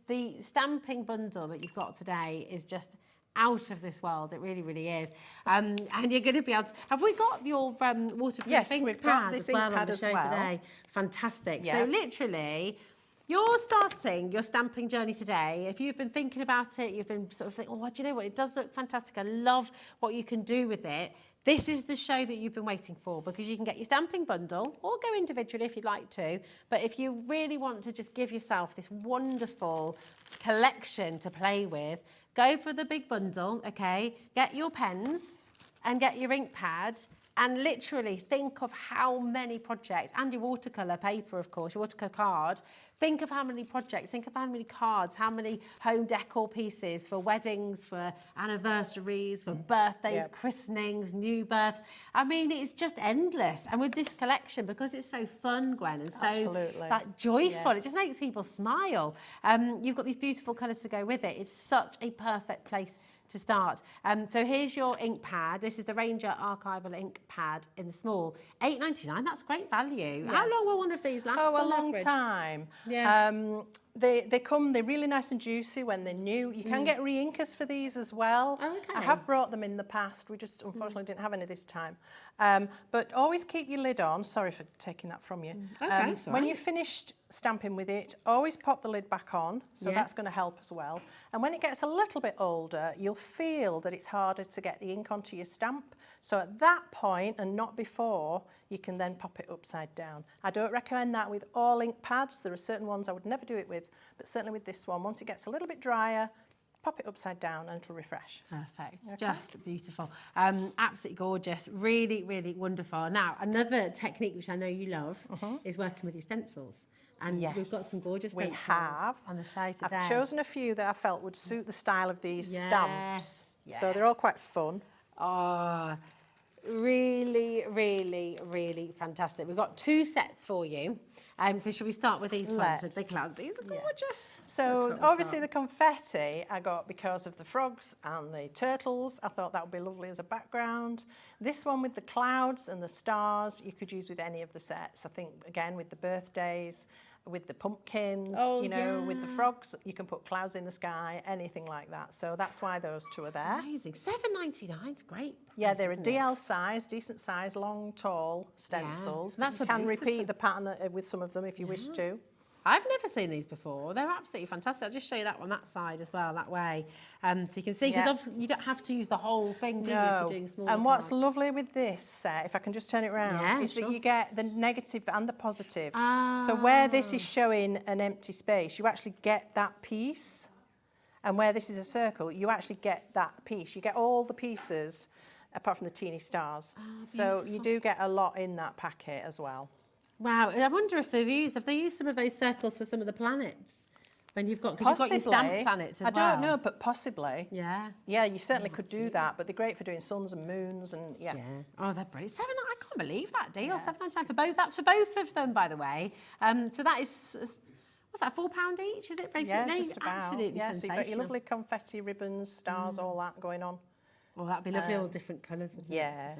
the stamping bundle that you've got today is just out of this world. It really, really is. And you're going to be able to... Have we got your waterproof Yes, ink we've got pad this as well ink on pad the as show well. today? Fantastic. Yeah. So literally, you're starting your stamping journey today. If you've been thinking about it, you've been sort of thinking, oh, do you know what? It does look fantastic. I love what you can do with it. This is the show that you've been waiting for, because you can get your stamping bundle or go individually if you'd like to. But if you really want to just give yourself this wonderful collection to play with, go for the big bundle, okay? Get your pens and get your ink pad and literally think of how many projects, and your watercolour paper, of course, your watercolour card. Think of how many projects, think of how many cards, how many home decor pieces for weddings, for anniversaries, for birthdays, christenings, new births. I mean, it's just endless. And with this collection, because it's so fun, Gwen, and so like, joyful, it just makes people smile. You've got these beautiful colours to go with it. It's such a perfect place to start. So here's your ink pad. This is the Ranger Archival ink pad in the small. $8.99, that's great value. Yes. How long will one of these last? Oh, a on long average? time. Yeah. They're really nice and juicy when they're new. You can get re-inkers for these as well. Oh, okay. I have brought them in the past. We just unfortunately didn't have any this time. But always keep your lid on. Sorry for taking that from you. Okay, When sorry. you've finished stamping with it, always pop the lid back on. So that's going to help as well. And when it gets a little bit older, you'll feel that it's harder to get the ink onto your stamp. So at that point, and not before, you can then pop it upside down. I don't recommend that with all ink pads. There are certain ones I would never do it with. but certainly with this one, once it gets a little bit drier, pop it upside down and it'll refresh. Perfect, just beautiful. Absolutely gorgeous, really, really wonderful. Now, another technique which I know you love is working with your stencils. And we've got some gorgeous stencils on the show today. I've chosen a few that I felt would suit the style of these stamps. So they're all quite fun. Oh, really, really, really fantastic. We've got 2 sets for you. So should we start with these ones with the clouds? These are gorgeous. So obviously the confetti I got because of the frogs and the turtles. I thought that would be lovely as a background. This one with the clouds and the stars, you could use with any of the sets. I think, again, with the birthdays, with the pumpkins, you know, with the frogs, you can put clouds in the sky, anything like that. So that's why those 2 are there. Amazing. $7.99 is great. Yeah, they're a DL size, decent size, long, tall stencils. That's you can repeat the pattern with some of them if you wish to. I've never seen these before. They're absolutely fantastic. I'll just show you that one, that side as well, that way. So you can see, because you don't have to use the whole thing, do you, if you're doing smaller And what's cards. lovely with this set, if I can just turn it around, is that you get the negative and the positive. So where this is showing an empty space, you actually get that piece. And where this is a circle, you actually get that piece. You get all the pieces, apart from the teeny stars. So you do get a lot in that packet as well. Wow, I wonder if have they used some of those circles for some of the planets? When you've got, because you've got your stamp planets as well. I don't know, but possibly. Yeah. Yeah, you certainly could do that, but they're great for doing suns and moons and Oh, they're brilliant. I can't believe that deal. $7.99 for both. That's for both of them, by the way. So that is, what's that, £4 each? Is it basically? Yeah, just about. Absolutely so sensational. you've got your lovely confetti ribbons, stars, all that going on. Well, that'd be lovely, all different colours. Yeah.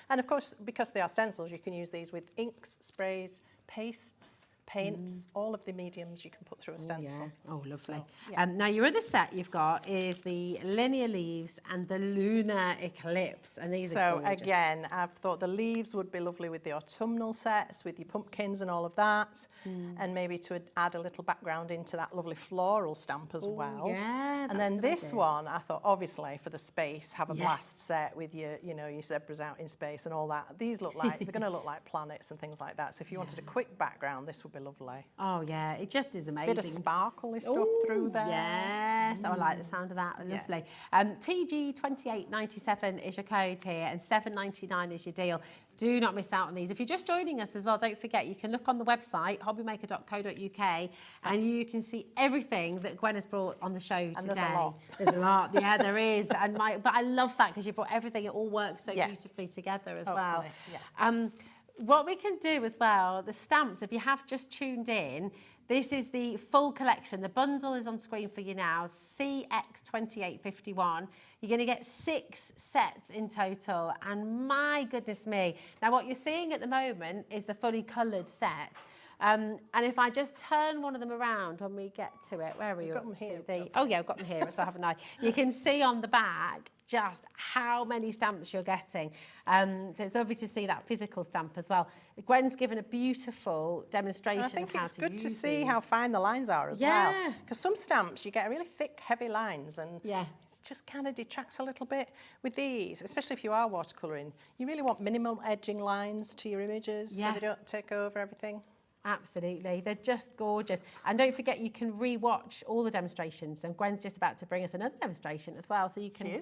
And of course, because they are stencils, you can use these with inks, sprays, pastes, paints, all of the mediums you can put through a stencil. Oh, lovely. So, now, your other set you've got is the linear leaves and the lunar eclipse, and these are gorgeous. So again, I've thought the leaves would be lovely with the autumnal sets, with your pumpkins and all of that, and maybe to add a little background into that lovely floral stamp as well. Yeah, and then this one, I thought, obviously for the space, have a blast set with your, you know, your zebras out in space and all that. These look like they're going to look like planets and things like that. So if you wanted a quick background, this would be lovely. Oh yeah, it just is amazing. Bit of sparkly stuff through there. Yes, I like the sound of that. Lovely. TG2897 is your code here, and $7.99 is your deal. Do not miss out on these. If you're just joining us as well, don't forget you can look on the website hobbymaker.co.uk and you can see everything that Gwen has brought on the show today. And there's a lot. There's a lot. Yeah, there is. But I love that because you brought everything. It all works so beautifully together as well. Yeah. What we can do as well, the stamps, if you have just tuned in, this is the full collection. The bundle is on screen for you now, CX2851. You're going to get 6 sets in total, and my goodness me. Now, what you're seeing at the moment is the fully coloured set. And if I just turn one of them around when we get to it, where are you up to? Oh yeah, I've got them here, so haven't I? You can see on the back just how many stamps you're getting. So it's lovely to see that physical stamp as well. Gwen's given a beautiful demonstration I think of how it's to good use to see these. how fine the lines are as well. Because some stamps, you get really thick, heavy lines, and it just kind of detracts a little bit. With these, especially if you are watercolouring, you really want minimum edging lines to your images so they don't take over everything. Absolutely, they're just gorgeous. And don't forget, you can re-watch all the demonstrations. And Gwen's just about to bring us another demonstration as well, so you can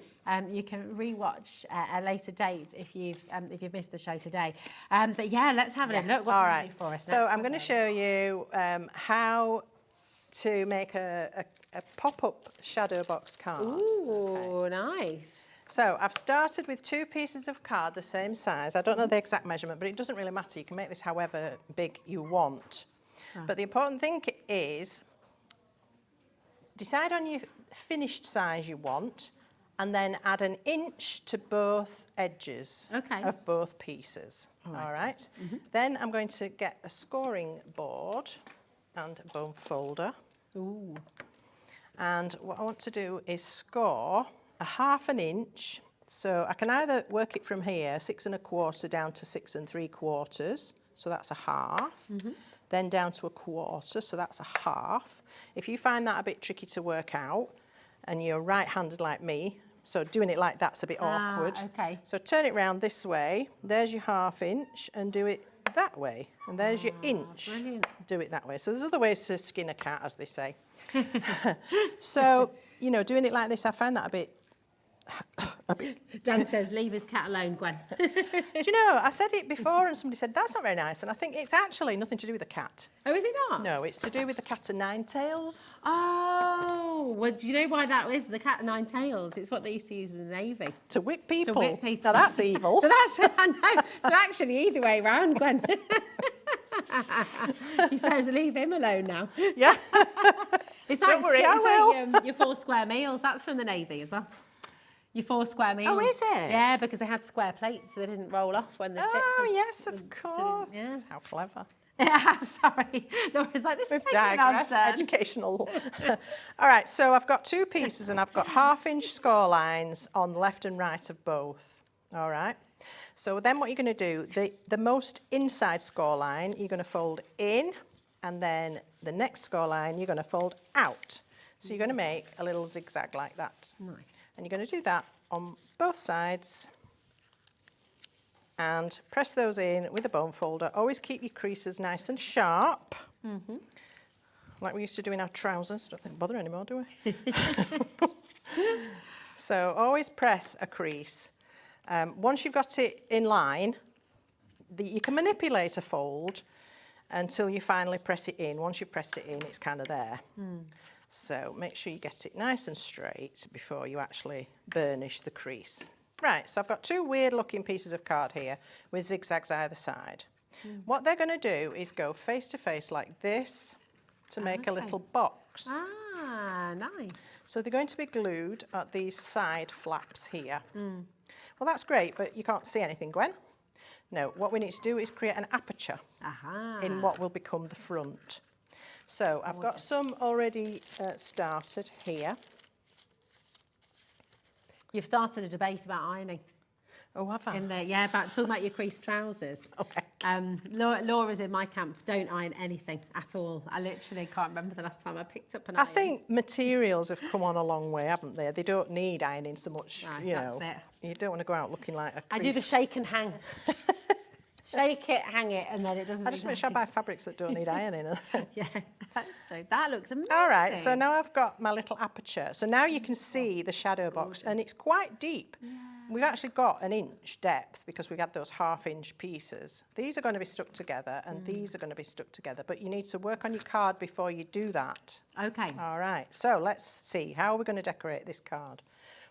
re-watch at a later date if you've missed the show today. But yeah, let's have a look. What can you do for us So next? I'm going to show you how to make a pop-up shadow box card. Ooh, nice. So I've started with 2 pieces of card the same size. I don't know the exact measurement, but it doesn't really matter. You can make this however big you want. But the important thing is decide on your finished size you want and then add an inch to both edges of both pieces. All right. Then I'm going to get a scoring board and a bone folder. Ooh. And what I want to do is score a 1/2 inch, so I can either work it from here 6 1/4 down to 6 3/4, so that's a 1/2, then down to a 1/4, so that's a 1/2. If you find that a bit tricky to work out and you're right-handed like me, so doing it like that's a bit awkward, so turn it round this way, there's your 1/2 inch, and do it that way, and there's your inch. Brilliant. Do it that way. So there's other ways to skin a cat, as they say. So, you know, doing it like this, I find that a bit... Dan says, leave his cat alone, Gwen. Do you know, I said it before and somebody said, that's not very nice. And I think it's actually nothing to do with the cat. Oh, is it not? No, it's to do with the cat of nine tails. Oh, well, do you know why that is? The cat of nine tails. It's what they used to use in the Navy. To whip people. To whip people. Now that's evil. So that's, I know. So actually, either way round, Gwen. He says, leave him alone now. Yeah. It's like, Don't worry, I will. Like, your 4 square meals. That's from the Navy as well. Your 4 square meals. Oh, is it? Yeah, because they had square plates, so they didn't roll off when the ship was... Oh, yes, of course. Yeah. How clever. Yeah, sorry. Laura's like, this is taking Digress, nonsense. educational. All right, so I've got 2 pieces and I've got 1/2 inch score lines on the left and right of both. All right. So then what you're going to do, the most inside score line, you're going to fold in, and then the next score line, you're going to fold out. So you're going to make a little zigzag like that. Nice. And you're going to do that on both sides and press those in with a bone folder. Always keep your creases nice and sharp, like we used to do in our trousers. Don't think bother anymore, do we? So always press a crease. Once you've got it in line, you can manipulate a fold until you finally press it in. Once you've pressed it in, it's kind of there. So make sure you get it nice and straight before you actually burnish the crease. Right, so I've got 2 weird looking pieces of card here with zigzags either side. What they're going to do is go face to face like this to make a little box. Ah, nice. So they're going to be glued at these side flaps here. Well, that's great, but you can't see anything, Gwen. No, what we need to do is create an aperture in what will become the front. So I've got some already started here. You've started a debate about ironing. Oh, have I? In there, yeah, talking about your creased trousers. Okay. Laura's in my camp. Don't iron anything at all. I literally can't remember the last time I picked up an I iron. think materials have come on a long way, haven't they? They don't need ironing so much, No, you know. that's it. You don't want to go out looking like a I do the crease. shake and hang. Shake it, hang it, and then it doesn't. I just make sure I buy fabrics that don't need ironing. Yeah, that's true. That looks amazing. All right, so now I've got my little aperture. So now you can see the shadow box, and it's quite deep. Yeah. We've actually got an inch depth because we got those 1/2 inch pieces. These are going to be stuck together, and these are going to be stuck together, but you need to work on your card before you do that. Okay. All right, so let's see, how are we going to decorate this card?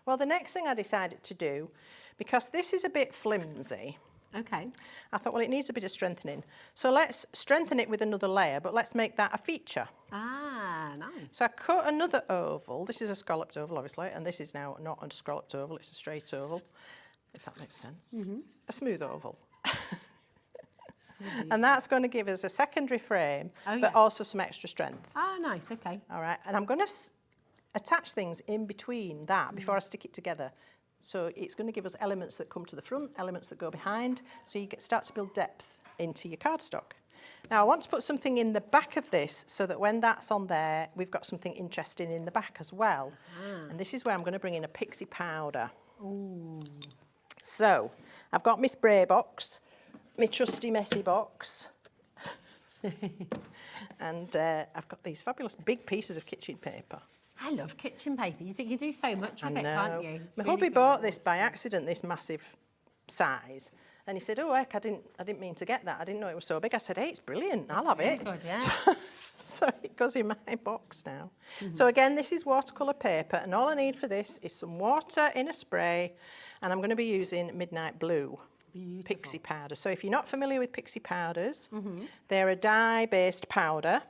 Well, the next thing I decided to do, because this is a bit flimsy, Okay. I thought, well, it needs a bit of strengthening. So let's strengthen it with another layer, but let's make that a feature. Ah, nice. So I cut another oval. This is a scalloped oval, obviously, and this is now not a scalloped oval, it's a straight oval, if that makes sense. A smooth oval. And that's going to give us a secondary frame, but also some extra strength. Ah, nice, okay. All right, and I'm going to attach things in between that before I stick it together. So it's going to give us elements that come to the front, elements that go behind, so you start to build depth into your cardstock. Now I want to put something in the back of this so that when that's on there, we've got something interesting in the back as well. And this is where I'm going to bring in a pixie powder. Ooh. So I've got my spray box, my trusty messy box, and I've got these fabulous big pieces of kitchen paper. I love kitchen paper. You do so much with it, can't you? It's My really hubby good. bought this by accident, this massive size, and he said, "Oh heck, I didn't mean to get that. I didn't know it was so big." I said, "Hey, it's brilliant. I'll have Really it." good, yeah. So it goes in my box now. So again, this is watercolour paper, and all I need for this is some water in a spray, and I'm going to be using Midnight Blue Pixie powder. So if you're not familiar with pixie powders, they're a dye-based powder,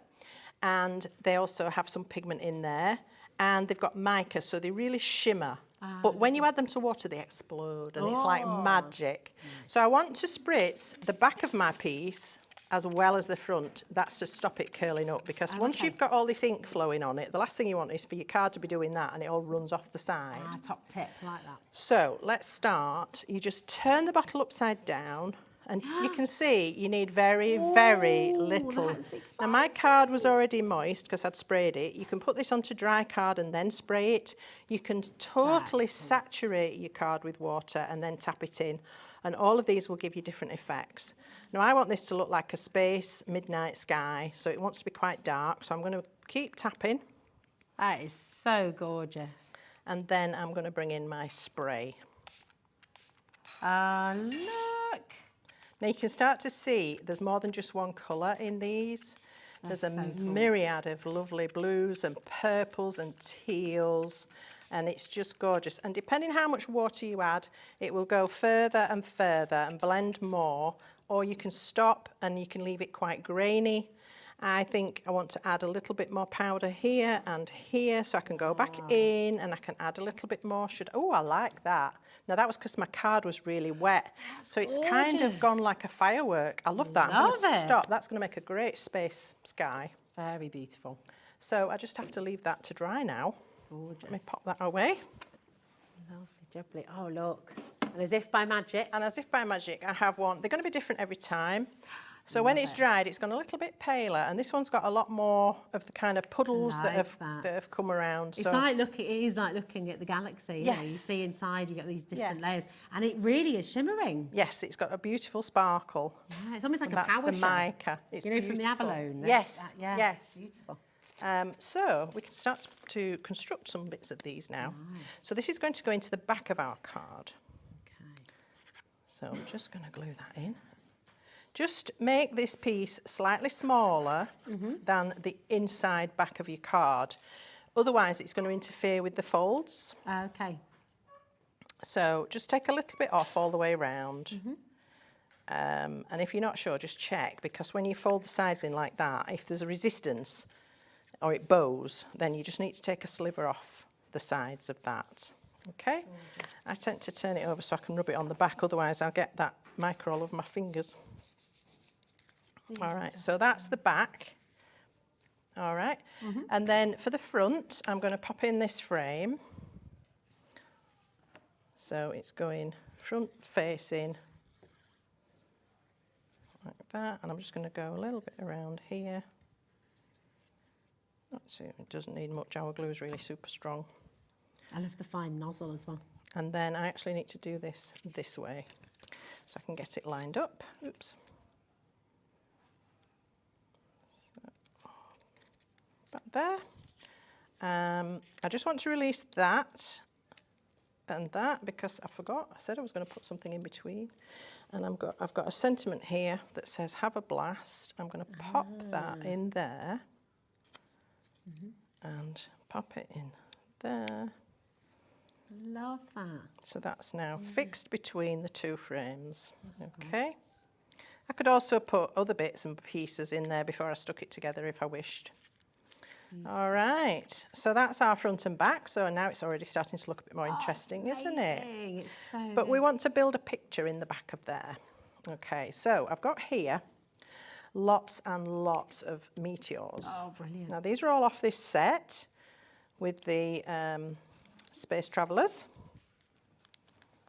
and they also have some pigment in there. And they've got mica, so they really shimmer. But when you add them to water, they explode, and it's like magic. So I want to spritz the back of my piece as well as the front. That's to stop it curling up, because once you've got all this ink flowing on it, the last thing you want is for your card to be doing that and it all runs off the side. Ah, top tip, like that. So let's start. You just turn the bottle upside down, And you can see you need very, very little. Now my card was already moist because I'd sprayed it. You can put this onto dry card and then spray it. You can totally saturate your card with water and then tap it in. And all of these will give you different effects. Now I want this to look like a space midnight sky, so it wants to be quite dark. So I'm going to keep tapping. That is so gorgeous. And then I'm going to bring in my spray. Look. Now you can start to see there's more than just one colour in these. There's a myriad of lovely blues and purples and teals, and it's just gorgeous. And depending how much water you add, it will go further and further and blend more, or you can stop and you can leave it quite grainy. I think I want to add a little bit more powder here and here, so I can go back in and I can add a little bit more. Oh, I like that. Now that was because my card was really wet, so it's kind of gone like a firework. I love that. I'm going to stop. That's going to make a great space sky. Very beautiful. So I just have to leave that to dry now. Gorgeous. Let me pop that away. Lovely jubbly. Oh, look. And as if by magic. And as if by magic, I have one. They're going to be different every time. So when it's dried, it's gone a little bit paler, and this one's got a lot more of the kind of puddles that have come around. It's like it is like looking at the galaxy. Yes. You know, you see inside, you get these different layers, and it really is shimmering. Yes, it's got a beautiful sparkle. Yeah, it's almost like and a power that's the mica. It's from the Avalon. Yes, yes. Beautiful. So we can start to construct some bits of these now. So this is going to go into the back of our card. Okay. So I'm just going to glue that in. Just make this piece slightly smaller than the inside back of your card. Otherwise, it's going to interfere with the folds. Okay. So just take a little bit off all the way around. And if you're not sure, just check, because when you fold the sides in like that, if there's a resistance or it bows, then you just need to take a sliver off the sides of that. Okay? I tend to turn it over so I can rub it on the back, otherwise I'll get that mica all over my fingers. All right, so that's the back. All right, and then for the front, I'm going to pop in this frame. So it's going front facing like that, and I'm just going to go a little bit around here. It doesn't need much, our glue is really super strong. I love the fine nozzle as well. And then I actually need to do this way, so I can get it lined up. Oops. Back there. I just want to release that and that because I forgot. I said I was going to put something in between, and I've got a sentiment here that says "Have a blast." I'm going to pop that in there and pop it in there. Love that. So that's now fixed between the two frames. Okay. I could also put other bits and pieces in there before I stuck it together if I wished. All right, so that's our front and back. So now it's already starting to look a bit more interesting, isn't it? It's so But we want to build a picture in the back of there. Okay, so I've got here lots and lots of meteors. Oh, brilliant. Now these are all off this set with the Space Travellers.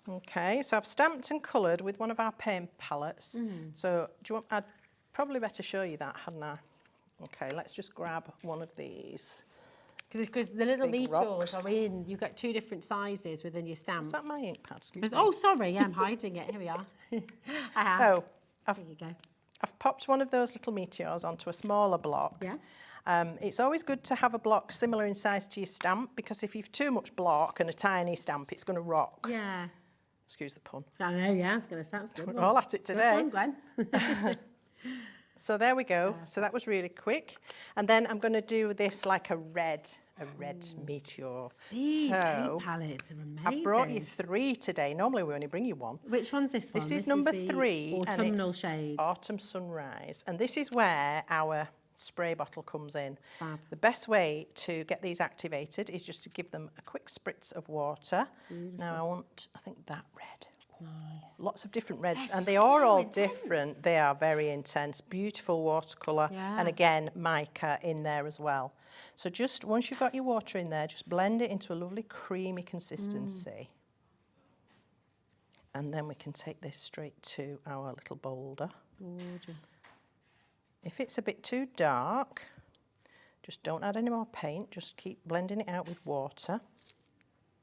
Okay, so I've stamped and coloured with one of our paint palettes. So do you want, I'd probably better show you that, hadn't I? Okay, let's just grab one of these. Because the little big meteors rocks. are in, you've got two different sizes within your stamps. Is that my ink pad? Excuse me. Oh, sorry, yeah, I'm hiding it. Here we are. I have. So there you go. I've popped one of those little meteors onto a smaller block. Yeah. It's always good to have a block similar in size to your stamp, because if you've too much block and a tiny stamp, it's going to rock. Yeah. Excuse the pun. I know, yeah, I was going to say that's good. We're all at it today. Good one, Gwen. So there we go. So that was really quick. And then I'm going to do this like a red meteor. These so paint palettes are amazing. I brought you 3 today. Normally we only bring you 1. Which one's this one? This is number 3. Autumnal and it's shades. Autumn Sunrise. And this is where our spray bottle comes in. Fab. The best way to get these activated is just to give them a quick spritz of water. Beautiful. Now I think that red. Nice. Lots of different reds, and they are all different. They are very intense. Beautiful watercolour, and again mica in there as well. So just once you've got your water in there, just blend it into a lovely creamy consistency. And then we can take this straight to our little boulder. Gorgeous. If it's a bit too dark, just don't add any more paint, just keep blending it out with water.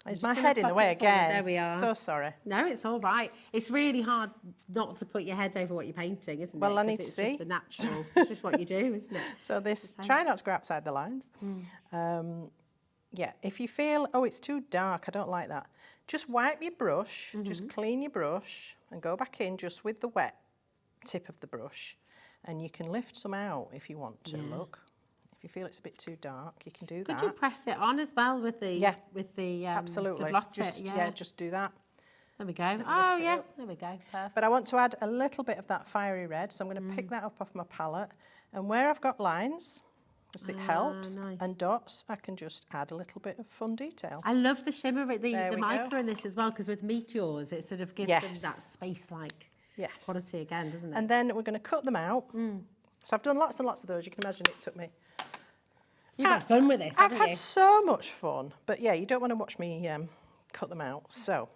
Is my head in the way again? There we are. So sorry. No, it's all right. It's really hard not to put your head over what you're painting, isn't it? Well, I need to It's see. just the natural. It's just what you do, isn't it? So this, try not to go outside the lines. Yeah, if you feel, oh, it's too dark, I don't like that. Just wipe your brush, just clean your brush and go back in just with the wet tip of the brush. And you can lift some out if you want to, look. If you feel it's a bit too dark, you can do that. Could you press it on as well with the absolutely. the blotter? Just, yeah, just do that. There we go. Oh yeah, there we go. Perfect. But I want to add a little bit of that fiery red, so I'm going to pick that up off my palette. And where I've got lines, because it helps, nice. and dots, I can just add a little bit of fun detail. I love the shimmer, the There we mica go. in this as well, because with meteors, it sort of gives them that space-like quality again, doesn't it? And then we're going to cut them out. So I've done lots and lots of those. You can imagine it took me. You've had fun with this, I've haven't had you? so much fun. But yeah, you don't want to watch me cut them out. So.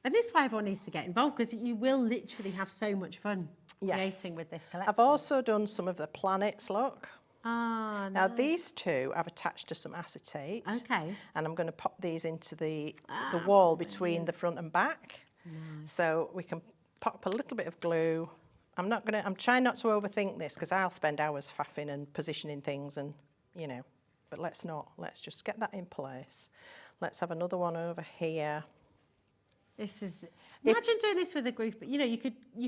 And this is why everyone needs to get involved, because you will literally have so much fun creating with this collection. I've also done some of the planets, look. Ah, Now these two I've attached to some acetate. Okay. And I'm going to pop these into the wall between the front and back. Nice. So we can pop a little bit of glue. I'm trying not to overthink this because I'll spend hours faffing and positioning things and, you know, but let's not. Let's just get that in place. Let's have another one over here. This is, imagine doing this with a group, you know, you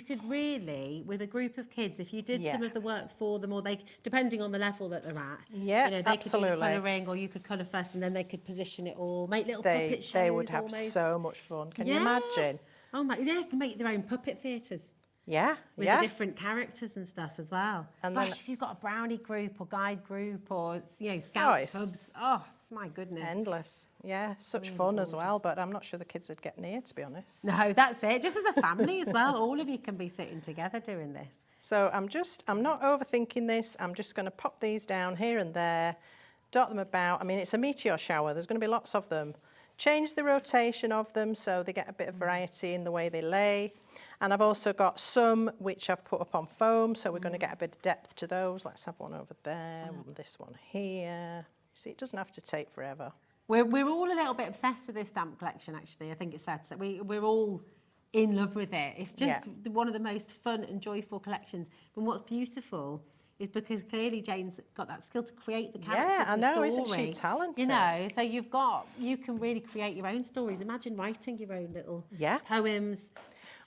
could really, with a group of kids, if you did some of the work for them, or they, depending on the level that they're at, yeah, you know, they absolutely. could do the colouring, or you could colour first and then they could position it all, make little puppet shows. They would have almost. so much fun. Can you imagine? Oh my, yeah, you can make their own puppet theatres. Yeah, with the different characters and stuff as well. And gosh, then, if you've got a brownie group or guide group or, you know, scout clubs, it's my goodness. Endless. Yeah, such fun as well, but I'm not sure the kids would get near, to be honest. No, that's it. Just as a family as well, all of you can be sitting together doing this. So I'm not overthinking this. I'm just going to pop these down here and there, dot them about. I mean, it's a meteor shower. There's going to be lots of them. Change the rotation of them so they get a bit of variety in the way they lay. And I've also got some which I've put up on foam, so we're going to get a bit of depth to those. Let's have one over there, this one here. See, it doesn't have to take forever. We're all a little bit obsessed with this stamp collection, actually. I think it's fair to say. We're all in love with it. It's just one of the most fun and joyful collections. And what's beautiful is because clearly Jane's got that skill to create the characters and the story. Isn't she talented? You know, so you can really create your own stories. Imagine writing your own little poems,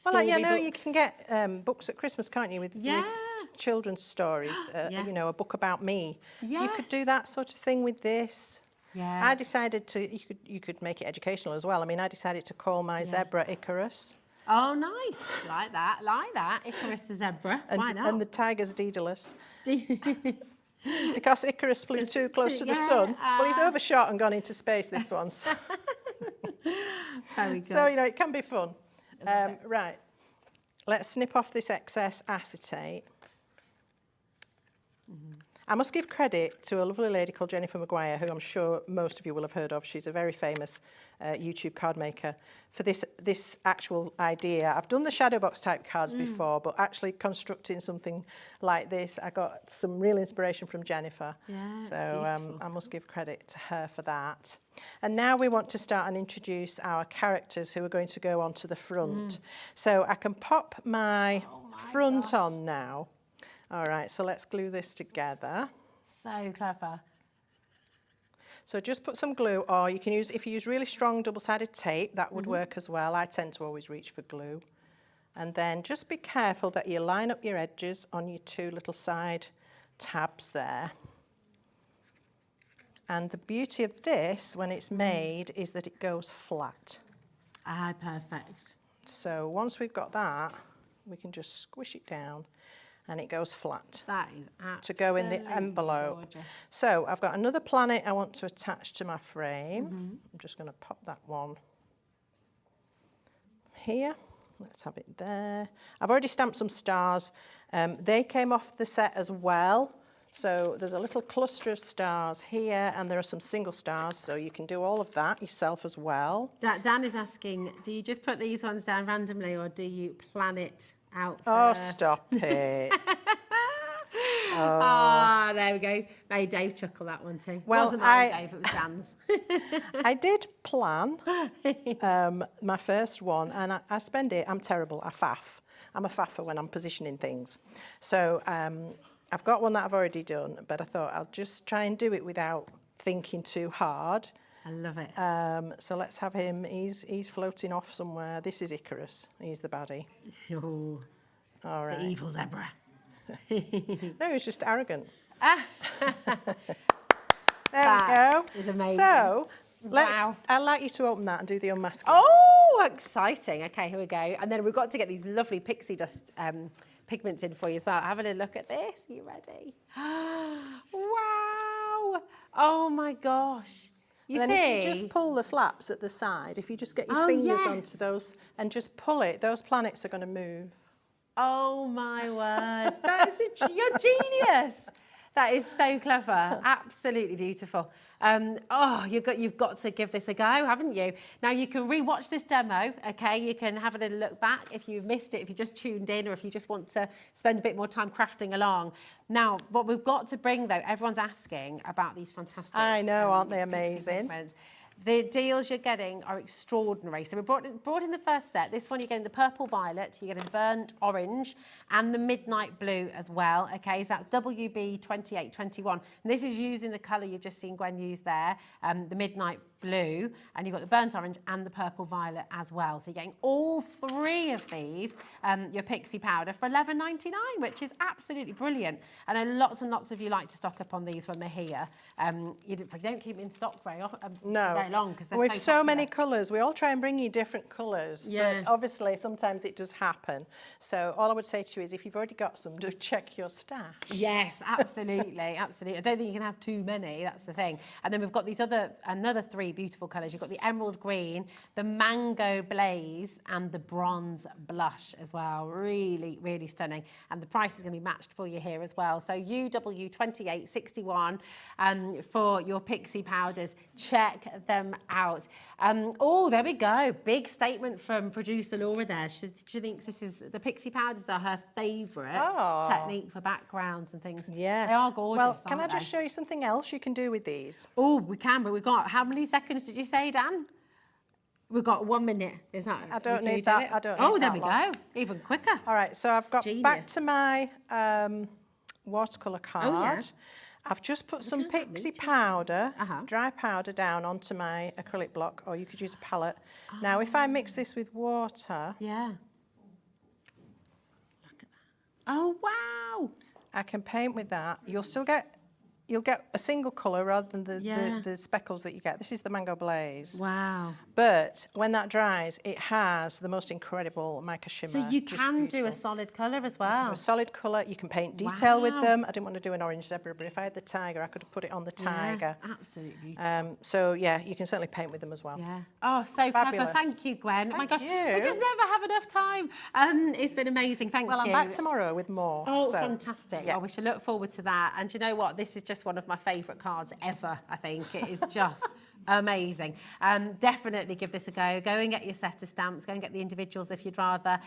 well, you storybooks. can get books at Christmas, can't you, with children's stories, you know, a book about me. Yes. You could do that sort of thing with this. Yeah. I decided you could make it educational as well. I mean, I decided to call my zebra Icarus. Oh, nice. Like that. Icarus the zebra. Why not? And the tiger's Daedalus. Because Icarus flew too close to the sun. Well, he's overshot and gone into space, this one. So. Very good. So, you know, it can be fun. Right. Let's snip off this excess acetate. I must give credit to a lovely lady called Jennifer Maguire, who I'm sure most of you will have heard of. She's a very famous YouTube card maker, for this actual idea. I've done the shadow box type cards before, but actually constructing something like this, I got some real inspiration from Jennifer. Yeah, so I must give credit to her for that. And now we want to start and introduce our characters who are going to go onto the front. So I can pop my front on now. All right, so let's glue this together. So clever. So just put some glue, or you can use, if you use really strong double-sided tape, that would work as well. I tend to always reach for glue. And then just be careful that you line up your edges on your two little side tabs there. And the beauty of this, when it's made, is that it goes flat. Ah, perfect. So once we've got that, we can just squish it down. And it goes flat. That is absolutely to go in the envelope. Gorgeous. So I've got another planet I want to attach to my frame. I'm just going to pop that one here. Let's have it there. I've already stamped some stars. They came off the set as well. So there's a little cluster of stars here, and there are some single stars, so you can do all of that yourself as well. Dan is asking, do you just put these ones down randomly, or do you plan it out Oh, first? stop it. Ah, there we go. Made Dave chuckle, that one too. Well, Wasn't mine, Dave, it was Dan's. I did plan my first one, and I spend it, I'm terrible, I faff. I'm a faffer when I'm positioning things. So I've got one that I've already done, but I thought I'll just try and do it without thinking too hard. I love it. So let's have him, he's floating off somewhere. This is Icarus, he's the baddie. Oh, All right. the evil zebra. No, he's just arrogant. There That we go. is amazing. So, Wow. I'd like you to open that and do the unmasking. Oh, exciting. Okay, here we go. And then we've got to get these lovely pixie dust pigments in for you as well. Have a little look at this. Are you ready? Wow. Oh my gosh. You And see? then if you just pull the flaps at the side, if you just get your fingers onto those and just pull it, those planets are going to move. Oh my word. You're genius. That is so clever. Absolutely beautiful. You've got to give this a go, haven't you? Now you can re-watch this demo, okay? You can have a little look back if you've missed it, if you just tuned in, or if you just want to spend a bit more time crafting along. Now, what we've got to bring though, everyone's asking about these fantastic. I know, aren't they amazing? Pigments. The deals you're getting are extraordinary. So we brought in the first set. This one you're getting the purple violet, you're getting burnt orange, and the midnight blue as well. Okay, so that's WB2821. And this is using the colour you've just seen Gwen use there, the midnight blue, and you've got the burnt orange and the purple violet as well. So you're getting all three of these, your pixie powder, for $11.99, which is absolutely brilliant. I know lots and lots of you like to stock up on these when they're here. You don't keep them in stock very often, very long, because they're With so popular. many colours, we all try and bring you different colours, Yeah. but obviously sometimes it does happen. So all I would say to you is if you've already got some, do check your stash. Yes, absolutely, absolutely. I don't think you can have too many, that's the thing. And then we've got these another three beautiful colours. You've got the emerald green, the mango blaze, and the bronze blush as well. Really, really stunning. And the price is going to be matched for you here as well. So UW2861 for your pixie powders. Check them out. Oh, there we go. Big statement from producer Laura there. She thinks the pixie powders are her favourite technique for backgrounds and things. Yeah. They are gorgeous. Well, can I aren't just they? show you something else you can do with these? Oh, we can, but we've got, how many seconds did you say, Dan? We've got 1 minute. Is that? I don't can you need do that. it? I don't Oh, need there that we long. go. Even quicker. All right, so I've got Genius. back to my watercolour card. Oh, yeah. I've just put some pixie powder, dry powder, down onto my acrylic block, or you could use a palette. Now, if I mix this with water, Yeah. Look at that. Oh, wow. I can paint with that. You'll get a single colour rather than the speckles that you get. This is the Mango Blaze. Wow. But when that dries, it has the most incredible mica shimmer. So you Just can do a beautiful. solid colour as well. A solid colour, you can paint detail with Wow. them. I didn't want to do an orange zebra, but if I had the tiger, I could have put it on the tiger. Yeah, absolutely beautiful. So yeah, you can certainly paint with them as well. Yeah. Oh, so Fabulous. clever. Thank you, Gwen. Oh my gosh. you. I just never have enough time. It's been amazing. Thank Well, you. I'm back tomorrow with more. Oh, so, fantastic. yeah. Oh, we should look forward to that. And you know what? This is just one of my favourite cards ever, I think. It is just amazing. Definitely give this a go. Go and get your set of stamps. Go and get the individuals if you'd rather.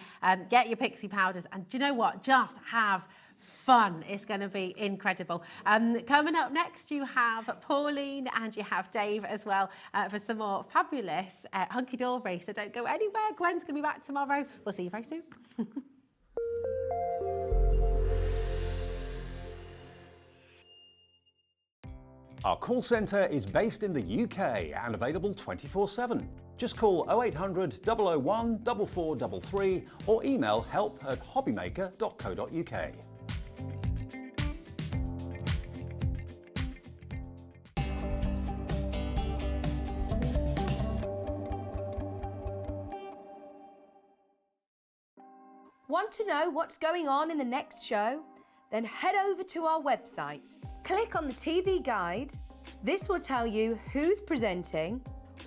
Get your pixie powders. And do you know what? Just have fun. It's going to be incredible. Coming up next, you have Pauline and you have Dave as well for some more fabulous Hunkydory. So don't go anywhere. Gwen's going to be back tomorrow. We'll see you very soon. Our call centre is based in the UK and available 24/7. Just call 0800 001 4433 or email help@hobbymaker.co.uk. Want to know what's going on in the next show? Then head over to our website. Click on the TV guide. This will tell you who's presenting,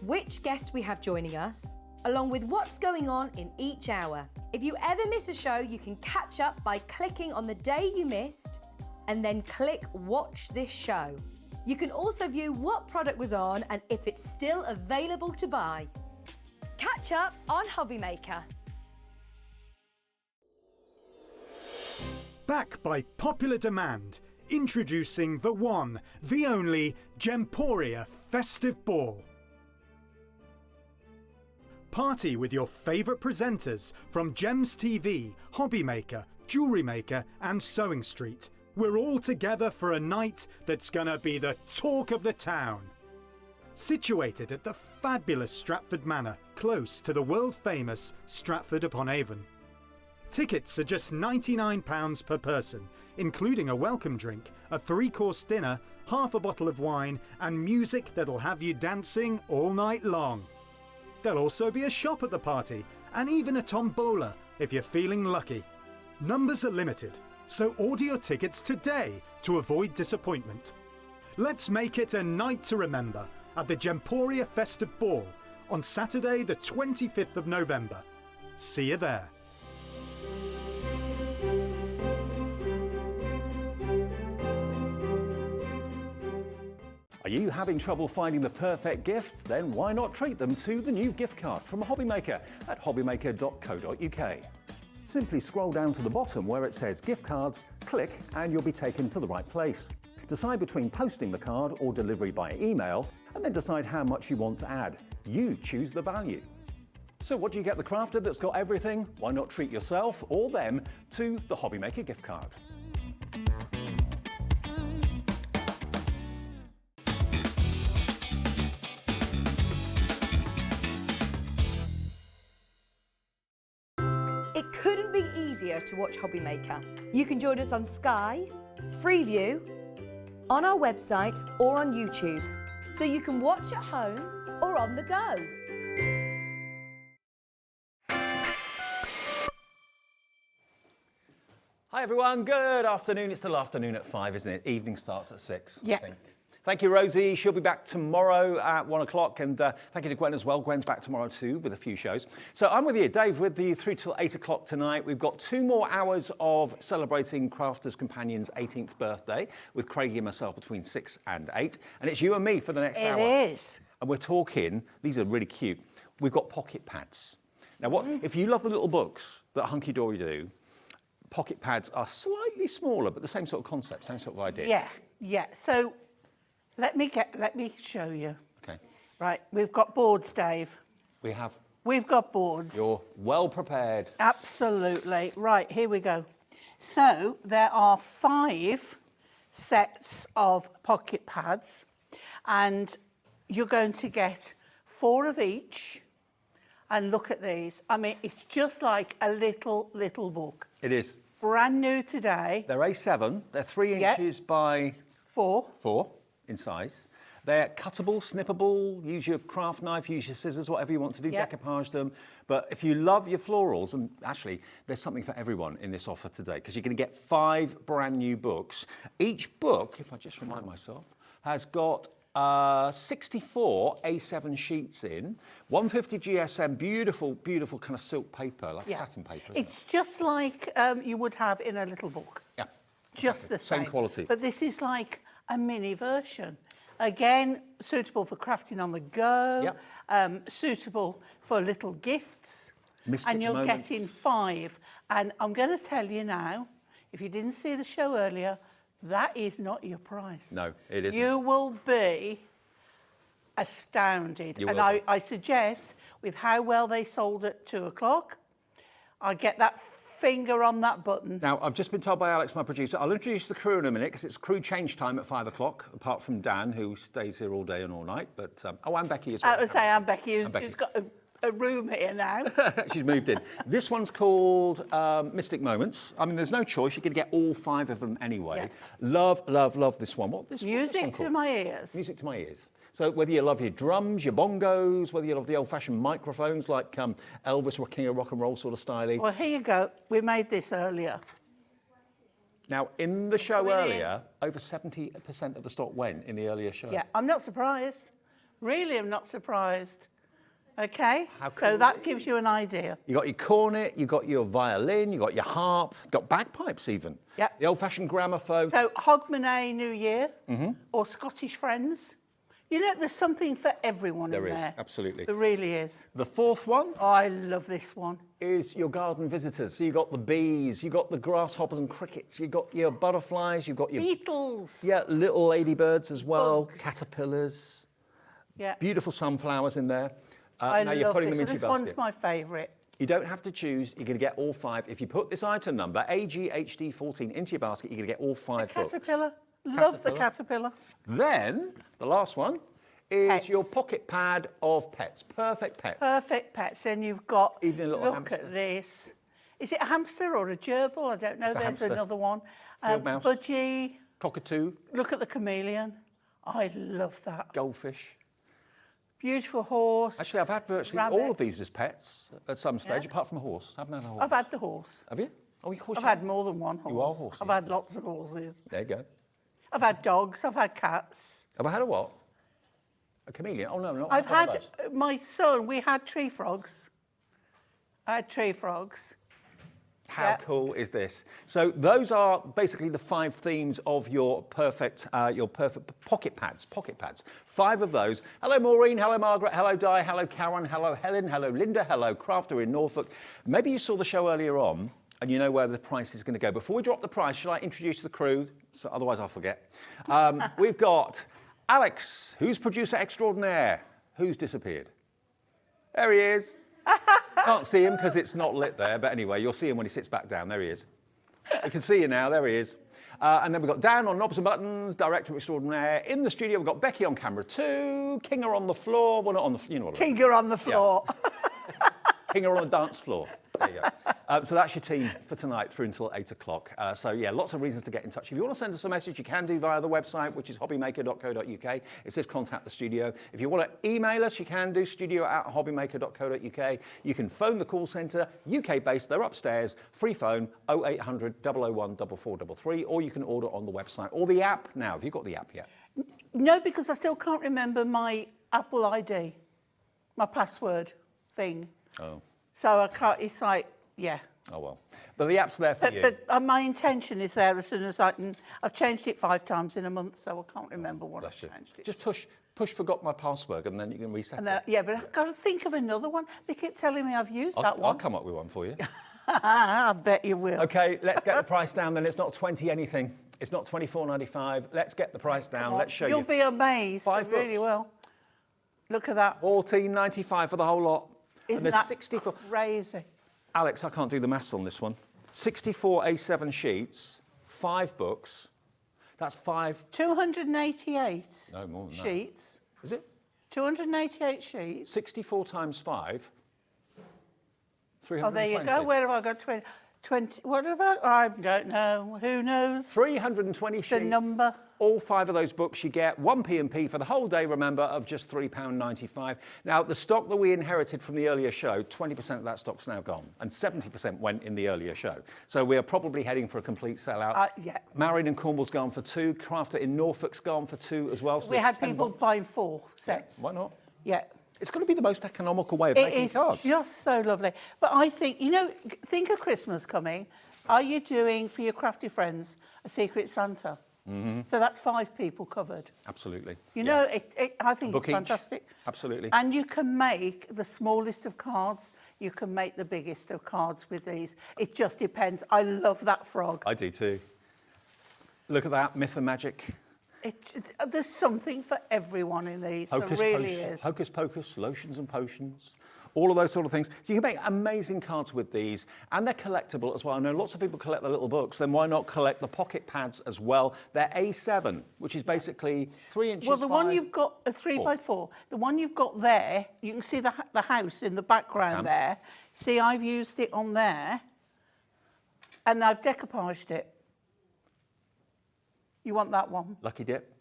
which guest we have joining us, along with what's going on in each hour. If you ever miss a show, you can catch up by clicking on the day you missed and then click Watch This Show. You can also view what product was on and if it's still available to buy. Catch up on Hobby Maker. Back by popular demand, introducing the one, the only Gemporia Festive Ball. Party with your favourite presenters from Gems TV, Hobby Maker, Jewellery Maker and Sewing Street. We're all together for a night that's gonna be the talk of the town. Situated at the fabulous Stratford Manor, close to the world-famous Stratford-upon-Avon. Tickets are just £99 per person, including a welcome drink, a 3-course dinner, half a bottle of wine and music that'll have you dancing all night long. There'll also be a shop at the party and even a tombola if you're feeling lucky. Numbers are limited, so order your tickets today to avoid disappointment. Let's make it a night to remember at the Gemporia Festive Ball on Saturday the 25th of November. See you there. Are you having trouble finding the perfect gift? Then why not treat them to the new gift card from Hobby Maker at hobbymaker.co.uk. Simply scroll down to the bottom where it says gift cards, click and you'll be taken to the right place. Decide between posting the card or delivery by email and then decide how much you want to add. You choose the value. So what do you get the crafter that's got everything? Why not treat yourself or them to the Hobby Maker gift card? It couldn't be easier to watch Hobby Maker. You can join us on Sky, Freeview, on our website or on YouTube. So you can watch at home or on the go. Hi everyone, good afternoon. It's still afternoon at 5, isn't it? Evening starts at 6. Yeah. I think. Thank you, Rosie. She'll be back tomorrow at 1 o'clock. And thank you to Gwen as well. Gwen's back tomorrow too with a few shows. So I'm with you, Dave, with you through till 8 o'clock tonight. We've got 2 more hours of celebrating Crafters Companion's 18th birthday with Craigie and myself between 6 and 8. And it's you and me for the next hour. It is. And we're talking, these are really cute. We've got pocket pads. Now, what if you love the little books that Hunkydory do, pocket pads are slightly smaller, but the same sort of concept, same sort of idea. Yeah, yeah. So let me show you. Okay. Right, we've got boards, Dave. We have. We've got boards. You're well prepared. Absolutely. Right, here we go. So there are 5 sets of pocket pads and you're going to get 4 of each. And look at these. I mean, it's just like a little book. It is. Brand new today. They're A7. They're 3 inches by 4 in size. They're cuttable, snippable. Use your craft knife, use your scissors, whatever you want to do, decoupage them. But if you love your florals, and actually there's something for everyone in this offer today, because you're going to get 5 brand new books. Each book, if I just remind myself, has got 64 A7 sheets in, 150 GSM, beautiful kind of silk paper, like satin paper. It's just like you would have in a little book. Yeah. Just the same. Same quality. But this is like a mini version. Again, suitable for crafting on the go, suitable for little gifts. Mystic and you're moments. getting 5. And I'm going to tell you now, if you didn't see the show earlier, that is not your price. No, it isn't. You will be astounded. You and will be. I suggest, with how well they sold at 2 o'clock, I get that finger on that button. Now, I've just been told by Alex, my producer, I'll introduce the crew in a minute because it's crew change time at 5 o'clock, apart from Dan, who stays here all day and all night. But, and Becky as well. I would say I'm Becky, I'm Becky. who's got a room here now. She's moved in. This one's called Mystic Moments. I mean, there's no choice. You're going to get all 5 of them anyway. Yeah. Love this one. What's this Music one to called? my ears. Music to my ears. So whether you love your drums, your bongos, whether you love the old-fashioned microphones like Elvis or King of Rock and Roll sort of styling. Well, here you go. We made this earlier. Now, in the show earlier, over 70% of the stock went in the earlier show. Yeah, I'm not surprised. Really, I'm not surprised. Okay, How so cool that is gives you an idea. You got your cornet, you got your violin, you got your harp, you got bagpipes even. Yep. The old-fashioned gramophone. So Hogmanay New Year or Scottish Friends. You know, there's something for everyone in there. There is, absolutely. There really is. The fourth one Oh, I love this one. is your garden visitors. So you got the bees, you got the grasshoppers and crickets, you got your butterflies, you've got your Beetles. yeah, little ladybirds as well, Bugs. caterpillars, Yeah. beautiful sunflowers in there. I now you're love putting this. them into This your one's basket. my favourite. You don't have to choose. You're going to get all 5. If you put this item number AGHD14 into your basket, you're going to get all 5 books. Caterpillar. Love the caterpillar. Then the last one is Pets. your pocket pad of pets. Perfect pets. Perfect pets. And you've got, Even a little look hamster. at this. Is it a hamster or a gerbil? I don't know. It's a There's hamster. another one. Field mouse. Budgie. Cockatoo, Look at the chameleon. I love that. goldfish. Beautiful horse. Actually, I've had virtually rabbit. all of these as pets at some stage, Yeah. apart from a horse. I haven't had a horse. I've had the horse. Have you? Oh, of course I've you had more than one horse. You are horsey. I've had lots of horses. There you go. I've had dogs. I've had cats. Have I had a what? A chameleon? Oh, no, not I've one of had, those. my son, we had tree frogs. I had tree frogs. How Yeah. cool is this? So those are basically the 5 themes of your perfect pocket pads. Pocket pads. 5 of those. Hello, Maureen. Hello, Margaret. Hello, Di. Hello, Karen. Hello, Helen. Hello, Linda. Hello, Crafter in Norfolk. Maybe you saw the show earlier on, and you know where the price is going to go. Before we drop the price, shall I introduce the crew? So otherwise, I'll forget. We've got Alex, who's producer extraordinaire. Who's disappeared? There he is. Can't see him because it's not lit there, but anyway, you'll see him when he sits back down. There he is. We can see you now. There he is. And then we've got Dan on knobs and buttons, director extraordinaire. In the studio, we've got Becky on camera too. Kinga on the floor. Well, not on the, you know what I mean. Kinga on the floor. Kinga on the dance floor. There you go. So that's your team for tonight through until 8 o'clock. So yeah, lots of reasons to get in touch. If you want to send us a message, you can do via the website, which is hobbymaker.co.uk. It says contact the studio. If you want to email us, you can do studio@hobbymaker.co.uk. You can phone the call centre, UK-based, they're upstairs, free phone, 0800 001 4433, or you can order on the website, or the app now. Have you got the app yet? No, because I still can't remember my Apple ID, my password thing. Oh. So I can't, it's like, yeah. Oh, well. But the app's there for you. But my intention is there as soon as I can. I've changed it 5 times in a month, so I can't remember what I've Bless you. changed it. Just push forgot my password, and then you can reset And then, it. yeah, but I've got to think of another one. They keep telling me I've used that I'll one. come up with one for you. I bet you will. Okay, let's get the price down then. It's not 20 anything. It's not 24.95. Let's get the price down. Let's show You'll you. be amazed. 5 I really books. will. Look at that. $14.95 for the whole lot. Isn't and that 64. crazy? Alex, I can't do the maths on this one. 64 A7 sheets, 5 books. That's 5. 288 No, more than that. sheets. Is it? 288 sheets. 64 times 5. Oh, 320. there you go. Where have I got 20? What have I don't know. Who knows? 320 sheets. The number. All 5 of those books you get, 1 P&P for the whole day, remember, of just £3.95. Now, the stock that we inherited from the earlier show, 20% of that stock's now gone, and 70% went in the earlier show. So we are probably heading for a complete sellout. Yeah. Marion in Cornwall's gone for 2, Crafter in Norfolk's gone for 2 as well. So We had 10 people books. buying 4 sets. Why not? Yeah. It's going to be the most economical way of It making is cards. just so lovely. But I think, you know, think of Christmas coming. Are you doing, for your crafty friends, a Secret Santa? Mm-hmm. So that's 5 people covered. Absolutely. You know, I think Book it's each. fantastic. Absolutely. And you can make the smallest of cards. You can make the biggest of cards with these. It just depends. I love that frog. I do too. Look at that, Myth and Magic. There's something for everyone in these. There really is. Hocus Pocus, lotions and potions. All of those sort of things. You can make amazing cards with these, and they're collectible as well. I know lots of people collect the little books, then why not collect the pocket pads as well? They're A7, which is basically 3 inches Well, the one by you've got, a 3x4, the one you've got there, you can see the house in the background there. See, I've used it on there, and I've decoupaged it. You want that one? Lucky Dip.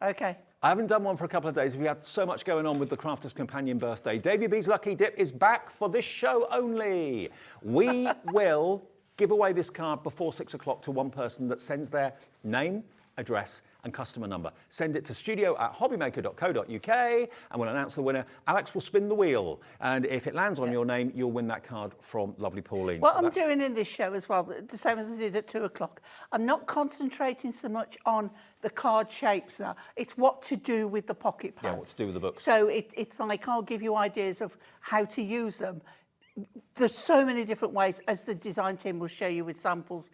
Okay. I haven't done one for a couple of days. We had so much going on with the Crafter's Companion birthday. Davey B's Lucky Dip is back for this show only. We will give away this card before 6 o'clock to one person that sends their name, address and customer number. Send it to studio@hobbymaker.co.uk and we'll announce the winner. Alex will spin the wheel, and if it lands on your name, you'll win that card from lovely Pauline. What I'm doing in this show as well, the same as I did at 2 o'clock, I'm not concentrating so much on the card shapes now. It's what to do with the pocket pads. Yeah, what to do with the books. So it's like I'll give you ideas of how to use them. There's so many different ways, as the design team will show you with samples.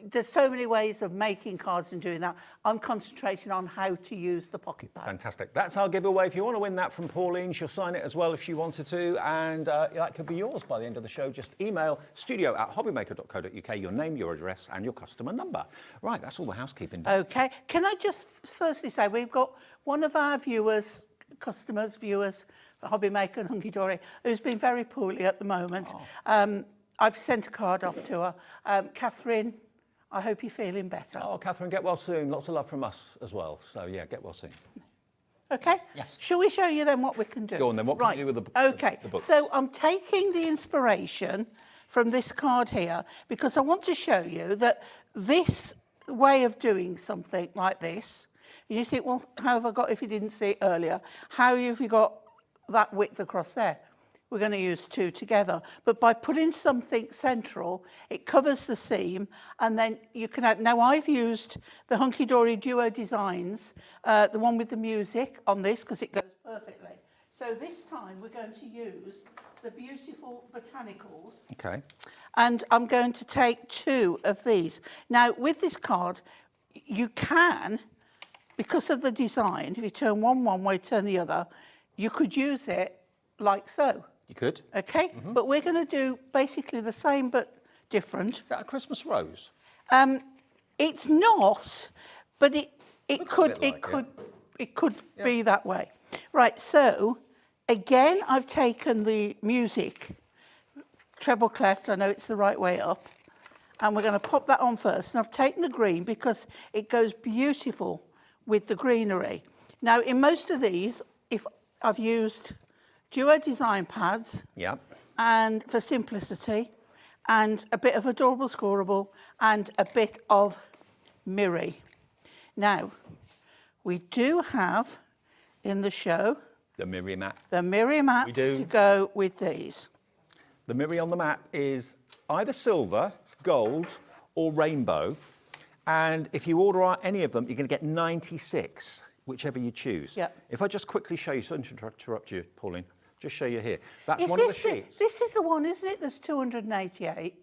There's so many ways of making cards and doing that. I'm concentrating on how to use the pocket pads. Fantastic. That's our giveaway. If you want to win that from Pauline, she'll sign it as well if she wanted to, and that could be yours by the end of the show. Just email studio@hobbymaker.co.uk, your name, your address, and your customer number. Right, that's all the housekeeping done. Okay. Can I just firstly say, we've got one of our viewers, customers, viewers, Hobbymaker and Hunkydory, who's been very poorly at the moment. I've sent a card off to her. Catherine, I hope you're feeling better. Oh, Catherine, get well soon. Lots of love from us as well. So, yeah, get well soon. Okay? Yes. Shall we show you then what we can do? Go on then. What can you do with the books? So I'm taking the inspiration from this card here because I want to show you that this way of doing something like this, you think, well, how have I got, if you didn't see it earlier, how have you got that width across there? We're going to use 2 together. But by putting something central, it covers the seam, and then you can add... Now, I've used the Hunkydory Duo Designs, the one with the music on this, because it goes perfectly. So this time, we're going to use the beautiful botanicals. Okay. And I'm going to take 2 of these. Now, with this card, you can, because of the design, if you turn one way, turn the other, you could use it like so. You could. Okay, but we're going to do basically the same but different. Is that a Christmas rose? It's not, but it could be that way. Right. So again, I've taken the music treble clef. I know it's the right way up, and we're going to pop that on first. And I've taken the green because it goes beautiful with the greenery. Now, in most of these, if I've used Duo design pads, and for simplicity, and a bit of Adorable Scoreable, and a bit of Miri. Now, we do have in the show the Miri mat. The Miri mats to go with these. The Miri on the mat is either silver, gold, or rainbow, and if you order any of them, you're going to get 96, whichever you choose. Yep. If I just quickly show you, so interrupt you, Pauline. Just show you here. That's one of the sheets. This is the one, isn't it? There's 288.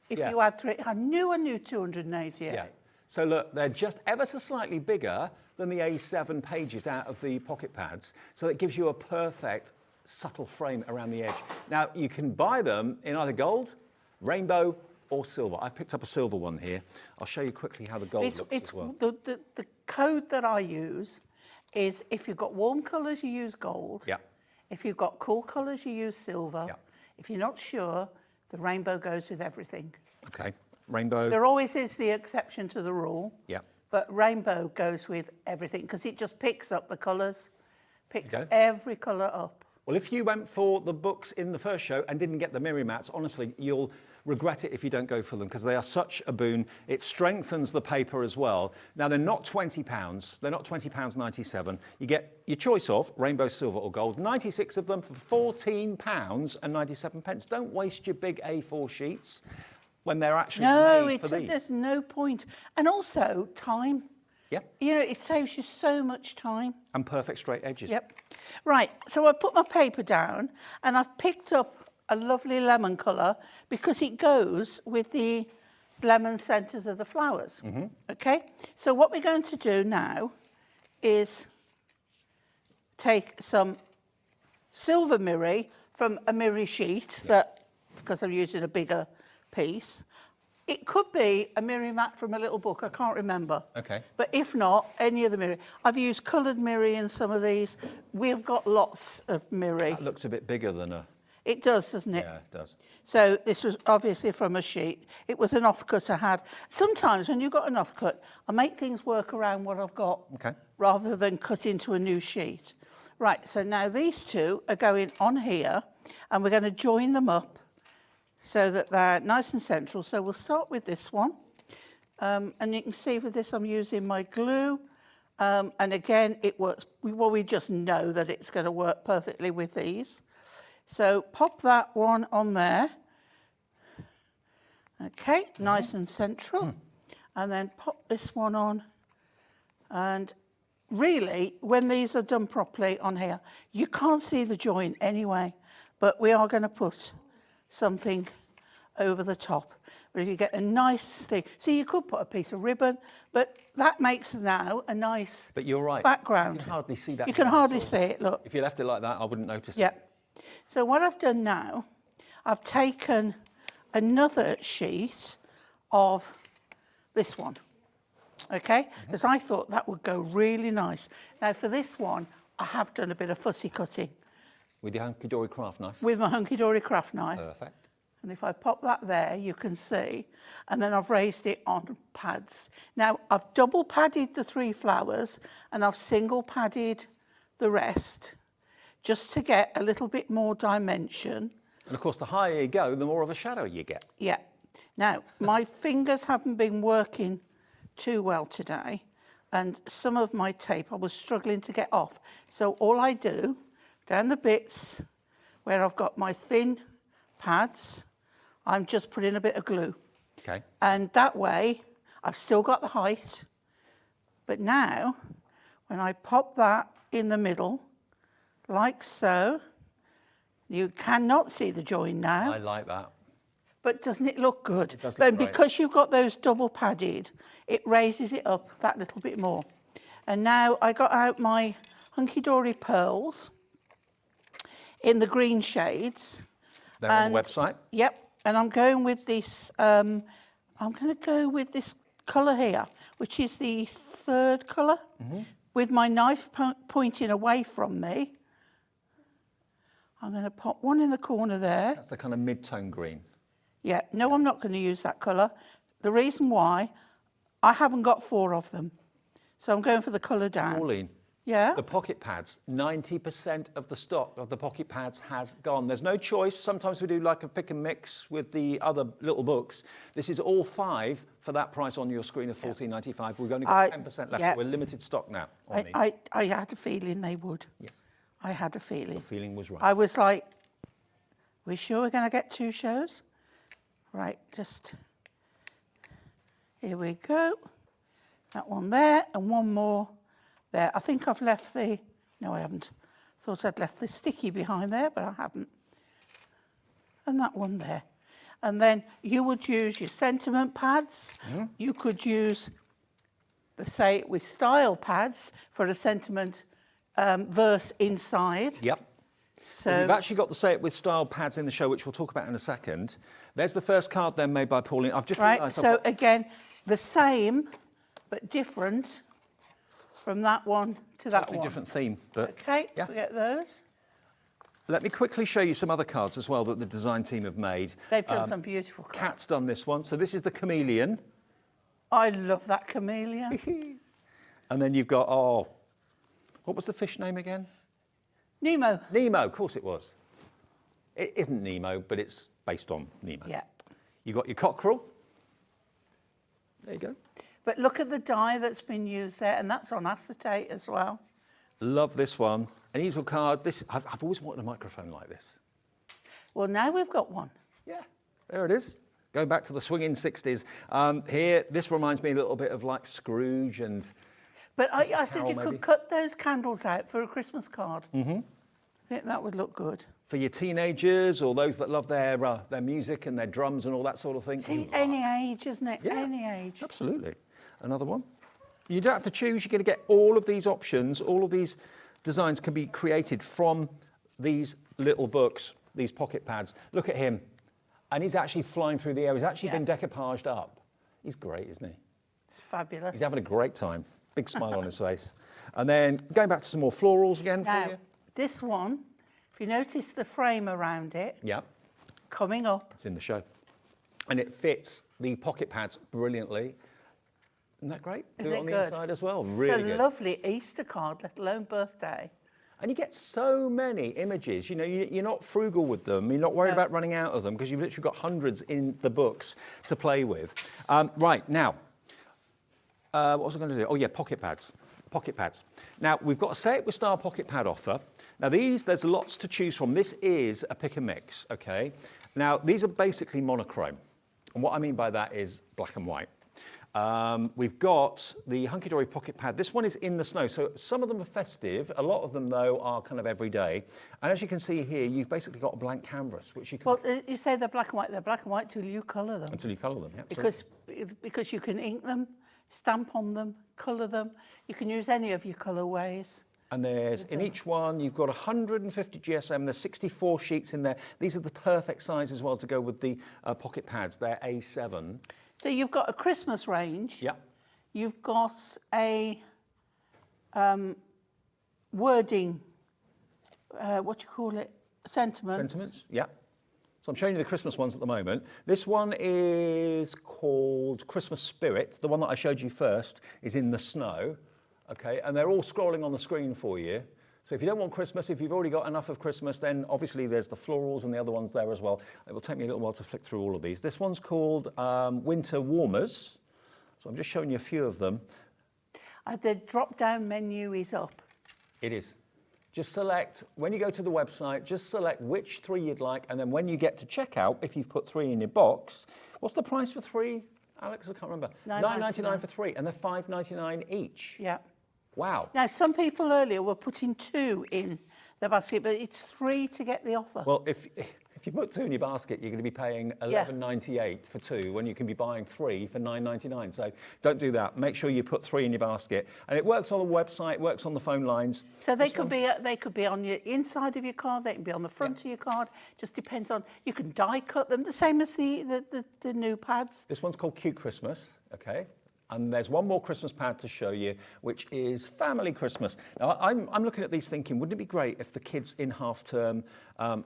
If you add 3, I knew 288. Yeah. So look, they're just ever so slightly bigger than the A7 pages out of the pocket pads. So it gives you a perfect, subtle frame around the edge. Now, you can buy them in either gold, rainbow, or silver. I've picked up a silver one here. I'll show you quickly how the gold looks as well. The code that I use is if you've got warm colours, you use gold. Yeah. If you've got cool colours, you use silver. Yeah. If you're not sure, the rainbow goes with everything. Okay, rainbow. There always is the exception to the rule. Yeah. But rainbow goes with everything because it just picks up the colours, picks every colour up. Well, if you went for the books in the first show and didn't get the Miri mats, honestly, you'll regret it if you don't go for them because they are such a boon. It strengthens the paper as well. Now, they're not £20. They're not £20.97. You get your choice of rainbow, silver or gold. 96 of them for £14.97. Don't waste your big A4 sheets when they're actually made for these. There's no point. And also, time. Yeah. You know, it saves you so much time. And perfect straight edges. Yep. Right, so I put my paper down and I've picked up a lovely lemon colour because it goes with the lemon centres of the flowers. Okay, so what we're going to do now is take some silver Miri from a Miri sheet that, because I'm using a bigger piece. It could be a Miri mat from a little book, I can't remember. Okay. But if not, any of the Miri. I've used coloured Miri in some of these. We've got lots of Miri. That looks a bit bigger than a... It does, doesn't it? Yeah, it does. So this was obviously from a sheet. It was an offcut I had. Sometimes when you've got an offcut, I make things work around what I've got rather than cut into a new sheet. Right, so now these two are going on here and we're going to join them up so that they're nice and central. So we'll start with this one. And you can see for this I'm using my glue. And again, it works. We just know that it's going to work perfectly with these. So pop that one on there. Okay, nice and central. And then pop this one on. And really, when these are done properly on here, you can't see the join anyway, but we are going to put something over the top. But if you get a nice thing, see, you could put a piece of ribbon, but that makes now a nice But you're right. background. You can hardly see that. You can hardly see it, look. If you left it like that, I wouldn't notice Yeah. it. So what I've done now, I've taken another sheet of this one, okay? Because I thought that would go really nice. Now for this one, I have done a bit of fussy cutting. With your Hunkydory craft knife? With my Hunkydory craft knife. Perfect. And if I pop that there, you can see, and then I've raised it on pads. Now, I've double padded the 3 flowers, and I've single padded the rest, just to get a little bit more dimension. And of course, the higher you go, the more of a shadow you get. Yeah. Now, my fingers haven't been working too well today, and some of my tape I was struggling to get off. So all I do, down the bits where I've got my thin pads, I'm just putting a bit of glue. Okay. And that way, I've still got the height. But now, when I pop that in the middle, like so, you cannot see the join now. I like that. But doesn't it look good? It does look Then great. because you've got those double padded, it raises it up that little bit more. And now I got out my Hunkydory pearls in the green shades. They're on the website? Yep. And I'm going with this, I'm going to go with this colour here, which is the 3rd colour, with my knife pointing away from me. I'm going to pop one in the corner there. That's the kind of mid-tone green. Yeah, no, I'm not going to use that colour. The reason why, I haven't got 4 of them. So I'm going for the colour down. Pauline, Yeah? the pocket pads, 90% of the stock of the pocket pads has gone. There's no choice. Sometimes we do like a pick and mix with the other little books. This is all 5 for that price on your screen of $14.95. We've only got 10% left, yeah. so we're limited stock now on these. I had a feeling they would. Yes, I had a feeling. the feeling was right. I was like, we sure we're going to get 2 shows? Right, just, here we go. That one there, and one more there. I think I've left the, no I haven't. Thought I'd left the sticky behind there, but I haven't. And that one there. And then you would use your sentiment pads. You could use the Say It With Style pads for a sentiment verse inside. Yep. So We've actually got the Say It With Style pads in the show, which we'll talk about in a second. There's the first card then made by Pauline. I've just right, realised so again, the same but different from that one to that totally one. different theme. But Okay, yeah. forget those. Let me quickly show you some other cards as well that the design team have made. They've done some beautiful cards. Kat's done this one. So this is the chameleon. I love that chameleon. And then you've got, oh, what was the fish name again? Nemo. Nemo, of course it was. It isn't Nemo, but it's based on Nemo. Yeah. You've got your cockerel. There you go. But look at the dye that's been used there, and that's on acetate as well. Love this one. An easel card. This I've always wanted a microphone like this. Well, now we've got one. Yeah, there it is. Going back to the swinging 60s. Here, this reminds me a little bit of like Scrooge and... But I said Carol, you maybe. could cut those candles out for a Christmas card. I think that would look good. For your teenagers or those that love their music and their drums and all that sort of thing. See, any age, isn't it? Yeah. Any age. Absolutely. Another one. You don't have to choose. You're going to get all of these options. All of these designs can be created from these little books, these pocket pads. Look at him. And he's actually flying through the air. He's actually been decoupaged up. He's great, isn't he? It's fabulous. He's having a great time. Big smile on his face. And then going back to some more florals again Now, for you. this one, if you notice the frame around it, Yeah, coming up, it's in the show. And it fits the pocket pads brilliantly. Isn't that great? Isn't Do it it on the good? inside as well. it's Really a good. lovely Easter card, let alone birthday. And you get so many images. You know, you're not frugal with them. You're not worried about running out of them because you've literally got hundreds in the books to play with. Right, now, What was I going to do? Oh yeah, pocket pads. Pocket pads. Now, we've got a Say It With Style pocket pad offer. Now there's lots to choose from. This is a pick and mix, okay? Now, these are basically monochrome. And what I mean by that is black and white. We've got the Hunkydory pocket pad. This one is in the snow, so some of them are festive. A lot of them, though, are kind of everyday. And as you can see here, you've basically got a blank canvas, which you can... Well, you say they're black and white. They're black and white till you colour them. Until you colour them, yeah. Because you can ink them, stamp on them, colour them. You can use any of your colourways. And there's, in each one, you've got 150 GSM. There's 64 sheets in there. These are the perfect size as well to go with the pocket pads. They're A7. So you've got a Christmas range. Yeah. You've got a wording, what do you call it? Sentiments. Sentiments, yeah. So I'm showing you the Christmas ones at the moment. This one is called Christmas Spirit. The one that I showed you first is in the snow, okay? And they're all scrolling on the screen for you. So if you don't want Christmas, if you've already got enough of Christmas, then obviously there's the florals and the other ones there as well. It will take me a little while to flick through all of these. This one's called Winter Warmers. So I'm just showing you a few of them. The drop-down menu is up. It is. Just select, when you go to the website, just select which 3 you'd like, and then when you get to checkout, if you've put 3 in your box, what's the price for 3, Alex? I can't remember. $9.99 for 3, and they're $5.99 each. Yeah. Wow. Now, some people earlier were putting 2 in the basket, but it's 3 to get the offer. Well, if you put 2 in your basket, you're going to be paying $11.98 for 2 when you can be buying 3 for $9.99. So don't do that. Make sure you put 3 in your basket. And it works on the website, works on the phone lines. So they could be on your inside of your card, they can be on the front of your card. Just depends on, you can die cut them, the same as the new pads. This one's called Cute Christmas, okay? And there's one more Christmas pad to show you, which is Family Christmas. Now, I'm looking at these thinking, wouldn't it be great if the kids in half term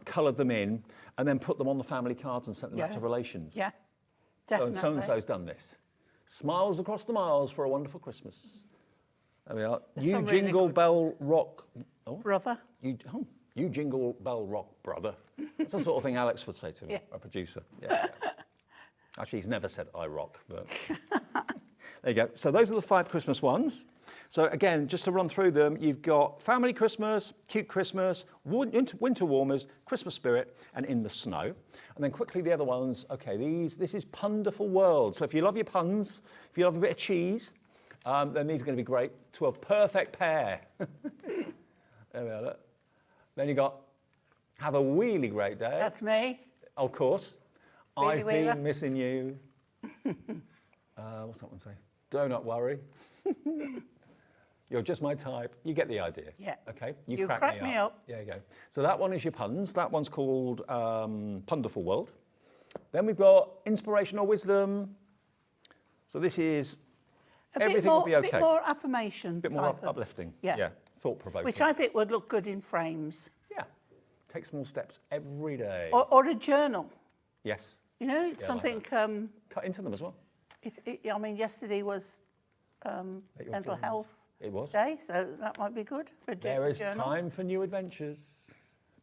coloured them in and then put them on the family cards and sent them out to relations? Yeah, definitely. So and-so's done this. Smiles across the miles for a wonderful Christmas. There we are. There's You jingle bell rock... Oh, brother. You jingle bell rock, brother. That's the sort of thing Alex would say to me, a producer. Yeah. Actually, he's never said I rock, but... There you go. So those are the 5 Christmas ones. So again, just to run through them, you've got Family Christmas, Cute Christmas, Winter Warmers, Christmas Spirit, and In the Snow. And then quickly the other ones, okay, this is Punderful World. So if you love your puns, if you love a bit of cheese, then these are going to be great to a perfect pair. There we are, look. Then you got Have a Really Great Day. That's me. Of course. Pauline I've Wheeler. been missing you. What's that one say? Do not worry. You're just my type. You get the idea. Yeah. Okay. You crack me up. There you go. So that one is your puns. That one's called Punderful World. Then we've got Inspirational Wisdom. So this is everything will be okay. A bit more affirmation. A bit more uplifting. Yeah. Thought-provoking. Which I think would look good in frames. Yeah. Take small steps every day. Or a journal. Yes. You know, something... Like cut into them as well. I mean, yesterday was mental health day, so that might be good for a journal. There is time for new adventures.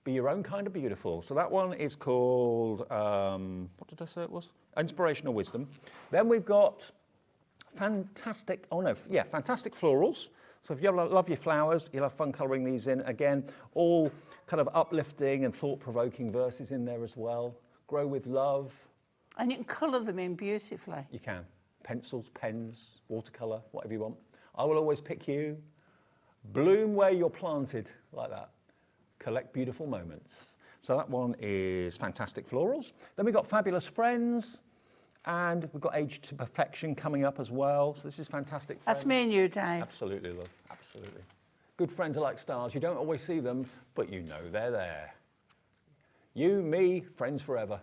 Be your own kind of beautiful. So that one is called, what did I say it was? Inspirational Wisdom. Then we've got fantastic florals. So if you love your flowers, you'll have fun colouring these in. Again, all kind of uplifting and thought-provoking verses in there as well. Grow with love. And you can colour them in beautifully. You can. Pencils, pens, watercolour, whatever you want. I will always pick you. Bloom where you're planted, like that. Collect beautiful moments. So that one is Fantastic Florals. Then we've got Fabulous Friends, and we've got Age to Perfection coming up as well. So this is Fantastic Friends. That's me and you, Dave. Absolutely, love. Absolutely. Good friends are like stars. You don't always see them, but you know they're there. You, me, friends forever.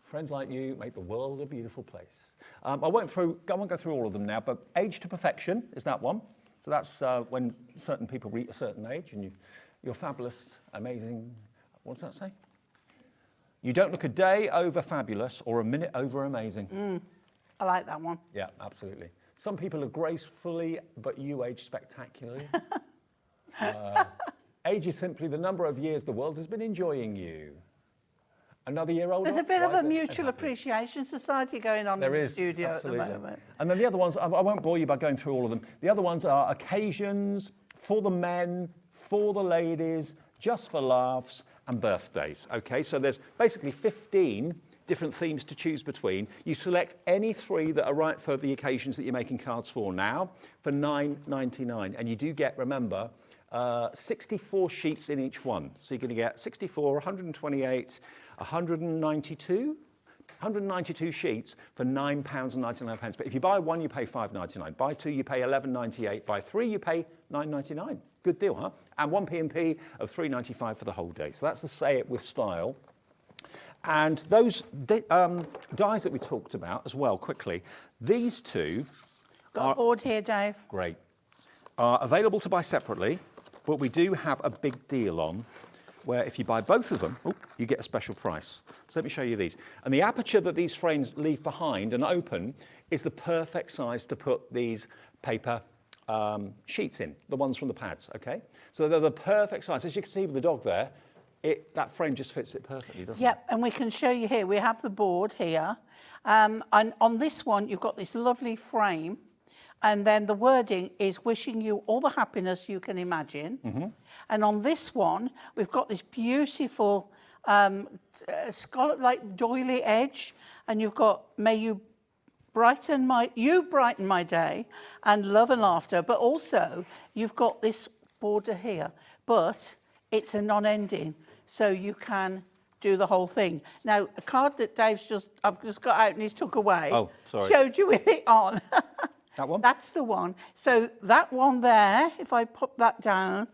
Friends like you make the world a beautiful place. I won't go through all of them now, but Age to Perfection is that one. So that's when certain people reach a certain age and you're fabulous, amazing. What does that say? You don't look a day over fabulous or a minute over amazing. I like that one. Yeah, absolutely. Some people are gracefully, but you age spectacularly. Age is simply the number of years the world has been enjoying you. another year older. There's a bit of a mutual appreciation society going on in the studio absolutely. at the moment. And then the other ones, I won't bore you by going through all of them. The other ones are occasions, for the men, for the ladies, just for laughs, and birthdays. Okay, so there's basically 15 different themes to choose between. You select any 3 that are right for the occasions that you're making cards for now for $9.99. And you do get, remember, 64 sheets in each one. So you're going to get 64, 128, 192 sheets for £9.99. But if you buy 1, you pay £5.99. Buy 2, you pay £11.98. Buy 3, you pay £9.99. Good deal, huh? And 1 P&P of £3.95 for the whole day. So that's the Say It With Style. And those dies that we talked about as well, quickly, these 2 Got a board here, Dave. Great. Are available to buy separately, but we do have a big deal on where if you buy both of them, you get a special price. So let me show you these. And the aperture that these frames leave behind and open is the perfect size to put these paper sheets in, the ones from the pads, okay? So they're the perfect size. As you can see with the dog there, that frame just fits it perfectly, doesn't it? Yep, and we can show you here. We have the board here. And on this one, you've got this lovely frame. And then the wording is wishing you all the happiness you can imagine. Mm-hmm. And on this one, we've got this beautiful scallop-like doily edge. And you've got, may you brighten my day and love and laughter. But also, you've got this border here. But it's a non-ending. So you can do the whole thing. Now, a card that I've just got out and he's took away. Oh, sorry. Showed you with it on. That one? That's the one. So that one there, if I pop that down,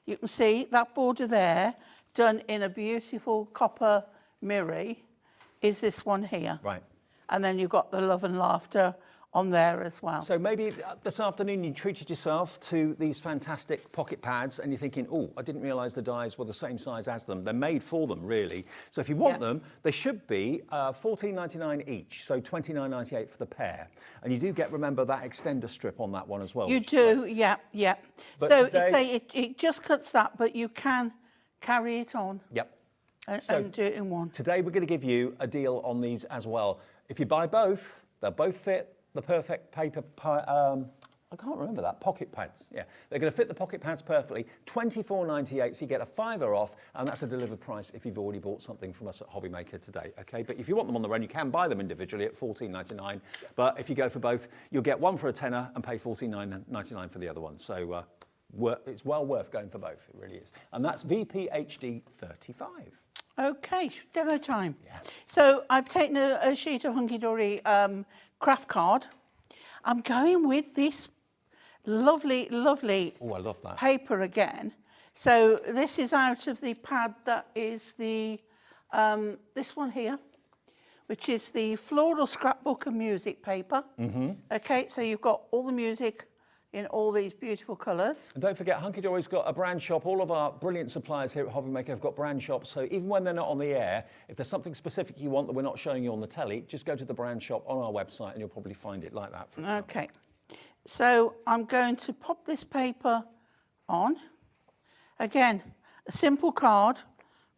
you can see that border there, done in a beautiful copper mirror, is this one here. Right. And then you've got the love and laughter on there as well. So maybe this afternoon you treated yourself to these fantastic pocket pads and you're thinking, oh, I didn't realise the dies were the same size as them. They're made for them, really. So if you want them, they should be $14.99 each, so $29.98 for the pair. And you do get, remember, that extender strip on that one as well. You do, yeah. But so today, it just cuts that, but you can carry it on. Yep. And do it in one. Today we're going to give you a deal on these as well. If you buy both, they'll both fit the perfect paper, I can't remember that, pocket pads. Yeah, they're going to fit the pocket pads perfectly. $24.98, so you get a £5 off, and that's a delivered price if you've already bought something from us at Hobbymaker today, okay? But if you want them on their own, you can buy them individually at $14.99. But if you go for both, you'll get one for a tenner and pay $14.99 for the other one. So it's well worth going for both, it really is. And that's VPHD 35. Okay, demo time. Yeah. So I've taken a sheet of Hunkydory craft card. I'm going with this lovely, lovely Oh, I love that. paper again. So this is out of the pad that is the, this one here, which is the floral scrapbook and music paper. Mm-hmm. Okay, so you've got all the music in all these beautiful colours. And don't forget, Hunkydory's got a brand shop. All of our brilliant suppliers here at Hobbymaker have got brand shops. So even when they're not on the air, if there's something specific you want that we're not showing you on the telly, just go to the brand shop on our website and you'll probably find it like that. Okay. So I'm going to pop this paper on. Again, a simple card,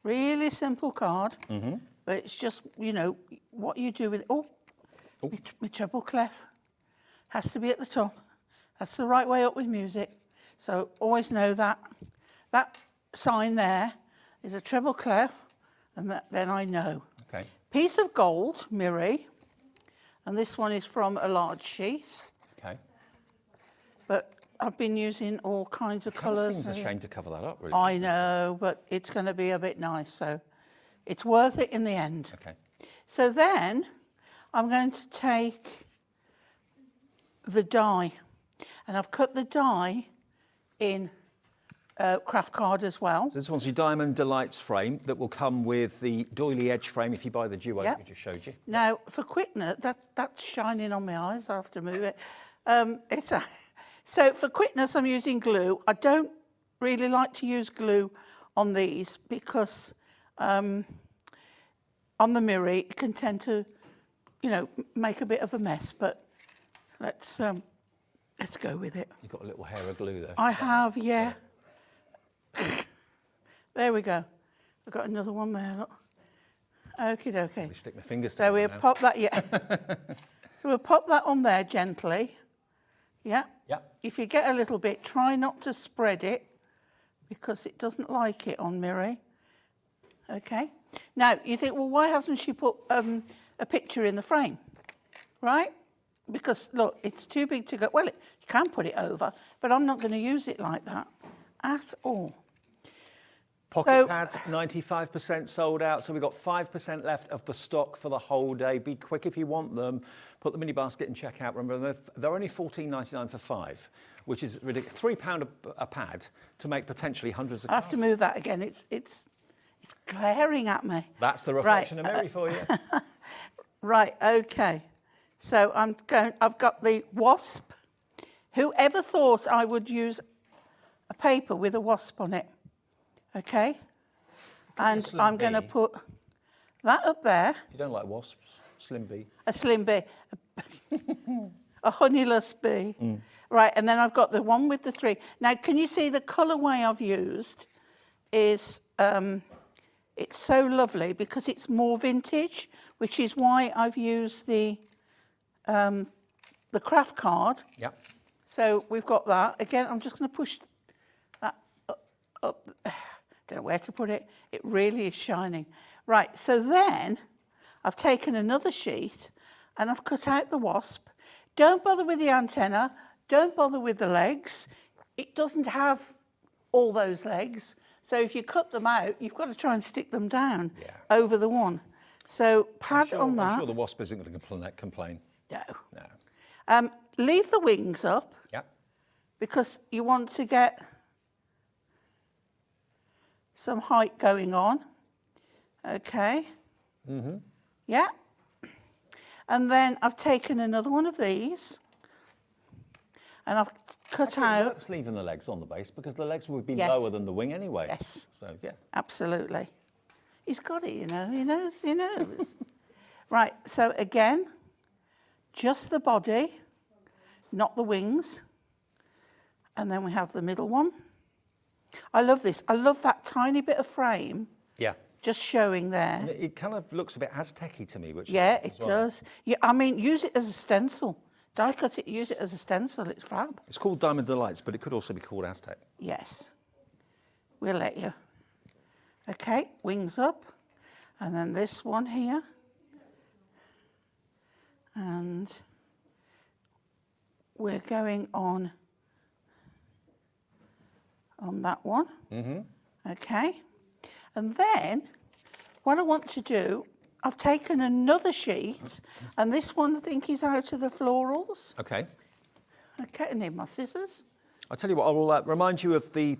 really simple card. Mm-hmm. But it's just, you know, what you do with it. Oh, my treble clef has to be at the top. That's the right way up with music. So always know that. That sign there is a treble clef, and then I know. Okay. Piece of gold, mirror, and this one is from a large sheet. Okay. But I've been using all kinds of colours. It seems a shame to cover that up, really. I know, but it's going to be a bit nice, so it's worth it in the end. Okay. So then I'm going to take the die. And I've cut the die in craft card as well. So this one's your Diamond Delights frame that will come with the doily edge frame if you buy the duo that we just showed you. Now, for quickness, that's shining on my eyes. I have to move it. So for quickness, I'm using glue. I don't really like to use glue on these because on the mirror, it can tend to, you know, make a bit of a mess. But let's go with it. You've got a little hair of glue there. I have, yeah. There we go. I've got another one there, look. Okie dokie. Let me stick my fingers So down we'll now. pop that, yeah. So we'll pop that on there gently. Yeah. Yep. If you get a little bit, try not to spread it because it doesn't like it on Miri. Okay. Now, you think, well, why hasn't she put a picture in the frame? Right? Because, look, it's too big to go. Well, you can put it over, but I'm not going to use it like that at all. Pocket pads, 95% sold out, so we've got 5% left of the stock for the whole day. Be quick if you want them. Put them in your basket and check out. Remember, they're only $14.99 for 5, which is ridiculous. £3 a pad to make potentially hundreds of I have to move that again. It's glaring at me. That's the reflection of Mary for you. Right, okay. So I've got the wasp. Whoever thought I would use a paper with a wasp on it? Okay. And I'm going to put that up there. You don't like wasps? Slim bee. A slim bee. A honeyless bee. Right, and then I've got the one with the 3. Now, can you see the colourway I've used is, it's so lovely because it's more vintage, which is why I've used the craft card. Yep. So we've got that. Again, I'm just going to push that up. Don't know where to put it. It really is shining. Right, so then I've taken another sheet and I've cut out the wasp. Don't bother with the antenna. Don't bother with the legs. It doesn't have all those legs. So if you cut them out, you've got to try and stick them down over the one. So pad on that. I'm sure the wasp isn't going to complain. No. No. Leave the wings up. Yep. Because you want to get some height going on. Okay. Yeah. And then I've taken another one of these and I've cut out. It works leaving the legs on the base because the legs would be Yes. lower than the wing anyway. Yes. So, yeah. Absolutely. He's got it, you know. He knows. Right. So again, just the body, not the wings. And then we have the middle one. I love this. I love that tiny bit of frame. Yeah. Just showing there. And it kind of looks a bit Aztec-y to me, which Yeah, is it does. Yeah, I mean, use it as a stencil. Die cut it, use it as a stencil. It's fab. It's called Diamond Delights, but it could also be called Aztec. Yes. We'll let you. Okay, wings up. And then this one here. And we're going on that one. Okay. And then what I want to do, I've taken another sheet, and this one I think is out of the florals. Okay. Okay, I need my scissors. I'll tell you what, I will remind you of the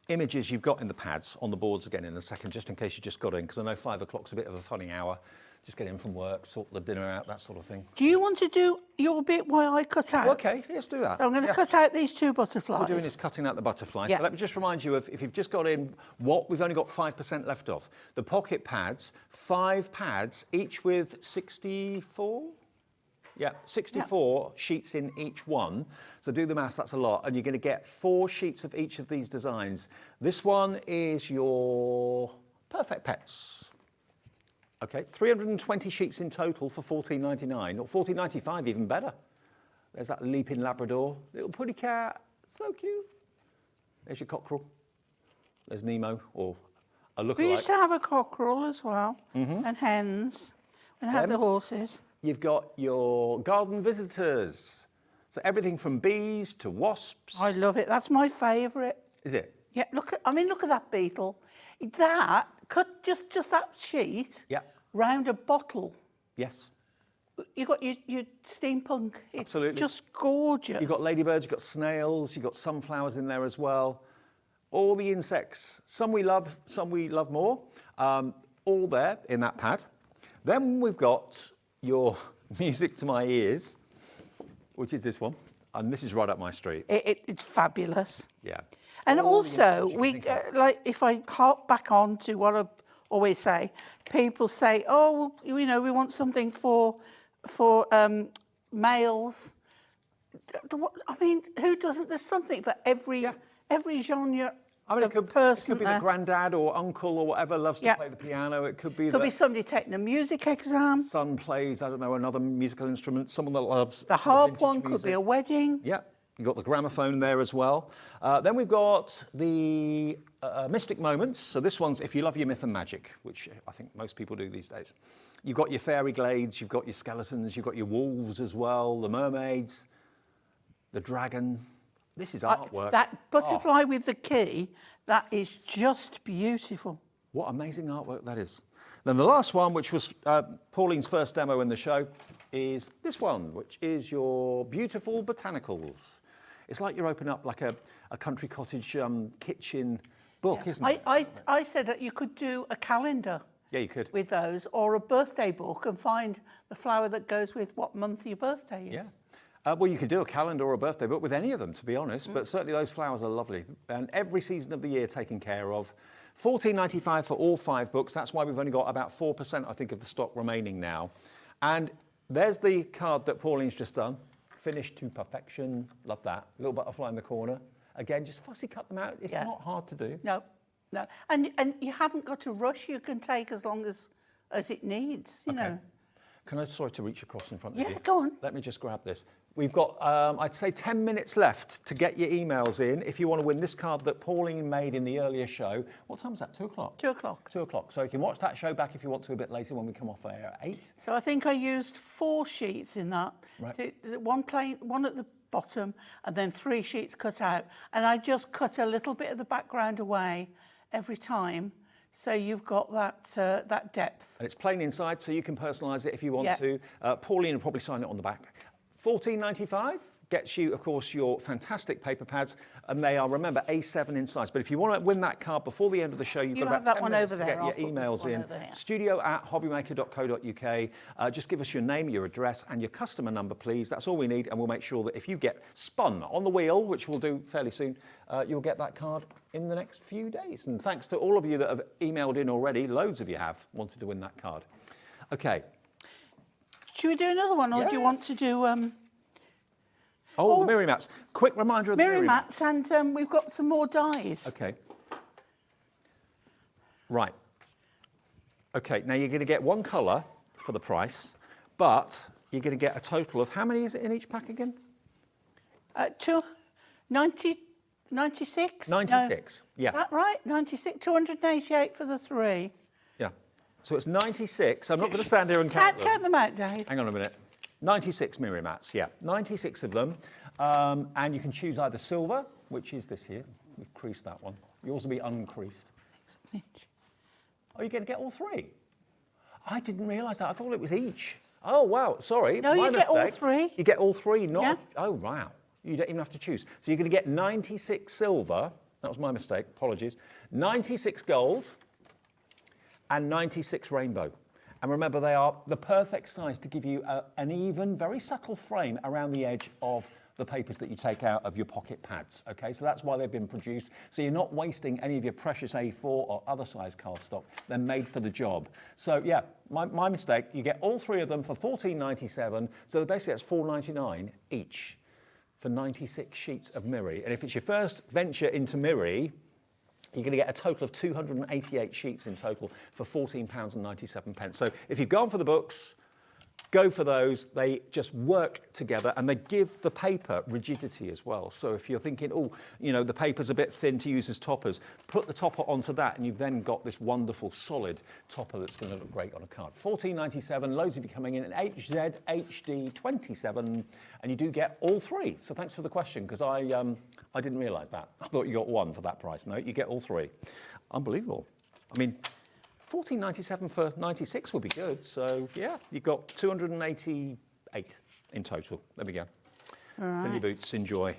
images you've got in the pads on the boards again in a second, just in case you just got in, because I know 5 o'clock's a bit of a funny hour. Just get in from work, sort the dinner out, that sort of thing. Do you want to do your bit while I cut out? Okay, let's do that. So I'm going to cut out these 2 butterflies. What we're doing is cutting out the butterflies. Yeah. So let me just remind you of, if you've just got in, what we've only got 5% left of. The pocket pads, 5 pads, each with 64? Yeah, 64 sheets in each one. So do the maths, that's a lot. And you're going to get 4 sheets of each of these designs. This one is your Perfect Pets. Okay, 320 sheets in total for $14.99, or $14.95, even better. There's that leaping Labrador, little putty cat, so cute. There's your cockerel. There's Nemo, or a lookalike. We used to have a cockerel as well, and hens, and have the horses. You've got your garden visitors. So everything from bees to wasps. I love it. That's my favourite. Is it? Yeah, look at that beetle. That, cut just that sheet round a bottle. Yes. You got your steampunk. It's Absolutely. just gorgeous. You've got ladybirds, you've got snails, you've got sunflowers in there as well. All the insects. Some we love more. All there in that pad. Then we've got your music to my ears, which is this one. And this is right up my street. It's fabulous. Yeah. And also, like if I harp back on to what I always say, people say, "Oh, you know, we want something for males." I mean, who doesn't? There's something for every genre I mean, the it could person be the granddad or uncle or whatever loves to play the piano. It could be somebody taking a music exam. Son plays, I don't know, another musical instrument. Someone that loves the harp vintage one music. could be a wedding. Yeah, you've got the gramophone there as well. Then we've got the mystic moments. So this one's if you love your myth and magic, which I think most people do these days. You've got your fairy glades, you've got your skeletons, you've got your wolves as well, the mermaids, the dragon. This is artwork. That butterfly with the key, that is just beautiful. What amazing artwork that is. Then the last one, which was Pauline's first demo in the show, is this one, which is your beautiful botanicals. It's like you're opening up like a country cottage kitchen book, isn't it? I said that you could do a calendar. Yeah, you could. With those, or a birthday book and find the flower that goes with what month your birthday is. Yeah. Well, you could do a calendar or a birthday book with any of them, to be honest, but certainly those flowers are lovely. And every season of the year taken care of. $14.95 for all 5 books. That's why we've only got about 4%, I think, of the stock remaining now. And there's the card that Pauline's just done. Finished to perfection. Love that. Little butterfly in the corner. Again, just fussy cut them out. It's not hard to do. No. And you haven't got to rush. You can take as long as it needs, you know. Can I, sorry to reach across in front of you? Yeah, go on. Let me just grab this. We've got, I'd say 10 minutes left to get your emails in if you want to win this card that Pauline made in the earlier show. What time is that, 2 o'clock? 2 o'clock. 2 o'clock. So you can watch that show back if you want to a bit later when we come off air at 8. So I think I used 4 sheets in that. Right. One plain, one at the bottom, and then 3 sheets cut out. And I just cut a little bit of the background away every time. So you've got that depth. And it's plain inside, so you can personalise it if you want to. Pauline will probably sign it on the back. $14.95 gets you, of course, your fantastic paper pads, and they are, remember, A7 in size. But if you want to win that card before the end of the show, you've got about 10 minutes to get your emails in. studio@hobbymaker.co.uk. Just give us your name, your address, and your customer number, please. That's all we need, and we'll make sure that if you get spun on the wheel, which we'll do fairly soon, you'll get that card in the next few days. And thanks to all of you that have emailed in already. Loads of you have wanted to win that card. Okay. Should we do another one, or do you want to do... the Miri mats. Quick reminder of the Miri mats, and we've got some more dies. Okay. Right. Okay, now you're going to get one colour for the price, but you're going to get a total of, how many is it in each pack again? 96? 96, No. yeah. Is that right? 96, 288 for the 3. Yeah. So it's 96. I'm not going to stand here and count them. Count them out, Dave. Hang on a minute. 96 Miri mats, yeah. 96 of them. And you can choose either silver, which is this here. We've creased that one. Yours will be uncreased. Oh, you're going to get all 3? I didn't realise that. I thought it was each. Oh, wow. Sorry. No, you get all 3. You get all 3, not... Yeah. Oh, wow. You don't even have to choose. So you're going to get 96 silver. That was my mistake. Apologies. 96 gold and 96 rainbow. And remember, they are the perfect size to give you an even, very subtle frame around the edge of the papers that you take out of your pocket pads, okay? So that's why they've been produced. So you're not wasting any of your precious A4 or other size cardstock. They're made for the job. So yeah, my mistake, you get all 3 of them for $14.97. So basically that's $4.99 each for 96 sheets of Miri. And if it's your first venture into Miri, you're going to get a total of 288 sheets in total for £14.97. So if you've gone for the books, go for those. They just work together and they give the paper rigidity as well. So if you're thinking, oh, you know, the paper's a bit thin to use as toppers, put the topper onto that and you've then got this wonderful solid topper that's going to look great on a card. $14.97, loads of you coming in, and HZ HD 27, and you do get all 3. So thanks for the question, because I didn't realise that. I thought you got 1 for that price. No, you get all 3. Unbelievable. I mean, $14.97 for 96 would be good. So yeah, you've got 288 in total. There we go. All right. Fill your boots, enjoy.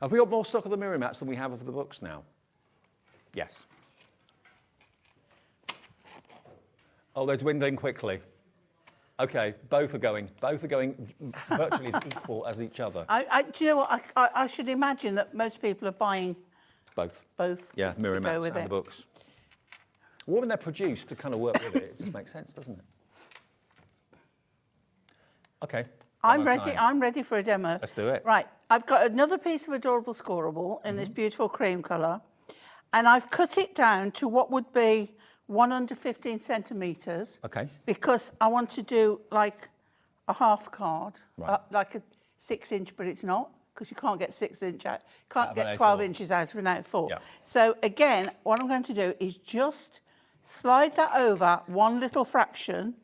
Have we got more stock of the Miri mats than we have of the books now? Yes. Oh, they're dwindling quickly. Okay, both are going virtually as equal as each other. Do you know what? I should imagine that most people are buying both. Both. Yeah, Miri mats and the books. Well, when they're produced to kind of work with it, it just makes sense, doesn't it? Okay. I'm ready for a demo. Let's do it. Right, I've got another piece of adorable scoreable in this beautiful cream colour. and I've cut it down to what would be 115 centimetres. Okay. Because I want to do like a half card, Right. like a 6-inch, but it's not, because you can't get 6-inch out, can't Out of an get 12 A4. inches out of an A4. Yeah. So again, what I'm going to do is just slide that over one little fraction,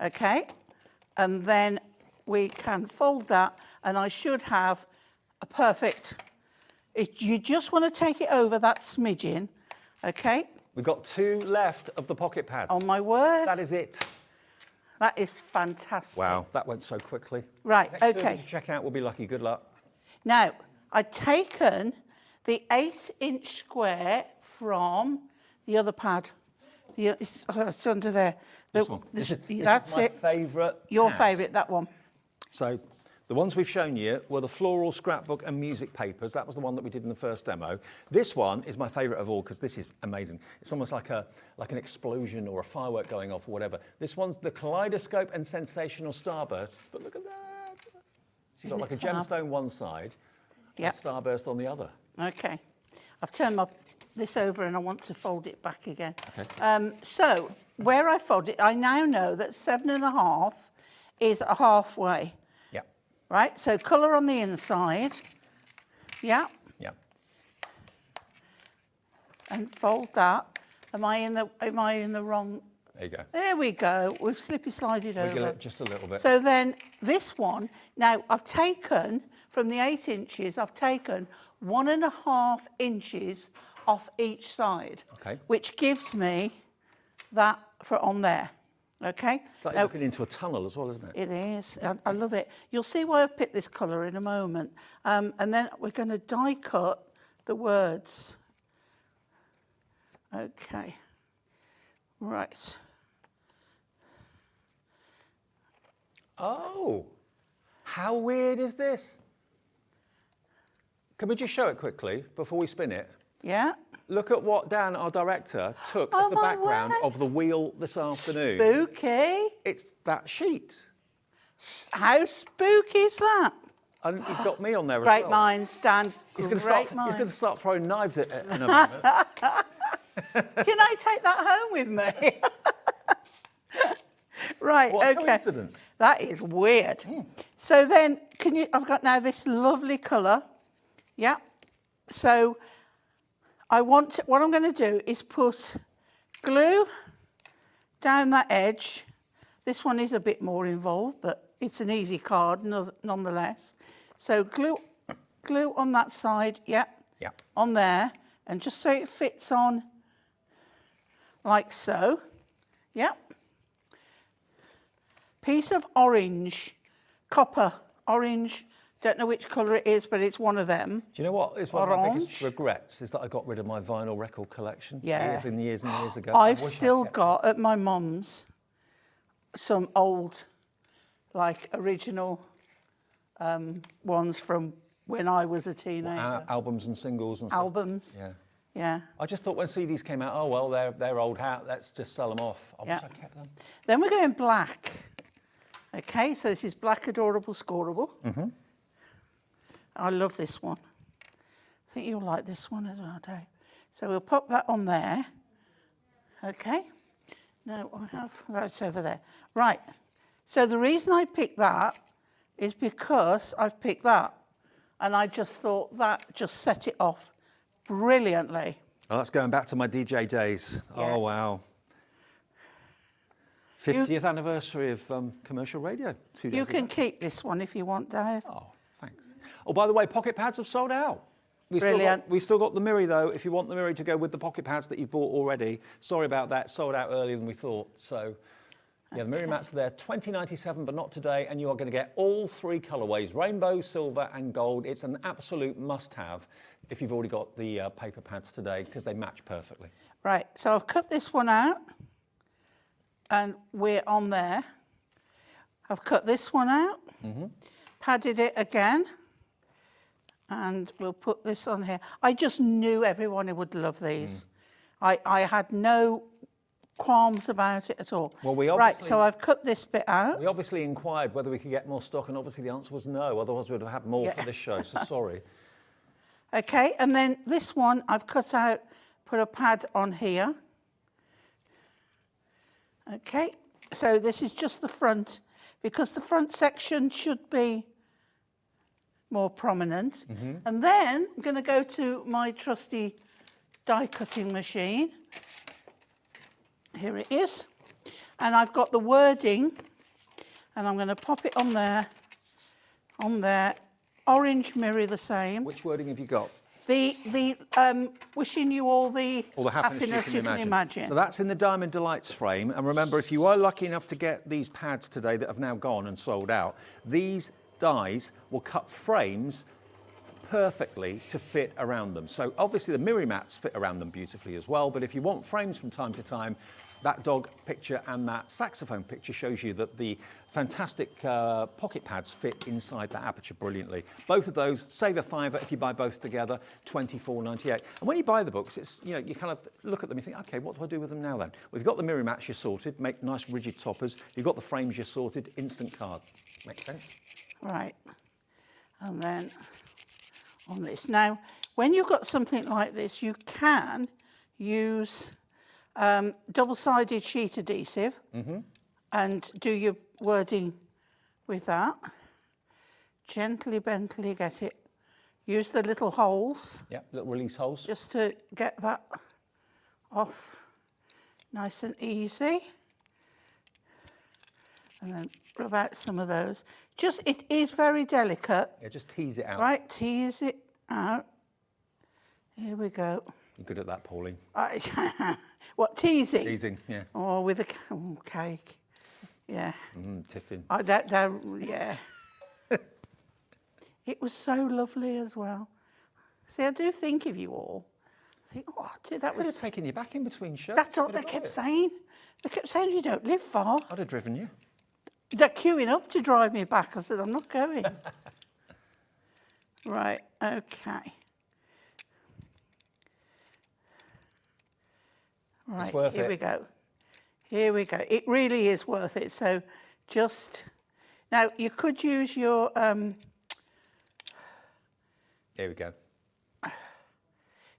okay? And then we can fold that, and I should have a perfect, you just want to take it over that smidgen, okay? We've got 2 left of the pocket pads. On my word. That is it. That is fantastic. Wow, that went so quickly. Right, Next okay. to check out will be lucky. Good luck. Now, I've taken the 8-inch square from the other pad. It's under there. This one. This That's is my it. favourite. Your pad. favourite, that one. So the ones we've shown you were the floral scrapbook and music papers. That was the one that we did in the first demo. This one is my favourite of all because this is amazing. It's almost like an explosion or a firework going off or whatever. This one's the kaleidoscope and sensational starbursts. But look at that. So you've got like a gemstone one side, Yep. and a starburst on the other. Okay. I've turned this over and I want to fold it back again. Okay. So where I fold it, I now know that 7.5 is a halfway. Yeah. Right, so colour on the inside, yeah, Yeah. and fold that. Am I in the wrong? There you go. There we go. We've slippy slided Wiggle over. it just a little bit. So then this one, now I've taken from the 8 inches, I've taken 1.5 inches off each side, Okay. which gives me that for on there. Okay. It's like Now- looking into a tunnel as well, isn't it? It is. I love it. You'll see why I've picked this colour in a moment. And then we're going to die cut the words. Okay. Right. Oh, how weird is this? Can we just show it quickly before we spin it? Yeah. Look at what Dan, our director, took Oh as the my background word. of the wheel this afternoon. Spooky. It's that sheet. How spooky is that? And he's got me on there as Great well. minds, Dan. He's going Great minds. to start throwing knives at it in a moment. Can I take that home with me? Right, What a okay. coincidence. That is weird. So then, I've got now this lovely colour. Yeah. So what I'm going to do is put glue down that edge. This one is a bit more involved, but it's an easy card nonetheless. So glue on that side, yeah, on there, and just so it fits on like so, yeah. Piece of orange, copper, orange, don't know which colour it is, but it's one of them. Do you know what? It's one of my biggest Orange. regrets is that I got rid of my vinyl record collection Yeah. years and years and years ago. I've I wish I'd still kept got at my mum's some old, like original ones from when I was a teenager. albums and singles and stuff. Albums. Yeah. Yeah. I just thought when CDs came out, oh, well, they're old hat, let's just sell them off. I Yeah. wish I kept them. Then we're going black. Okay, so this is Black Adorable Scoreable. Mm-hmm. I love this one. I think you'll like this one as well, Dave. So we'll pop that on there. Okay. No, I have, that's over there. Right. So the reason I picked that is because I've picked that. And I just thought that just set it off brilliantly. Oh, that's going back to my DJ days. Yeah. Oh, wow. 50th anniversary of commercial radio. 2 days You can ago. keep this one if you want, Dave. Oh, thanks. Oh, by the way, pocket pads have sold out. Brilliant. We've still got the Miri, though, if you want the Miri to go with the pocket pads that you've bought already. Sorry about that, sold out earlier than we thought. So, yeah, the Miri mats are there, $20.97, but not today, and you are going to get all 3 colourways, rainbow, silver and gold. It's an absolute must-have if you've already got the paper pads today, because they match perfectly. Right, so I've cut this one out, and we're on there. I've cut this one out, padded it again, and we'll put this on here. I just knew everyone would love these. I had no qualms about it at all. Well, we right, obviously- so I've cut this bit out. We obviously inquired whether we could get more stock, and obviously the answer was no, otherwise we'd have had more Yeah. for this show, so sorry. Okay, and then this one I've cut out, put a pad on here. Okay, so this is just the front, because the front section should be more prominent. And then I'm going to go to my trusty die cutting machine. Here it is. And I've got the wording, and I'm going to pop it on there, orange mirror the same. Which wording have you got? The wishing you all the happiness you can imagine. So that's in the Diamond Delights frame. And remember, if you are lucky enough to get these pads today that have now gone and sold out, these dies will cut frames perfectly to fit around them. So obviously the mirror mats fit around them beautifully as well, but if you want frames from time to time, that dog picture and that saxophone picture shows you that the fantastic pocket pads fit inside that aperture brilliantly. Both of those, save a £5 if you buy both together, £24.98. And when you buy the books, it's, you know, you kind of look at them and think, okay, what do I do with them now then? We've got the mirror mats you're sorted, make nice rigid toppers. You've got the frames you're sorted, instant card. Makes sense? Right, and then on this. Now, when you've got something like this, you can use double-sided sheet adhesive and do your wording with that. Gently, bently get it. Use the little holes. Yeah, little release holes. Just to get that off nice and easy. And then rub out some of those. Just, it is very delicate. Yeah, just tease it out. Right, tease it out. Here we go. You're good at that, Pauline. What, teasing? Teasing, yeah. Oh, with a cake. Yeah. Tiffin. Yeah. It was so lovely as well. See, I do think of you all. I think, oh, dude, that Could was... have taken you back in between shows. That's what they kept saying. They kept saying you don't live far. I'd have driven you. They're queuing up to drive me back. I said, I'm not going. Right, okay. Right, It's worth here it. we go. Here we go. It really is worth it. So just... Now, you could use your... Here we go.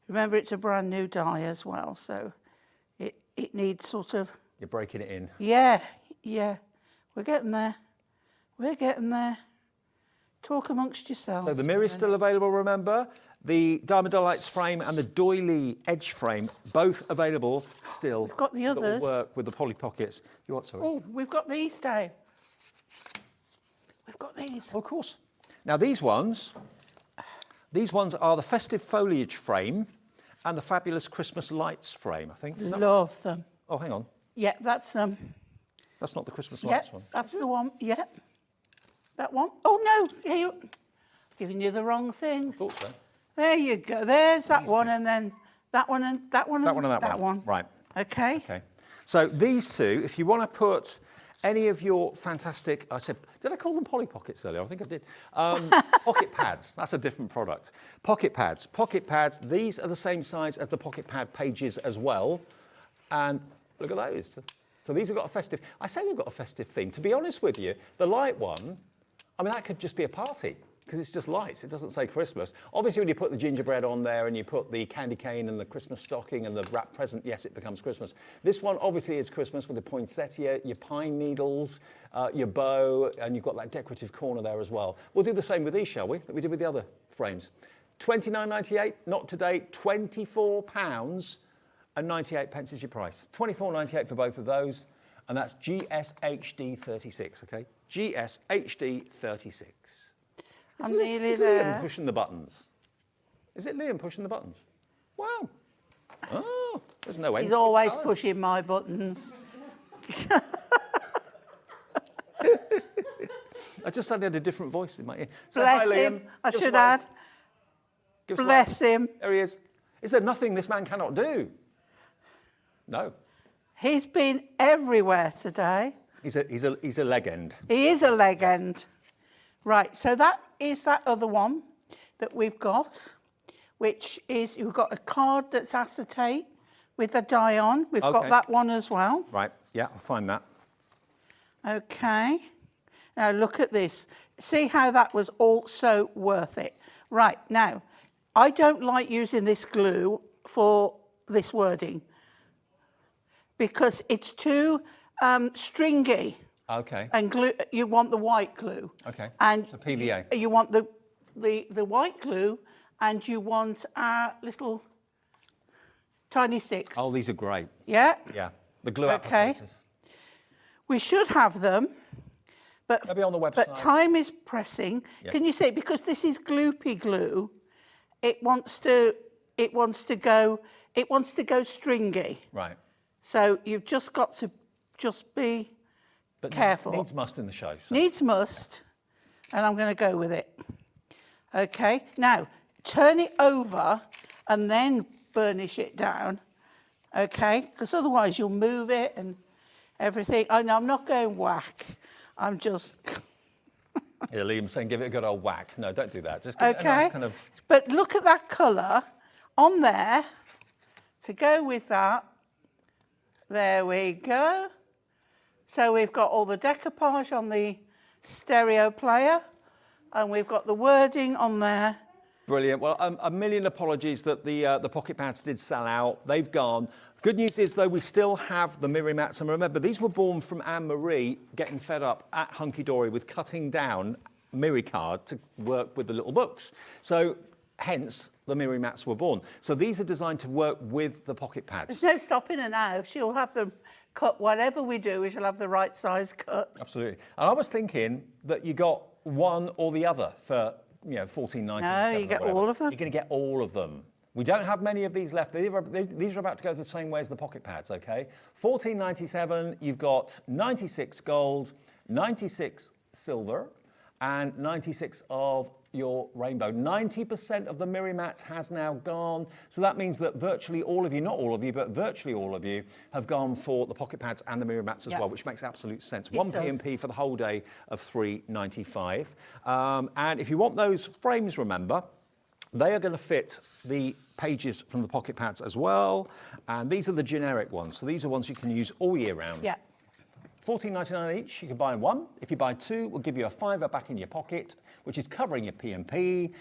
Remember, it's a brand new die as well, so it needs sort of... You're breaking it in. Yeah. We're getting there. We're getting there. Talk amongst yourselves. So the mirror is still available, remember? The Diamond Delights frame and the doily edge frame, both available still. We've got the others. That will work with the Polly Pockets. You what, sorry? Oh, we've got these, Dave. We've got these. Oh, of course. Now these ones are the festive foliage frame and the fabulous Christmas lights frame, I think. Love them. Oh, hang on. Yeah, that's them. That's not the Christmas lights one. That's the one. Yeah. That one. Oh, no. Here you... Giving you the wrong thing. I thought so. There you go. There's that one, and then that one, and that one, That one and that one. Right. Okay. Okay. So these two, if you want to put any of your fantastic, did I call them Polly Pockets earlier? I think I did. Pocket pads. That's a different product. Pocket pads. Pocket pads. These are the same size as the pocket pad pages as well. And look at those. So these have got a festive, I say they've got a festive theme. To be honest with you, the light one, I mean, that could just be a party because it's just lights. It doesn't say Christmas. Obviously, when you put the gingerbread on there and you put the candy cane and the Christmas stocking and the wrap present, yes, it becomes Christmas. This one obviously is Christmas with the poinsettia, your pine needles, your bow, and you've got that decorative corner there as well. We'll do the same with these, shall we, that we did with the other frames. £29.98, not today, £24 and 98 pence is your price. £24.98 for both of those, and that's GSHD 36, okay? GSHD 36. I'm nearly is there. Liam pushing the buttons? Is it Liam pushing the buttons? Wow. Oh, there's no end. He's always pushing my buttons. I just suddenly had a different voice in my ear. So, Bless hi, him. Liam. I Give us should a wave. add. Give us a Bless wave. him. There he is. Is there nothing this man cannot do? No. He's been everywhere today. He's a legend. He is a legend. Right, so that is that other one that we've got, which is, we've got a card that's acetate with a die on. We've got that one as well. Right, yeah, I'll find that. Okay. Now look at this. See how that was also worth it. Right, now, I don't like using this glue for this wording because it's too stringy. Okay. And glue, you want the white glue. Okay. And so PVA. You want the white glue, and you want our little tiny sticks. Oh, these are great. Yeah. Yeah. The glue Okay. applicators. We should have them, but Maybe on the website. But time is pressing. Yeah. Can you see, because this is gloopy glue, it wants to go stringy. Right. So you've just got to be careful. Needs must in the show. So. Needs must, and I'm going to go with it. Okay. Now turn it over and then burnish it down. Okay, because otherwise you'll move it and everything. Oh no, I'm not going whack. I'm just. Yeah, Liam's saying give it a good old whack. No, don't do that. Just give it a Okay. nice kind of. But look at that colour on there to go with that. There we go. So we've got all the decoupage on the stereo player, and we've got the wording on there. Brilliant. Well, a million apologies that the pocket pads did sell out. They've gone. Good news is, though, we still have the Miri mats. And remember, these were born from Anne-Marie getting fed up at Hunkydory with cutting down Miri card to work with the little books. So hence, the Miri mats were born. So these are designed to work with the pocket pads. There's no stopping her now. She'll have them cut. Whatever we do, she'll have the right size cut. Absolutely. And I was thinking that you got one or the other for, $14.97. No, you get all of them. You're going to get all of them. We don't have many of these left. These are about to go the same way as the pocket pads, okay? $14.97, you've got 96 gold, 96 silver, and 96 of your rainbow. 90% of the Miri mats has now gone. So that means that virtually all of you, not all of you, but virtually all of you have gone for the pocket pads and the Miri mats as well, which makes absolute sense. One P&P for the whole day of $3.95. And if you want those frames, remember, they are going to fit the pages from the pocket pads as well. And these are the generic ones. So these are ones you can use all year round. Yeah. $14.99 each, you can buy one. If you buy two, we'll give you a £5 back in your pocket, which is covering your P&P.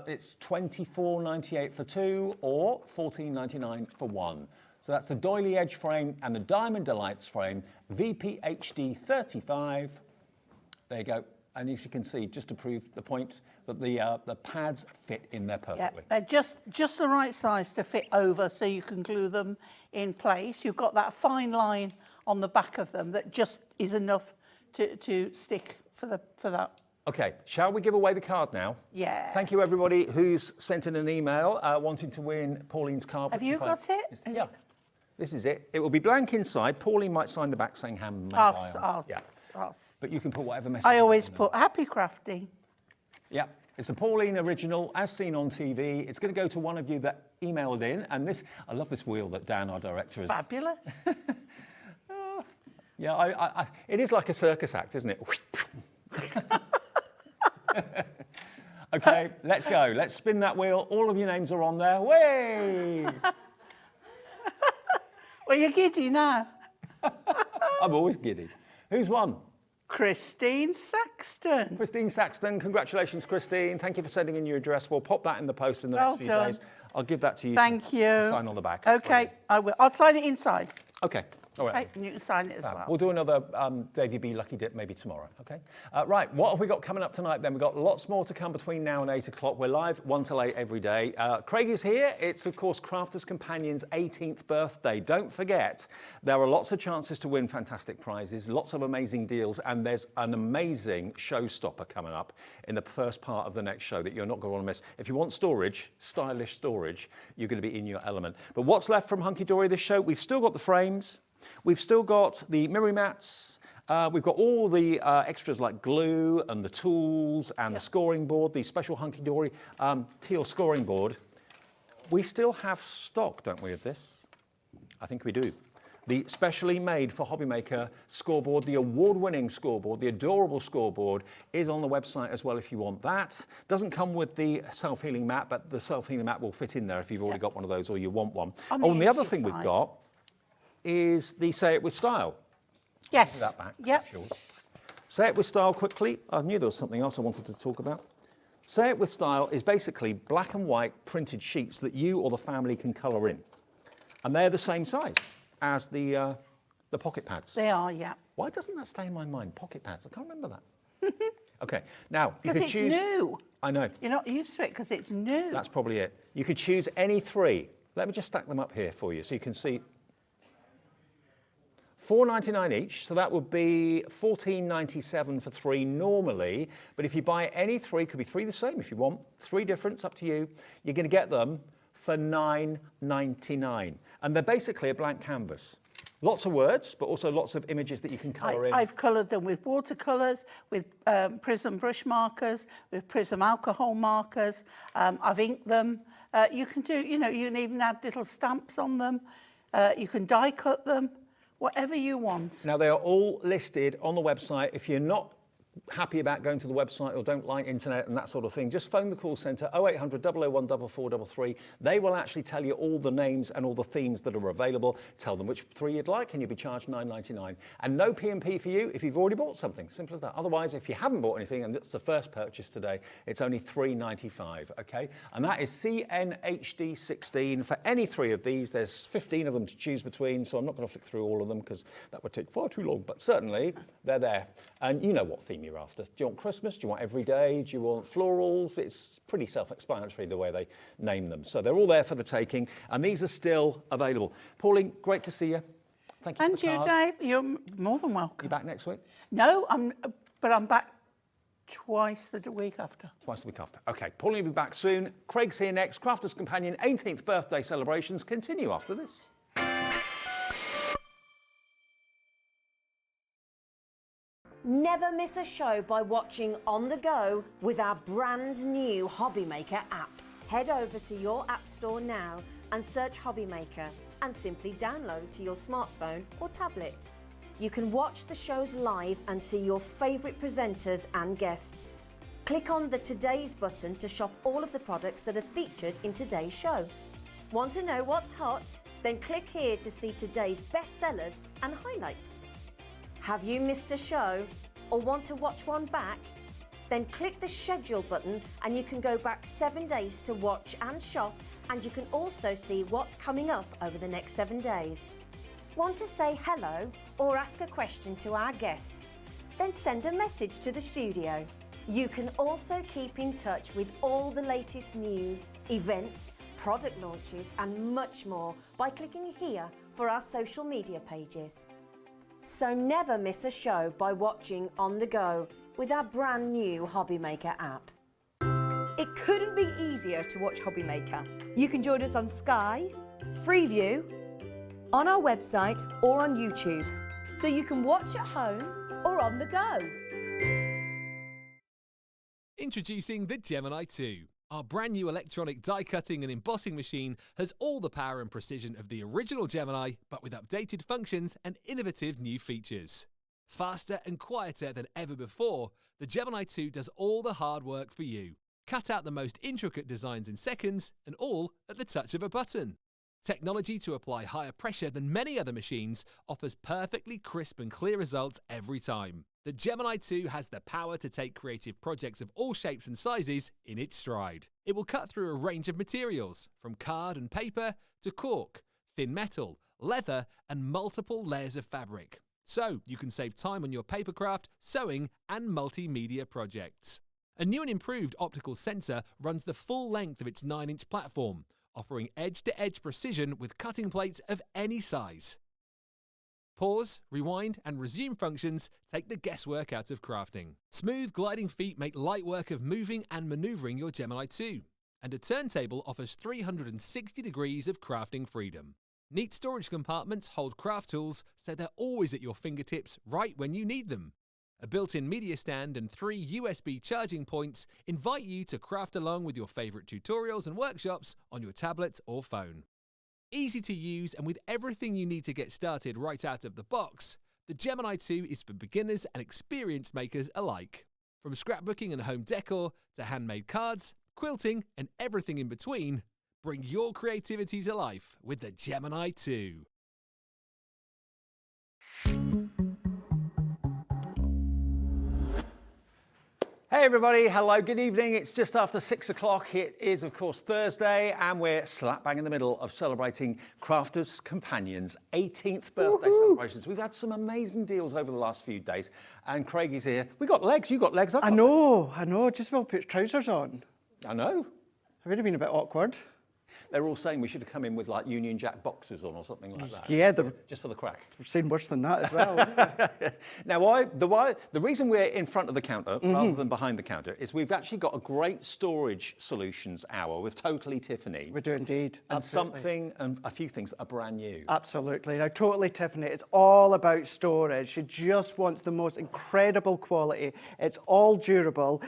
It's $24.98 for two or $14.99 for one. So that's the Doily Edge frame and the Diamond Delights frame, VPHD 35. There you go. And as you can see, just to prove the point that the pads fit in there perfectly. Yeah, they're just the right size to fit over so you can glue them in place. You've got that fine line on the back of them that just is enough to stick for that. Okay, shall we give away the card now? Yeah. Thank you everybody who's sent in an email wanting to win Pauline's card. Have you got it? Yeah. This is it. It will be blank inside. Pauline might sign the back saying handmade by us. Yes. But you can put whatever message. I always put happy crafting. Yeah. It's a Pauline original, as seen on TV. It's going to go to one of you that emailed in. And this, I love this wheel that Dan, our director, has. Fabulous. Yeah, it is like a circus act, isn't it? Okay, let's go. Let's spin that wheel. All of your names are on there. Way! Well, you're giddy now. I'm always giddy. Who's won? Christine Saxton. Christine Saxton. Congratulations, Christine. Thank you for sending in your address. We'll pop that in the post in the next few days. I'll give that to you. Thank you. To sign on the back. Okay, Brilliant. I will. I'll sign it inside. Okay. All right. Okay, and you can sign it as well. We'll do another Davey B Lucky Dip maybe tomorrow, okay? Right, what have we got coming up tonight then? We've got lots more to come between now and 8 o'clock. We're live 1 till 8 every day. Craig is here. It's, of course, Crafters Companion's 18th birthday. Don't forget, there are lots of chances to win fantastic prizes, lots of amazing deals, and there's an amazing showstopper coming up in the first part of the next show that you're not going to want to miss. If you want storage, stylish storage, you're going to be in your element. But what's left from Hunkydory this show? We've still got the frames. We've still got the Miri mats. We've got all the extras like glue and the tools and the scoring board, the special Hunkydory teal scoring board. We still have stock, don't we, of this? I think we do. The specially made for Hobbymaker scoreboard, the award-winning scoreboard, the adorable scoreboard is on the website as well if you want that. Doesn't come with the self-healing mat, but the self-healing mat will fit in there if you've already got one of those or you want one. And the other thing we've got is the Say It With Style. Yes. That back. Yep. Sure. Say It With Style quickly. I knew there was something else I wanted to talk about. Say It With Style is basically black and white printed sheets that you or the family can colour in. And they're the same size as the pocket pads. They are, yeah. Why doesn't that stay in my mind? Pocket pads, I can't remember that. Okay, now you Because could it's choose... new. I know. You're not used to it because it's new. That's probably it. You could choose any three. Let me just stack them up here for you so you can see. $4.99 each, so that would be $14.97 for three normally. But if you buy any three, could be three the same if you want, three different, it's up to you. You're going to get them for $9.99. And they're basically a blank canvas. Lots of words, but also lots of images that you can colour in. I've coloured them with watercolours, with Prism brush markers, with Prism alcohol markers. I've inked them. You can do, you can even add little stamps on them. You can die cut them, whatever you want. Now, they are all listed on the website. If you're not happy about going to the website or don't like internet and that sort of thing, just phone the call centre 0800 001 4433. They will actually tell you all the names and all the themes that are available. Tell them which three you'd like and you'll be charged $9.99. And no P&P for you if you've already bought something. Simple as that. Otherwise, if you haven't bought anything and it's the first purchase today, it's only $3.95, okay? And that is CNHD 16 for any three of these. There's 15 of them to choose between, so I'm not going to flick through all of them because that would take far too long. But certainly, they're there. And you know what theme you're after. Do you want Christmas? Do you want every day? Do you want florals? It's pretty self-explanatory the way they name them. So they're all there for the taking, and these are still available. Pauline, great to see you. Thank you. And for the you, cards. Dave, you're more than welcome. You back next week? No, but I'm back twice the week after. Twice the week after. Okay, Pauline will be back soon. Craig's here next. Crafter's Companion 18th birthday celebrations continue after this. Never miss a show by watching on the go with our brand new Hobby Maker app. Head over to your app store now and search Hobby Maker and simply download to your smartphone or tablet. You can watch the shows live and see your favourite presenters and guests. Click on the Today's button to shop all of the products that are featured in today's show. Want to know what's hot? Then click here to see today's bestsellers and highlights. Have you missed a show or want to watch one back? Then click the schedule button and you can go back 7 days to watch and shop, and you can also see what's coming up over the next 7 days. Want to say hello or ask a question to our guests? Then send a message to the studio. You can also keep in touch with all the latest news, events, product launches and much more by clicking here for our social media pages. So never miss a show by watching on the go with our brand new Hobby Maker app. It couldn't be easier to watch Hobby Maker. You can join us on Sky, Freeview, on our website or on YouTube. So you can watch at home or on the go. Introducing the Gemini 2. Our brand new electronic die cutting and embossing machine has all the power and precision of the original Gemini, but with updated functions and innovative new features. Faster and quieter than ever before, the Gemini 2 does all the hard work for you. Cut out the most intricate designs in seconds, and all at the touch of a button. Technology to apply higher pressure than many other machines offers perfectly crisp and clear results every time. The Gemini 2 has the power to take creative projects of all shapes and sizes in its stride. It will cut through a range of materials, from card and paper to cork, thin metal, leather, and multiple layers of fabric. So you can save time on your papercraft, sewing, and multimedia projects. A new and improved optical sensor runs the full length of its 9-inch platform, offering edge-to-edge precision with cutting plates of any size. Pause, rewind, and resume functions take the guesswork out of crafting. Smooth gliding feet make light work of moving and maneuvering your Gemini 2. And a turntable offers 360 degrees of crafting freedom. Neat storage compartments hold craft tools so they're always at your fingertips right when you need them. A built-in media stand and 3 USB charging points invite you to craft along with your favourite tutorials and workshops on your tablet or phone. Easy to use and with everything you need to get started right out of the box, the Gemini 2 is for beginners and experienced makers alike. From scrapbooking and home decor to handmade cards, quilting and everything in between, bring your creativity to life with the Gemini 2. Hey Hi everybody, hello, good evening. It's just after 6 o'clock. It is of course Thursday and we're slap bang in the middle of celebrating Crafters Companions' 18th birthday celebrations. We've had some amazing deals over the last few days and Craigie's here. We got legs, you got legs. I know, just well put trousers on. I know. It would have been a bit awkward. They're all saying we should have come in with like Union Jack boxers on or something like that. Yeah, just for the crack. We've seen worse than that as well. Now, the reason we're in front of the counter rather than behind the counter is we've actually got a great storage solutions hour with Totally Tiffany. We do indeed. And Absolutely. a few things that are brand new. Absolutely. Now, Totally Tiffany is all about storage. She just wants the most incredible quality. It's all durable.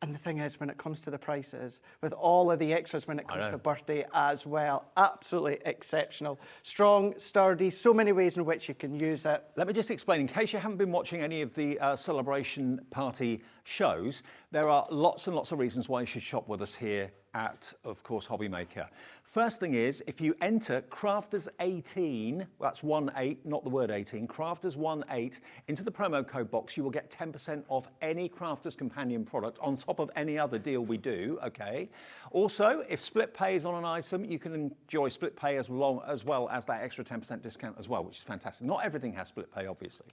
And the thing is, when it comes to the prices, with all of the extras when it comes to birthday as well, absolutely exceptional. Strong, sturdy, so many ways in which you can use it. Let me just explain, in case you haven't been watching any of the celebration party shows, there are lots and lots of reasons why you should shop with us here at, of course, Hobbymaker. First thing is, if you enter Crafters18, that's 18, not the word 18, Crafters18 into the promo code box, you will get 10% off any Crafters Companion product on top of any other deal we do, okay? Also, if split pay is on an item, you can enjoy split pay as well as that extra 10% discount as well, which is fantastic. Not everything has split pay, obviously.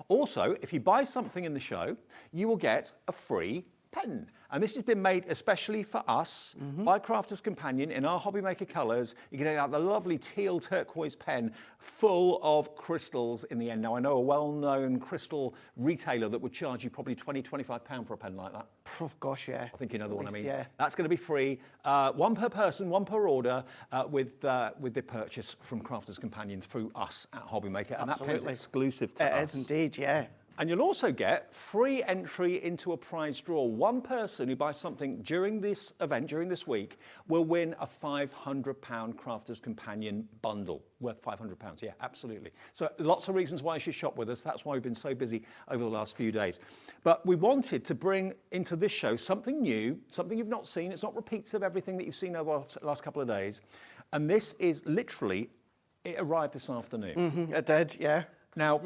Also, if you buy something in the show, you will get a free pen. And this has been made especially for us by Crafters Companion in our Hobbymaker colours. You can get the lovely teal turquoise pen full of crystals in the end. Now, I know a well-known crystal retailer that would charge you probably £20–25 for a pen like that. Oh, gosh, yeah. I think you know the one I mean. Yeah. That's going to be free, one per person, one per order, with the purchase from Crafters Companion through us at Hobbymaker. And that pen's exclusive to us. It is indeed, yeah. And you'll also get free entry into a prize draw. One person who buys something during this event, during this week, will win a £500 Crafters Companion bundle worth £500. Yeah, absolutely. So lots of reasons why you should shop with us. That's why we've been so busy over the last few days. But we wanted to bring into this show something new, something you've not seen. It's not repeats of everything that you've seen over the last couple of days. And this is literally, it arrived this afternoon. It did, yeah. Now,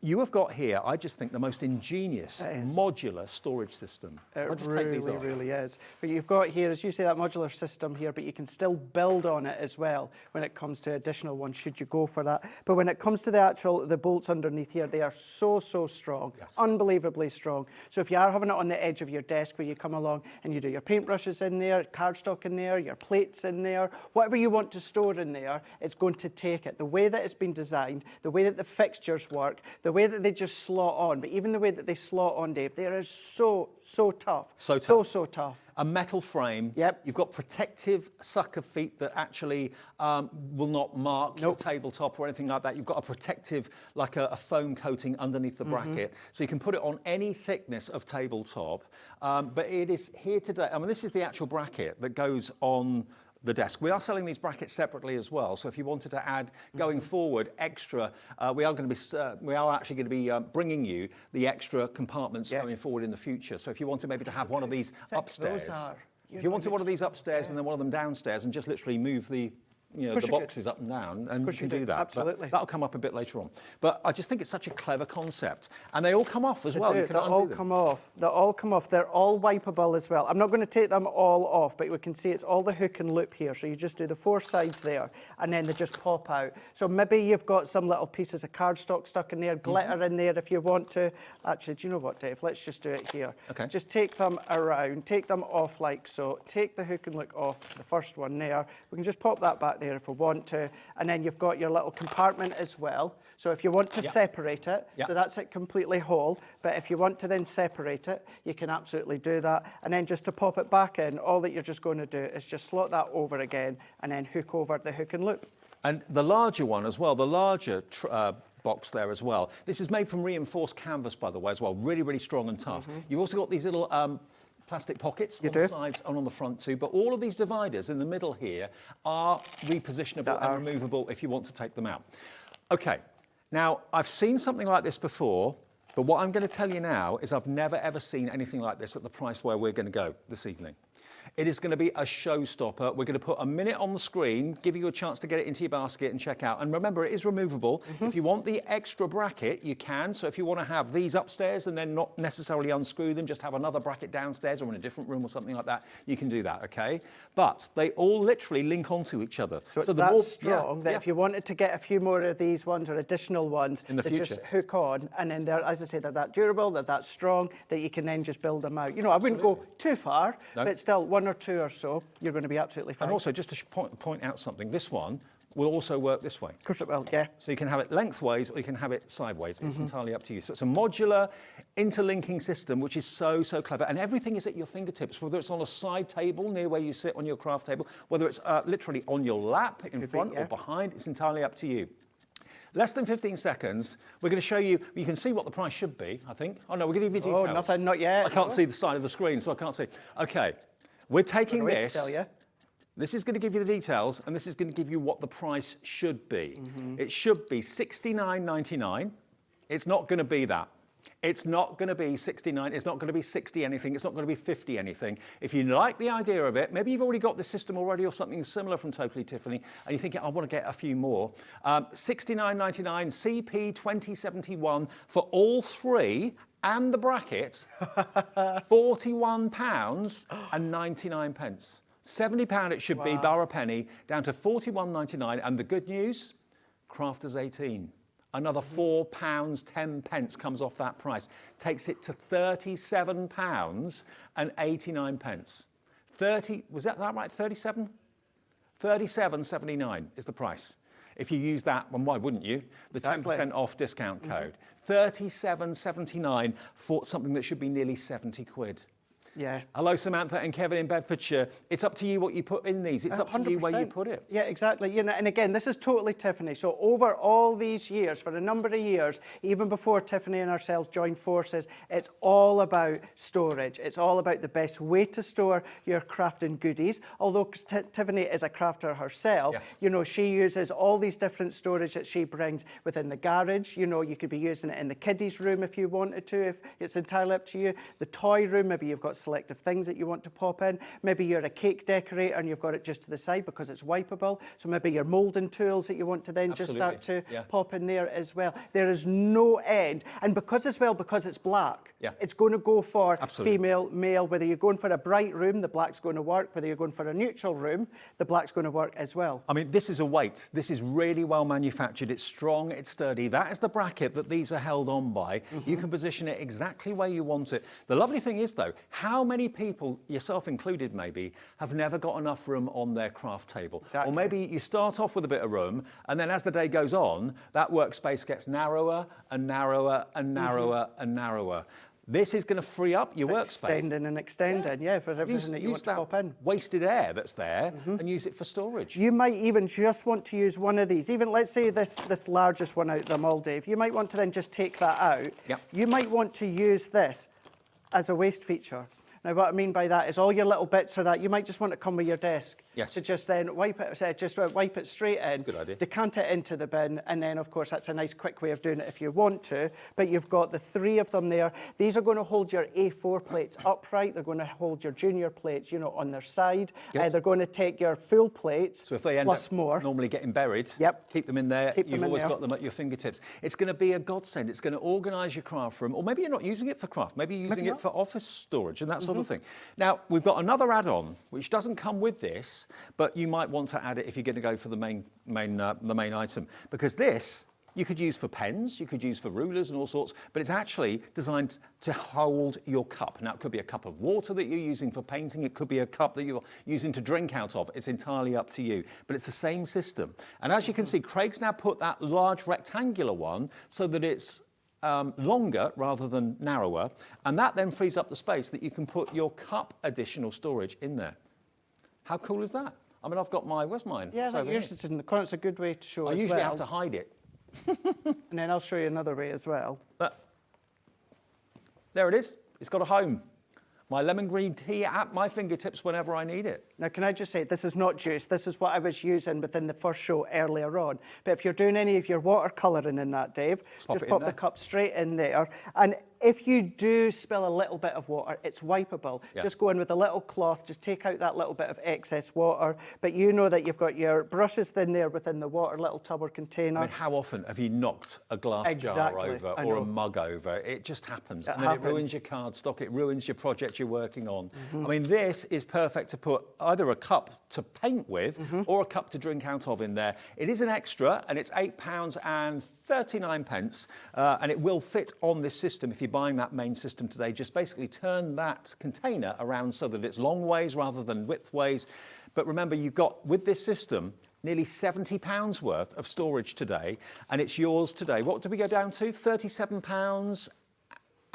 you have got here, I just think, the most ingenious modular storage system. It really is. But you've got here, as you say, that modular system here, but you can still build on it as well when it comes to additional ones, should you go for that. But when it comes to the bolts underneath here, they are so strong, unbelievably strong. So if you are having it on the edge of your desk where you come along and you do your paintbrushes in there, cardstock in there, your plates in there, whatever you want to store in there, it's going to take it. The way that it's been designed, the way that the fixtures work, the way that they just slot on, but even the way that they slot on, Dave, they are so tough. So tough. A metal frame. Yep. You've got protective sucker feet that actually will not mark your tabletop or anything like that. You've got a protective, like a foam coating underneath the bracket. So you can put it on any thickness of tabletop. But it is here today. I mean, this is the actual bracket that goes on the desk. We are selling these brackets separately as well. So if you wanted to add going forward extra, we are actually going to be bringing you the extra compartments going forward in the future. So if you wanted maybe to have one of these upstairs, if you wanted one of these upstairs and then one of them downstairs and just literally move the the boxes up and down, and you can do that. Absolutely. But that'll come up a bit later on. But I just think it's such a clever concept. And they all come off as well. They all come off. They all come off. They're all wipeable as well. I'm not going to take them all off, but we can see it's all the hook and loop here. So you just do the four sides there, and then they just pop out. So maybe you've got some little pieces of cardstock stuck in there, glitter in there if you want to. Actually, do you know what, Dave? Let's just do it here. Okay. Just take them around, take them off like so. Take the hook and look off the first one there. We can just pop that back there if we want to, and then you've got your little compartment as well. So if you want to separate it, so that's it completely whole, but if you want to then separate it, you can absolutely do that. And then just to pop it back in, all that you're just going to do is just slot that over again and then hook over the hook and loop. And the larger one as well, the larger box there as well. This is made from reinforced canvas, by the way, as well. Really, really strong and tough. You've also got these little plastic pockets on the sides and on the front too, but all of these dividers in the middle here are repositionable and removable if you want to take them out. Okay, now I've seen something like this before, but what I'm going to tell you now is I've never ever seen anything like this at the price where we're going to go this evening. It is going to be a showstopper. We're going to put a minute on the screen, give you a chance to get it into your basket and check out. And remember, it is removable. If you want the extra bracket, you can. So if you want to have these upstairs and then not necessarily unscrew them, just have another bracket downstairs or in a different room or something like that, you can do that, okay? But they all literally link onto each other. So it's that strong that if you wanted to get a few more of these ones or additional ones, in the they future, just hook on, and then they're, as I say, they're that durable, they're that strong that you can then just build them out. You know, I wouldn't go too far, but still 1 or 2 or so, you're going to be absolutely fine. And also, just to point out something, this one will also work this way. Of course it will, yeah. So you can have it lengthways or you can have it sideways. It's entirely up to you. So it's a modular interlinking system, which is so clever. And everything is at your fingertips, whether it's on a side table near where you sit on your craft table, whether it's literally on your lap in front or behind, it's entirely up to you. Less than 15 seconds, we're going to show you, you can see what the price should be, I think. Oh no, we're going to give you details. Oh, nothing, not yet. I can't see the side of the screen, so I can't see. Okay, we're taking this. This is going to give you the details, and this is going to give you what the price should be. It should be $69.99. It's not going to be that. It's not going to be 69, it's not going to be 60 anything, it's not going to be 50 anything. If you like the idea of it, maybe you've already got this system already or something similar from Totally Tiffany, and you're thinking, I want to get a few more. $69.99 CP 2071 for all three and the bracket, £41.99. £70 it should be, bar a penny, down to £41.99. And the good news, Crafters 18. Another £4.10 comes off that price. Takes it to £37.89. 30, was that right, 37? 37.79 is the price. If you use that, well, why wouldn't you? The 10% off discount code. 37.79 for something that should be nearly 70 quid. Yeah. Hello, Samantha and Kevin in Bedfordshire. It's up to you what you put in these. It's up to you where you put it. Yeah, exactly. You know, and again, this is Totally Tiffany. So over all these years, for a number of years, even before Tiffany and ourselves joined forces, it's all about storage. It's all about the best way to store your crafting goodies. Although Tiffany is a crafter herself, you know, she uses all these different storage that she brings within the garage. You know, you could be using it in the kiddies' room if you wanted to, if it's entirely up to you. The toy room, maybe you've got selective things that you want to pop in. Maybe you're a cake decorator and you've got it just to the side because it's wipeable. So maybe your moulding tools that you want to then just start to pop in there as well. There is no end. And because as well, because it's black, it's going to go for female, male. Whether you're going for a bright room, the black's going to work. Whether you're going for a neutral room, the black's going to work as well. I mean, this is a weight. This is really well manufactured. It's strong, it's sturdy. That is the bracket that these are held on by. You can position it exactly where you want it. The lovely thing is, though, how many people, yourself included maybe, have never got enough room on their craft table? Or maybe you start off with a bit of room, and then as the day goes on, that workspace gets narrower and narrower and narrower and narrower. This is going to free up your workspace. Extending and extending, for everything that you want to pop in. Wasted air that's there and use it for storage. You might even just want to use one of these. Even let's say this largest one out of them all, Dave. You might want to then just take that out. You might want to use this as a waste feature. Now, what I mean by that is all your little bits of that, you might just want to come with your desk. To just then wipe it straight in, Good idea. decant it into the bin, and then, of course, that's a nice quick way of doing it if you want to. But you've got the three of them there. These are going to hold your A4 plates upright. They're going to hold your junior plates, you know, on their side. They're going to take your full plates, so if they end up normally getting buried, keep them in there. You've always got them at your fingertips. It's going to be a godsend. It's going to organise your craft room, or maybe you're not using it for craft. Maybe you're using it for office storage and that sort of thing. Now, we've got another add-on, which doesn't come with this, but you might want to add it if you're going to go for the main item, because this you could use for pens, you could use for rulers and all sorts, but it's actually designed to hold your cup. Now, it could be a cup of water that you're using for painting, it could be a cup that you're using to drink out of. It's entirely up to you, but it's the same system. And as you can see, Craig's now put that large rectangular one so that it's longer rather than narrower, and that then frees up the space that you can put your cup additional storage in there. How cool is that? I mean, I've got where's mine? Yeah, yours is in the corner. It's a good way to show I usually have to hide it. And then I'll show you another way as well. But there it is. It's got a home. my lemon green tea at my fingertips whenever I need it. Now, can I just say, this is not juice. This is what I was using within the first show earlier on. But if you're doing any of your watercolouring in that, Dave, just pop the cup straight in there. And if you do spill a little bit of water, it's wipeable. Just go in with a little cloth, just take out that little bit of excess water. But you know that you've got your brushes in there within the water little tub or container. I mean, how often have you knocked a glass jar over or a mug over? It just happens. And then it ruins your cardstock, it ruins your project you're working on. I mean, this is perfect to put either a cup to paint with or a cup to drink out of in there. It is an extra, and it's £8.39, and it will fit on this system. If you're buying that main system today, just basically turn that container around so that it's long ways rather than width ways. But remember, you've got, with this system, nearly £70 worth of storage today, and it's yours today. What did we go down to? £37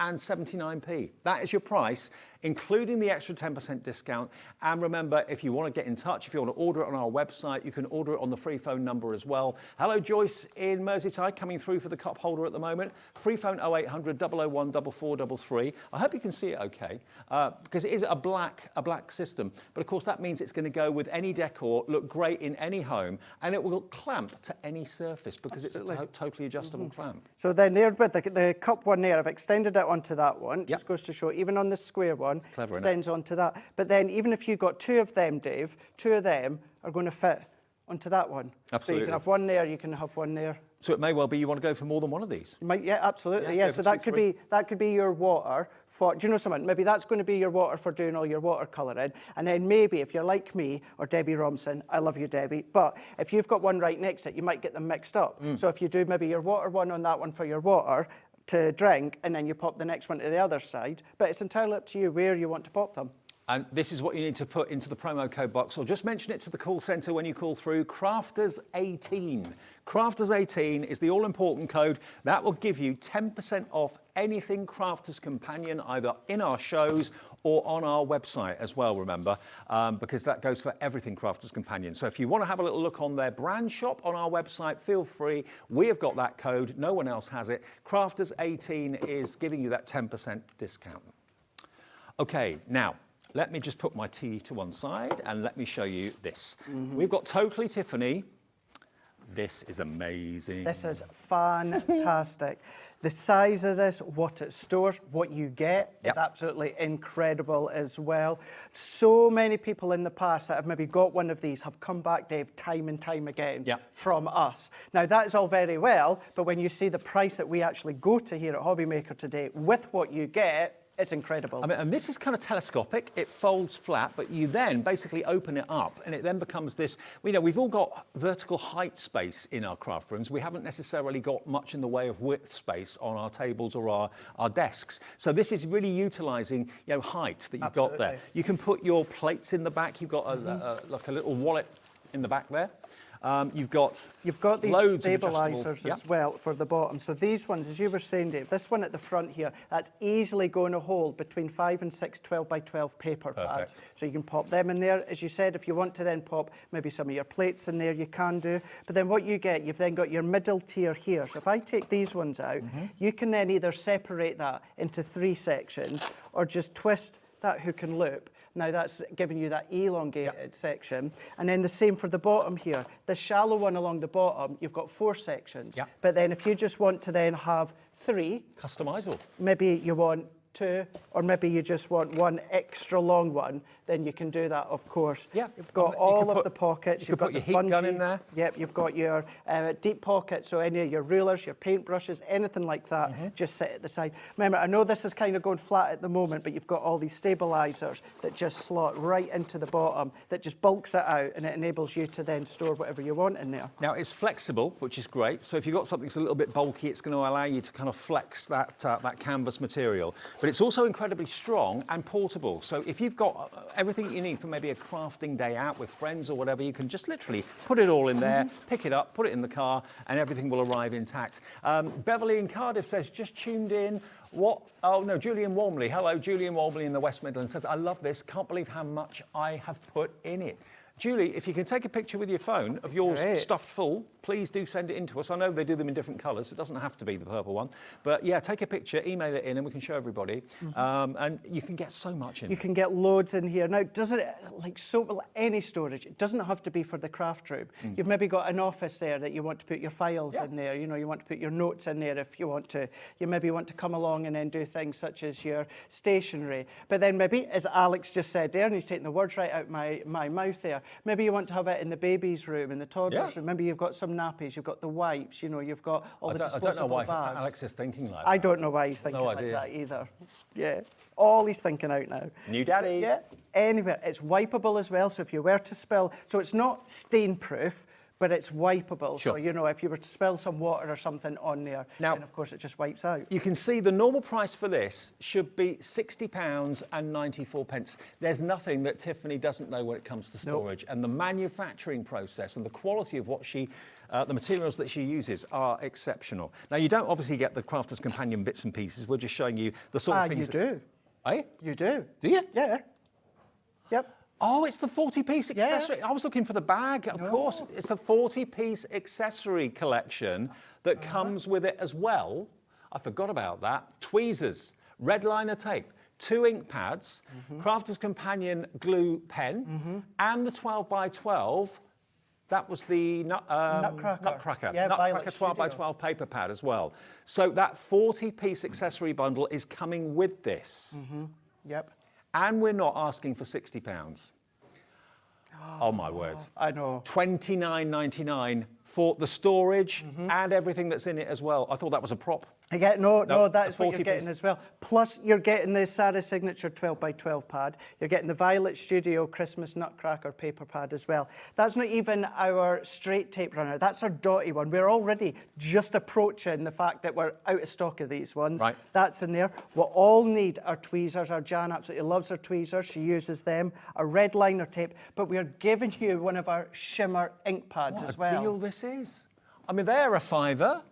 and 79p. That is your price, including the extra 10% discount. And remember, if you want to get in touch, if you want to order it on our website, you can order it on the free phone number as well. Hello, Joyce in Merseyside, coming through for the cup holder at the moment. Free phone 0800 001 4433. I hope you can see it okay, because it is a black system. But of course, that means it's going to go with any decor, look great in any home, and it will clamp to any surface because it's a totally adjustable clamp. So then there with the cup one there, I've extended it onto that one. Just goes to show, even on the square one, extends onto that. But then even if you got two of them, Dave, two of them are going to fit onto that one. Absolutely. So you can have one there, you can have one there. So it may well be you want to go for more than one of these. Yeah, absolutely. Yeah, so that could be your water for, do you know something? Maybe that's going to be your water for doing all your watercolouring. And then maybe if you're like me or Debbie Romson, I love you, Debbie, but if you've got one right next to it, you might get them mixed up. So if you do maybe your water one on that one for your water to drink, and then you pop the next one to the other side, but it's entirely up to you where you want to pop them. And this is what you need to put into the promo code box, or just mention it to the call centre when you call through, Crafters18. Crafters18 is the all-important code. That will give you 10% off anything Crafters Companion, either in our shows or on our website as well, remember, because that goes for everything Crafters Companion. So if you want to have a little look on their brand shop on our website, feel free. We have got that code. No one else has it. Crafters18 is giving you that 10% discount. Okay, now, let me just put my tea to one side and let me show you this. We've got Totally Tiffany. This is amazing. This is fantastic. The size of this, what it stores, what you get is absolutely incredible as well. So many people in the past that have maybe got one of these have come back, Dave, time and time again from us. Now, that is all very well, but when you see the price that we actually go to here at Hobbymaker today with what you get, it's incredible. I mean, and this is kind of telescopic. It folds flat, but you then basically open it up, and it then becomes this. You know, we've all got vertical height space in our craft rooms. We haven't necessarily got much in the way of width space on our tables or our desks. So this is really utilising, you know, height that you've got there. You can put your plates in the back. You've got like a little wallet in the back there. You've got these stabilisers as well for the bottom. So these ones, as you were saying, Dave, this one at the front here, that's easily going to hold between 5 and 6 12 by 12 paper pads. So you can pop them in there. As you said, if you want to then pop maybe some of your plates in there, you can do. But then what you get, you've then got your middle tier here. So if I take these ones out, you can then either separate that into 3 sections or just twist that hook and loop. Now that's giving you that elongated section. And then the same for the bottom here. The shallow one along the bottom, you've got 4 sections. But then if you just want to then have 3. Customisable. Maybe you want 2, or maybe you just want 1 extra long one, then you can do that, of course. You've got all of the pockets. You've got your heat gun in there. Yep, you've got your deep pockets, so any of your rulers, your paintbrushes, anything like that, just sit at the side. Remember, I know this is kind of going flat at the moment, but you've got all these stabilisers that just slot right into the bottom, that just bulks it out, and it enables you to then store whatever you want in there. Now, it's flexible, which is great. So if you've got something that's a little bit bulky, it's going to allow you to kind of flex that canvas material. But it's also incredibly strong and portable. So if you've got everything you need for maybe a crafting day out with friends or whatever, you can just literally put it all in there, pick it up, put it in the car, and everything will arrive intact. Beverly in Cardiff says, just tuned in. What? Oh, no, Julian Walmley. Hello, Julian Walmley in the West Midlands says, I love this. Can't believe how much I have put in it. Julie, if you can take a picture with your phone of yours stuffed full, please do send it in to us. I know they do them in different colours. It doesn't have to be the purple one. But yeah, take a picture, email it in, and we can show everybody. And you can get so much in. You can get loads in here. Now, doesn't it, like any storage, it doesn't have to be for the craft room. You've maybe got an office there that you want to put your files in there. You know, you want to put your notes in there if you want to. You maybe want to come along and then do things such as your stationery. But then maybe, as Alex just said there, and he's taking the words right out my mouth there, maybe you want to have it in the baby's room, in the toddler's room. Maybe you've got some nappies, you've got the wipes, you know, you've got all the disposable bags. I don't know why Alex is thinking like that. I don't know why he's thinking like that either. Yeah, it's all he's thinking out now. New daddy. Yeah, anywhere. It's wipeable as well, so if you were to spill, so it's not stain-proof, but it's wipeable. Sure. So, you know, if you were to spill some water or something on there, then of course it just wipes out. You can see the normal price for this should be £60.94. There's nothing that Tiffany doesn't know when it comes to storage. And the manufacturing process and the quality of what she, the materials that she uses are exceptional. Now, you don't obviously get the Crafter's Companion bits and pieces. We're just showing you the sort of things. You do. Eh? You do. Do you? Yeah. Yep. Oh, it's the 40-piece accessory. I was looking for the bag, of course. It's the 40-piece accessory collection that comes with it as well. I forgot about that. Tweezers, red liner tape, 2 ink pads, Crafter's Companion glue pen, and the 12x12. That was the Nutcracker. Yeah, Nutcracker 12x12 paper pad as well. So that 40-piece accessory bundle is coming with this. Yep. And we're not asking for £60. Oh my word. I know. $29.99 for the storage and everything that's in it as well. I thought that was a prop. No, that's what you're getting as well. Plus, you're getting the Sarah Signature 12x12 pad. You're getting the Violet Studio Christmas Nutcracker paper pad as well. That's not even our straight tape runner. That's our dotty one. We're already just approaching the fact that we're out of stock of these ones. Right. That's in there. We'll all need our tweezers. Our Jan absolutely loves her tweezers. She uses them. Our red liner tape. But we are giving you one of our shimmer ink pads as well. What a deal this is. I mean, they're a £5.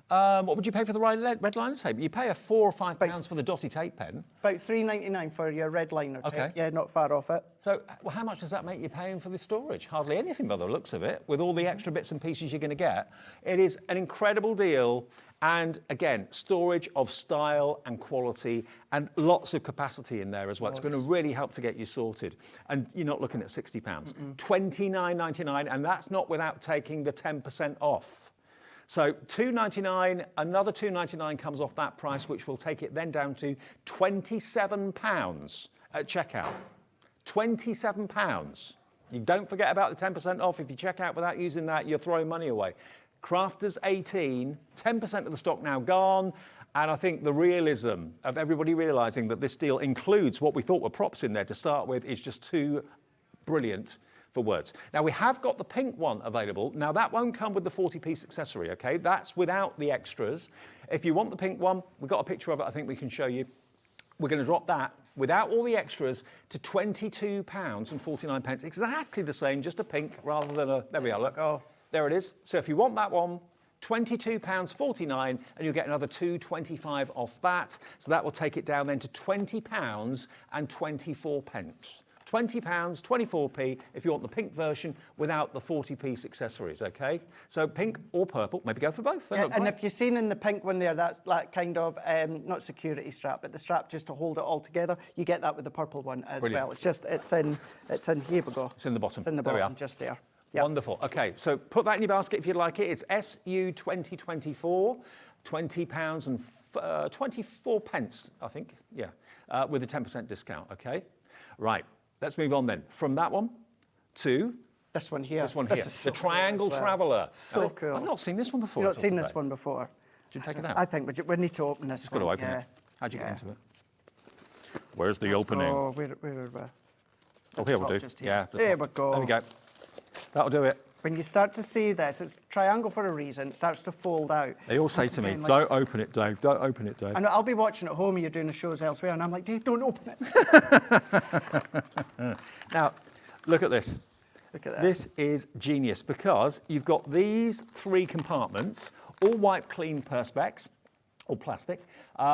What would you pay for the red liner tape? You pay £4 or £5 for the dotty tape pen. About £3.99 for your red liner tape. Okay. Yeah, not far off it. So well, how much does that make you paying for the storage? Hardly anything by the looks of it, with all the extra bits and pieces you're going to get. It is an incredible deal. And again, storage of style and quality and lots of capacity in there as well. It's going to really help to get you sorted. And you're not looking at £60. $29.99, and that's not without taking the 10% off. So $2.99, another $2.99 comes off that price, which will take it then down to £27 at checkout. £27. You don't forget about the 10% off. If you check out without using that, you're throwing money away. Crafters 18, 10% of the stock now gone. And I think the realism of everybody realising that this deal includes what we thought were props in there to start with is just too brilliant for words. Now, we have got the pink one available. Now, that won't come with the 40-piece accessory, okay? That's without the extras. If you want the pink one, we've got a picture of it I think we can show you. We're going to drop that without all the extras to £22.49. Exactly the same, just a pink rather than a... There we are, look. Oh, there it is. So if you want that one, £22.49, and you'll get another £2.25 off that. So that will take it down then to £20.24. £20, 24p if you want the pink version without the 40-piece accessories, okay? So pink or purple, maybe go for both. And if you've seen in the pink one there, that's that kind of, not security strap, but the strap just to hold it all together. You get that with the purple one as well. It's just, it's in, here we go. It's in the bottom. It's in the bottom, just there. Yep. Wonderful. Okay, so put that in your basket if you'd like it. It's SU 2024, £20 and 24 pence, I think. Yeah, with a 10% discount, okay? Right. Let's move on then. From that one to... This one here. This one here. The Triangle Traveller. So cool. I've not seen this one before. You've not seen this one before? Did you take it out? I think we need to open this one. Got to open it. How'd you get into it? Where's the opening? Oh, where are we? Oh, here we'll do. Yeah. There we go. There we go. That'll do it. When you start to see this, it's triangle for a reason. It starts to fold out. They all say to me, don't open it, Dave. Don't open it, Dave. And I'll be watching at home and you're doing the shows elsewhere, and I'm like, Dave, don't open it. Now, look at this. Look at that. This is genius because you've got these 3 compartments, all wiped clean perspex. or plastic,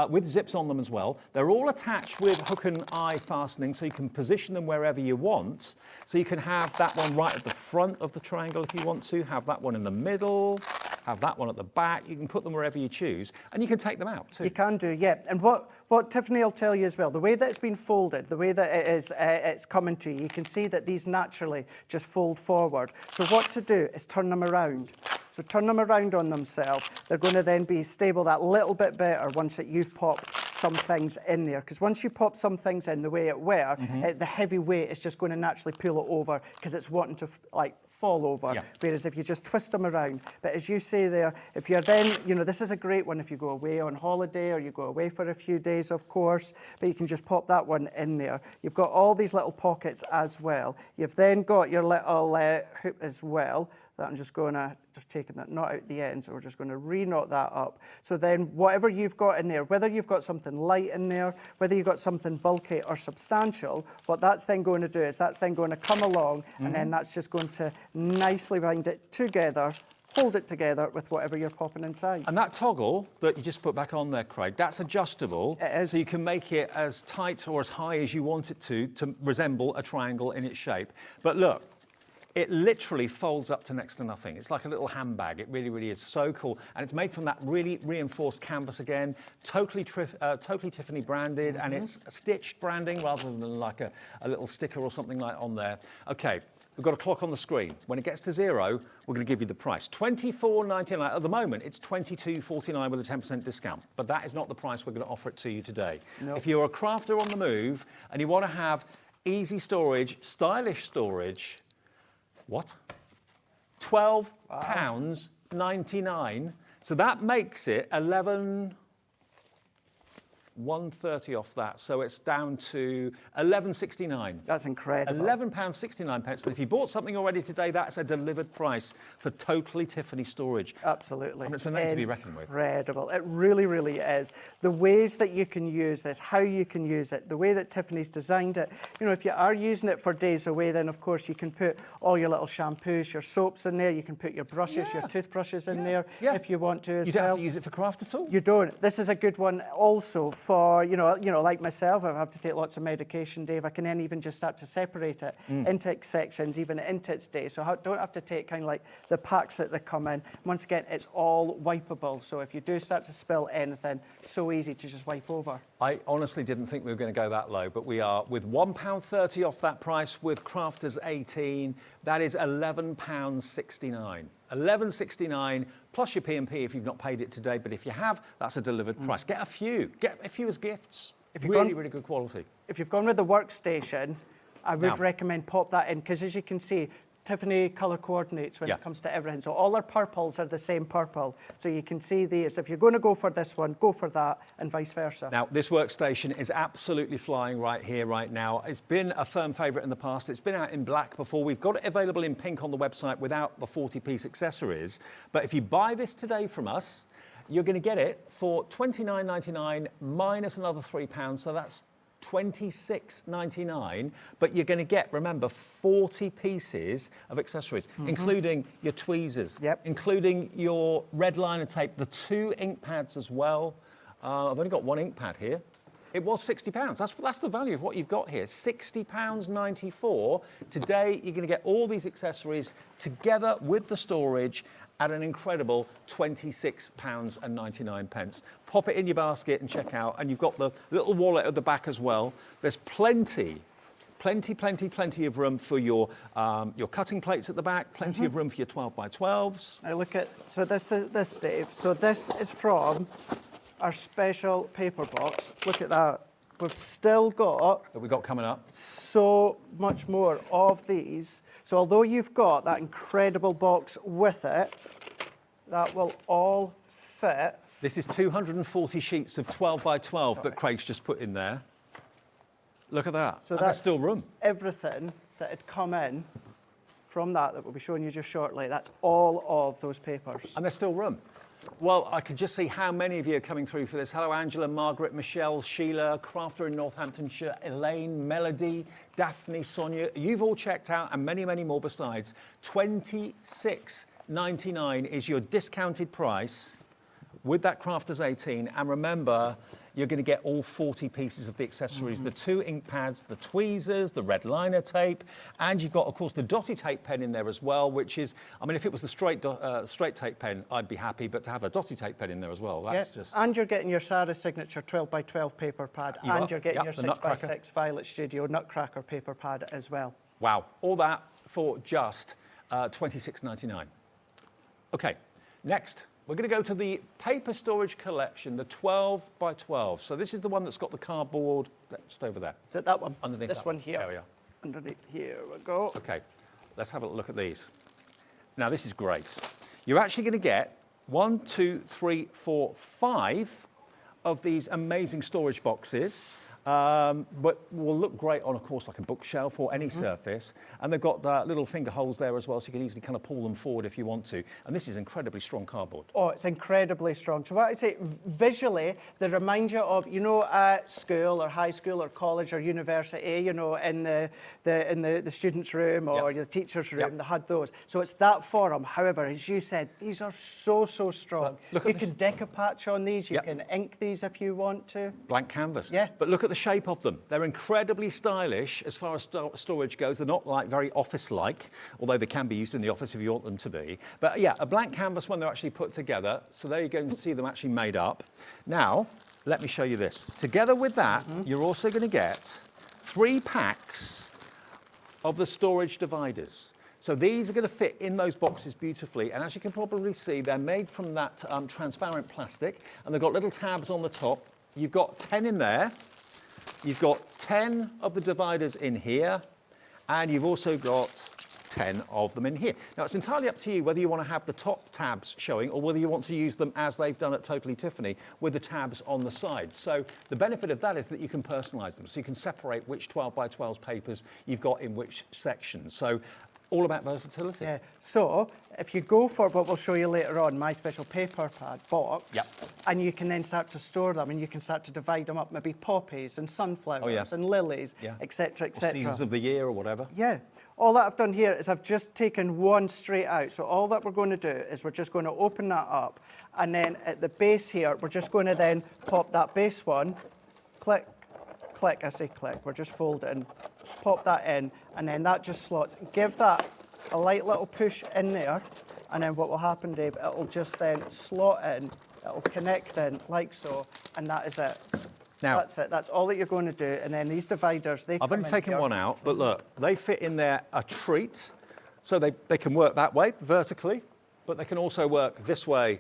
with zips on them as well. They're all attached with hook and eye fastening, so you can position them wherever you want. So you can have that one right at the front of the triangle if you want to, have that one in the middle, have that one at the back. You can put them wherever you choose, and you can take them out too. You can do, yeah. And what Tiffany will tell you as well, the way that it's been folded, the way that it is, it's coming to you, you can see that these naturally just fold forward. So what to do is turn them around. So turn them around on themselves. They're going to then be stable that little bit better once that you've popped some things in there. Because once you pop some things in the way it were, the heavy weight is just going to naturally pull it over because it's wanting to fall over. Yeah. Whereas if you just twist them around, but as you say there, if you're then, you know, this is a great one if you go away on holiday or you go away for a few days, of course, but you can just pop that one in there. You've got all these little pockets as well. You've then got your little hoop as well. That I'm just going to, just taking that knot out the end, so we're just going to re-knot that up. So then whatever you've got in there, whether you've got something light in there, whether you've got something bulky or substantial, what that's then going to do is that's then going to come along and then that's just going to nicely bind it together, hold it together with whatever you're popping inside. And that toggle that you just put back on there, Craig, that's adjustable. It is. So you can make it as tight or as high as you want it to resemble a triangle in its shape. But look, it literally folds up to next to nothing. It's like a little handbag. It really, really is so cool. And it's made from that really reinforced canvas again, totally Tiffany branded, and it's stitched branding rather than like a little sticker or something like on there. Okay, we've got a clock on the screen. When it gets to 0, we're going to give you the price. $24.99. At the moment, it's $22.49 with a 10% discount. But that is not the price we're going to offer it to you today. Nope. If you're a crafter on the move and you want to have easy storage, stylish storage, what? £12.99. So that makes it 130 off that, so it's down to £11.69. That's incredible. £11.69. And if you bought something already today, that's a delivered price for totally Tiffany storage. Absolutely. And it's a name to be reckoned with. Incredible. It really, really is. The ways that you can use this, how you can use it, the way that Tiffany's designed it. You know, if you are using it for days away, then of course you can put all your little shampoos, your soaps in there. You can put your brushes, your toothbrushes in there if you want to as well. You don't have to use it for craft at all? You don't. This is a good one also for, you know, like myself, I have to take lots of medication, Dave. I can then even just start to separate it into its sections, even into its day. So I don't have to take kind of like the packs that they come in. Once again, it's all wipeable. So if you do start to spill anything, so easy to just wipe over. I honestly didn't think we were going to go that low, but we are. With £1.30 off that price, with Crafters 18, that is £11.69. £11.69 plus your P&P if you've not paid it today, but if you have, that's a delivered price. Get a few as gifts. If you've really good quality. If you've gone with the workstation, I would recommend pop that in, because as you can see, Tiffany colour coordinates when it comes to everything. So all our purples are the same purple. So you can see these. If you're going to go for this one, go for that, and vice versa. Now, this workstation is absolutely flying right here, right now. It's been a firm favourite in the past. It's been out in black before. We've got it available in pink on the website without the 40-piece accessories. But if you buy this today from us, you're going to get it for $29.99 minus another £3. So that's $26.99, but you're going to get, remember, 40 pieces of accessories, including your tweezers, including your red liner tape, the 2 ink pads as well. I've only got 1 ink pad here. It was £60. That's the value of what you've got here, £60.94. Today, you're going to get all these accessories together with the storage at an incredible £26.99. Pop it in your basket and check out. And you've got the little wallet at the back as well. There's plenty of room for your cutting plates at the back, plenty of room for your 12x12s. Now look at, so this is this, Dave. So this is from our special paper box. Look at that. We've still got... That we've got coming up. So much more of these. So although you've got that incredible box with it, that will all fit. This is 240 sheets of 12x12 that Craig's just put in there. Look at that. So that's still room. Everything that had come in from that we'll be showing you just shortly, that's all of those papers. And there's still room. Well, I could just see how many of you are coming through for this. Hello, Angela, Margaret, Michelle, Sheila, Crafter in Northamptonshire, Elaine, Melody, Daphne, Sonia. You've all checked out, and many, many more besides. $26.99 is your discounted price with that Crafters 18, and remember, you're going to get all 40 pieces of the accessories, the 2 ink pads, the tweezers, the red liner tape, and you've got, of course, the dotty tape pen in there as well, which is, I mean, if it was the straight tape pen, I'd be happy, but to have a dotty tape pen in there as well, that's just... And you're getting your Sarah Signature 12x12 paper pad, you're getting your 6x6 Violet Studio Nutcracker paper pad as well. Wow, all that for just $26.99. Okay, next. We're going to go to the paper storage collection, the 12x12. So this is the one that's got the cardboard, just over there. That one? Underneath this that one here. There we are. Underneath here we go. Okay, let's have a look at these. Now this is great. You're actually going to get 1, 2, 3, 4, 5 of these amazing storage boxes. But will look great on, of course, like a bookshelf or any surface. And they've got little finger holes there as well, so you can easily kind of pull them forward if you want to. And this is incredibly strong cardboard. Oh, it's incredibly strong. So what I say, visually, they remind you of, you know, at school or high school or college or university, you know, in the student's room or the teacher's room, they had those. So it's that for them. However, as you said, these are so strong. You can decopatch on these, you can ink these if you want to. Blank canvas. Yeah. But look at the shape of them. They're incredibly stylish as far as storage goes. They're not like very office-like, although they can be used in the office if you want them to be. But yeah, a blank canvas when they're actually put together. So there you go and see them actually made up. Now, let me show you this. Together with that, you're also going to get 3 packs of the storage dividers. So these are going to fit in those boxes beautifully, and as you can probably see, they're made from that transparent plastic, and they've got little tabs on the top. You've got 10 in there. You've got 10 of the dividers in here, and you've also got 10 of them in here. Now, it's entirely up to you whether you want to have the top tabs showing or whether you want to use them as they've done at Totally Tiffany with the tabs on the side. So the benefit of that is that you can personalize them. So you can separate which 12x12 papers you've got in which section. So all about versatility. Yeah. So if you go for what we'll show you later on, my special paper pad box, and you can then start to store them and you can start to divide them up, maybe poppies and sunflowers and lilies, etc., etc. Seasons of the year or whatever. Yeah. All that I've done here is I've just taken one straight out. So all that we're going to do is we're just going to open that up, and then at the base here, we're just going to then pop that base one, click, click, I say click, we're just folding, pop that in, and then that just slots. Give that a light little push in there, and then what will happen, Dave, it'll just then slot in, it'll connect in like so, and that is it. Now, that's it, that's all that you're going to do, and then these dividers, they I've only taken one out, but look, they fit in there a treat, so they can work that way, vertically, but they can also work this way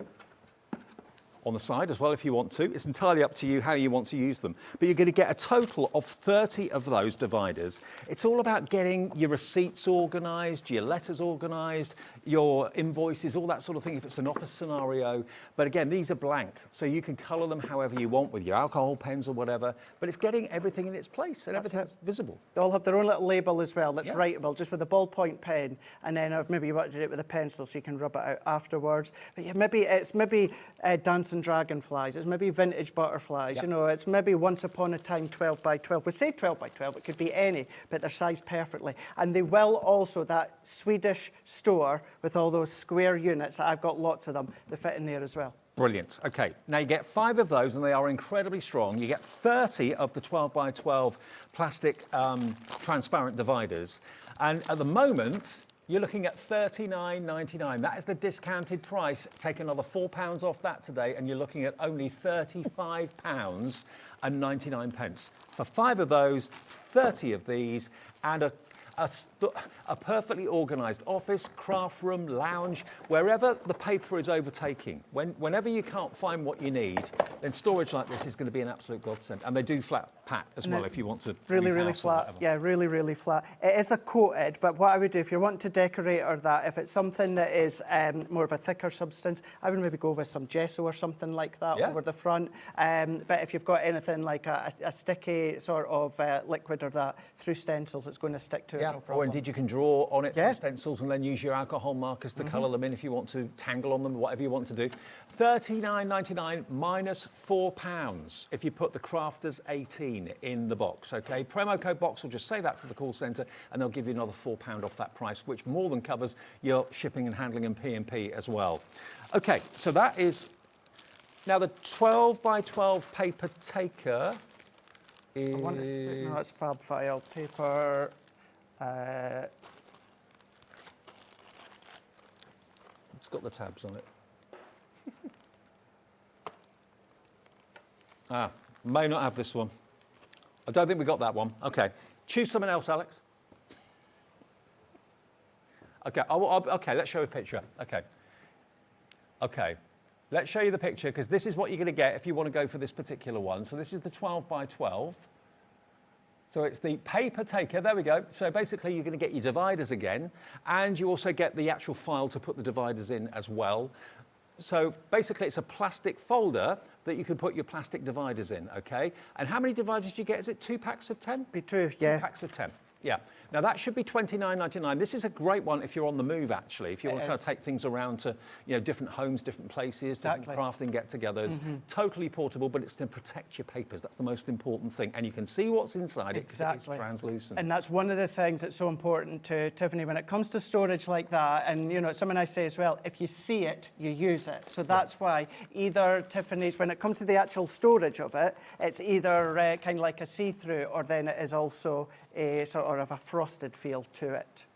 on the side as well if you want to. It's entirely up to you how you want to use them. But you're going to get a total of 30 of those dividers. It's all about getting your receipts organised, your letters organised, your invoices, all that sort of thing if it's an office scenario. But again, these are blank, so you can colour them however you want with your alcohol pens or whatever. But it's getting everything in its place and everything's visible. They all have their own little label as well that's writable, just with a ballpoint pen, and then maybe you want to do it with a pencil so you can rub it out afterwards. But yeah, maybe it's dancing dragonflies, it's maybe vintage butterflies, you know, it's maybe once upon a time 12x12. We say 12x12, it could be any, but they're sized perfectly. And they will also, that Swedish store with all those square units, I've got lots of them, they fit in there as well. Brilliant. Okay, now you get 5 of those and they are incredibly strong. You get 30 of the 12x12 plastic transparent dividers. And at the moment, you're looking at $39.99. That is the discounted price. Take another £4 off that today, and you're looking at only £35.99. For 5 of those, 30 of these, and a perfectly organised office, craft room, lounge, wherever the paper is overtaking. Whenever you can't find what you need, then storage like this is going to be an absolute godsend. And they do flat pack as well if you want to. Really flat. Yeah, really flat. It is a coated, but what I would do if you want to decorate or that, if it's something that is more of a thicker substance, I would maybe go with some gesso or something like that over the front. But if you've got anything like a sticky sort of liquid or that, through stencils, it's going to stick to it. No problem. Or indeed you can draw on it through stencils and then use your alcohol markers to colour them in if you want to, tangle on them, whatever you want to do. $39.99 minus £4 if you put the Crafters 18 in the box, okay? Promo code BOX will just say that to the call centre and they'll give you another £4 off that price, which more than covers your shipping and handling and P&P as well. Okay, so that is Now, the 12 by 12 paper taker is... I want to see, no, it's fab file paper. It's got the tabs on it. May not have this one. I don't think we got that one. Okay, choose something else, Alex. Okay, okay, let's show you a picture. Okay, let's show you the picture because this is what you're going to get if you want to go for this particular one. So this is the 12 by 12. So it's the paper taker, there we go. So basically you're going to get your dividers again, and you also get the actual file to put the dividers in as well. So basically it's a plastic folder that you can put your plastic dividers in, okay? And how many dividers do you get? Is it 2 packs of 10? Be 2, yeah. 2 packs of 10, yeah. Now that should be $29.99. This is a great one if you're on the move, actually. If you want to kind of take things around to, you know, different homes, different places, different crafting get-togethers. Totally portable, but it's to protect your papers. That's the most important thing. And you can see what's inside it because it's translucent. And that's one of the things that's so important to Tiffany when it comes to storage like that. And, you know, it's something I say as well, if you see it, you use it. So that's why either Tiffany's, when it comes to the actual storage of it, it's either kind of like a see-through or then it is also a sort of a frosted feel to it.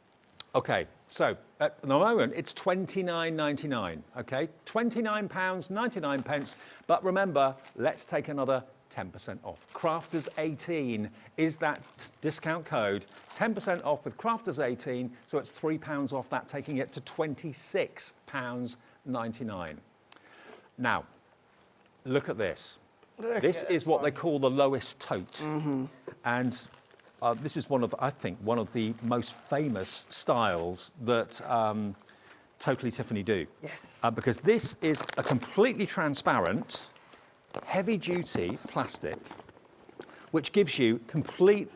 Okay, so at the moment it's £29.99, okay? £29.99, but remember, let's take another 10% off. Crafters 18 is that discount code. 10% off with Crafters 18, so it's £3 off that, taking it to £26.99. Now, look at this. This is what they call the lowest tote. And this is one of, I think, one of the most famous styles that Totally Tiffany do. Yes. Because this is a completely transparent, heavy-duty plastic, which gives you complete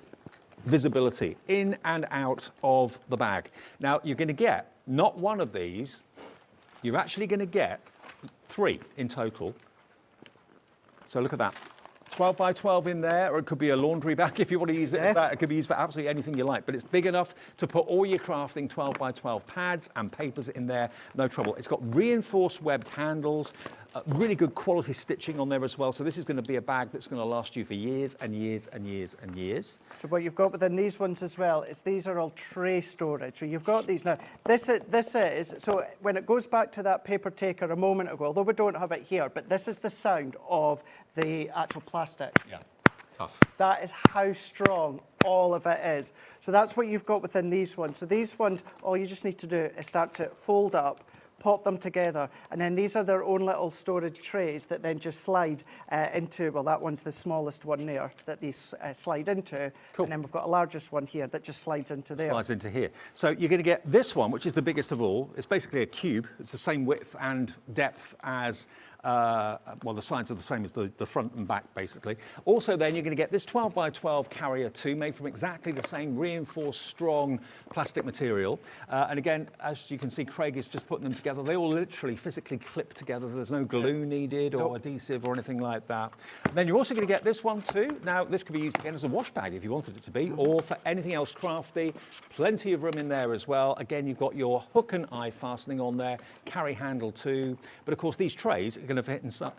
visibility in and out of the bag. Now, you're going to get not one of these, you're actually going to get 3 in total. So look at that. 12 by 12 in there, or it could be a laundry bag if you want to use it as that. It could be used for absolutely anything you like, but it's big enough to put all your crafting 12 by 12 pads and papers in there, no trouble. It's got reinforced webbed handles, really good quality stitching on there as well. So this is going to be a bag that's going to last you for years and years and years and years. So what you've got within these ones as well is these are all tray storage. So you've got these now. This is, so when it goes back to that paper taker a moment ago, although we don't have it here, but this is the sound of the actual plastic. Yeah, tough. That is how strong all of it is. So that's what you've got within these ones. So these ones, all you just need to do is start to fold up, pop them together, and then these are their own little storage trays that then just slide into, well, that one's the smallest one there that these slide into. Cool. And then we've got a largest one here that just slides into there. Slides into here. So you're going to get this one, which is the biggest of all. It's basically a cube. It's the same width and depth as well, the sides are the same as the front and back, basically. Also, then, you're going to get this 12 by 12 carrier too, made from exactly the same reinforced, strong plastic material. And again, as you can see, Craig is just putting them together. They all literally physically clip together. There's no glue needed or adhesive or anything like that. And then you're also going to get this one too. Now, this could be used again as a wash bag if you wanted it to be, or for anything else crafty. Plenty of room in there as well. Again, you've got your hook and eye fastening on there, carry handle too. But of course, these trays are going to fit inside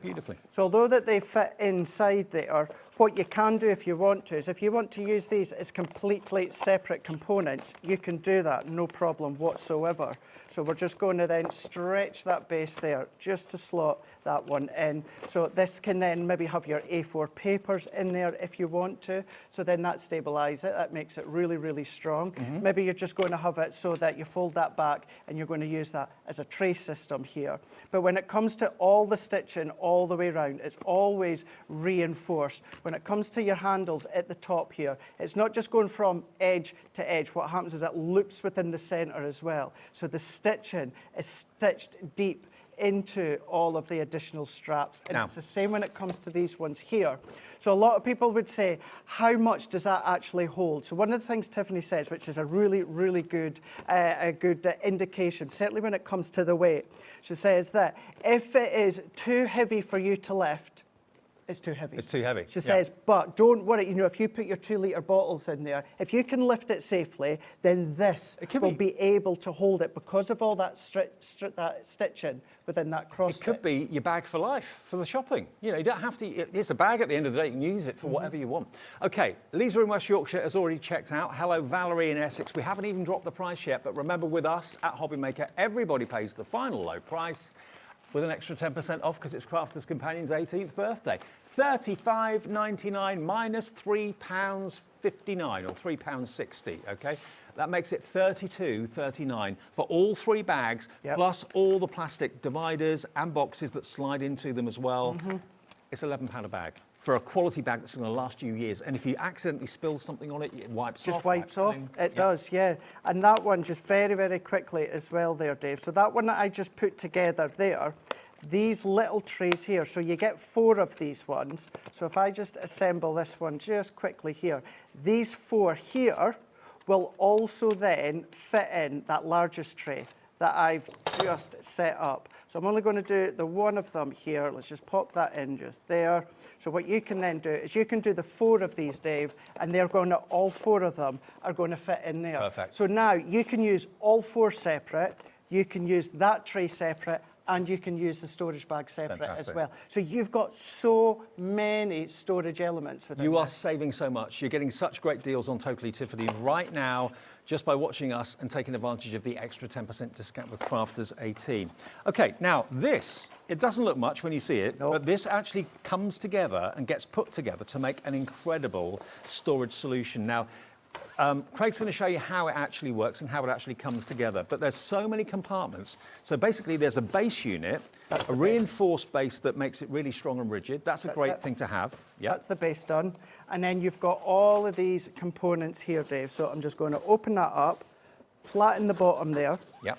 beautifully. So although that they fit inside there, what you can do if you want to is if you want to use these as completely separate components, you can do that, no problem whatsoever. So we're just going to then stretch that base there just to slot that one in. So this can then maybe have your A4 papers in there if you want to. So then that stabilises it. That makes it really, really strong. Maybe you're just going to have it so that you fold that back and you're going to use that as a tray system here. But when it comes to all the stitching all the way around, it's always reinforced. When it comes to your handles at the top here, it's not just going from edge to edge. What happens is it loops within the centre as well. So the stitching is stitched deep into all of the additional straps. And it's the same when it comes to these ones here. So a lot of people would say, how much does that actually hold? So one of the things Tiffany says, which is a really, really good, indication, certainly when it comes to the weight, she says that if it is too heavy for you to lift, It's too heavy. It's too heavy. She says, but don't worry, you know, if you put your 2-litre bottles in there, if you can lift it safely, then this will be able to hold it because of all that stitching within that cross It could be your bag for life for the shopping. You know, you don't have to, it's a bag at the end of the day, you can use it for whatever you want. Okay, Lisa in West Yorkshire has already checked out. Hello, Valerie in Essex. We haven't even dropped the price yet, but remember with us at Hobbymaker, everybody pays the final low price with an extra 10% off because it's Crafters Companion's 18th birthday. £35.99 minus £3.59 or £3.60, okay? That makes it £32.39 for all 3 bags, plus all the plastic dividers and boxes that slide into them as well. It's £11 a bag for a quality bag that's going to last you years. And if you accidentally spill something on it, it wipes off. Just wipes off. It does, yeah. And that one, just very, very quickly as well there, Dave. So that one that I just put together there, these little trays here, so you get 4 of these ones. So if I just assemble this one just quickly here, these 4 here will also then fit in that largest tray that I've just set up. So I'm only going to do the one of them here. Let's just pop that in just there. So what you can then do is you can do the 4 of these, Dave, and they're going to, all 4 of them are going to fit in there. Perfect. So now you can use all 4 separate, you can use that tray separate, and you can use the storage bag separate as well. So you've got so many storage elements within You are saving so much. You're getting such great deals on Totally Tiffany right now just by watching us and taking advantage of the extra 10% discount with Crafters 18. Okay, now this, it doesn't look much when you see it, but this actually comes together and gets put together to make an incredible storage solution. Now, Craig's going to show you how it actually works and how it actually comes together. But there's so many compartments. So basically there's a base unit, a reinforced base that makes it really strong and rigid. That's a great thing to have. That's the base done. And then you've got all of these components here, Dave. So I'm just going to open that up, flatten the bottom there. Yep.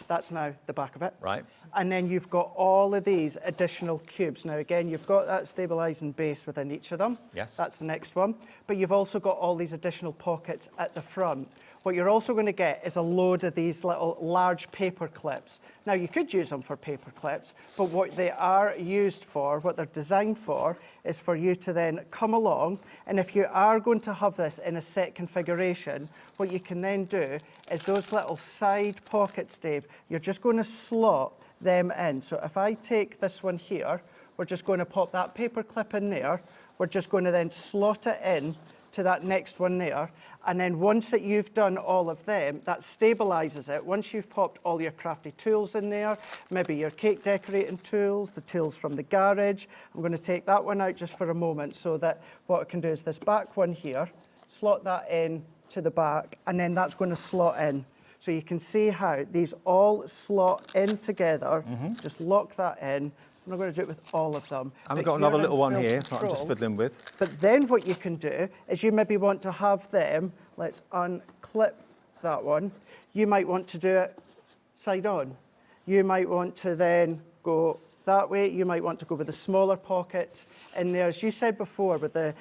That's now the back of it. Right. And then you've got all of these additional cubes. Now, again, you've got that stabilising base within each of them. Yes. That's the next one. But you've also got all these additional pockets at the front. What you're also going to get is a load of these little large paper clips. Now, you could use them for paper clips, but what they are used for, what they're designed for, is for you to then come along, and if you are going to have this in a set configuration, what you can then do is those little side pockets, Dave, you're just going to slot them in. So if I take this one here, we're just going to pop that paper clip in there. We're just going to then slot it in to that next one there. And then once that you've done all of them, that stabilizes it. Once you've popped all your crafty tools in there, maybe your cake decorating tools, the tools from the garage. I'm going to take that one out just for a moment so that what I can do is this back one here, slot that in to the back, and then that's going to slot in. So you can see how these all slot in together. Just lock that in. I'm not going to do it with all of them. I've got another little one here that I'm just fiddling with. But then what you can do is you maybe want to have them, let's unclip that one. You might want to do it side on. You might want to then go that way. You might want to go with the smaller pockets in there. As you said before with the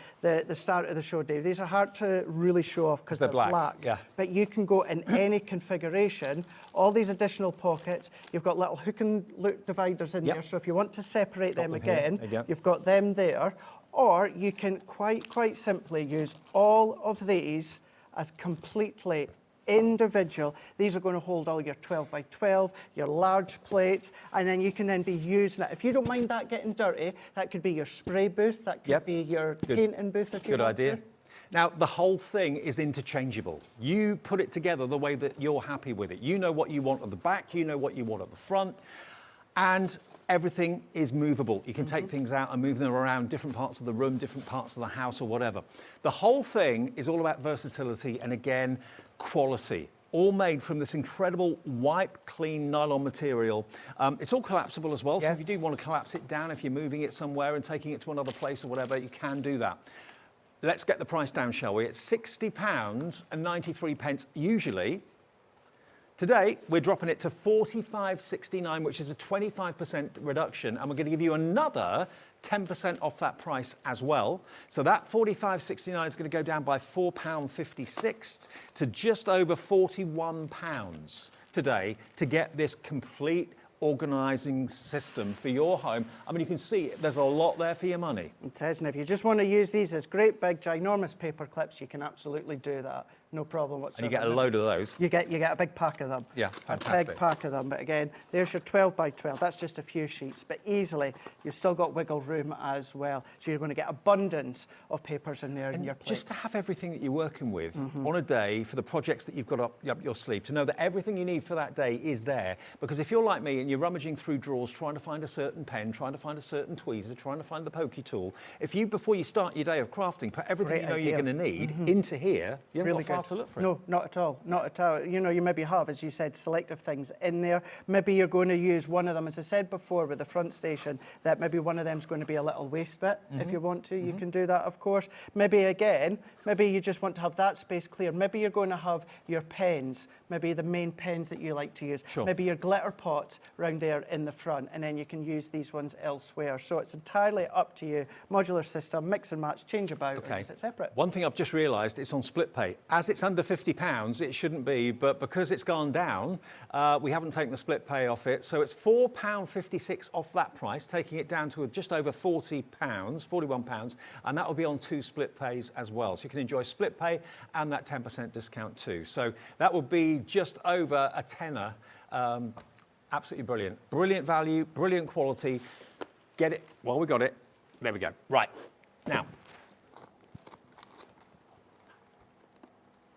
start of the show, Dave, these are hard to really show off because they're black. Yeah. But you can go in any configuration. All these additional pockets, you've got little hook and loop dividers in there. So if you want to separate them again, you've got them there. Or you can quite simply use all of these as completely individual. These are going to hold all your 12 by 12, your large plates, and then you can then be using it. If you don't mind that getting dirty, that could be your spray booth, that could be your painting booth if you want Good idea. to. Now, the whole thing is interchangeable. You put it together the way that you're happy with it. You know what you want at the back, you know what you want at the front, and everything is movable. You can take things out and move them around different parts of the room, different parts of the house or whatever. The whole thing is all about versatility and, again, quality. All made from this incredible wipe clean nylon material. It's all collapsible as well, so if you do want to collapse it down, if you're moving it somewhere and taking it to another place or whatever, you can do that. Let's get the price down, shall we? It's £60.93 usually. Today, we're dropping it to £45.69, which is a 25% reduction, and we're going to give you another 10% off that price as well. So that £45.69 is going to go down by £4.56 to just over £41 today to get this complete organising system for your home. I mean, you can see there's a lot there for your money. It is, and if you just want to use these as great big ginormous paper clips, you can absolutely do that. No problem whatsoever. And you get a load of those. You get a big pack of them. Yeah, fantastic. A big pack of them. But again, there's your 12 by 12. That's just a few sheets. But easily, you've still got wiggle room as well. So you're going to get abundance of papers in there in your plate. Just to have everything that you're working with on a day for the projects that you've got up your sleeve, to know that everything you need for that day is there. Because if you're like me and you're rummaging through drawers, trying to find a certain pen, trying to find a certain tweezer, trying to find the pokey tool, if you, before you start your day of crafting, put everything you know you're going to need into here, you haven't got far to look for it. No, not at all, not at all. You know, you maybe have, as you said, selective things in there. Maybe you're going to use one of them, as I said before, with the front station, that maybe one of them's going to be a little waste bit. If you want to, you can do that, of course. Maybe again, maybe you just want to have that space clear. Maybe you're going to have your pens, maybe the main pens that you like to use. Sure. Maybe your glitter pots round there in the front, and then you can use these ones elsewhere. So it's entirely up to you. Modular system, mix and match, change about, and use it separate. One thing I've just realised, it's on split pay. As it's under £50, it shouldn't be, but because it's gone down, we haven't taken the split pay off it. So it's £4.56 off that price, taking it down to just over £40, £41, and that will be on 2 split pays as well. So you can enjoy split pay and that 10% discount too. So that will be just over a tenner. Absolutely brilliant. Brilliant value, brilliant quality. Get it while we got it. There we go. Right.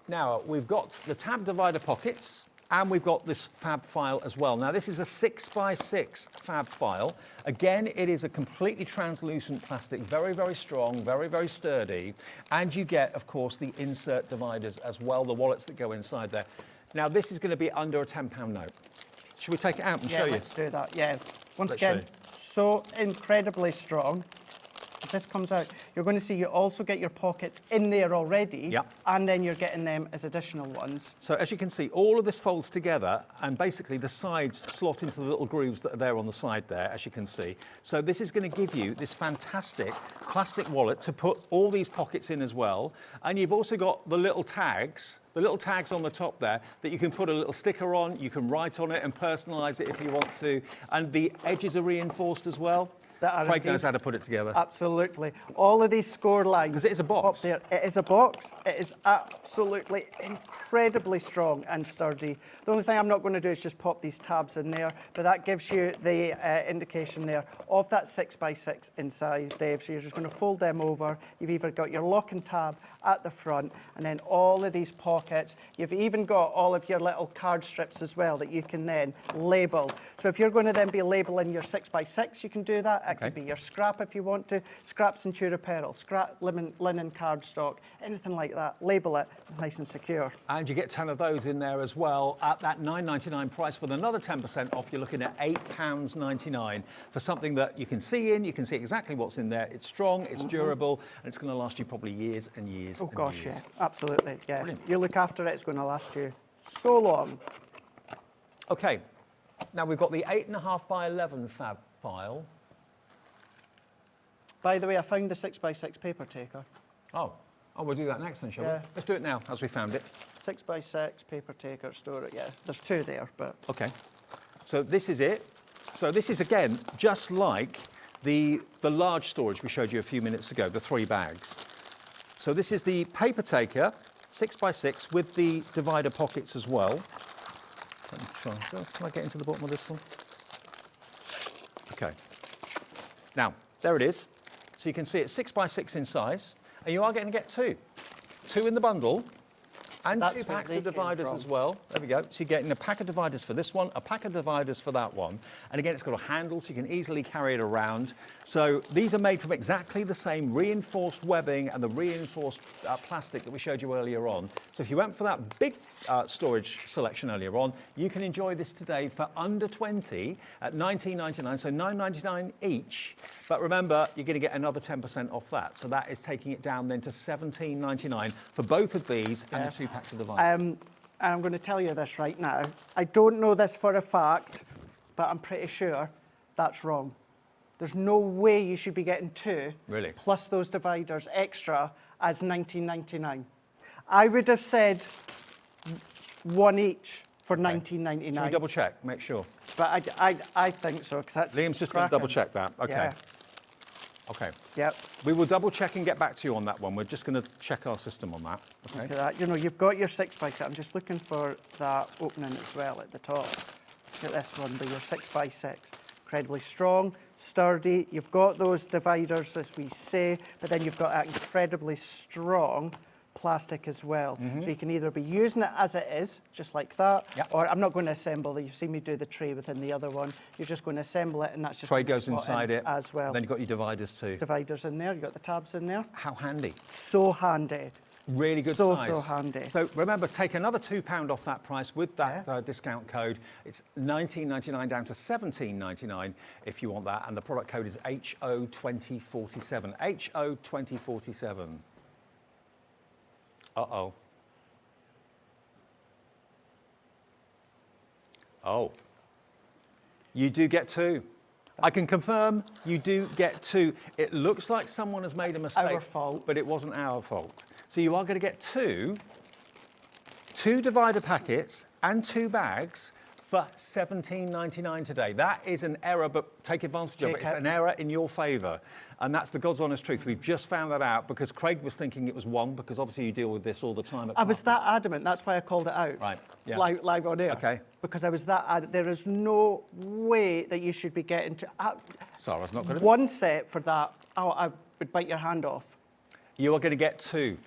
Now, we've got the tab divider pockets and we've got this fab file as well. Now, this is a 6x6 fab file. Again, it is a completely translucent plastic, very, very strong, very, very sturdy. And you get, of course, the insert dividers as well, the wallets that go inside there. Now, this is going to be under a £10 note. Should we take it out and show you? Let's do that, yeah. Once again, so incredibly strong. As this comes out, you're going to see you also get your pockets in there already, and then you're getting them as additional ones. So as you can see, all of this folds together, and basically the sides slot into the little grooves that are there on the side there, as you can see. So this is going to give you this fantastic plastic wallet to put all these pockets in as well. And you've also got the little tags on the top there that you can put a little sticker on, you can write on it and personalise it if you want to. And the edges are reinforced as well. Craig knows how to put it together. Absolutely. All of these score lines. Because it is a box. Up there. It is a box. It is absolutely incredibly strong and sturdy. The only thing I'm not going to do is just pop these tabs in there, but that gives you the indication there of that 6x6 inside, Dave. So you're just going to fold them over. You've either got your lock and tab at the front, and then all of these pockets. You've even got all of your little card strips as well that you can then label. So if you're going to then be labeling your 6x6, you can do that. It could be your scrap if you want to, scraps and Tudor apparel, scrap linen cardstock, anything like that. Label it, it's nice and secure. And you get 10 of those in there as well at that £9.99 price with another 10% off. You're looking at £8.99 for something that you can see in, you can see exactly what's in there. It's strong, it's durable, and it's going to last you probably years and years Oh and gosh, years. yeah, absolutely, yeah. Brilliant. You look after it, it's going to last you so long. Okay, now we've got the 8.5 by 11 fab file. By the way, I found the 6x6 paper taker. Oh, we'll do that next then, shall we? Let's do it now, as we found it. 6x6 paper taker, store it, yeah. There's 2 there, but... Okay, so this is it. So this is, again, just like the large storage we showed you a few minutes ago, the 3 bags. So this is the paper taker, 6x6, with the divider pockets as well. Let me try. Can I get into the bottom of this one? Okay. Now, there it is. So you can see it's 6x6 in size, and you are going to get 2. 2 in the bundle, and That's 2 packs where of they came dividers from. as well. There we go. So you're getting a pack of dividers for this one, a pack of dividers for that one. And again, it's got a handle, so you can easily carry it around. So these are made from exactly the same reinforced webbing and the reinforced plastic that we showed you earlier on. So if you went for that big storage selection earlier on, you can enjoy this today for under 20 at $19.99, so $9.99 each. But remember, you're going to get another 10% off that. So that is taking it down then to $17.99 for both of these and the 2 packs of dividers. And I'm going to tell you this right now. I don't know this for a fact, but I'm pretty sure that's wrong. There's no way you should be getting 2 Really? plus those dividers extra as $19.99. I would have said 1 each for $19.99. Should we double check, make sure? But I think so, because that's Liam's just going to double check that. Okay. Yeah. Okay. Yep. We will double check and get back to you on that one. We're just going to check our system on that. Okay. Look at that. You know, you've got your 6x6. I'm just looking for that opening as well at the top. Look at this one with your 6x6. Incredibly strong, sturdy. You've got those dividers, as we say, but then you've got that incredibly strong plastic as well. So you can either be using it as it is, just like that, or I'm not going to assemble it. You've seen me do the tray within the other one. You're just going to assemble it, and that's just Tray goes inside it as well. Then you've got your dividers too. Dividers in there. You've got the tabs in there. How handy. So handy. Really good so, size. So handy. So remember, take another £2 off that price with that discount code. It's $19.99 down to $17.99 if you want that. And the product code is HO2047. HO2047. Uh-oh. Oh. You do get 2. I can confirm you do get 2. It looks like someone has made a mistake. Our fault. But it wasn't our fault. So you are going to get 2 divider packets and 2 bags for $17.99 today. That is an error, but take advantage of it. It's an error in your favour. And that's the God's honest truth. We've just found that out because Craig was thinking it was 1, because obviously you deal with this all the time. I was that adamant. That's why I called it out. Right. Yeah. Live on air. Okay. Because I was that adamant. There is no way that you should be getting to... Sarah's not going to... One set for that, I would bite your hand off. You are going to get 2.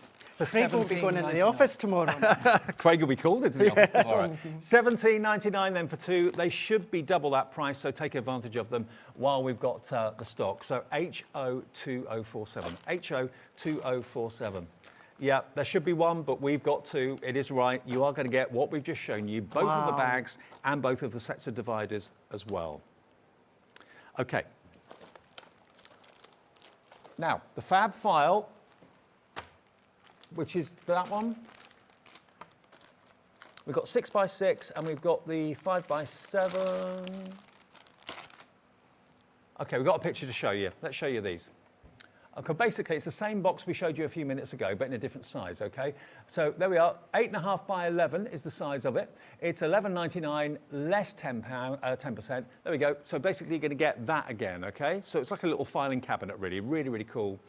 Craig will be going into the office tomorrow. Craig will be called into the office tomorrow. $17.99 then for 2. They should be double that price, so take advantage of them while we've got the stock. So HO2047. HO2047. Yeah, there should be 1, but we've got 2. It is right. You are going to get what we've just shown you, both of the bags and both of the sets of dividers as well. Okay. Now, the fab file, which is that one. We've got 6x6 and we've got the 5x7. Okay, we've got a picture to show you. Let's show you these. Okay, basically it's the same box we showed you a few minutes ago, but in a different size, okay? So there we are, 8.5 by 11 is the size of it. It's $11.99 less £10%. There we go. So basically you're gonna get that again, okay? So it's like a little filing cabinet really, really cool.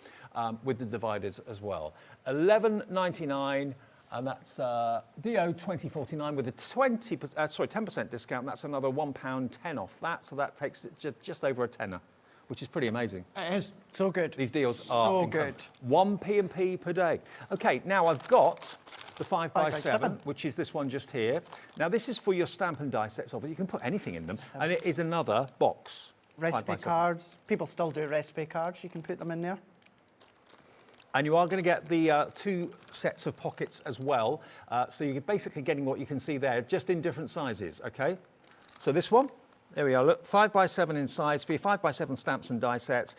With the dividers as well. $11.99, and that's DO2049 with a 10% discount. That's another £1.10 off that, so that takes it just over a tenner, which is pretty amazing. It is so good. These deals are so incredible. good. 1p&p per day. Okay, now I've got the 5x7, which is this one just here. Now this is for your stamp and die sets of it. You can put anything in them, and it is another box. Recipe cards. People still do recipe cards. You can put them in there. And you are going to get the 2 sets of pockets as well. So you're basically getting what you can see there, just in different sizes, okay? So this one, there we are, look, 5x7 in size for your 5x7 stamps and die sets.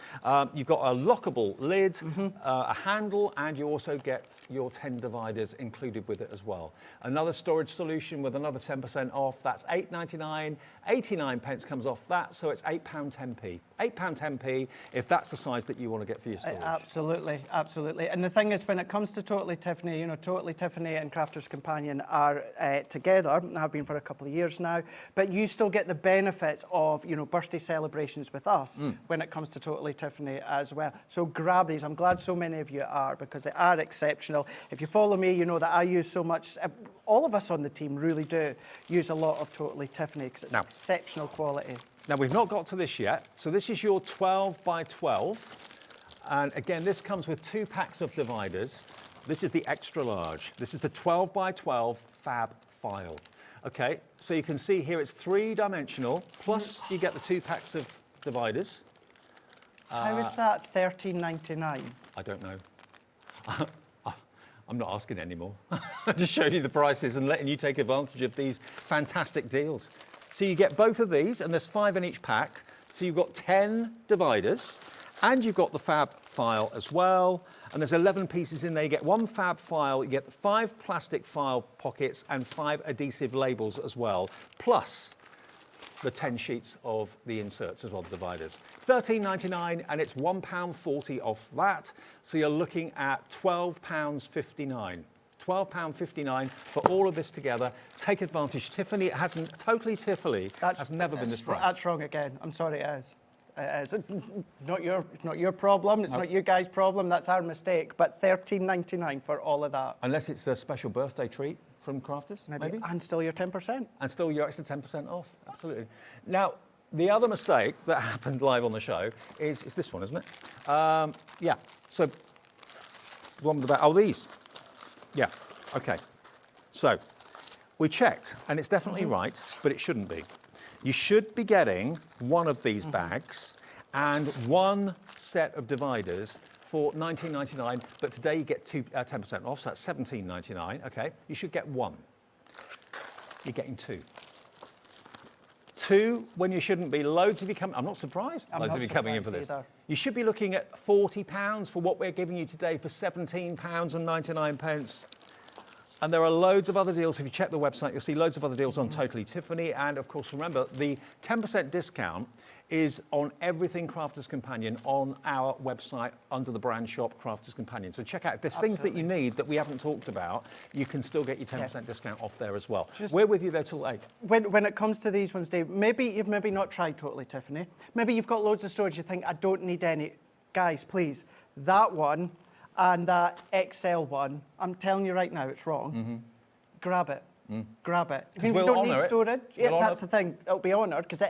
You've got a lockable lid, a handle, and you also get your 10 dividers included with it as well. Another storage solution with another 10% off. That's $8.99. 89 pence comes off that, so it's £8.10p. £8.10p if that's the size that you want to get for your storage. Absolutely, absolutely. And the thing is, when it comes to Totally Tiffany, you know, Totally Tiffany and Crafter's Companion are together, have been for a couple of years now, but you still get the benefits of, you know, birthday celebrations with us when it comes to Totally Tiffany as well. So grab these. I'm glad so many of you are, because they are exceptional. If you follow me, you know that I use so much, all of us on the team really do use a lot of Totally Tiffany because it's exceptional quality. Now, we've not got to this yet. So this is your 12 by 12. And again, this comes with 2 packs of dividers. This is the extra large. This is the 12 by 12 fab file. Okay, so you can see here it's 3-dimensional, plus you get the 2 packs of dividers. How is that $13.99? I don't know. I'm not asking anymore. I'm just showing you the prices and letting you take advantage of these fantastic deals. So you get both of these, and there's 5 in each pack. So you've got 10 dividers, and you've got the fab file as well. And there's 11 pieces in there. You get 1 fab file, you get 5 plastic file pockets, and 5 adhesive labels as well, plus the 10 sheets of the inserts as well, the dividers. $13.99, and it's £1.40 off that. So you're looking at £12.59. £12.59 for all of this together. Take advantage. Tiffany, it hasn't, totally Tiffany, has never been this price. That's wrong again. I'm sorry, it is. It is. Not your problem. It's not you guys' problem. That's our mistake. But £13.99 for all of that. Unless it's a special birthday treat from Crafters, maybe? And still your 10%. And still your extra 10% off, absolutely. Now, the other mistake that happened live on the show is this one, isn't it? Yeah, so, the one with the, oh, these. Yeah, okay. So, we checked, and it's definitely right, but it shouldn't be. You should be getting one of these bags and one set of dividers for $19.99, but today you get 10% off, so that's $17.99, okay? You should get one. You're getting two. Two when you shouldn't be. Loads of you coming. I'm not surprised. Loads of you coming in for this. Either. You should be looking at £40 for what we're giving you today for £17.99. And there are loads of other deals. If you check the website, you'll see loads of other deals on Totally Tiffany. And of course, remember, the 10% discount is on everything Crafters Companion on our website under the brand shop Crafters Companion. So check out, if there's things that you need that we haven't talked about, you can still get your 10% discount off there as well. We're with you there till 8. When it comes to these ones, Dave, maybe you've not tried Totally Tiffany. Maybe you've got loads of storage, you think, I don't need any. Guys, please, that one and that XL one, I'm telling you right now, it's wrong. Grab it. Grab it. If you don't need storage, that's the thing. It'll be honoured because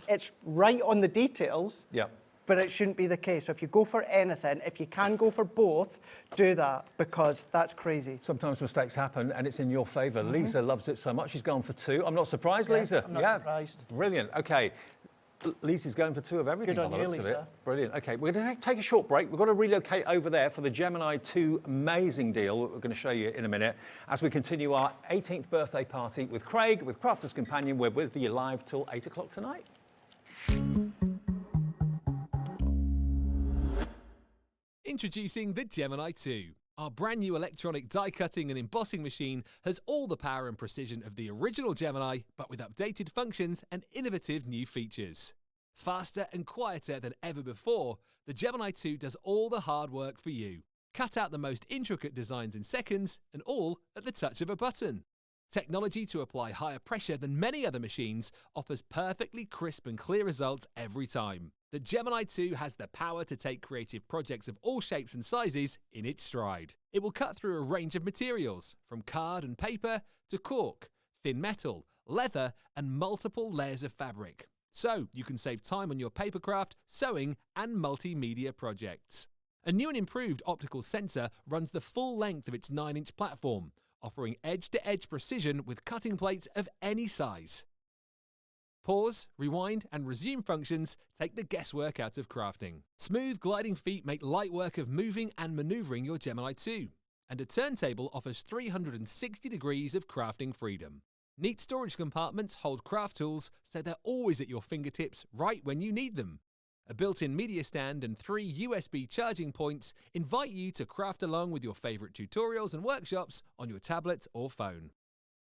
it's right on the details. Yeah. But it shouldn't be the case. So if you go for anything, if you can go for both, do that because that's crazy. Sometimes mistakes happen and it's in your favour. Lisa loves it so much. She's gone for 2. I'm not surprised, Lisa. I'm not surprised. Brilliant. Okay. Lisa's going for 2 of everything by the looks of it. Brilliant. Okay, we're going to take a short break. We've got to relocate over there for the Gemini 2 amazing deal that we're going to show you in a minute as we continue our 18th birthday party with Craig, with Crafters Companion. We're with you live till 8 o'clock tonight. Introducing the Gemini 2. Our brand new electronic die cutting and embossing machine has all the power and precision of the original Gemini, but with updated functions and innovative new features. Faster and quieter than ever before, the Gemini 2 does all the hard work for you. Cut out the most intricate designs in seconds, and all at the touch of a button. Technology to apply higher pressure than many other machines offers perfectly crisp and clear results every time. The Gemini 2 has the power to take creative projects of all shapes and sizes in its stride. It will cut through a range of materials, from card and paper to cork, thin metal, leather, and multiple layers of fabric. So you can save time on your papercraft, sewing, and multimedia projects. A new and improved optical sensor runs the full length of its 9-inch platform, offering edge-to-edge precision with cutting plates of any size. Pause, rewind, and resume functions take the guesswork out of crafting. Smooth gliding feet make light work of moving and maneuvering your Gemini 2. And a turntable offers 360 degrees of crafting freedom. Neat storage compartments hold craft tools so they're always at your fingertips right when you need them. A built-in media stand and 3 USB charging points invite you to craft along with your favourite tutorials and workshops on your tablet or phone.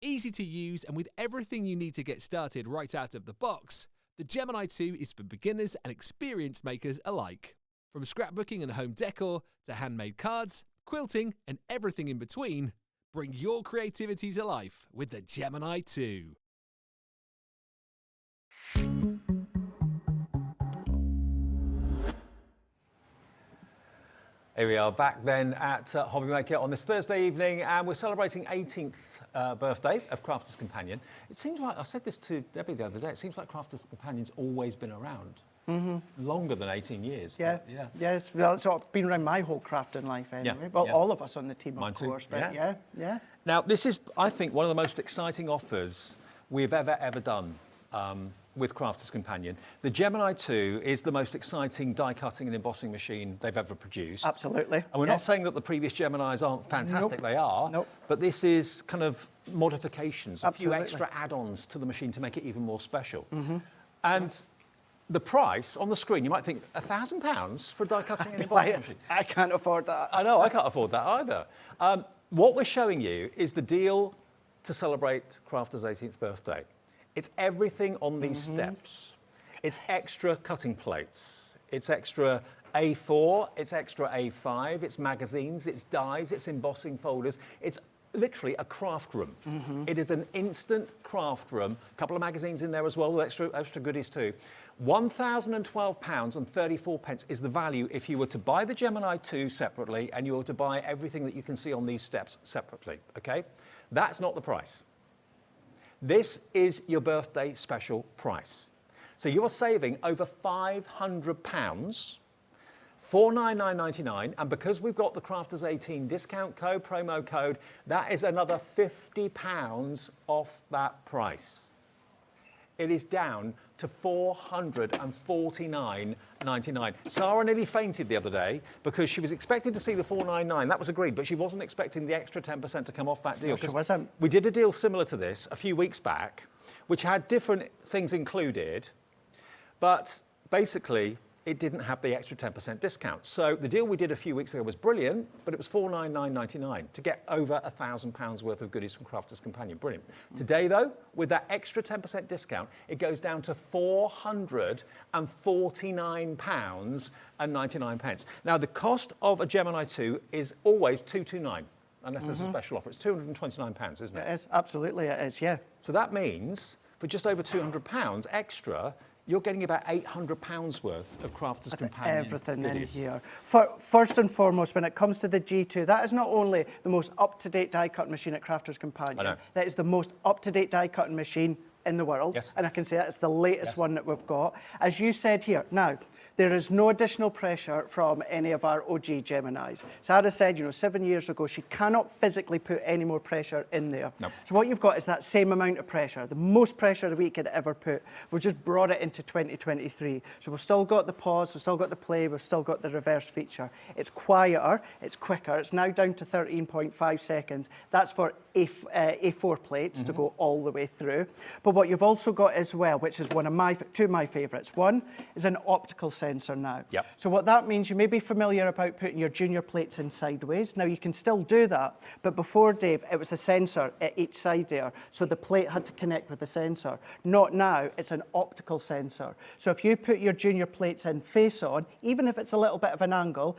Easy to use and with everything you need to get started right out of the box, the Gemini 2 is for beginners and experienced makers alike. From scrapbooking and home decor to handmade cards, quilting and everything in between, bring your creativity to life with the Gemini 2. Here we are back then at Hobby Maker on this Thursday evening, and we're celebrating 18th birthday of Crafters Companion. It seems like, I said this to Debbie the other day, it seems like Crafters Companion's always been around. Longer than 18 years. Yeah, yeah. Yes, well, it's sort of been around my whole crafting life anyway. Yeah, Well, yeah. all of us on the team, Mine of too, course. But yeah. Now, this is, I think, one of the most exciting offers we've ever done with Crafters Companion. The Gemini 2 is the most exciting die cutting and embossing machine they've ever produced. Absolutely. And we're not saying that the previous Geminis aren't fantastic, Nope. they are, Nope. but this is kind of modifications, Absolutely. a few extra add-ons to the machine to make it even more special. And the price on the screen, you might think, £1,000 for a die cutting and embossing machine. I can't afford that. I know, I can't afford that either. What we're showing you is the deal to celebrate Crafters' 18th birthday. It's everything on these steps. It's extra cutting plates. It's extra A4, it's extra A5, it's magazines, it's dies, it's embossing folders. It's literally a craft room. It is an instant craft room. A couple of magazines in there as well, with extra goodies too. £1,012.34 is the value if you were to buy the Gemini 2 separately and you were to buy everything that you can see on these steps separately, okay? That's not the price. This is your birthday special price. So you're saving over £500, $499.99, and because we've got the Crafters 18 discount code, promo code, that is another £50 off that price. It is down to $449.99. Sarah nearly fainted the other day because she was expecting to see the $499. That was agreed, but she wasn't expecting the extra 10% to come off that deal. No, she wasn't. We did a deal similar to this a few weeks back, which had different things included, but basically it didn't have the extra 10% discount. So the deal we did a few weeks ago was brilliant, but it was $499.99 to get over £1,000 worth of goodies from Crafters Companion. Brilliant. Today, though, with that extra 10% discount, it goes down to £449.99. Now, the cost of a Gemini 2 is always $229, unless there's a special offer. It's £229, isn't it? It is, absolutely it is, yeah. So that means for just over £200 extra, you're getting about £800 worth of Crafters Companion everything goodies. in here. First and foremost, when it comes to the G2, that is not only the most up-to-date die-cutting machine at Crafters Companion, that is the most up-to-date die-cutting machine in the world. Yes. And I can say that's the latest one that we've got. As you said here, now, there is no additional pressure from any of our OG Geminis. Sarah said, 7 years ago, she cannot physically put any more pressure in there. Nope. So what you've got is that same amount of pressure, the most pressure that we could ever put. We've just brought it into 2023. So we've still got the pause, we've still got the play, we've still got the reverse feature. It's quieter, it's quicker, it's now down to 13.5 seconds. That's for A4 plates to go all the way through. But what you've also got as well, which is two of my favourites. One is an optical sensor now. Yep. So what that means, you may be familiar about putting your junior plates in sideways. Now you can still do that, but before, Dave, it was a sensor at each side there, so the plate had to connect with the sensor. Not now, it's an optical sensor. So if you put your junior plates in face on, even if it's a little bit of an angle,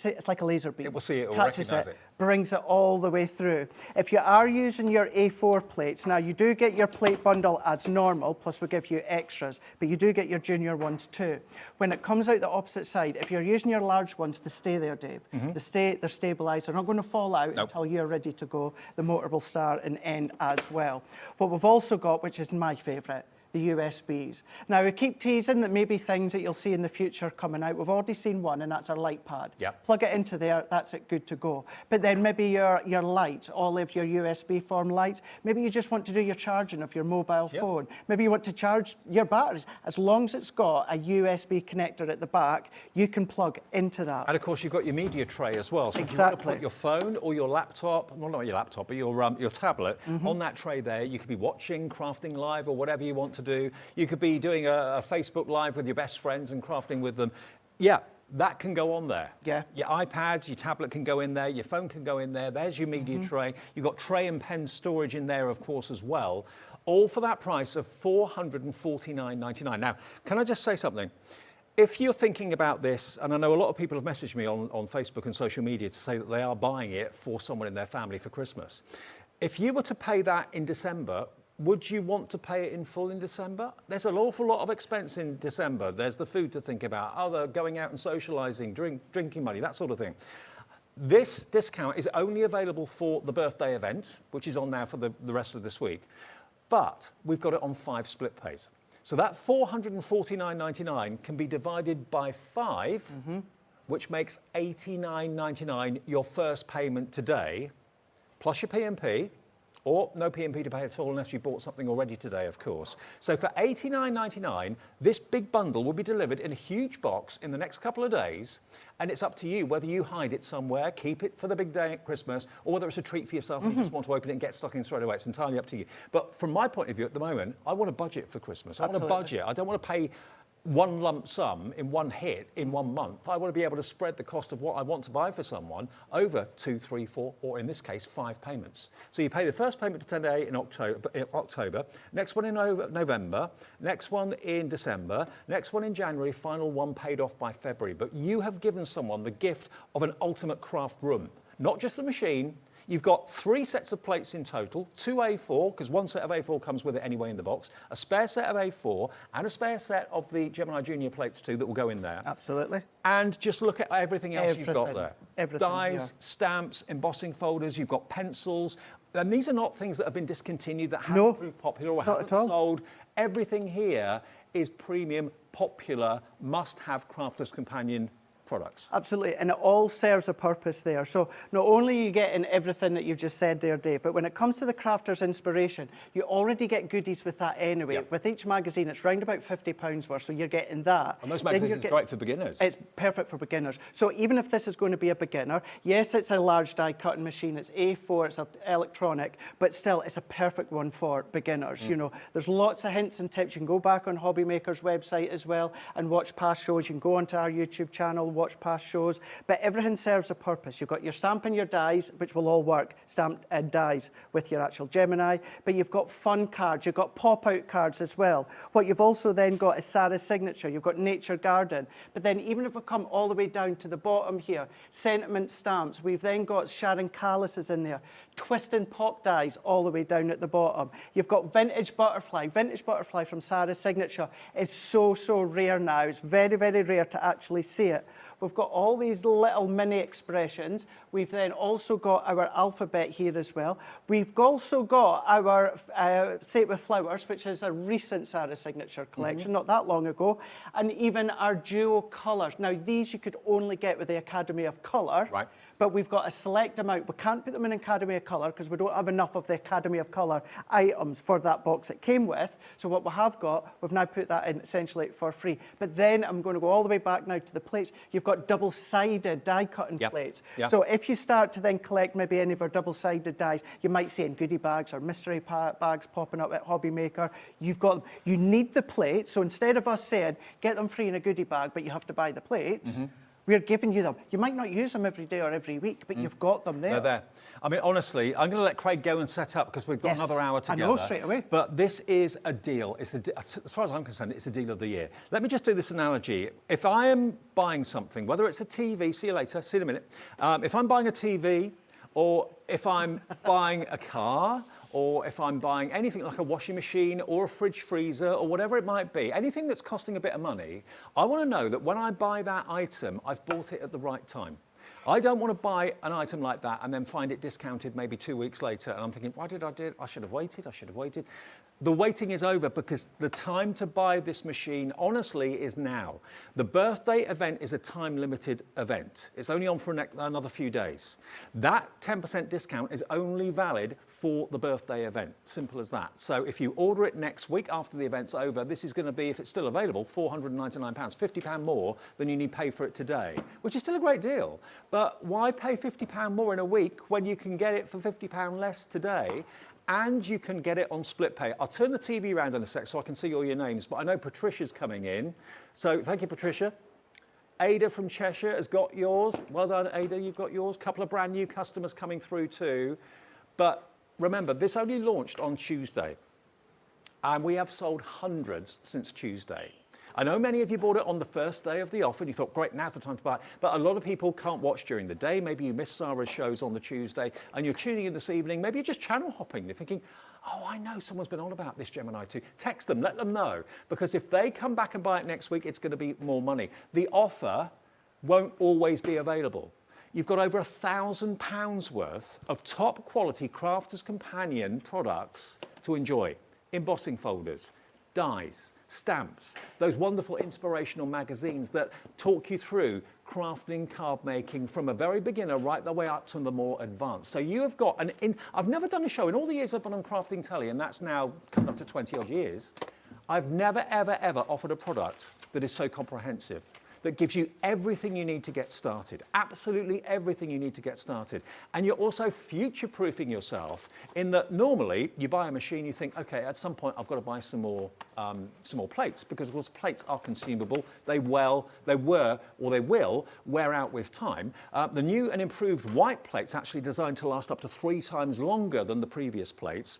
it's like a laser beam. It will see it, it will catches recognise it. Brings it all the way through. If you are using your A4 plates, now you do get your plate bundle as normal, plus we give you extras, but you do get your junior ones too. When it comes out the opposite side, if you're using your large ones, they stay there, Dave. They're stabilised. They're not going to fall out until you're ready to go. The motor will start and end as well. What we've also got, which is my favourite, the USBs. Now, we keep teasing that maybe things that you'll see in the future coming out. We've already seen one, and that's our light pad. Yep. Plug it into there, that's it, good to go. But then maybe your lights, all of your USB form lights, maybe you just want to do your charging of your mobile phone. Maybe you want to charge your batteries. As long as it's got a USB connector at the back, you can plug into that. And of course, you've got your media tray as well. So if you want to put your phone or your laptop, well, not your laptop, but your tablet on that tray there, you could be watching Crafting Live or whatever you want to do. You could be doing a Facebook Live with your best friends and crafting with them. Yeah, that can go on there. Yeah. Your iPad, your tablet can go in there, your phone can go in there. There's your media tray. You've got tray and pen storage in there, of course, as well. All for that price of $449.99. Now, can I just say something? If you're thinking about this, and I know a lot of people have messaged me on Facebook and social media to say that they are buying it for someone in their family for Christmas. If you were to pay that in December, would you want to pay it in full in December? There's an awful lot of expense in December. There's the food to think about, other going out and socialising, drinking money, that sort of thing. This discount is only available for the birthday event, which is on now for the rest of this week. But we've got it on 5 split pays. So that $449.99 can be divided by 5, which makes $89.99 your first payment today, plus your P&P, or no P&P to pay at all unless you bought something already today, of course. So for $89.99, this big bundle will be delivered in a huge box in the next couple of days, and it's up to you whether you hide it somewhere, keep it for the big day at Christmas, or whether it's a treat for yourself and you just want to open it and get stuck in straight away. It's entirely up to you. But from my point of view at the moment, I want a budget for Christmas. I want a budget. I don't want to pay one lump sum in one hit in 1 month. I want to be able to spread the cost of what I want to buy for someone over 2, 3, 4, or in this case, 5 payments. So you pay the first payment today in October, next one in November, next one in December, next one in January, final one paid off by February. But you have given someone the gift of an ultimate craft room, not just the machine. You've got 3 sets of plates in total, 2 A4, because one set of A4 comes with it anyway in the box, a spare set of A4, and a spare set of the Gemini Junior plates too that will go in there. Absolutely. And just look at everything else you've got there. Everything, Dies, stamps, embossing folders, you've got pencils. And these are not things that have been discontinued, that haven't proved popular or haven't sold. Everything here is premium, popular, must-have Crafter's Companion products. Absolutely, and it all serves a purpose there. So not only are you getting everything that you've just said there, Dave, but when it comes to the crafter's inspiration, you already get goodies with that anyway. Yep. With each magazine, it's round about £50 worth, so you're getting that. And those magazines are great for beginners. It's perfect for beginners. So even if this is going to be a beginner, yes, it's a large die cutting machine, it's A4, it's electronic, but still, it's a perfect one for beginners. You know, there's lots of hints and tips. You can go back on Hobby Maker's website as well and watch past shows. You can go onto our YouTube channel, watch past shows, but everything serves a purpose. You've got your stamp and your dies, which will all work, stamped and dies with your actual Gemini, but you've got fun cards, you've got pop-out cards as well. What you've also then got is Sarah's signature, you've got Nature Garden, but then even if we come all the way down to the bottom here, sentiment stamps, we've then got Sharon Callis's in there, twist and pop dies all the way down at the bottom. You've got Vintage Butterfly. Vintage Butterfly from Sarah's signature is so, so rare now. It's very, very rare to actually see it. We've got all these little mini expressions. We've then also got our alphabet here as well. We've also got our Say It With Flowers, which is a recent Sarah signature collection, not that long ago, and even our duo colours. Now, these you could only get with the Academy of Colour, right, but we've got a select amount. We can't put them in Academy of Colour because we don't have enough of the Academy of Colour items for that box it came with. So what we have got, we've now put that in essentially for free. But then I'm going to go all the way back now to the plates. You've got double-sided die-cutting plates. So if you start to then collect maybe any of our double-sided dies, you might see in goodie bags or mystery bags popping up at Hobby Maker. You've got, you need the plates. So instead of us saying, get them free in a goodie bag, but you have to buy the plates, we're giving you them. You might not use them every day or every week, but you've got them there. They're there. I mean, honestly, I'm going to let Craig go and set up because we've got another hour together. I know, straight away. But this is a deal. It's as far as I'm concerned, it's the deal of the year. Let me just do this analogy. If I am buying something, whether it's a TV, see you later, see you in a minute. If I'm buying a TV, or if I'm buying a car, or if I'm buying anything like a washing machine or a fridge freezer or whatever it might be, anything that's costing a bit of money, I want to know that when I buy that item, I've bought it at the right time. I don't want to buy an item like that and then find it discounted maybe 2 weeks later and I'm thinking, why did I do it? I should have waited, I should have waited. The waiting is over because the time to buy this machine, honestly, is now. The birthday event is a time-limited event. It's only on for another few days. That 10% discount is only valid for the birthday event. Simple as that. So if you order it next week after the event's over, this is going to be, if it's still available, £499, £50 more than you need to pay for it today, which is still a great deal. But why pay £50 more in a week when you can get it for £50 less today? And you can get it on split pay. I'll turn the TV around in a sec so I can see all your names, but I know Patricia's coming in. So thank you, Patricia. Ada from Cheshire has got yours. Well done, Ada, you've got yours. Couple of brand new customers coming through too. But remember, this only launched on Tuesday. And we have sold hundreds since Tuesday. I know many of you bought it on the first day of the offer and you thought, great, now's the time to buy it. But a lot of people can't watch during the day. Maybe you missed Sarah's shows on the Tuesday and you're tuning in this evening. Maybe you're just channel hopping. You're thinking, oh, I know someone's been on about this Gemini 2. Text them, let them know. Because if they come back and buy it next week, it's going to be more money. The offer won't always be available. You've got over £1,000 worth of top quality Crafter's Companion products to enjoy. Embossing folders, dies, stamps, those wonderful inspirational magazines that talk you through crafting, card making from a very beginner right the way up to the more advanced. So you have got I've never done a show in all the years I've been on Crafting Telly, and that's now coming up to 20 odd years. I've never, ever, ever offered a product that is so comprehensive. that gives you everything you need to get started, absolutely everything you need to get started. And you're also future-proofing yourself in that normally you buy a machine, you think, okay, at some point I've got to buy some more plates, because of course plates are consumable. They will wear out with time. The new and improved white plates actually designed to last up to 3 times longer than the previous plates,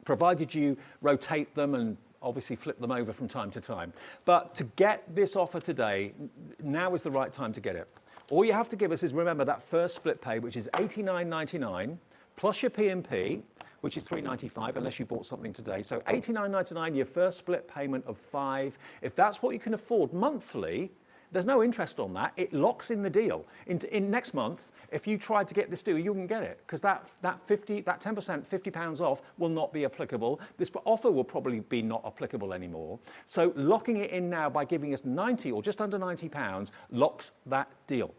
provided you rotate them and obviously flip them over from time to time. But to get this offer today, now is the right time to get it. All you have to give us is, remember, that first split pay, which is $89.99 plus your P&P, which is $3.95 unless you bought something today. So $89.99, your first split payment of $5. If that's what you can afford monthly, there's no interest on that. It locks in the deal. In next month, if you tried to get this deal, you wouldn't get it, because that 10%, £50 off will not be applicable. This offer will probably be not applicable anymore. So locking it in now by giving us 90 or just under £90 locks that deal.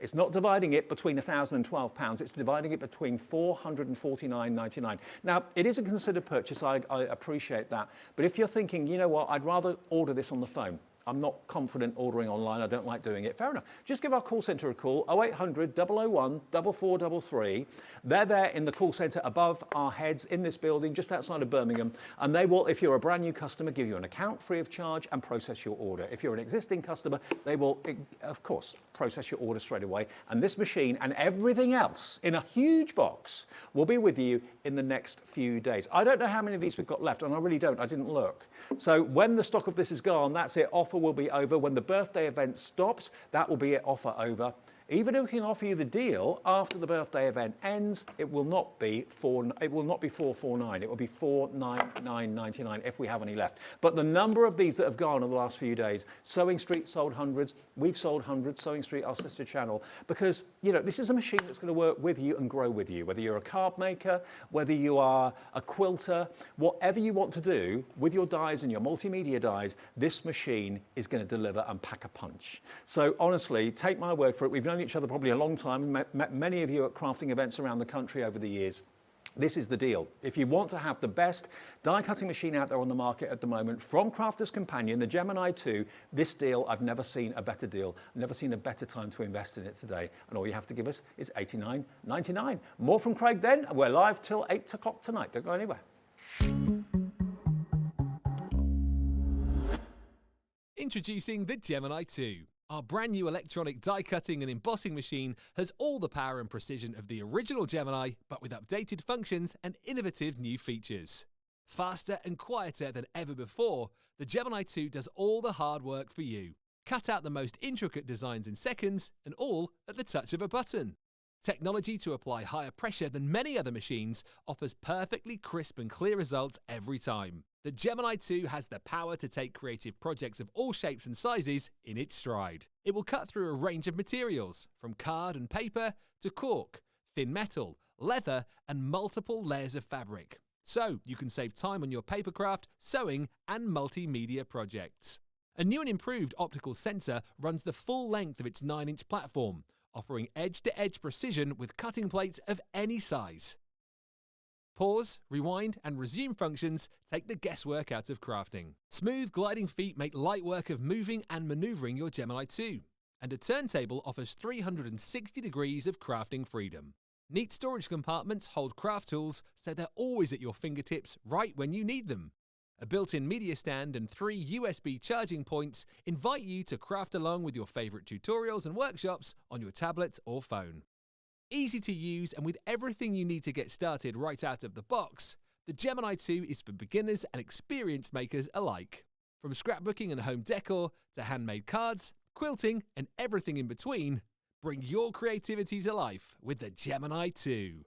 It's not dividing it between £1,000 and £12, it's dividing it between $449.99. Now, it is a considered purchase, I appreciate that, but if you're thinking, you know what, I'd rather order this on the phone, I'm not confident ordering online, I don't like doing it, fair enough. Just give our call centre a call, 0800 001 4433. They're there in the call centre above our heads in this building, just outside of Birmingham, and they will, if you're a brand new customer, give you an account free of charge and process your order. If you're an existing customer, they will, of course, process your order straight away. And this machine and everything else in a huge box will be with you in the next few days. I don't know how many of these we've got left, and I really don't, I didn't look. So when the stock of this is gone, that's it, offer will be over. When the birthday event stops, that will be it, offer over. Even if we can offer you the deal after the birthday event ends, it will not be $449. It will be $499.99 if we have any left. But the number of these that have gone in the last few days, Sewing Street sold hundreds, we've sold hundreds, Sewing Street, our sister channel, because this is a machine that's going to work with you and grow with you. Whether you're a card maker, whether you are a quilter, whatever you want to do with your dies and your multimedia dies, this machine is going to deliver and pack a punch. So honestly, take my word for it. We've known each other probably a long time, met many of you at crafting events around the country over the years. This is the deal. If you want to have the best die cutting machine out there on the market at the moment, from Crafter's Companion, the Gemini 2, this deal, I've never seen a better deal, never seen a better time to invest in it today. And all you have to give us is $89.99. More from Craig then. We're live till 8 o'clock tonight. Don't go anywhere. Introducing the Gemini 2. Our brand new electronic die cutting and embossing machine has all the power and precision of the original Gemini, but with updated functions and innovative new features. Faster and quieter than ever before, the Gemini 2 does all the hard work for you. Cut out the most intricate designs in seconds, and all at the touch of a button. Technology to apply higher pressure than many other machines offers perfectly crisp and clear results every time. The Gemini 2 has the power to take creative projects of all shapes and sizes in its stride. It will cut through a range of materials, from card and paper to cork, thin metal, leather, and multiple layers of fabric. So you can save time on your papercraft, sewing, and multimedia projects. A new and improved optical sensor runs the full length of its 9-inch platform, offering edge-to-edge precision with cutting plates of any size. Pause, rewind, and resume functions take the guesswork out of crafting. Smooth gliding feet make light work of moving and maneuvering your Gemini 2. And a turntable offers 360 degrees of crafting freedom. Neat storage compartments hold craft tools so they're always at your fingertips right when you need them. A built-in media stand and 3 USB charging points invite you to craft along with your favourite tutorials and workshops on your tablet or phone. Easy to use, and with everything you need to get started right out of the box, the Gemini 2 is for beginners and experienced makers alike. From scrapbooking and home decor to handmade cards, quilting, and everything in between, bring your creativity to life with the Gemini 2.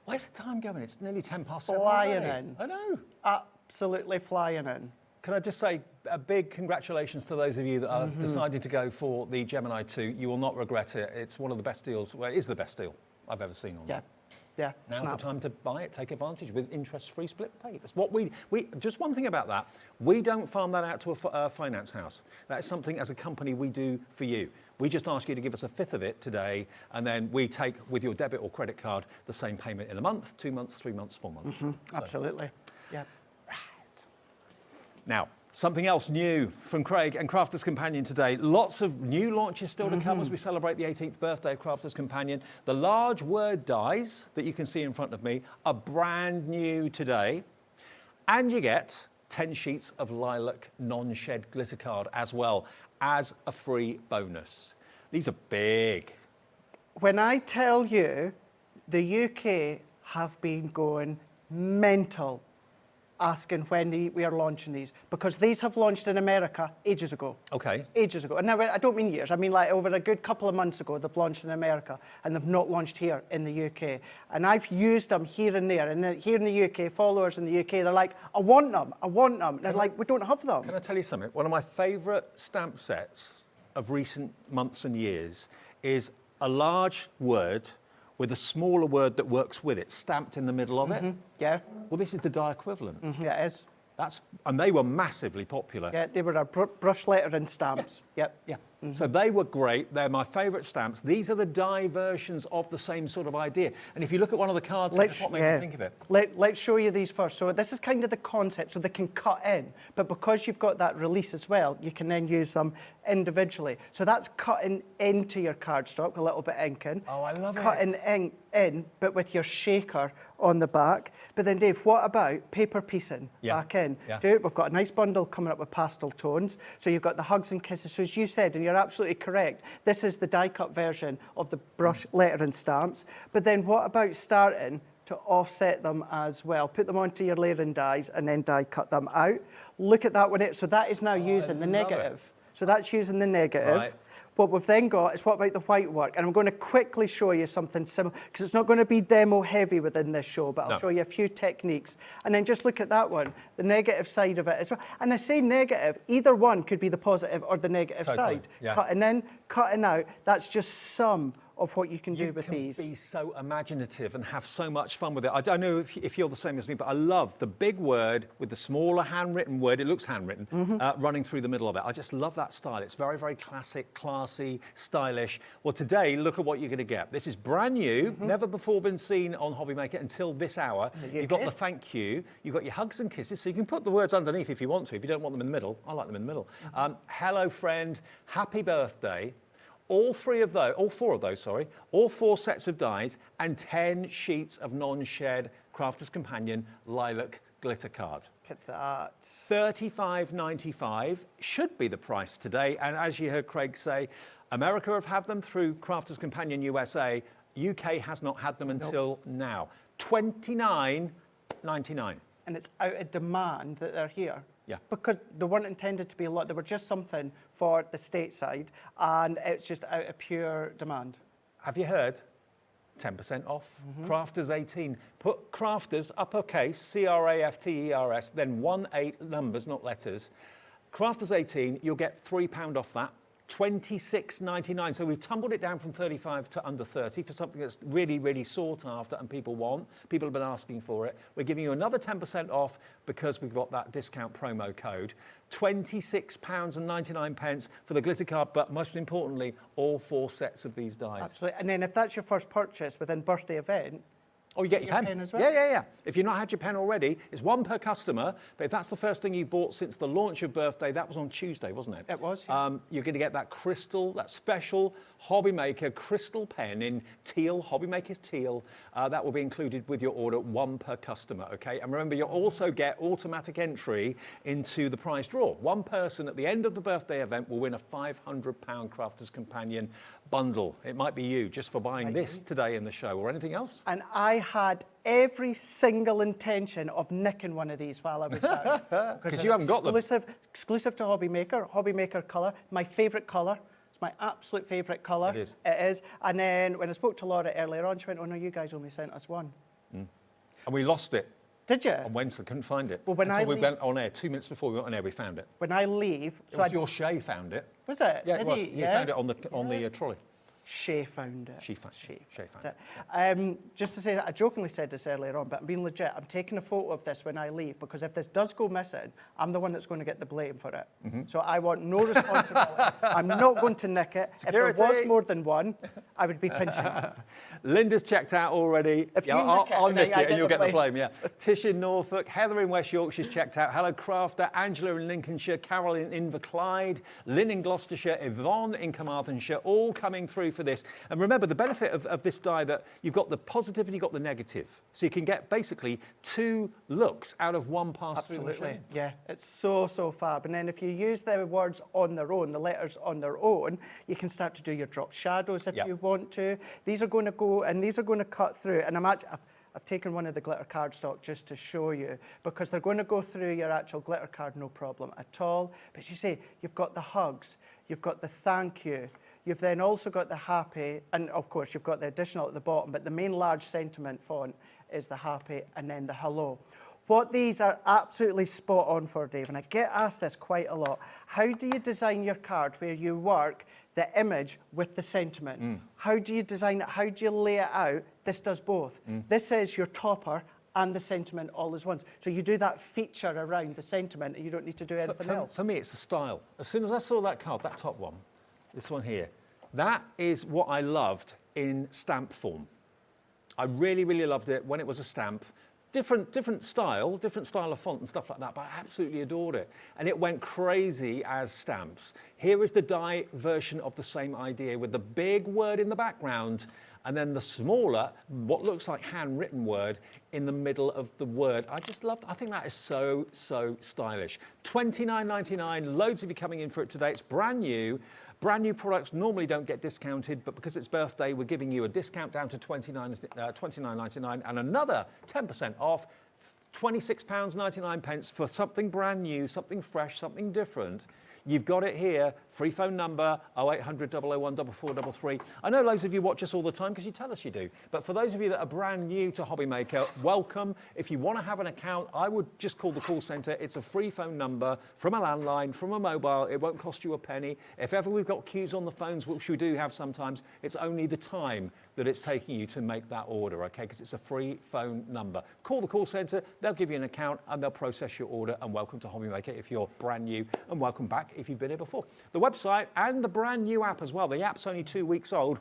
Where's the time going? It's nearly 7:10. Flying already. in. I know. Absolutely flying in. Can I just say a big congratulations to those of you that are deciding to go for the Gemini 2. You will not regret it. It's one of the best deals. Well, it is the best deal I've ever seen on Yeah. Now's the time to buy it, take advantage with interest-free split pay. That's what we just one thing about that, we don't farm that out to a finance house. That is something as a company we do for you. We just ask you to give us a fifth of it today, and then we take with your debit or credit card the same payment in a month, 2 months, 3 months, 4 months. Absolutely. Yeah. Now, something else new from Craig and Crafter's Companion today. Lots of new launches still to come as we celebrate the 18th birthday of Crafter's Companion. The large word dies that you can see in front of me are brand new today. And you get 10 sheets of lilac non-shed glitter card as well as a free bonus. These are big. When I tell you the UK have been going mental asking when we are launching these, because these have launched in America ages ago. Okay. Ages ago. And now I don't mean years, I mean like over a good couple of months ago they've launched in America and they've not launched here in the UK. And I've used them here and there. And here in the UK, followers in the UK, they're like, I want them, I want them. And they're like, we don't have them. Can I tell you something? One of my favourite stamp sets of recent months and years is a large word with a smaller word that works with it, stamped in the middle of it. Yeah. Well, this is the die equivalent. Yeah, it is. And they were massively popular. Yeah, they were our brush lettering stamps. Yep. Yeah. So they were great. They're my favourite stamps. These are the die versions of the same sort of idea. And if you look at one of the cards, what made me think of it? Let's show you these first. So this is kind of the concept, so they can cut in. But because you've got that release as well, you can then use them individually. So that's cutting into your cardstock, a little bit inking. Oh, I love it. Cutting in, but with your shaker on the back. But then, Dave, what about paper piecing back in? Yeah. We've got a nice bundle coming up with pastel tones. So you've got the hugs and kisses. So as you said, and you're absolutely correct, this is the die-cut version of the brush lettering stamps. But then what about starting to offset them as well? Put them onto your layering dies and then die-cut them out. Look at that one. So that is now using the negative. So that's using the negative. Right. What we've then got is what about the white work? And I'm going to quickly show you something similar, because it's not going to be demo heavy within this show, but I'll show you a few techniques. And then just look at that one, the negative side of it as well. And I say negative, either one could be the positive or the negative side. Yeah. Cutting in, cutting out, that's just some of what you can do with these. You can be so imaginative and have so much fun with it. I don't know if you're the same as me, but I love the big word with the smaller handwritten word. It looks handwritten, running through the middle of it. I just love that style. It's very, very classic, classy, stylish. Well, today, look at what you're going to get. This is brand new, never before been seen on Hobby Maker until this hour. You've got the thank you, you've got your hugs and kisses, so you can put the words underneath if you want to. If you don't want them in the middle, I like them in the middle. Hello, friend, happy birthday. All four of those, all 4 sets of dies and 10 sheets of non-shed Crafter's Companion lilac glitter card. Look at that. $35.95 should be the price today. And as you heard Craig say, America have had them through Crafter's Companion USA. UK has not had them until now. $29.99. And it's out of demand that they're here. Yeah. Because they weren't intended to be a lot. They were just something for the stateside, and it's just out of pure demand. Have you heard? 10% off. Crafters 18. Put Crafters, uppercase, C-R-A-F-T-E-R-S, then 18 numbers, not letters. Crafters 18, you'll get £3 off that. $26.99. So we've tumbled it down from 35 to under 30 for something that's really, really sought after and people want. People have been asking for it. We're giving you another 10% off because we've got that discount promo code. £26.99 for the glitter card, but most importantly, all 4 sets of these dies. Absolutely. And then if that's your first purchase within birthday event, Oh, you get your pen as well? Yeah. If you've not had your pen already, it's 1 per customer. But if that's the first thing you bought since the launch of Birthday, that was on Tuesday, wasn't it? It was, yeah. You're going to get that crystal, that special Hobby Maker crystal pen in teal, Hobby Maker teal. That will be included with your order, 1 per customer, okay? And remember, you'll also get automatic entry into the prize draw. 1 person at the end of the birthday event will win a £500 Crafter's Companion bundle. It might be you, just for buying this today in the show, or anything else. And I had every single intention of nicking one of these while I was down. Because you haven't got them. Exclusive to Hobby Maker colour, my favourite colour. It's my absolute favourite colour. It is. It is. And then when I spoke to Laura earlier on, she went, oh no, you guys only sent us one. And we lost it. Did you? On Wednesday, couldn't find it. Well, when Until I we leave- went on air, 2 minutes before we went on air, we found it. When I leave, It was your Shay found it. was it? Yeah, Did it was. he? You found it on the trolley. Shay found it. She found it. Just to say that, I jokingly said this earlier on, but I'm being legit. I'm taking a photo of this when I leave, because if this does go missing, I'm the one that's going to get the blame for it. So I want no responsibility. I'm not going to nick it. Security. If there was more than one, I would be pinching it. Linda's checked out already. If you I'll nick nick it and you'll get the blame, yeah. blame. Tish in Norfolk, Heather in West Yorkshire's checked out, Hello Crafter, Angela in Lincolnshire, Carol in Inverclyde, Lynn in Gloucestershire, Yvonne in Carmarthenshire, all coming through for this. And remember, the benefit of this die, that you've got the positive and you've got the negative. So you can get basically 2 looks out of one pass-through machine. Yeah, it's so fab. And then if you use the words on their own, the letters on their own, you can start to do your drop shadows if you want to. These are going to go, and these are going to cut through. And I've taken one of the glitter cardstock just to show you, because they're going to go through your actual glitter card, no problem at all. But as you say, you've got the hugs, you've got the thank you, you've then also got the happy, and of course you've got the additional at the bottom, but the main large sentiment font is the happy and then the hello. What these are absolutely spot on for, Dave, and I get asked this quite a lot, how do you design your card where you work the image with the sentiment? How do you design it? How do you lay it out? This does both. This is your topper and the sentiment all as once. So you do that feature around the sentiment and you don't need to do anything else. For me, it's the style. As soon as I saw that card, that top one, this one here, that is what I loved in stamp form. I really, really loved it when it was a stamp. Different style of font and stuff like that, but I absolutely adored it. And it went crazy as stamps. Here is the die version of the same idea with the big word in the background and then the smaller, what looks like handwritten word in the middle of the word. I just loved it. I think that is so stylish. $29.99, loads of you coming in for it today. It's brand new. Brand new products normally don't get discounted, but because it's birthday, we're giving you a discount down to $29.99 and another 10% off, £26.99 for something brand new, something fresh, something different. You've got it here. Free phone number, 0800 001 4433. I know loads of you watch us all the time because you tell us you do. But for those of you that are brand new to Hobby Maker, welcome. If you want to have an account, I would just call the call centre. It's a free phone number from a landline, from a mobile. It won't cost you a penny. If ever we've got queues on the phones, which we do have sometimes, it's only the time that it's taking you to make that order, okay? Because it's a free phone number. Call the call centre, they'll give you an account and they'll process your order. And welcome to Hobby Maker if you're brand new, and welcome back if you've been here before. The website and the brand new app as well. The app's only 2 weeks old.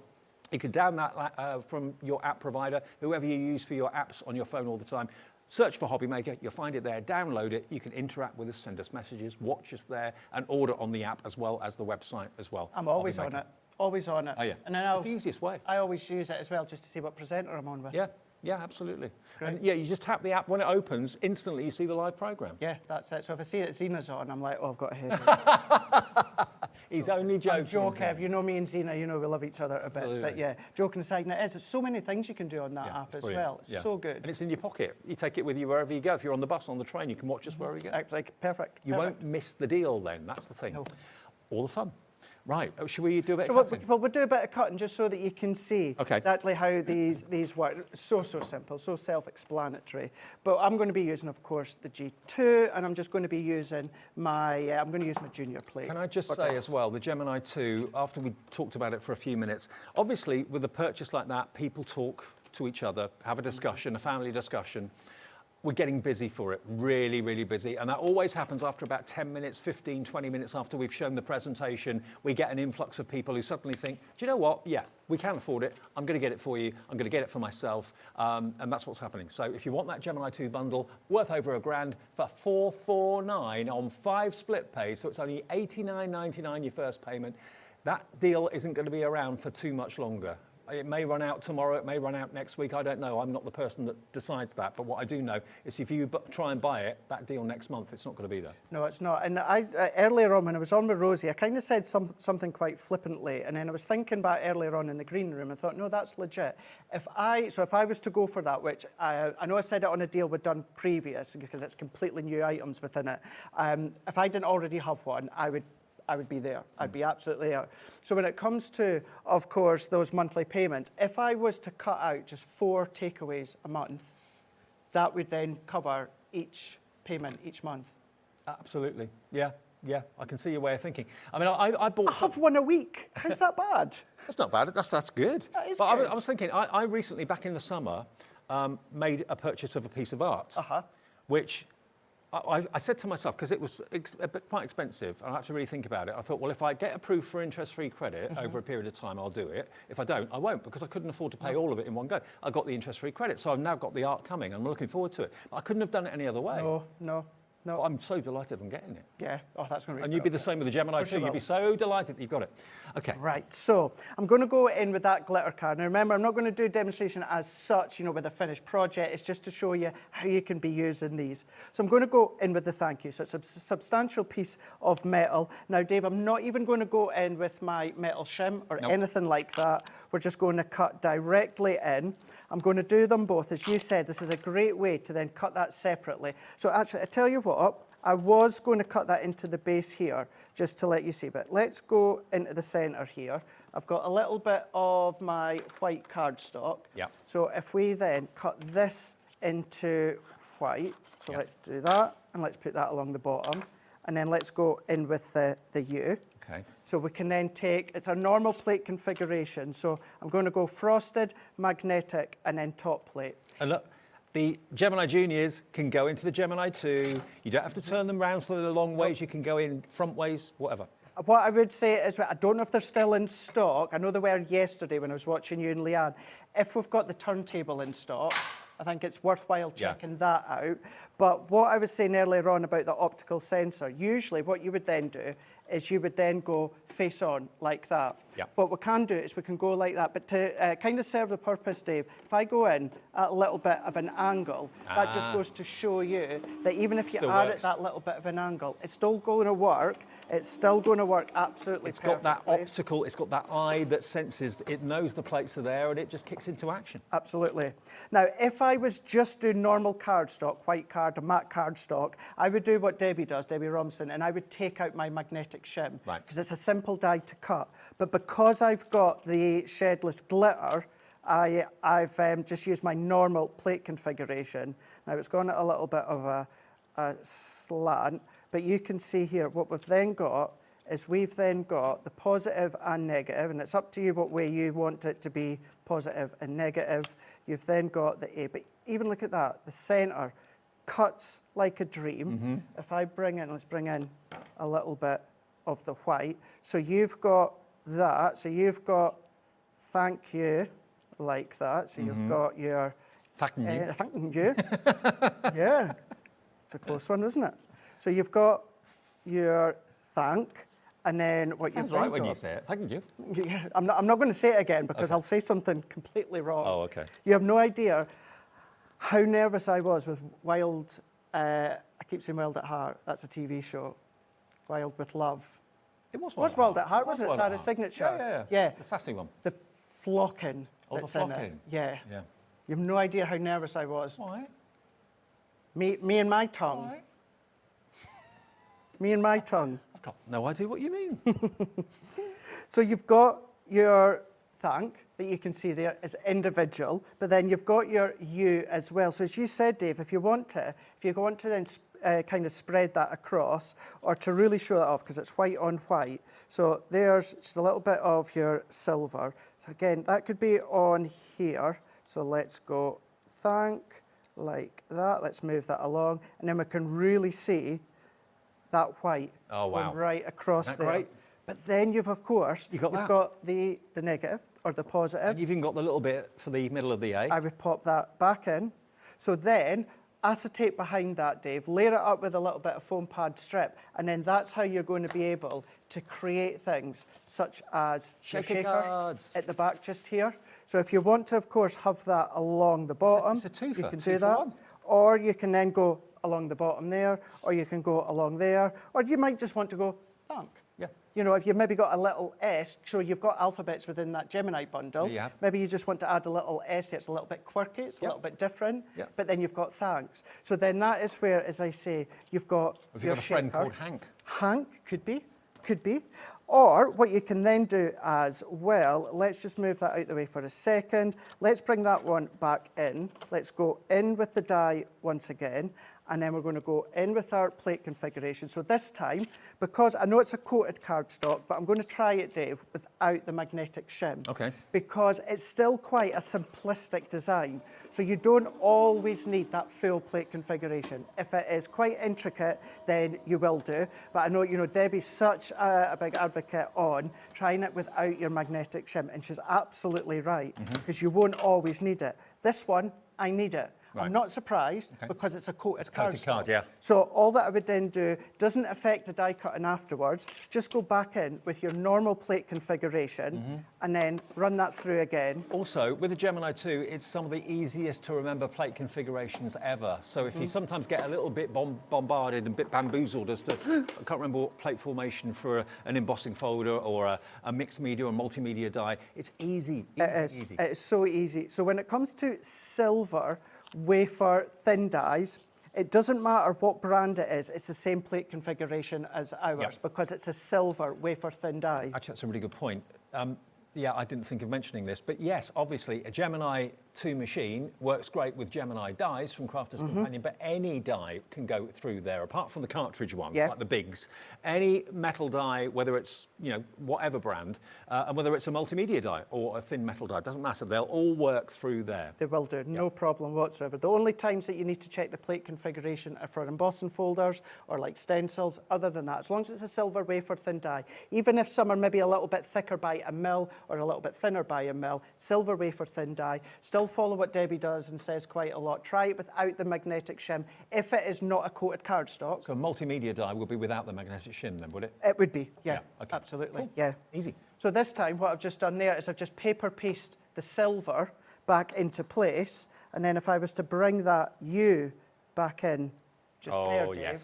You can download that from your app provider, whoever you use for your apps on your phone all the time. Search for Hobby Maker, you'll find it there, download it, you can interact with us, send us messages, watch us there, and order on the app as well as the website as well. I'm always on it. Always on it. Oh, yeah. And then it's the easiest way. I always use it as well just to see what presenter I'm on with. Yeah, absolutely. And yeah, you just tap the app, when it opens, instantly you see the live programme. Yeah, that's it. So if I see that Zena's on, I'm like, oh, I've got a head. He's only joking. I'm joking. If you know me and Zena, you know we love each other a bit. But yeah, joking aside, there's so many things you can do on that app as well. It's so good. And it's in your pocket. You take it with you wherever you go. If you're on the bus, on the train, you can watch us wherever you go. It's like perfect. You won't miss the deal then. That's the thing. No. All the fun. Right, should we do a bit of cutting? Well, we'll do a bit of cutting just so that you can see exactly how these work. So simple, so self-explanatory. But I'm going to be using, of course, the G2, and I'm just going to be using my, I'm going to use my junior plates. Can I just say as well, the Gemini 2, after we talked about it for a few minutes, obviously with a purchase like that, people talk to each other, have a discussion, a family discussion. We're getting busy for it, really, really busy. And that always happens after about 10 minutes, 15, 20 minutes after we've shown the presentation. We get an influx of people who suddenly think, do you know what? Yeah, we can afford it. I'm going to get it for you. I'm going to get it for myself. And that's what's happening. So if you want that Gemini 2 bundle, worth over £1,000 for $449 on 5 split pays, so it's only $89.99 your first payment. That deal isn't going to be around for too much longer. It may run out tomorrow, it may run out next week, I don't know. I'm not the person that decides that. But what I do know is if you try and buy it, that deal next month, it's not going to be there. No, it's not. And earlier on, when I was on with Rosie, I kind of said something quite flippantly. And then I was thinking back earlier on in the green room, and thought, no, that's legit. If I was to go for that, which I know I said it on a deal we'd done previous, because it's completely new items within it. If I didn't already have one, I would be there. I'd be absolutely there. So when it comes to, of course, those monthly payments, if I was to cut out just 4 takeaways a month, that would then cover each payment each month. Absolutely, yeah. Yeah, I can see your way of thinking. I mean, I bought... I have one a week. How's that bad? That's not bad. That's good. That is but good. I was thinking, I recently, back in the summer, made a purchase of a piece of art, which I said to myself, because it was quite expensive, and I had to really think about it. I thought, well, if I get approved for interest-free credit over a period of time, I'll do it. If I don't, I won't, because I couldn't afford to pay all of it in one go. I got the interest-free credit, so I've now got the art coming, and I'm looking forward to it. But I couldn't have done it any other way. No. But I'm so delighted I'm getting it. Yeah. Oh, that's going to be. And you'd be the same with the Gemini too. You'd be so delighted that you've got it. Okay. Right. So I'm going to go in with that glitter card. Now remember, I'm not going to do a demonstration as such, you know, with a finished project. It's just to show you how you can be using these. So I'm going to go in with the thank you. So it's a substantial piece of metal. Now, Dave, I'm not even going to go in with my metal shim or anything like that. We're just going to cut directly in. I'm going to do them both. As you said, this is a great way to then cut that separately. So actually, I tell you what, I was going to cut that into the base here, just to let you see, but let's go into the center here. I've got a little bit of my white cardstock. Yeah. So if we then cut this into white, so let's do that, and let's put that along the bottom, and then let's go in with the U. Okay. So we can then take, it's a normal plate configuration, so I'm going to go frosted, magnetic, and then top plate. And look, the Gemini Juniors can go into the Gemini 2. You don't have to turn them round so they're long ways. You can go in front ways, whatever. What I would say is, I don't know if they're still in stock. I know they were yesterday when I was watching you and Leanne. If we've got the turntable in stock, I think it's worthwhile checking that out. But what I was saying earlier on about the optical sensor, usually what you would then do is you would then go face on like that. What we can do is we can go like that, but to kind of serve the purpose, Dave, if I go in at a little bit of an angle, that just goes to show you that even if you are at that little bit of an angle, it's still going to work. It's still going to work absolutely perfectly. It's got that optical, it's got that eye that senses, it knows the plates are there and it just kicks into action. Absolutely. Now, if I was just doing normal cardstock, white card or matte cardstock, I would do what Debbie does, Debbie Romson, and I would take out my magnetic shim, because it's a simple die to cut. But because I've got the shedless glitter, I've just used my normal plate configuration. Now, it's gone at a little bit of a slant, but you can see here what we've then got is we've then got the positive and negative, and it's up to you what way you want it to be, positive and negative. You've then got the A, but even look at that, the center cuts like a dream. If I bring in, let's bring in a little bit of the white. So you've got that, so you've got thank you like that. So you've got your thank you. Thank you. Yeah, it's a close one, isn't it? So you've got your thank, and then what you've Sounds right when you say it. Thank you. Yeah, I'm not going to say it again because I'll say something completely wrong. Oh, okay. You have no idea how nervous I was with Wild. I keep saying Wild at Heart. That's a TV show. Wild with Love. It was Wild at Heart, wasn't it? Sarah's signature. Yeah. The sassy one. The flocking. Oh, that's the in it. flocking. Yeah. Yeah. You have no idea how nervous I was. Why? Me and my tongue. Why? Me and my tongue. I've got no idea what you mean. So you've got your thank that you can see there as individual, but then you've got your you as well. So as you said, Dave, if you want to then kind of spread that across, or to really show that off, because it's white on white. So there's just a little bit of your silver. So again, that could be on here. So let's go thank like that. Let's move that along, and then we can really see that white going right across Isn't that there. great? But then you've, of course, you've got the negative or the positive. And you've even got the little bit for the middle of the A. I would pop that back in. So then, acetate behind that, Dave, layer it up with a little bit of foam pad strip, and then that's how you're going to be able to create things such as your Shaker shaker cards. at the back just here. So if you want to, of course, have that along the bottom, it's a twofer, you can two do for that. one. Or you can then go along the bottom there, or you can go along there, or you might just want to go thank. Yeah. You know, if you've maybe got a little S, so you've got alphabets within that Gemini bundle, Yeah. maybe you just want to add a little S, it's a little bit quirky, it's a little bit different, but then you've got thanks. So then that is where, as I say, you've got Have your you got a friend shaker. called Hank? Hank, could be. Or what you can then do as well, let's just move that out the way for a second. Let's bring that one back in. Let's go in with the die once again, and then we're going to go in with our plate configuration. So this time, because I know it's a coated cardstock, but I'm going to try it, Dave, without the magnetic shim. Okay. Because it's still quite a simplistic design. So you don't always need that full plate configuration. If it is quite intricate, then you will do. But I know, you know, Debbie's such a big advocate on trying it without your magnetic shim, and she's absolutely right, because you won't always need it. This one, I need it. Right. I'm not surprised because it's a coated coated card, yeah. So all that I would then do doesn't affect the die cutting afterwards. Just go back in with your normal plate configuration and then run that through again. Also, with the Gemini 2, it's some of the easiest to remember plate configurations ever. So if you sometimes get a little bit bombarded and a bit bamboozled as to, I can't remember what plate formation for an embossing folder or a mixed media or multimedia die, it's easy. It is so easy. So when it comes to silver, wafer thin dies, it doesn't matter what brand it is, it's the same plate configuration as ours because it's a silver wafer thin die. Actually, that's a really good point. Yeah, I didn't think of mentioning this, but yes, obviously a Gemini 2 machine works great with Gemini dies from Crafter's Companion, but any die can go through there, apart from the cartridge ones, like the bigs. Any metal die, whether it's, you know, whatever brand, and whether it's a multimedia die or a thin metal die, doesn't matter, they'll all work through there. They will do, no problem whatsoever. The only times that you need to check the plate configuration are for embossing folders or like stencils. Other than that, as long as it's a silver wafer thin die, even if some are maybe a little bit thicker by a mil or a little bit thinner by a mil, silver wafer thin die, still follow what Debbie does and says quite a lot. Try it without the magnetic shim if it is not a coated cardstock. So a multimedia die will be without the magnetic shim then, would it? It would be, yeah, okay. absolutely, Cool. yeah. Easy. So this time what I've just done there is I've just paper pasted the silver back into place, and then if I was to bring that U back in just there, Dave,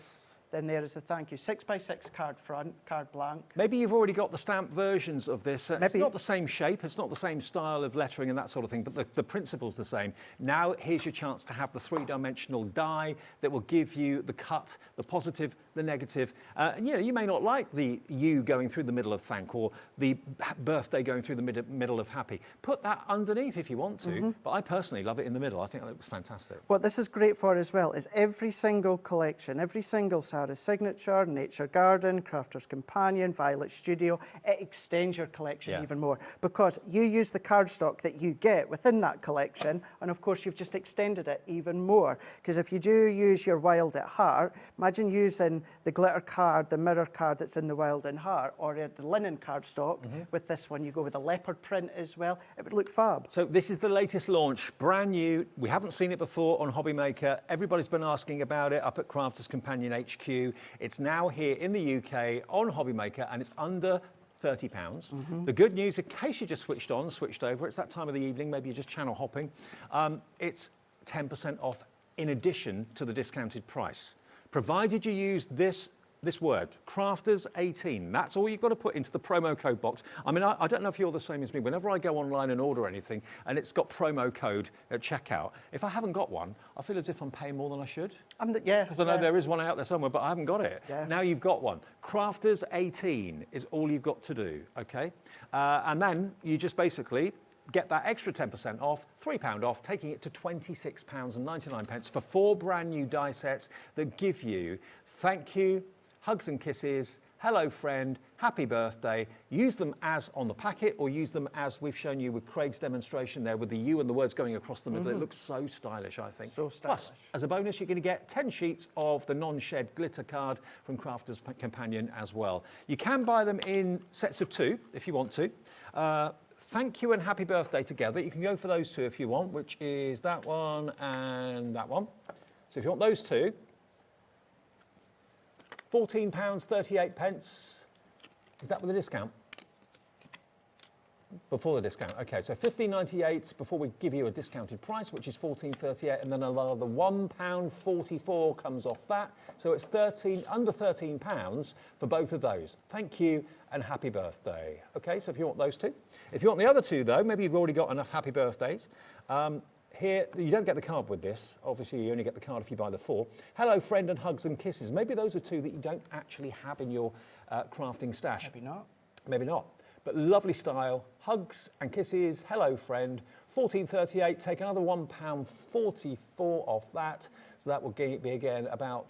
then there is the thank you. 6x6 card front, card blank. Maybe you've already got the stamped versions of this. Maybe. It's not the same shape, it's not the same style of lettering and that sort of thing, but the principle's the same. Now here's your chance to have the three-dimensional die that will give you the cut, the positive, the negative. And you know, you may not like the U going through the middle of thank or the birthday going through the middle of happy. Put that underneath if you want to, but I personally love it in the middle. I think that looks fantastic. What this is great for as well is every single collection, every single Sarah's Signature, Nature Garden, Crafter's Companion, Violet Studio, it extends your collection even more because you use the cardstock that you get within that collection, and of course you've just extended it even more. Because if you do use your Wild at Heart, imagine using the glitter card, the mirror card that's in the Wild at Heart, or the linen cardstock. With this one, you go with a leopard print as well. It would look fab. So this is the latest launch, brand new. We haven't seen it before on Hobby Maker. Everybody's been asking about it up at Crafter's Companion HQ. It's now here in the UK on Hobby Maker, and it's under £30. The good news, in case you just switched over, it's that time of the evening, maybe you're just channel hopping, it's 10% off in addition to the discounted price. Provided you use this word, Crafters 18. That's all you've got to put into the promo code box. I mean, I don't know if you're the same as me. Whenever I go online and order anything and it's got promo code at checkout, if I haven't got one, I feel as if I'm paying more than I should. Because I know there is one out there somewhere, but I haven't got it. Now you've got one. Crafters 18 is all you've got to do, okay? And then you just basically get that extra 10% off, £3 off, taking it to £26.99 for 4 brand new die sets that give you thank you, hugs and kisses, hello friend, happy birthday. Use them as on the packet or use them as we've shown you with Craig's demonstration there with the U and the words going across the middle. It looks so stylish, I think. So stylish. Plus, as a bonus, you're going to get 10 sheets of the non-shed glitter card from Crafter's Companion as well. You can buy them in sets of 2 if you want to. Thank you and happy birthday together. You can go for those 2 if you want, which is that one and that one. So if you want those 2, £14.38. Is that with a discount? Before the discount, okay. So £15.98 before we give you a discounted price, which is £14.38, and then another £1.44 comes off that. So it's under £13 for both of those. Thank you and happy birthday. Okay, so if you want those 2. If you want the other 2 though, maybe you've already got enough happy birthdays. Here, you don't get the card with this. Obviously, you only get the card if you buy the 4. Hello, friend, and hugs and kisses. Maybe those are 2 that you don't actually have in your crafting stash. Maybe not. Maybe not. But lovely style, hugs and kisses, hello friend, £14.38, take another £1.44 off that. So that will be again about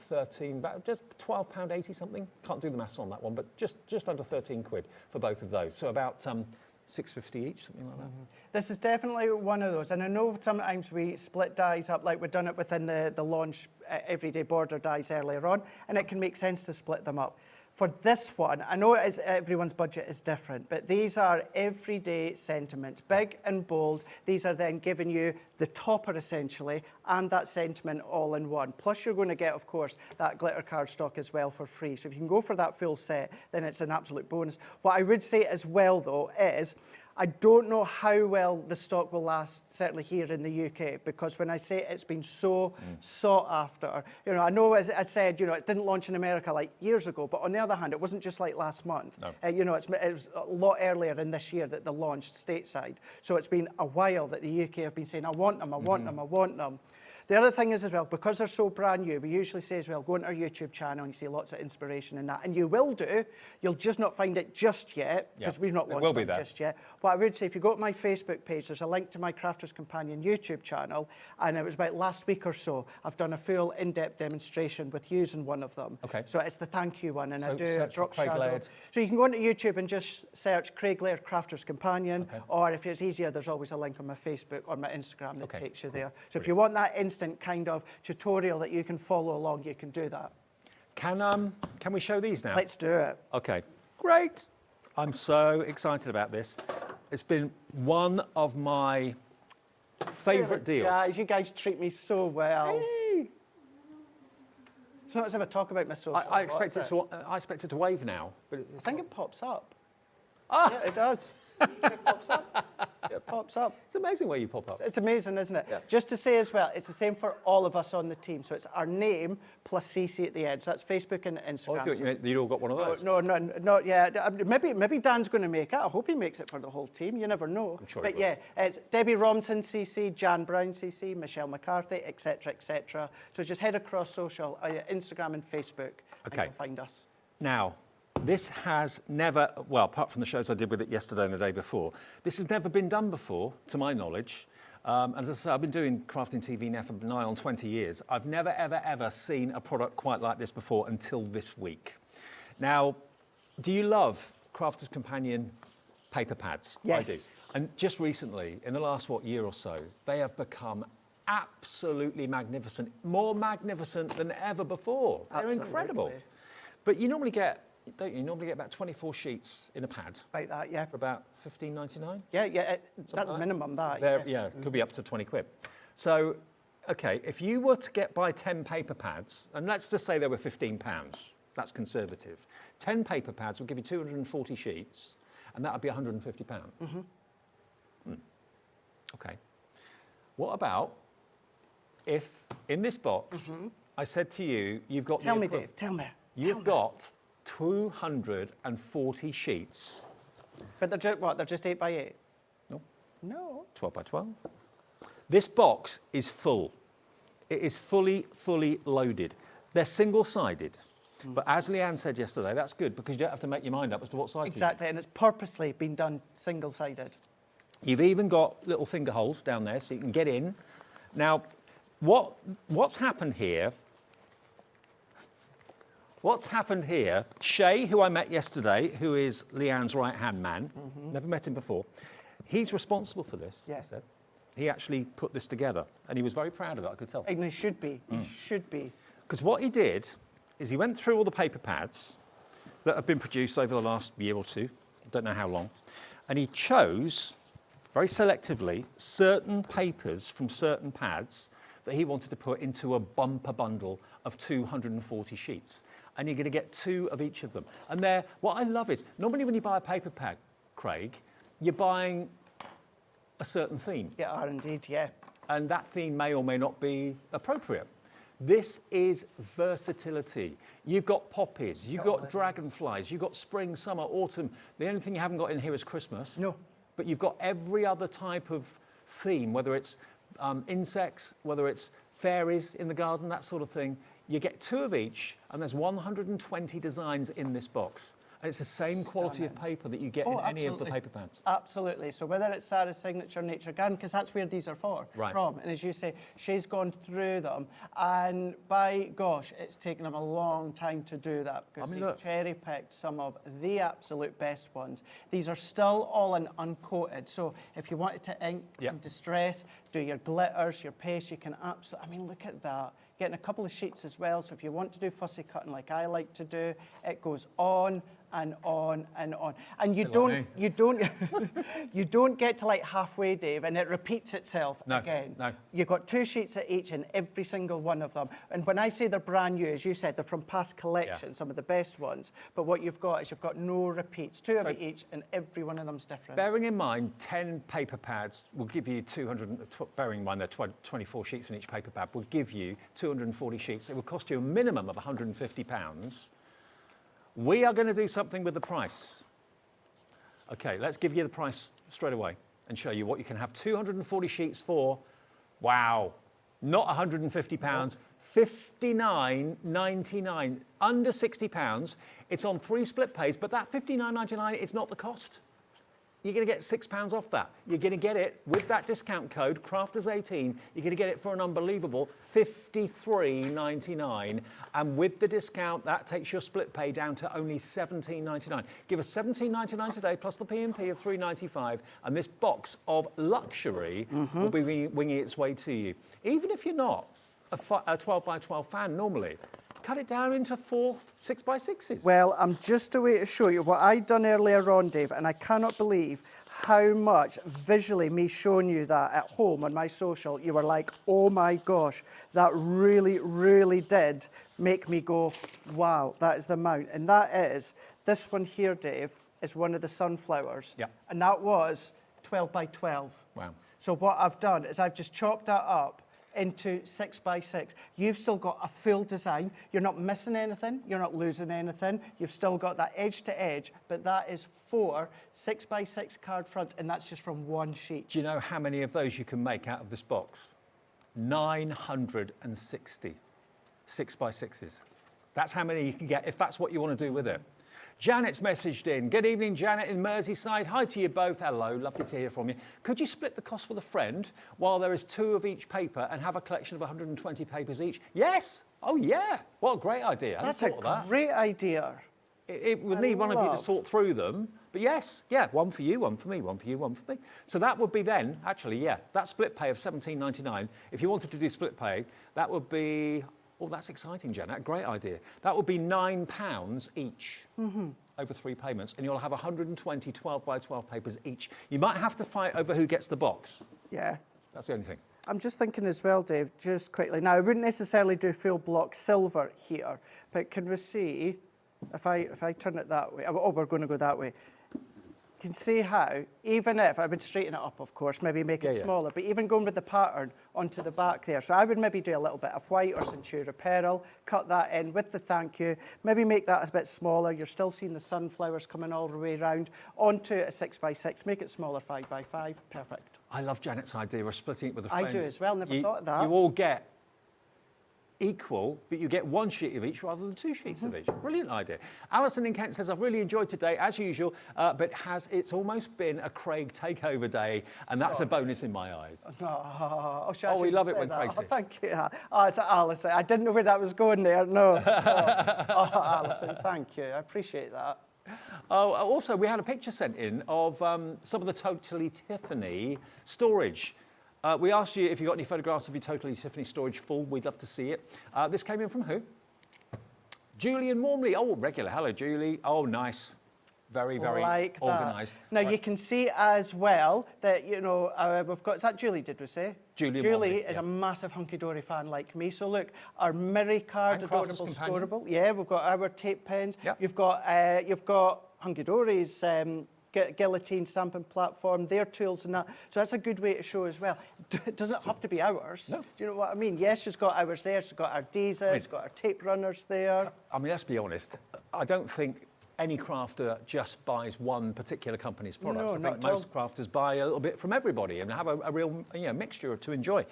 just £12.80 something. Can't do the maths on that one, but just under 13 quid for both of those. So about £6.50 each, something like that. This is definitely one of those, and I know sometimes we split dies up, like we've done it within the launch everyday border dies earlier on, and it can make sense to split them up. For this one, I know everyone's budget is different, but these are everyday sentiments, big and bold. These are then giving you the topper essentially, and that sentiment all in one. Plus you're going to get, of course, that glitter cardstock as well for free. So if you can go for that full set, then it's an absolute bonus. What I would say as well though is, I don't know how well the stock will last, certainly here in the UK, because when I say it's been so sought after, you know, I know as I said, you know, it didn't launch in America like years ago, but on the other hand, it wasn't just like last month. No. You know, it was a lot earlier in this year that they launched stateside. So it's been a while that the UK have been saying, I want them, I want them, I want them. The other thing is as well, because they're so brand new, we usually say as well, go into our YouTube channel and you see lots of inspiration in that. And you will do, you'll just not find it just yet, because we've not launched it just yet. But I would say if you go to my Facebook page, there's a link to my Crafters Companion YouTube channel, and it was about last week or so, I've done a full in-depth demonstration with using one of them. Okay. So it's the thank you one, and I do a drop shadow. So you can go into YouTube and just search Craig Laird Crafters Companion, or if it's easier, there's always a link on my Facebook or my Instagram that takes you there. So if you want that instant kind of tutorial that you can follow along, you can do that. Can we show these now? Let's do it. Okay, great. I'm so excited about this. It's been one of my favourite deals. Guys, you guys treat me so well. Hey. It's not as if I talk about my social. I expect it to wave now, but I think it pops up. Ah, yeah, it does. It pops up. It pops up. It's amazing where you pop up. It's amazing, isn't it? Yeah. Just to say as well, it's the same for all of us on the team. So it's our name plus CC at the end. So that's Facebook and Instagram. Oh, I thought you meant you'd all got one of those. No, not yet. Maybe Dan's going to make it. I hope he makes it for the whole team. You never know. I'm sure but yeah, it's Debbie Robinson CC, Jan Brown CC, Michelle McCarthy, etc., etc. So just head across social, Instagram and Facebook, and you'll find us. Now, this has never, well, apart from the shows I did with it yesterday and the day before, this has never been done before, to my knowledge. As I say, I've been doing crafting TV now for nigh on 20 years. I've never, ever, ever seen a product quite like this before until this week. Now, do you love Crafters Companion paper pads? Yes. I do. And just recently, in the last, year or so, they have become absolutely magnificent, more magnificent than ever before. They're incredible. But you normally get, don't you normally get about 24 sheets in a pad? Like that, yeah. For about $15.99? Yeah, that's like minimum that. Yeah, could be up to 20 quid. So, okay, if you were to buy 10 paper pads, and let's just say they were £15, that's conservative. 10 paper pads would give you 240 sheets, and that would be £150. Okay. What about if, in this box, I said to you, you've got... Tell me, Dave, tell me. You've got 240 sheets. But they're just, what, they're just 8 by 8? No. 12 by 12. This box is full. It is fully loaded. They're single-sided. But as Leanne said yesterday, that's good because you don't have to make your mind up as to what side Exactly, and it's purposely been done single-sided. You've even got little finger holes down there so you can get in. Now, what's happened here... What's happened here, Shay, who I met yesterday, who is Leanne's right-hand man, never met him before, he's responsible for this, he said. He actually put this together, and he was very proud of it, I could tell. And he should be, he should be. Because what he did is he went through all the paper pads that have been produced over the last year or two, I don't know how long, and he chose, very selectively, certain papers from certain pads that he wanted to put into a bumper bundle of 240 sheets. And you're going to get 2 of each of them. And what I love is, normally when you buy a paper pad, Craig, you're buying a certain theme. Yeah, are indeed, yeah. And that theme may or may not be appropriate. This is versatility. You've got poppies, you've got dragonflies, you've got spring, summer, autumn. The only thing you haven't got in here is Christmas. No. But you've got every other type of theme, whether it's insects, whether it's fairies in the garden, that sort of thing. You get 2 of each, and there's 120 designs in this box. And it's the same quality of paper that you get in any of the paper pads. Absolutely. So whether it's Sarah's Signature Nature Garden, because that's where these are from. And as you say, she's gone through them. And by gosh, it's taken them a long time to do that, because she's cherry-picked some of the absolute best ones. These are still all in uncoated. So if you wanted to ink and distress, do your glitters, your paste, you can absolutely, I mean, look at that. Getting a couple of sheets as well. So if you want to do fussy cutting like I like to do, it goes on and on and on. And you don't you don't get to like halfway, Dave, and it repeats itself again. No. You've got 2 sheets of each in every single one of them. And when I say they're brand new, as you said, they're from past collections, some of the best ones. But what you've got is you've got no repeats, 2 of each, and every one of them's different. Bearing in mind, 10 paper pads will give you 200, bearing in mind there are 24 sheets in each paper pad, will give you 240 sheets. It will cost you a minimum of £150. We are going to do something with the price. Okay, let's give you the price straight away and show you what you can have 240 sheets for. Wow, not £150, £59.99, under £60. It's on 3 split pays, but that £59.99 is not the cost. You're going to get £6 off that. You're going to get it with that discount code, Crafters18. You're going to get it for an unbelievable $53.99. And with the discount, that takes your split pay down to only $17.99. Give us $17.99 today, plus the P&P of $3.95. And this box of luxury will be winging its way to you. Even if you're not a 12 by 12 fan normally, cut it down into 4 6x6s. Well, I'm just a way to show you what I'd done earlier on, Dave, and I cannot believe how much visually me showing you that at home on my social, you were like, oh my gosh, that really, really did make me go, wow, that is the amount. And that is, this one here, Dave, is one of the sunflowers. Yeah. And that was 12 by 12. Wow. So what I've done is I've just chopped that up into 6x6. You've still got a full design. You're not missing anything. You're not losing anything. You've still got that edge to edge, but that is 4 6x6 card fronts, and that's just from 1 sheet. Do you know how many of those you can make out of this box? 960 6x6s. That's how many you can get if that's what you want to do with it. Janet's messaged in. Good evening, Janet in Merseyside. Hi to you both. Hello, lovely to hear from you. Could you split the cost with a friend while there is 2 of each paper and have a collection of 120 papers each? Yes. Oh, yeah. What a great idea. That's a great idea. It would need one of you to sort through them. But yes, yeah, one for you, one for me, one for you, one for me. So that would be then, actually, yeah, that split pay of £17.99. If you wanted to do split pay, that would be... Oh, that's exciting, Janet. Great idea. That would be £9 each over 3 payments, and you'll have 120 12 by 12 papers each. You might have to fight over who gets the box. Yeah. That's the only thing. I'm just thinking as well, Dave, just quickly. Now, I wouldn't necessarily do full block silver here, but can we see, if I turn it that way, oh, we're going to go that way. You can see how, even if, I would straighten it up, of course, maybe make it smaller, but even going with the pattern onto the back there. So I would maybe do a little bit of white or Centura Pearl, cut that in with the thank you, maybe make that a bit smaller. You're still seeing the sunflowers coming all the way around, onto a 6x6, make it smaller, 5x5, perfect. I love Janet's idea of splitting it with a friend. I do as well, never thought of that. You all get equal, but you get 1 sheet of each rather than 2 sheets of each. Brilliant idea. Alison in Kent says, I've really enjoyed today, as usual, but it's almost been a Craig takeover day, and that's a bonus in my eyes. Oh, we love it when Craig's here. Thank you. Oh, it's Alison. I didn't know where that was going there, no. Alison, thank you. I appreciate that. Oh, also, we had a picture sent in of some of the Totally Tiffany storage. We asked you if you got any photographs of your Totally Tiffany storage full. We'd love to see it. This came in from who? Julie and Warmley. Oh, regular. Hello, Julie. Oh, nice. Very, very like organised. Now, you can see as well that, you know, we've got, is that Julie, did we say? Julie is a massive Hunkydory fan like me. So look, our Miri card, adorable, scoreable. Yeah, we've got our tape pens. Yep. You've got Hunkydory's guillotine stamping platform, their tools and that. So that's a good way to show as well. It doesn't have to be ours. No. Do you know what I mean? Yes, she's got ours there. She's got our Deeza, she's got our tape runners there. I mean, let's be honest. I don't think any crafter just buys one particular company's products. No, I not think at all. most crafters buy a little bit from everybody and have a real mixture to enjoy.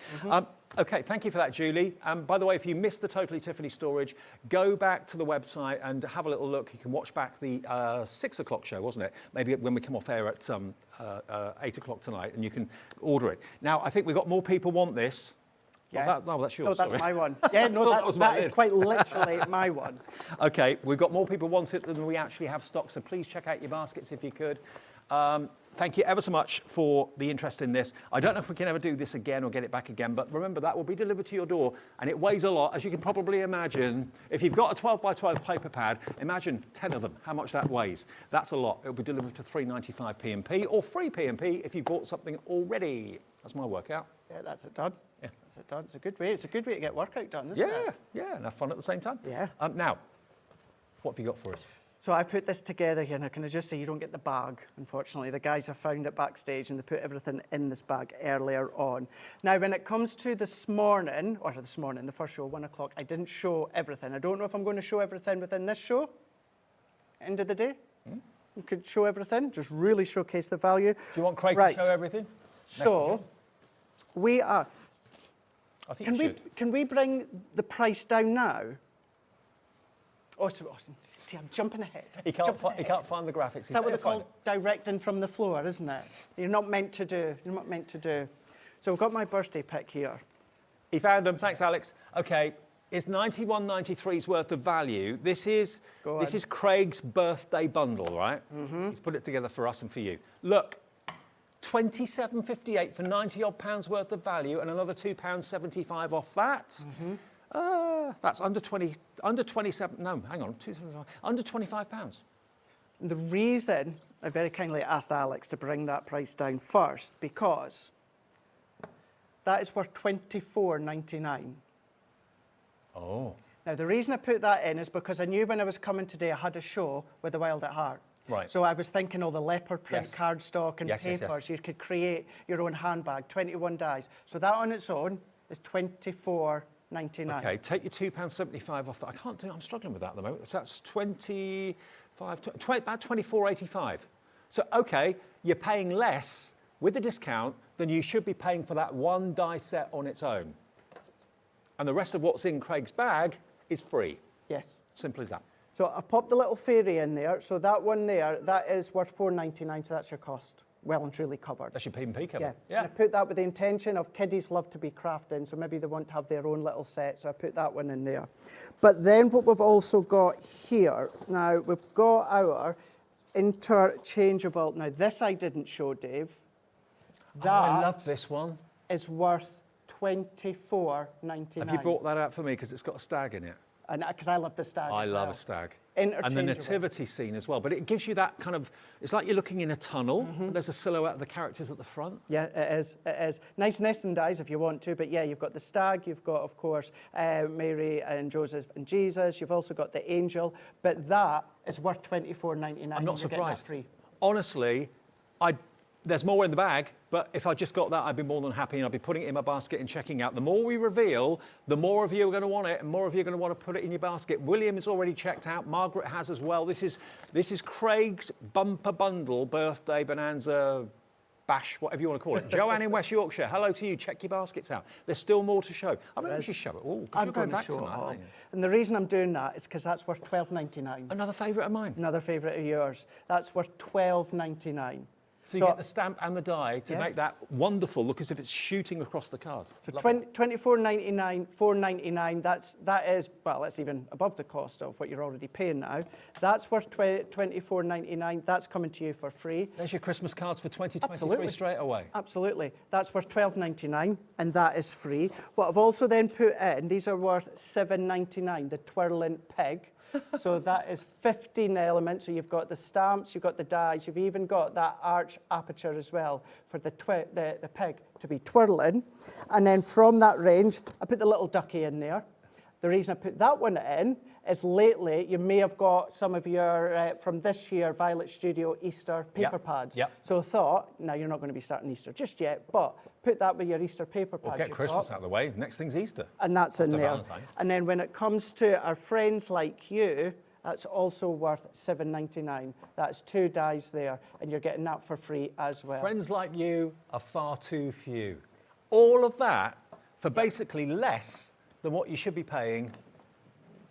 Okay, thank you for that, Julie. By the way, if you missed the Totally Tiffany storage, go back to the website and have a little look. You can watch back the 6 o'clock show, wasn't it? Maybe when we come off air at 8 o'clock tonight, and you can order it. Now, I think we've got more people want this. Yeah. Oh, that's yours. No, that's sorry. my one. Yeah, no, that is quite literally my one. Okay, we've got more people want it than we actually have stock, so please check out your baskets if you could. Thank you ever so much for the interest in this. I don't know if we can ever do this again or get it back again, but remember that will be delivered to your door, and it weighs a lot, as you can probably imagine. If you've got a 12 by 12 paper pad, imagine 10 of them, how much that weighs. That's a lot. It'll be delivered for £3.95 P&P, or free P&P if you bought something already. That's my workout. Yeah, that's it done. Yeah. That's it done. It's a good way. It's a good way to get workout done, isn't it? Yeah, and have fun at the same time. Yeah. Now, what have you got for us? So I put this together here. Now, can I just say you don't get the bag, unfortunately. The guys have found it backstage and they put everything in this bag earlier on. Now, when it comes to the first show, 1 o'clock, I didn't show everything. I don't know if I'm going to show everything within this show. End of the day. You could show everything, just really showcase the value. Do you want Craig to show everything? So, we are... I think you should. Can we bring the price down now? Oh, see, I'm jumping ahead. He can't find the graphics. Is that what they call directing from the floor, isn't it? You're not meant to do. You're not meant to do. So we've got my birthday pick here. He found them. Thanks, Alex. Okay, it's 91.93's worth of value. This is Craig's birthday bundle, right? He's put it together for us and for you. Look, £27.58 for 90 odd pounds worth of value, and another £2.75 off that. That's under 27. No, hang on, under £25. The reason I very kindly asked Alex to bring that price down first, because that is worth £24.99. Oh. Now, the reason I put that in is because I knew when I was coming today, I had a show with the Wild at Heart. Right. So I was thinking all the leopard print cardstock and Yes. papers. You could create your own handbag, 21 dies. So that on its own is £24.99. Okay, take your £2.75 off that. I can't do. I'm struggling with that at the moment. So that's about £24.85. So okay, you're paying less with the discount than you should be paying for that one die set on its own. And the rest of what's in Craig's bag is free. Yes. Simple as that. So I've popped the little fairy in there. So that one there, that is worth £4.99. So that's your cost. Well and truly covered. That's your P&P covered. Yeah. And I put that with the intention of kiddies love to be crafting, so maybe they want to have their own little set, so I put that one in there. But then what we've also got here, now we've got our interchangeable, now this I didn't show, Dave. That I love this one. Is worth £24.99. Have you brought that out for me because it's got a stag in it? And because I love the stag. I as love well. a stag. And the nativity scene as well. But it gives you that kind of, it's like you're looking in a tunnel, and there's a silhouette of the characters at the front. Yeah, it is. It is. Nice nesting dies if you want to, but yeah, you've got the stag, you've got, of course, Mary and Joseph and Jesus, you've also got the angel, but that is worth £24.99. I'm not surprised. surprised. Free. Honestly, there's more in the bag, but if I just got that, I'd be more than happy, and I'd be putting it in my basket and checking out. The more we reveal, the more of you are going to want it, and more of you are going to want to put it in your basket. William is already checked out. Margaret has as well. This is Craig's bumper bundle, birthday bonanza, bash, whatever you want to call it. Joanne in West Yorkshire, hello to you. Check your baskets out. There's still more to show. I think we should show it all, because you're going back tonight, aren't you? And the reason I'm doing that is because that's worth £12.99. Another favourite of mine. Another favourite of yours. That's worth £12.99. So you get the stamp and the die to make that wonderful look as if it's shooting across the card. So £24.99, £4.99, that is, well, that's even above the cost of what you're already paying now. That's worth £24.99. That's coming to you for free. There's your Christmas cards for 2023 Absolutely. straight away. Absolutely. That's worth £12.99, and that is free. What I've also then put in, these are worth £7.99, the twirling pig. So that is 15 elements. So you've got the stamps, you've got the dies, you've even got that arch aperture as well for the pig to be twirling. And then from that range, I put the little ducky in there. The reason I put that one in is lately you may have got some of your, from this year, Violet Studio Easter paper pads. Yep. So I thought, now you're not going to be starting Easter just yet, but put that with your Easter paper pads. Well, get Christmas out of the way. Next thing's Easter. And that's in there. Valentine's. And then when it comes to our friends like you, That's also worth £7.99. That's 2 dies there, and you're getting that for free as well. Friends like you are far too few. All of that for basically less than what you should be paying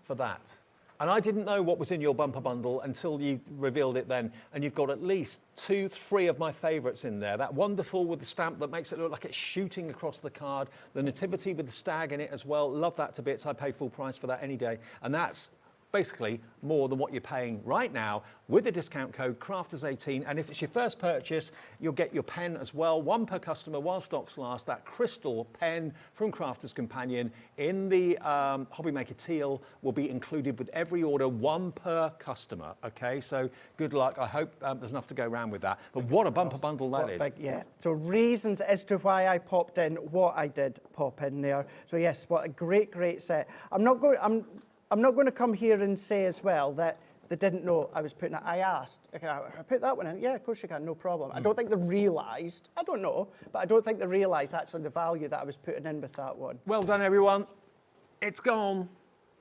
for that. And I didn't know what was in your bumper bundle until you revealed it then. And you've got at least 2, 3 of my favourites in there. That wonderful with the stamp that makes it look like it's shooting across the card. The nativity with the stag in it as well. Love that to bits. I'd pay full price for that any day. And that's basically more than what you're paying right now with the discount code CRAFTERS18. And if it's your first purchase, you'll get your pen as well, 1 per customer while stocks last. That crystal pen from Crafters Companion in the Hobby Maker teal will be included with every order, 1 per customer. Okay, so good luck. I hope there's enough to go around with that. But what a bumper bundle that is. Yeah, so reasons as to why I popped in what I did pop in there. So yes, what a great set. I'm not going to come here and say as well that they didn't know I was putting it. I asked, can I put that one in? Yeah, of course you can, no problem. I don't think they realised, I don't know, but I don't think they realised actually the value that I was putting in with that one. Well done, everyone. It's gone.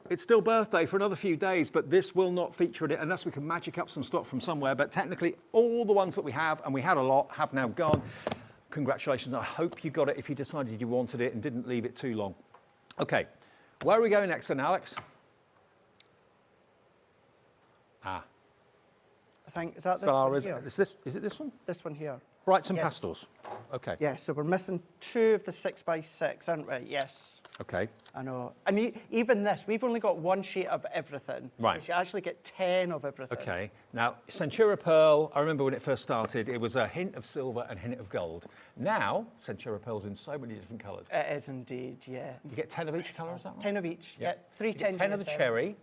It's still birthday for another few days, but this will not feature in it unless we can magic up some stock from somewhere. But technically, all the ones that we have, and we had a lot, have now gone. Congratulations. I hope you got it if you decided you wanted it and didn't leave it too long. Okay, where are we going next then, Alex? I think, is that this Star, one is here? Is it this one? This one here. Brights and Yes. pastels. Okay. Yes, so we're missing 2 of the 6x6, aren't we? Yes. Okay. I know. And even this, we've only got 1 sheet of everything. Right. You actually get 10 of everything. Okay. Now, Centura Pearl, I remember when it first started, it was a hint of silver and a hint of gold. Now, Centura Pearl's in so many different colours. It is indeed, yeah. You get 10 of each colour, is that right? 10 of each. Yeah. Yeah. 3 You get 10s 10 in of the a set. cherry.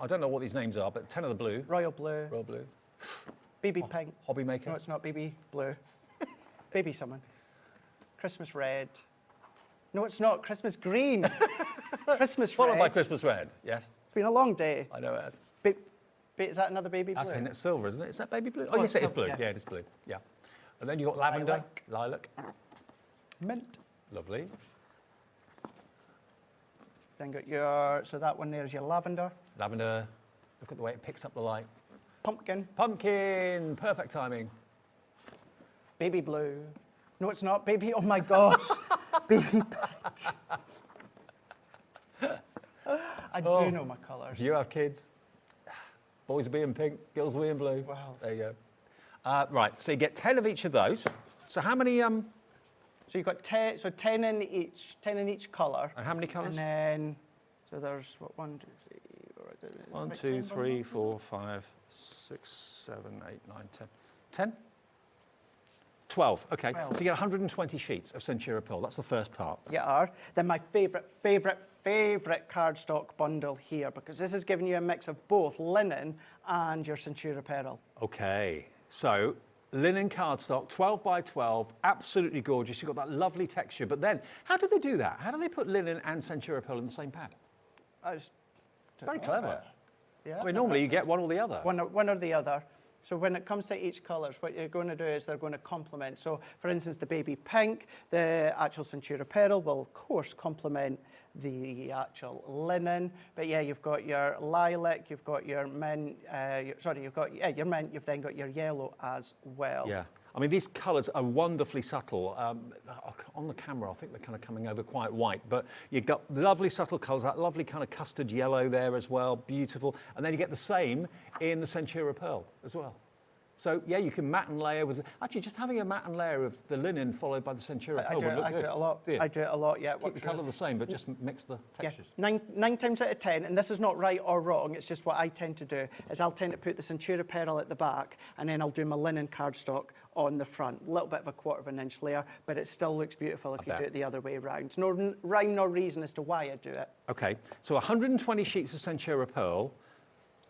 I don't know what these names are, but 10 of the blue. Royal blue. Royal blue. Baby pink. Hobby Maker. No, it's not baby blue. Baby someone. Christmas red. No, it's not. Christmas green. Christmas Followed red. by Christmas red. Yes. It's been a long day. I know it has. Is that another baby blue? That's hint of silver, isn't it? Is that baby blue? Oh, Oh, yes, it is silver, blue. yeah. Yeah, it is blue. Yeah. And then you've got lavender, lilac. Mint. Lovely. Then got your, so that one there is your lavender. Lavender. Look at the way it picks up the light. Pumpkin. Pumpkin. Perfect timing. Baby blue. No, it's not. Baby, oh my gosh. Baby pink. I do know my colours. If you have kids, boys will be in pink, girls will be in blue. Wow. There you go. Right, so you get 10 of each of those. So how many, So you've got 10, so 10 in each colour. and how many colours? And then, so there's, what, 1, 2, 3, 1, 2, 3, 4, 5, 6, 7, 8, 9, 10. 10? 12, okay. 12. So you get 120 sheets of Centura Pearl. That's the first part. You are. Then my favourite cardstock bundle here, because this is giving you a mix of both linen and your Centura Pearl. Okay, so linen cardstock, 12 by 12, absolutely gorgeous. You've got that lovely texture. But then, how do they do that? How do they put linen and Centura Pearl in the same pad? It's Very clever. Yeah. I mean, normally you get one or the other. One or the other. So when it comes to each colours, what you're going to do is they're going to complement. So, for instance, the baby pink, the actual Centura Pearl will, of course, complement the actual linen. But yeah, you've got your lilac, you've got your mint, you've got your mint, you've then got your yellow as well. Yeah. I mean, these colours are wonderfully subtle. On the camera, I think they're kind of coming over quite white, but you've got lovely subtle colours, that lovely kind of custard yellow there as well, beautiful. And then you get the same in the Centura Pearl as well. So, yeah, you can matte and layer with... Actually, just having a matte and layer of the linen followed by the Centura Pearl would look good. I do it a lot. Do you? I do it a lot, yeah. Just keep the colour the same, but just mix the textures. Yeah. Nine times out of 10, and this is not right or wrong, it's just what I tend to do, is I'll tend to put the Centura Pearl at the back, and then I'll do my linen cardstock on the front. A little bit of a 1/4 inch layer, but it still looks beautiful if you do it the other way around. There's no rhyme nor reason as to why I do it. Okay, so 120 sheets of Centura Pearl,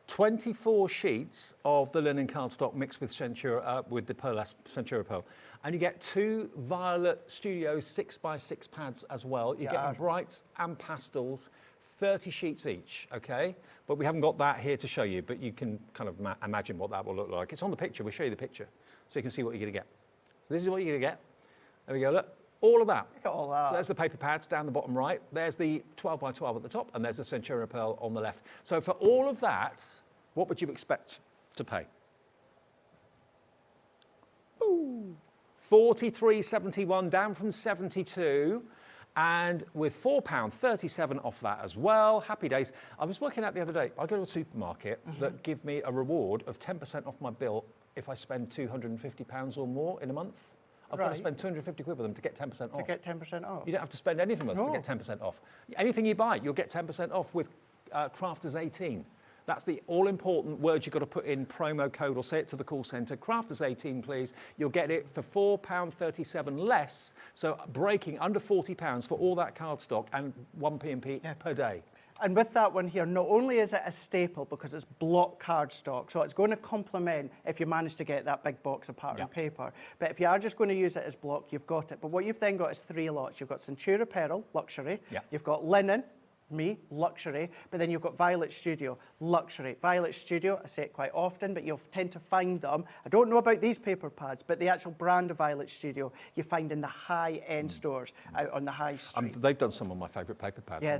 24 sheets of the linen cardstock mixed with the Centura Pearl. And you get 2 Violet Studio 6x6 pads as well. You get brights and pastels, 30 sheets each, okay? But we haven't got that here to show you, but you can kind of imagine what that will look like. It's on the picture, we'll show you the picture, so you can see what you're gonna get. So this is what you're gonna get. There we go, look. All of that. Look at all that. So there's the paper pads down the bottom right. There's the 12 by 12 at the top, and there's the Centura Pearl on the left. So for all of that, what would you expect to pay? Ooh, £43.71, down from £72. And with £4.37 off that as well. Happy days. I was working out the other day, I go to a supermarket that give me a reward of 10% off my bill if I spend £250 or more in a month. I've got to spend 250 quid with them to get 10% off. To get 10% off? You don't have to spend anything with us to get 10% off. Anything you buy, you'll get 10% off with Crafters 18. That's the all-important word you've got to put in promo code or say it to the call centre. Crafters 18, please. You'll get it for £4.37 less, so breaking under £40 for all that cardstock and 1p&p per day. And with that one here, not only is it a staple because it's block cardstock, so it's going to complement if you manage to get that big box of pattern paper. But if you are just going to use it as block, you've got it. But what you've then got is 3 lots. You've got Centura Pearl, luxury. You've got linen, me, luxury, but then you've got Violet Studio, luxury. Violet Studio, I say it quite often, but you'll tend to find them. I don't know about these paper pads, but the actual brand of Violet Studio you find in the high-end stores out on the high street. They've done some of my favourite paper pads. Yeah,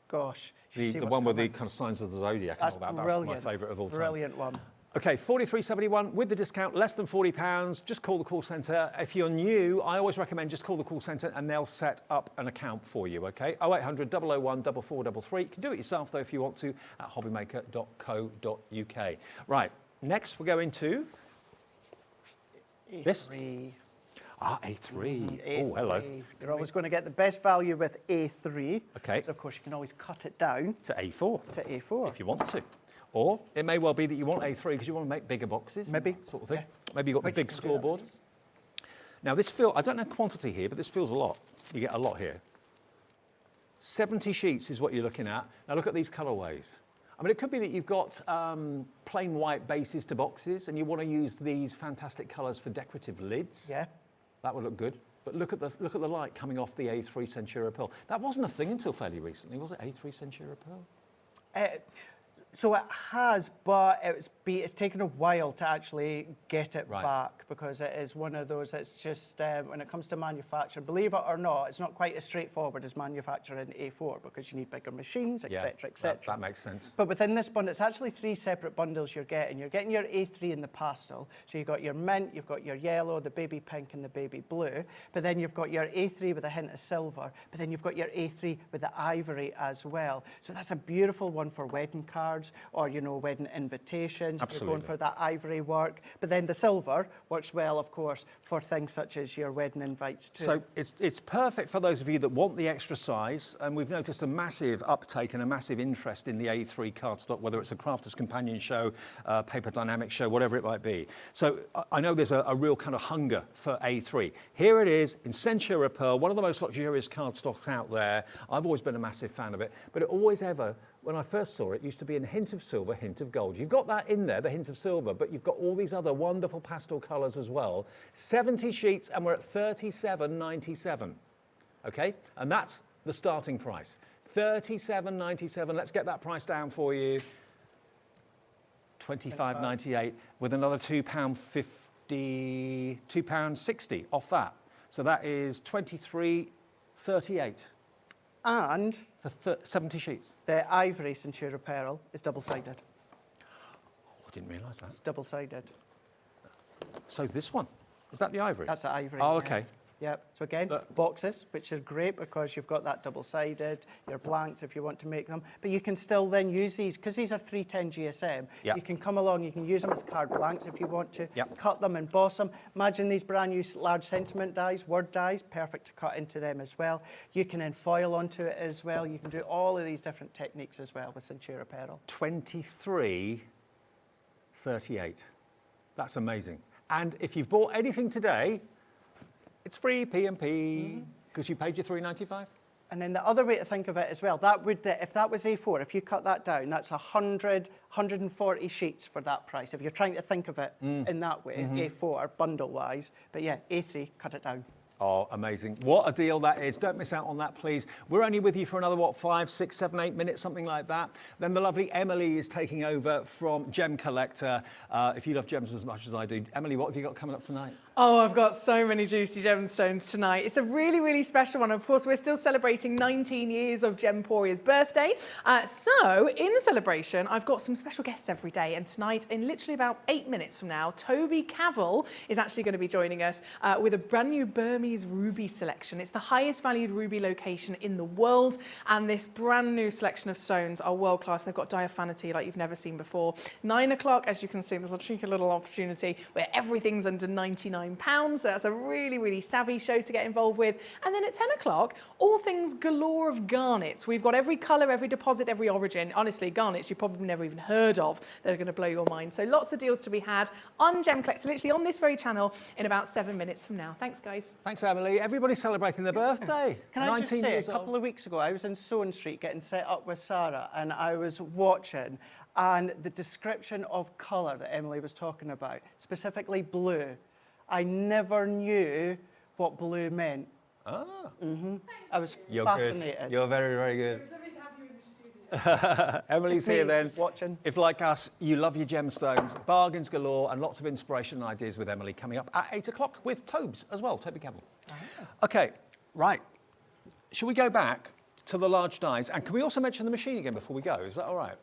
gosh. The one with the kind of signs of the zodiac and all that. That's my favourite of all time. Brilliant one. Okay, £43.71 with the discount, less than £40. Just call the call centre. If you're new, I always recommend just call the call centre and they'll set up an account for you, okay? 0800 001 4433. You can do it yourself, though, if you want to, at hobbymaker.co.uk. Right, next we're going to this. A3. A3. Oh, hello. You're always going to get the best value with A3. Okay. So, of course, you can always cut it down. To A4. To A4. If you want to. Or it may well be that you want A3 because you want to make bigger boxes. Maybe. Sort of thing. Yeah. Maybe you've got the big scoreboard. Now, this feels, I don't know quantity here, but this feels a lot. You get a lot here. 70 sheets is what you're looking at. Now, look at these colourways. I mean, it could be that you've got plain white bases to boxes and you want to use these fantastic colours for decorative lids. Yeah. That would look good. But look at the light coming off the A3 Centura Pearl. That wasn't a thing until fairly recently, was it? A3 Centura Pearl? So it has, but it's taken a while to actually get it back because it is one of those, it's just, when it comes to manufacture, believe it or not, it's not quite as straightforward as manufacturing A4 because you need bigger machines, etc., etc. That makes sense. But within this bundle, it's actually 3 separate bundles you're getting. You're getting your A3 in the pastel, so you've got your mint, you've got your yellow, the baby pink and the baby blue, but then you've got your A3 with a hint of silver, but then you've got your A3 with the ivory as well. So that's a beautiful one for wedding cards or, you know, wedding invitations. Absolutely. You're going for that ivory work. But then the silver works well, of course, for things such as your wedding invites too. So it's perfect for those of you that want the extra size, and we've noticed a massive uptake and a massive interest in the A3 cardstock, whether it's a Crafters Companion show, Paper Dynamics show, whatever it might be. So I know there's a real kind of hunger for A3. Here it is in Centura Pearl, one of the most luxurious cardstocks out there. I've always been a massive fan of it, but it always ever, when I first saw it, used to be a hint of silver, hint of gold. You've got that in there, the hint of silver, but you've got all these other wonderful pastel colours as well. 70 sheets, and we're at £37.97. Okay, and that's the starting price. £37.97. Let's get that price down for you. £25.98 with another £2.50, £2.60 off that. So that is £23.38. And for 70 sheets. The ivory Centura Pearl is double-sided. Oh, I didn't realise that. It's double-sided. So is this one? Is that the ivory? That's the ivory. Oh, okay. Yep. So again, boxes, which is great because you've got that double-sided, your blanks if you want to make them. But you can still then use these, because these are 310 GSM. Yep. You can come along, you can use them as card blanks if you want to. Yep. Cut them, emboss them. Imagine these brand new large sentiment dies, word dies, perfect to cut into them as well. You can then foil onto it as well. You can do all of these different techniques as well with Centura Pearl. £23.38. That's amazing. And if you've bought anything today, it's free P&P because you paid your $3.95. And then the other way to think of it as well, that would, if that was A4, if you cut that down, that's 140 sheets for that price. If you're trying to think of it in that way, A4 bundle-wise. But yeah, A3, cut it down. Oh, amazing. What a deal that is. Don't miss out on that, please. We're only with you for another, 5, 6, 7, 8 minutes, something like that. Then the lovely Emily is taking over from Gem Collector. If you love gems as much as I do. Emily, what have you got coming up tonight? Oh, I've got so many juicy gemstones tonight. It's a really, really special one. Of course, we're still celebrating 19 years of Gemporia's birthday. So in the celebration, I've got some special guests every day. And tonight, in literally about 8 minutes from now, Toby Cavell is actually going to be joining us with a brand new Burmese ruby selection. It's the highest valued ruby location in the world. And this brand new selection of stones are world class. They've got diaphanity like you've never seen before. 9 o'clock, as you can see, there's a cheeky little opportunity where everything's under £99. So that's a really, really savvy show to get involved with. And then at 10 o'clock, all things galore of garnets. We've got every colour, every deposit, every origin. Honestly, garnets you've probably never even heard of that are going to blow your mind. So lots of deals to be had on Gem Collector, literally on this very channel in about 7 minutes from now. Thanks, guys. Thanks, Emily. Everybody's celebrating their birthday. Can I just say, a couple of weeks ago, I was in Sewing Street getting set up with Sarah, and I was watching, and the description of colour that Emily was talking about, specifically blue, I never knew what blue meant. Ah. I was You're fascinated. good. You're very, very good. Emily's here then. Watching. If, like us, you love your gemstones, bargains galore and lots of inspiration and ideas with Emily coming up at 8 o'clock with Tobes as well, Toby Cavell. Okay, right. Shall we go back to the large dies? And can we also mention the machine again before we go? Is that all right?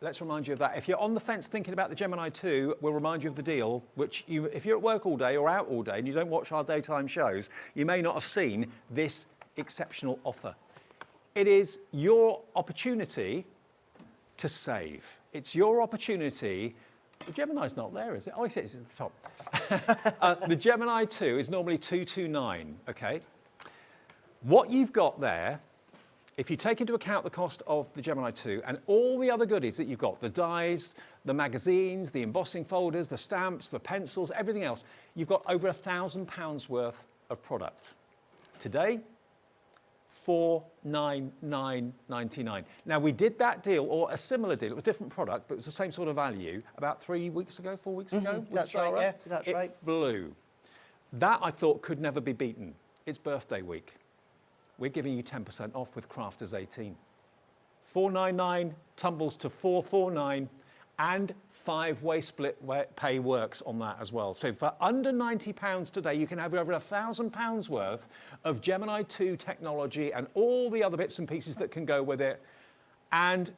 Let's remind you of that. If you're on the fence thinking about the Gemini 2, we'll remind you of the deal, which if you're at work all day or out all day and you don't watch our daytime shows, you may not have seen this exceptional offer. It is your opportunity to save. It's your opportunity. The Gemini's not there, is it? Oh, it's at the top. The Gemini 2 is normally 229, okay? What you've got there, if you take into account the cost of the Gemini 2 and all the other goodies that you've got, the dies, the magazines, the embossing folders, the stamps, the pencils, everything else, you've got over £1,000 worth of product. Today, $499.99. Now, we did that deal, or a similar deal, it was a different product, but it was the same sort of value, about 3 weeks ago, 4 weeks ago. With That's Sarah. right, yeah, that's right. It flew. That, I thought, could never be beaten. It's birthday week. We're giving you 10% off with Crafters 18. $499 tumbles to $449, and 5-way split pay works on that as well. So for under £90 today, you can have over £1,000 worth of Gemini 2 technology and all the other bits and pieces that can go with it, and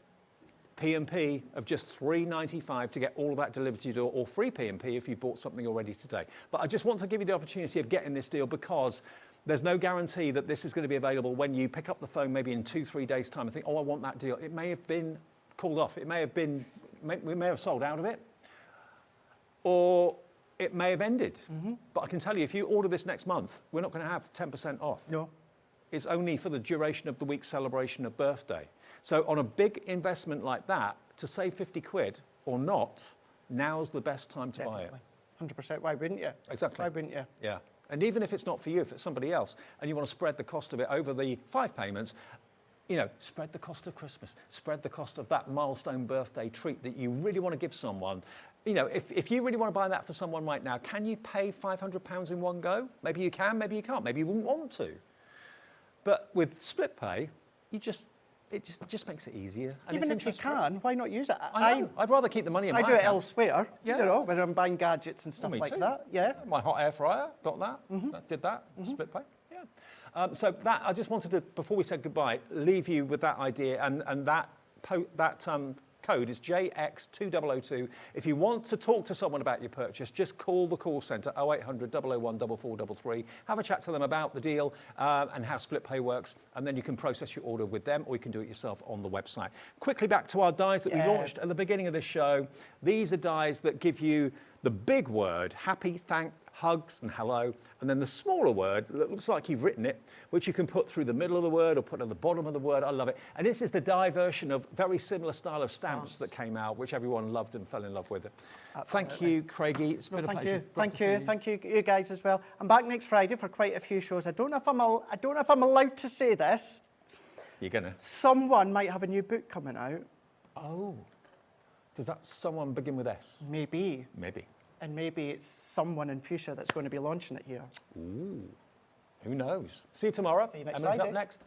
P&P of just $3.95 to get all of that delivered to your door, or free P&P if you bought something already today. But I just want to give you the opportunity of getting this deal, because there's no guarantee that this is going to be available when you pick up the phone maybe in 2-3 days' time and think, oh, I want that deal. It may have been called off. It may have been, we may have sold out of it, or it may have ended. But I can tell you, if you order this next month, we're not going to have 10% off. No. It's only for the duration of the week's celebration of birthday. So on a big investment like that, to save 50 quid or not, now's the best time to buy it. 100%. Why wouldn't you? Exactly. Why wouldn't you? Yeah. And even if it's not for you, if it's somebody else, and you want to spread the cost of it over the 5 payments, you know, spread the cost of Christmas, spread the cost of that milestone birthday treat that you really want to give someone. You know, if you really want to buy that for someone right now, can you pay £500 in one go? Maybe you can, maybe you can't, maybe you wouldn't want to. But with split pay, it just makes it easier. And Even if you can, why not use it? I know. I'd rather keep the money in my account. I do it account. elsewhere, Yeah. you know, when I'm buying gadgets and stuff Me like too. that. Yeah. My hot air fryer, got that. Did that, split pay. Yeah. So that, I just wanted to, before we said goodbye, leave you with that idea, and that code is JX2002. If you want to talk to someone about your purchase, just call the call centre 0800 001 4433. Have a chat to them about the deal and how split pay works, and then you can process your order with them, or you can do it yourself on the website. Quickly back to our dies that we launched at the beginning of this show. These are dies that give you the big word, happy, thank, hugs and hello, and then the smaller word that looks like you've written it, which you can put through the middle of the word or put at the bottom of the word. I love it. And this is the die version of very similar style of stamps that came out, which everyone loved and fell in love with. Thank you, Craigie. It's been a pleasure. Thank you, you guys as well. I'm back next Friday for quite a few shows. I don't know if I'm allowed to say this. You're gonna. Someone might have a new book coming out. Oh, does that someone begin with S? Maybe. Maybe. And maybe it's someone in fuchsia that's going to be launching it here. Ooh, who knows? See you tomorrow. See you next Emily's Friday. up next.